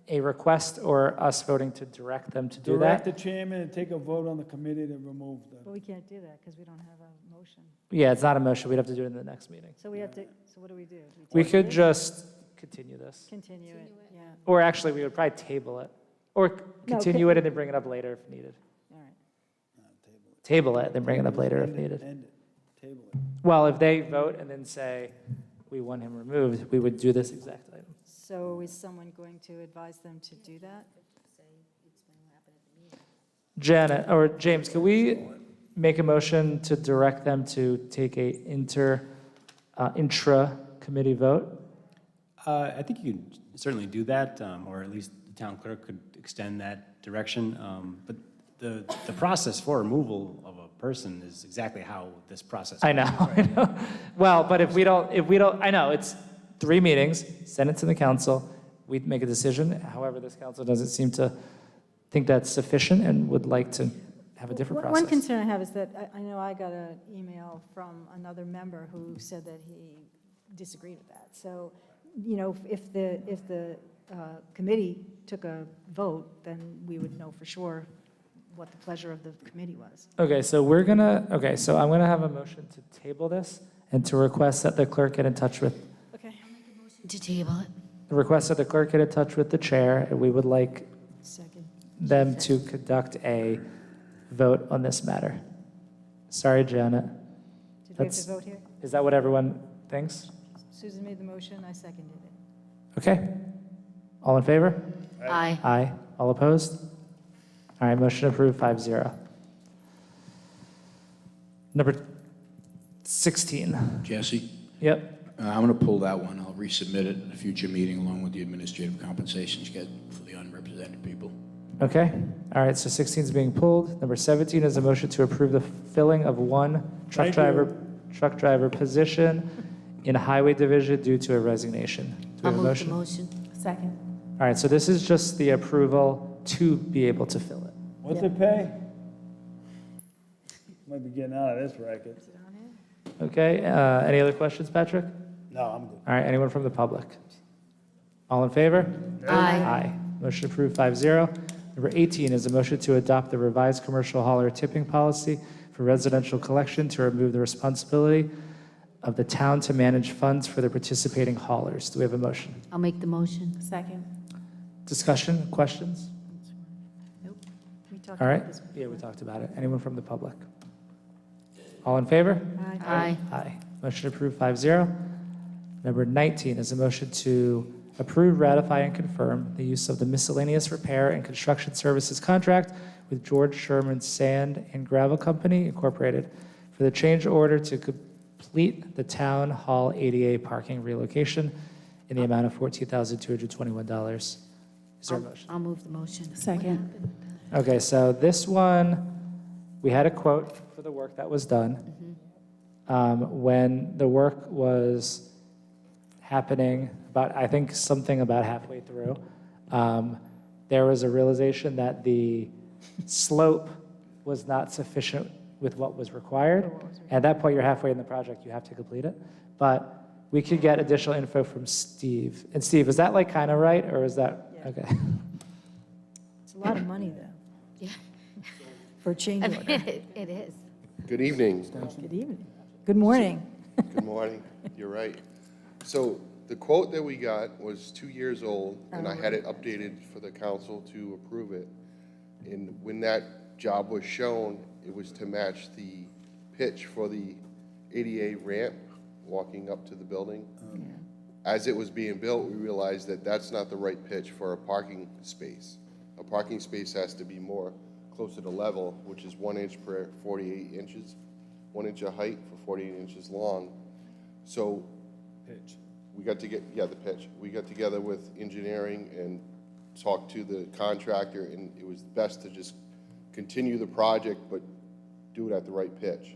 request or us voting to direct them to do Direct that, the chairman and take a vote on the committee to remove But the. we can't do that because we don't have a motion. yeah, it's not a motion. We'd have to do it in the next meeting. So we have to, so what do? We table could it? just continue this. Continue it, yeah. Or actually, we would probably table it. Or continue it and then bring it up later if needed. All right. Table it, then bring it up later if needed. End it. Table it. Well, if they vote and then say, we want him removed, we would do this exact item. So is someone going to advise them to do that? Janet, or James, can we make a motion to direct them to take a intra-committee vote? I think you can certainly do that, or at least the town clerk could extend that direction. But the process for removal of a person is exactly how this process. I know. Well, but if we don't, I know, it's 3 meetings, send it to the council, we make a decision. However, this council doesn't seem to think that's sufficient and would like to have a different process. One concern I have is that I know I got an email from another member who said that he disagreed with that. So, if the committee took a vote, then we would know for sure what the pleasure of the committee was. Okay, so I'm gonna have a motion to table this and to request that the clerk get in touch with, Okay. To table it. request that the clerk get in touch with the chair, and we would like Second. them to conduct a vote on this matter. Sorry, Janet. Did we have to vote here? Is that what everyone thinks? Susan made the motion, I seconded it. Okay. All in favor? Aye. Aye. All opposed? All right, motion approved, 5-0. Number 16. Jesse, Yep. I'm going to pull that one. I'll resubmit it in a future meeting along with the administrative compensation schedule for the unrepresented people. Okay. All right, so 16 is being pulled. Number 17 is a motion to approve the filling of one truck driver position in Highway Division due to a resignation. Do we I'll have a move the motion? motion. Second. All right, so this is just the approval to be able to fill it. What's it pay? Might be getting out of this racket. Okay, any other questions, Patrick? No, I'm good. All right, anyone from the public? All in favor? Aye. Aye. Motion approved, 5-0. Number 18 is a motion to adopt the revised commercial hauler tipping policy for residential collection to remove the responsibility of the town to manage funds for the participating haulers. Do we have a motion? I'll make the motion. Second. Discussion, questions? We talked All right. about this. Yeah, we talked about it. Anyone from the public? All in favor? Aye. Aye. Motion approved, 5-0. Number 19 is a motion to approve, ratify, and confirm the use of the miscellaneous repair and construction services contract with George Sherman Sand and Gravel Company Incorporated for the change order to complete the town hall ADA parking relocation in the amount of $14,221. Is there a motion? I'll move the motion. Second. Okay, so this one, we had a quote for the work that was done. When the work was happening, I think something about halfway through, there was a realization that the slope was not sufficient with what was required. At that point, you're halfway in the project, you have to complete it. But we could get additional info from Steve. And Steve, is that like kind of right, or is that, okay? It's a lot of money, though. Yeah. For a change I order. mean, it is. Good evening. Good evening. Good morning. Good morning. You're right. So the quote that we got was 2 years old, and I had it updated for the council to approve it. And when that job was shown, it was to match the pitch for the ADA ramp walking up to the building. As it was being built, we realized that that's not the right pitch for a parking space. A parking space has to be more closer to level, which is 1 inch per 48 inches, 1 inch of height for 48 inches long. So we got to get, the pitch. We got together with engineering and talked to the contractor, and it was best to just continue the project, but do it at the right pitch.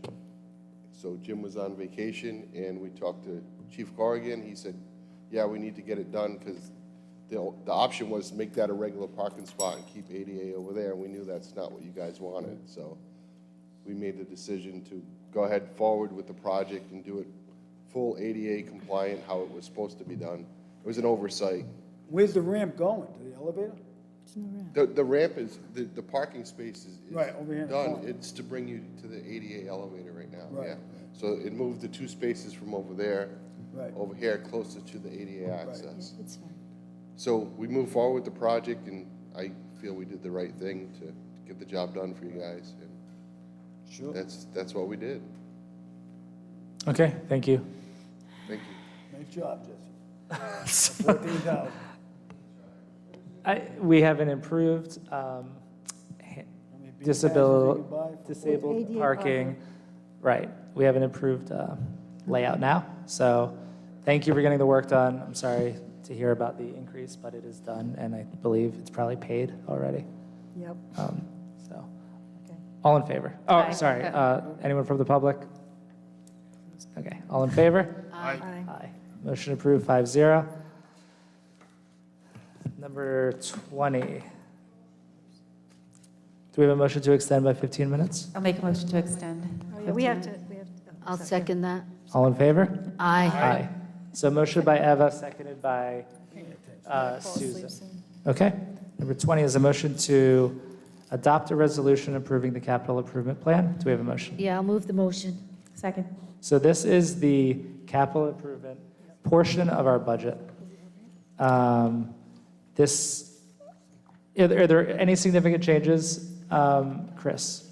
So Jim was on vacation, and we talked to Chief Corrigan. He said, yeah, we need to get it done, because the option was to make that a regular parking spot and keep ADA over there, and we knew that's not what you guys wanted. So we made the decision to go ahead forward with the project and do it full ADA compliant, how it was supposed to be done. It was an oversight. Where's the ramp going? To the elevator? The ramp is, the parking space is Right, over here in the done. corner. It's to bring you to the ADA elevator right now, Right. yeah. So it moved the 2 spaces from over there, Right. over here, closer to the ADA access. It's fine. So we moved forward with the project, and I feel we did the right thing to get the job done for you guys. And Sure. that's what we did. Okay, thank you. Thank you. Nice job, Jesse. 14,000. We have an improved disabled ADA parking. Right, we have an improved layout now. So thank you for getting the work done. I'm sorry to hear about the increase, but it is done, and I believe it's probably paid already. Yep. So, all in favor? Oh, sorry, anyone from the public? Okay, all in favor? Aye. Aye. Motion approved, 5-0. Number 20. Do we have a motion to extend by 15 minutes? I'll make a motion to extend. Oh, yeah, we have to. I'll second that. All in favor? Aye. Aye. So motion by Eva, seconded by Susan. Okay. Number 20 is a motion to adopt a resolution approving the capital improvement plan. Do we have a motion? Yeah, I'll move the motion. Second. So this is the capital improvement portion of our budget. Are there any significant changes, Chris?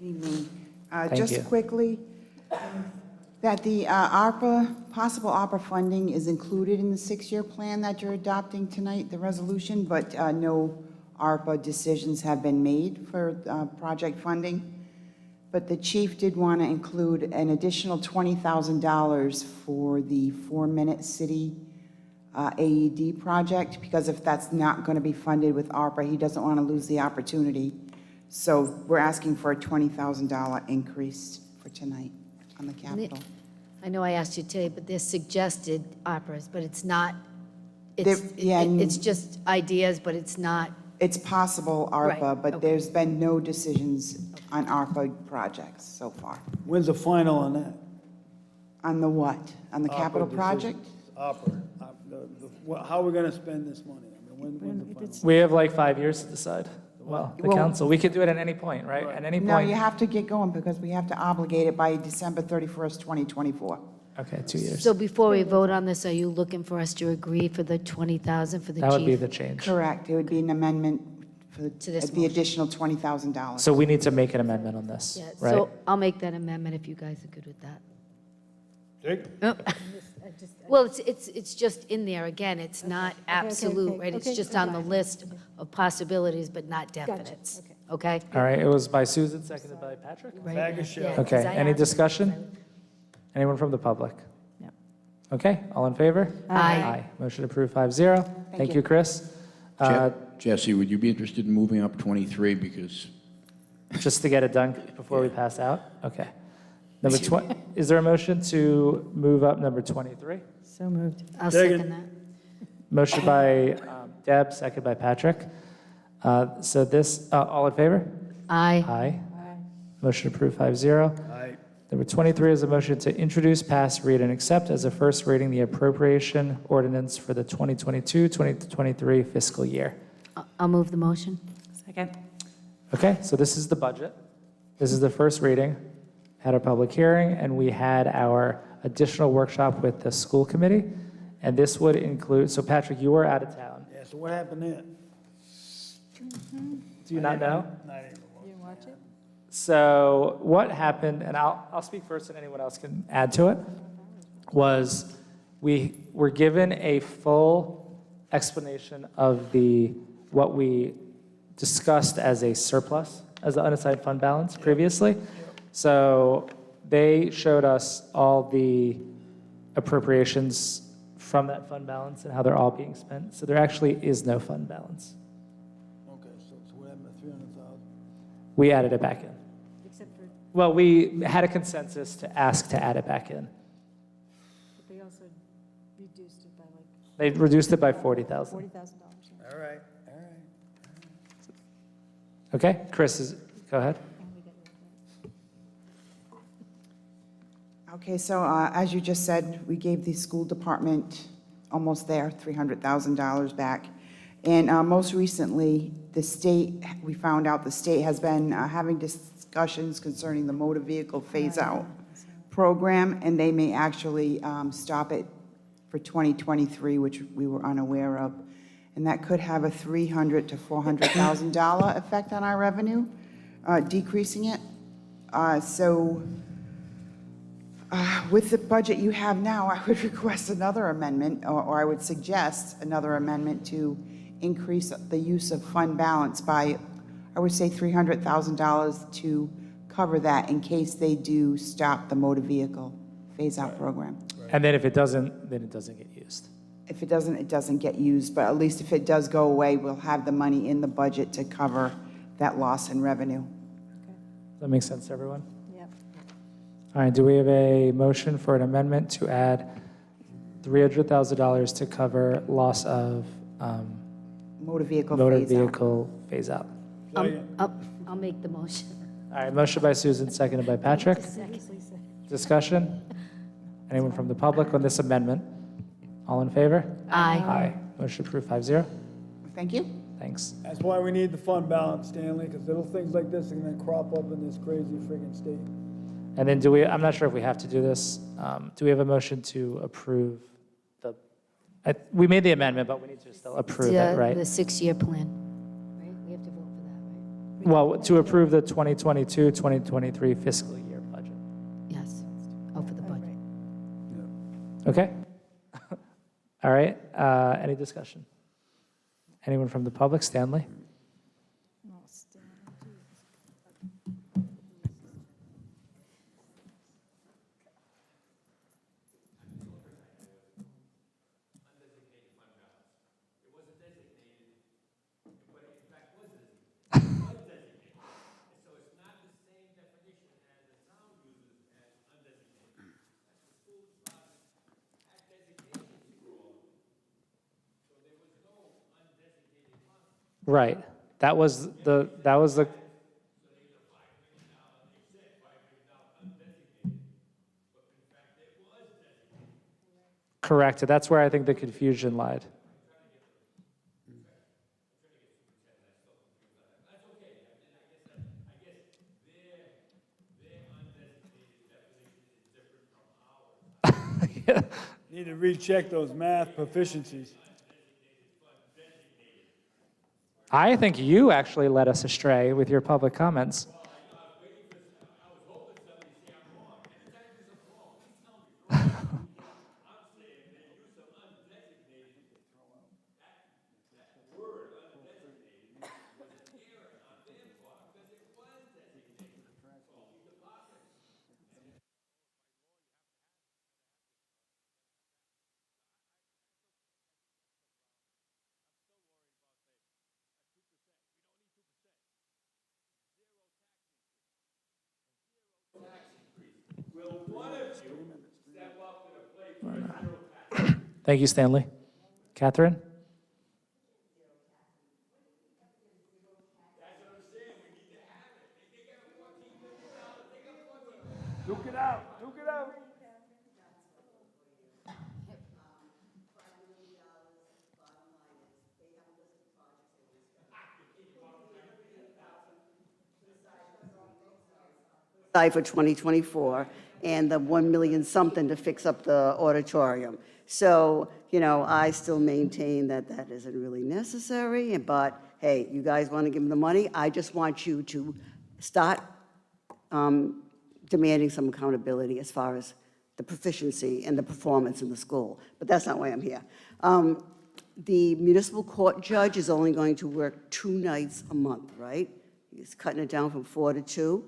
Good evening. Thank Just you. quickly, that the possible ARPA funding is included in the 6-year plan that you're adopting tonight, the resolution, but no ARPA decisions have been made for project funding. But the chief did want to include an additional $20,000 for the 4-Minute City AED project, because if that's not going to be funded with ARPA, he doesn't want to lose the opportunity. So we're asking for a $20,000 increase for tonight on the capital. I know I asked you today, but they're suggested operas, but it's not, Yeah, it's just ideas, but it's not. It's possible ARPA, Right, but okay. there's been no decisions on ARPA projects so far. When's the final on that? On the what? On the ARPA capital decisions. project? ARPA. How are we going to spend this money? I mean, when's the final? We have like 5 years to decide. Well, the Well- council, we could do it at any point, right? At any No, point. you have to get going because we have to obligate it by December 31st, 2024. Okay, 2 years. So before we vote on this, are you looking for us to agree for the 20,000 for the chief? That would be the change. Correct. It would be an amendment for To this the additional $20,000. So we need to make an amendment on this, Yeah, right? so I'll make that amendment if you guys are good with that. Dick? Well, it's just in there, again, it's not absolute, right? It's just on the list of possibilities, but not definites, okay? All right, it was by Susan, seconded by Patrick? Right, Bag of yeah, shit. 'cause Okay, I any asked- discussion? Anyone from the public? Okay, all in favor? Aye. Motion approved 5-0. Thank you, Chris. Jesse, would you be interested in moving up 23 because Just to get it done before we pass out? Okay. Number 20, is there a motion to move up number 23? So moved. I'll Second. second that. Motion by Deb, second by Patrick. So this, all in favor? Aye. Aye. Motion approved 5-0. Aye. Number 23 is a motion to introduce, pass, read, and accept as a first reading the appropriation ordinance for the 2022-2023 fiscal year. I'll move the motion. Second. Okay, so this is the budget. This is the first reading. Had a public hearing, and we had our additional workshop with the school committee. And this would include, so Patrick, you were out of town. Yeah, so what happened there? Do you not know? I didn't know. You watch it? So what happened, and I'll speak first and anyone else can add to it, was we were given a full explanation of what we discussed as a surplus, as the unassigned fund balance previously. So they showed us all the appropriations from that fund balance and how they're all being spent. So there actually is no fund balance. Okay, so what happened to 300,000? We added it back in. Except for, Well, we had a consensus to ask to add it back in. but they also reduced it by like They reduced it by 40,000. $40,000. All right. Okay, Chris, go ahead. Okay, so as you just said, we gave the school department almost there, $300,000 back. And most recently, the state, we found out the state has been having discussions concerning the motor vehicle phase-out program, and they may actually stop it for 2023, which we were unaware of. And that could have a $300,000 to $400,000 effect on our revenue, decreasing it. With the budget you have now, I would request another amendment, or I would suggest another amendment to increase the use of fund balance by, I would say, $300,000 to cover that in case they do stop the motor vehicle phase-out program. And then if it doesn't, then it doesn't get used. If it doesn't, it doesn't get used, but at least if it does go away, we'll have the money in the budget to cover that loss in revenue. Does that make sense to everyone? Yep. All right, do we have a motion for an amendment to add $300,000 to cover loss of Motor vehicle motor phase-out. vehicle phase-out? I'll make the motion. All right, motion by Susan, seconded by Patrick. Discussion? Anyone from the public on this amendment? All in favor? Aye. Aye. Motion approved 5-0. Thank you. Thanks. That's why we need the fund balance, Stanley, because little things like this are going to crop up in this crazy friggin' state. And then I'm not sure if we have to do this. Do we have a motion to approve we made the amendment, but we need to still approve it, right? The 6-year plan, right? We have to vote for that, right? Well, to approve the 2022, 2023 fiscal year budget. Yes. Oh, for the budget. Okay? All right, any discussion? Anyone from the public? Stanley? Right. That was the, correct. That's where I think the confusion lied. Need to recheck those math proficiencies. I think you actually led us astray with your public comments. Thank you, Stanley. Catherine? Duke it out, duke it out. For 2024, and the 1 million something to fix up the auditorium. So, I still maintain that that isn't really necessary, but hey, you guys want to give them the money? I just want you to start demanding some accountability as far as the proficiency and the performance in the school, but that's not why I'm here. The municipal court judge is only going to work 2 nights a month, right? He's cutting it down from 4 to 2.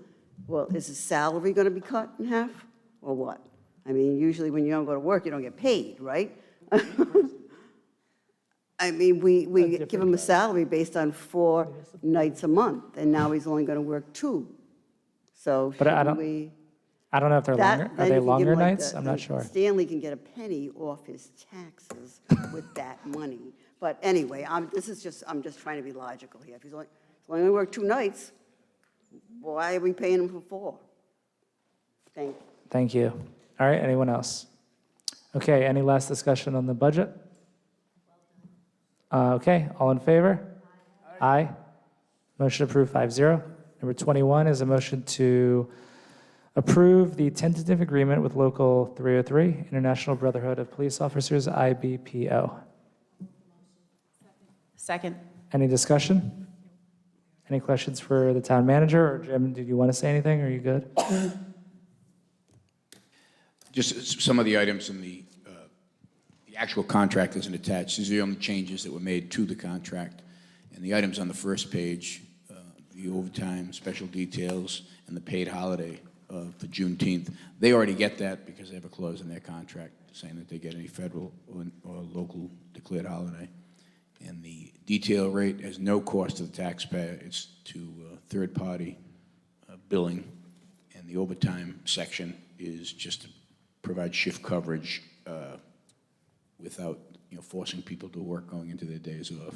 Well, is his salary going to be cut in half, or what? I mean, usually when you don't go to work, you don't get paid, right? I mean, we give him a salary based on 4 nights a month, and now he's only going to work 2. So But I shouldn't don't- we? I don't know if they're That- longer. Are then they you can give longer him like nights? I'm not sure. Stanley can get a penny off his taxes with that money. But anyway, I'm just trying to be logical here. If he's only going to work 2 nights, why are we paying him for 4? Thank you. Thank you. All right, anyone else? Okay, any last discussion on the budget? Okay, all in favor? Aye. Motion approved 5-0. Number 21 is a motion to approve the tentative agreement with Local 303, International Brotherhood of Police Officers, IBPO. Second. Any discussion? Any questions for the town manager, or Jim, did you want to say anything, or are you good? Just some of the items in the actual contract isn't attached. These are the only changes that were made to the contract. And the items on the first page, the overtime, special details, and the paid holiday for Juneteenth, they already get that because they have a clause in their contract saying that they get any federal or local declared holiday. And the detail rate has no cost to the taxpayer. It's to third-party billing. And the overtime section is just to provide shift coverage without forcing people to work going into their days off.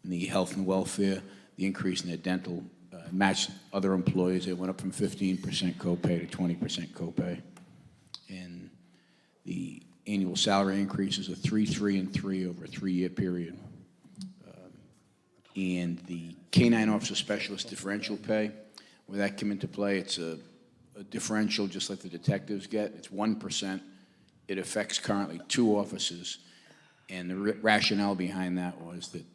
And the health and welfare, the increase in their dental matched other employees. It went up from 15% copay to 20% copay. And the annual salary increases are 3, 3, and 3 over a 3-year period. And the K-9 officer specialist differential pay, where that came into play, it's a differential just like the detectives get. It's 1%. It affects currently 2 officers. And the rationale behind that was that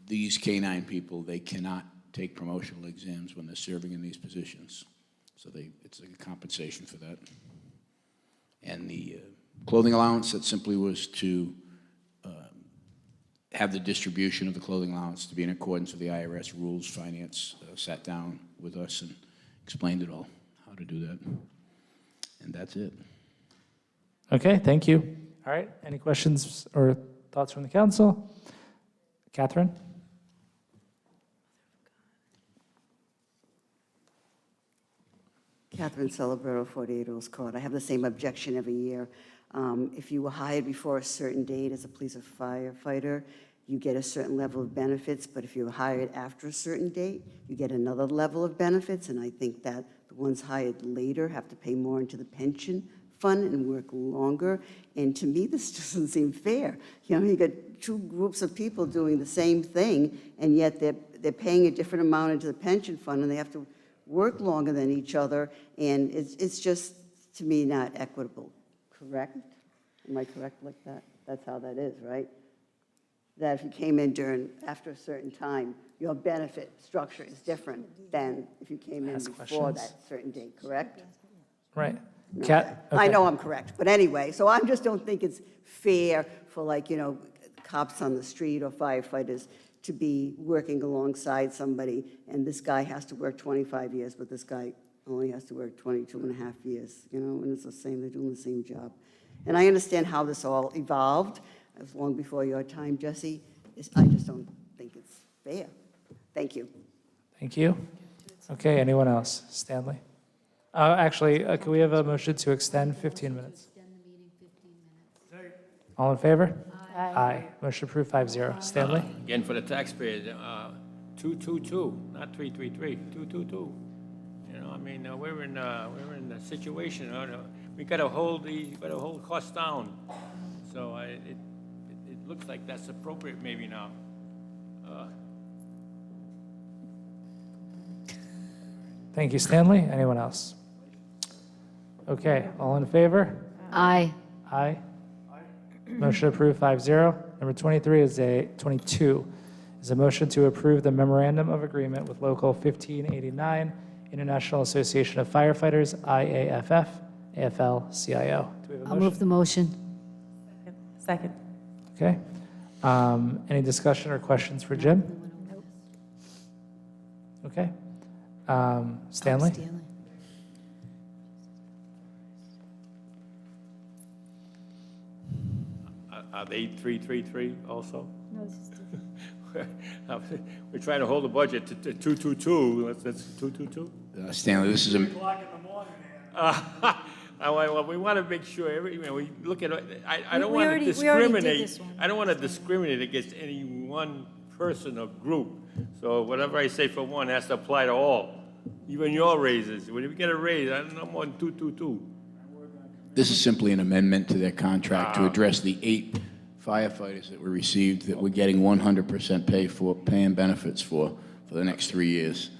these K-9 people, they cannot take promotional exams when they're serving in these positions. So it's like a compensation for that. And the clothing allowance, that simply was to have the distribution of the clothing allowance to be in accordance with the IRS rules. Finance sat down with us and explained it all, how to do that. And that's it. Okay, thank you. All right, any questions or thoughts from the council? Catherine? Catherine Celebrero, 48 Earls Court. I have the same objection every year. If you were hired before a certain date as a police or firefighter, you get a certain level of benefits, but if you're hired after a certain date, you get another level of benefits, and I think that the ones hired later have to pay more into the pension fund and work longer, and to me, this doesn't seem fair. You know, you got two groups of people doing the same thing, and yet they're paying a different amount into the pension fund, and they have to work longer than each other, and it's just, to me, not equitable. Correct? Am I correct like that? That's how that is, right? That if you came in after a certain time, your benefit structure is different than if you came in Ask before questions. that certain date, correct? Right. No, Cat? I Okay. know I'm correct, but anyway, so I just don't think it's fair for, like, you know, cops on the street or firefighters to be working alongside somebody, and this guy has to work 25 years, but this guy only has to work 22 and a half years, you know, and it's the same, they're doing the same job. And I understand how this all evolved. It was long before your time, Jesse. I just don't think it's fair. Thank you. Thank you. Okay, anyone else? Stanley? Actually, can we have a motion to extend 15 minutes? All in favor? Aye. Motion approved 5-0. Stanley? Again, for the taxpayers, 222, not 333, 222. You know, I mean, we're in a situation, we gotta hold costs down. So it looks like that's appropriate maybe now. Thank you, Stanley. Anyone else? Okay, all in favor? Aye. Aye. Motion approved 5-0. Number 22 is a motion to approve the memorandum of agreement with Local 1589, International Association of Firefighters, IAFF, AFL-CIO. Do we have a I'll motion? move the motion. Second. Okay. Any discussion or questions for Jim? Okay. Stanley? Are they 333 also? No, this is different. We're trying to hold the budget to 222, that's 222? Stanley, this is a... Well, we want to make sure, we look at, I don't We want already- to we already did discriminate. this one. I don't want to discriminate against any one person or group. So whatever I say for one has to apply to all, even your raises. When you get a raise, I don't know more than 222. This is simply an amendment to their contract to address the 8 firefighters that were received that we're getting 100% pay and benefits for the next 3 years.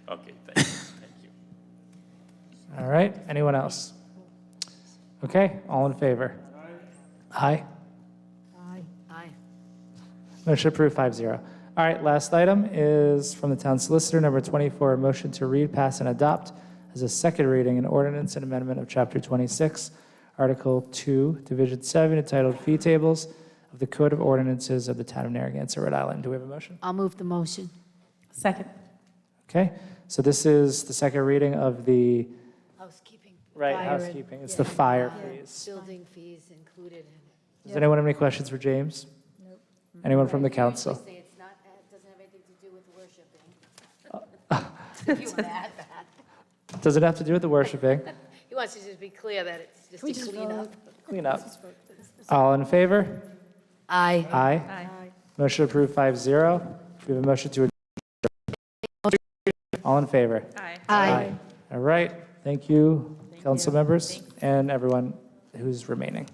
Okay, thank you. All right, anyone else? Okay, all in favor? Aye. Aye. Motion approved 5-0. All right, last item is from the town solicitor, number 24, a motion to read, pass, and adopt as a second reading an ordinance and amendment of Chapter 26, Article 2, Division 7, entitled Fee Tables of the Code of Ordinances of the Town of Narragansett, Rhode Island. Do we have a motion? I'll move the motion. Second. Okay, so this is the second reading of the, Housekeeping. right, Fire and- housekeeping. It's the fire Yeah, fees. Building fees included. Does anyone have any questions for James? Nope. Anyone from the council? Say it's not, it doesn't have anything to do with worshiping. If you want to add that. Does it have to do with the worshiping? He wants to just be clear that it's just to clean up. Clean up. All in favor? Aye. Aye. Motion approved 5-0. We have a motion to adjourn. All in favor? Aye. All right. Thank you, council members, and everyone who's remaining.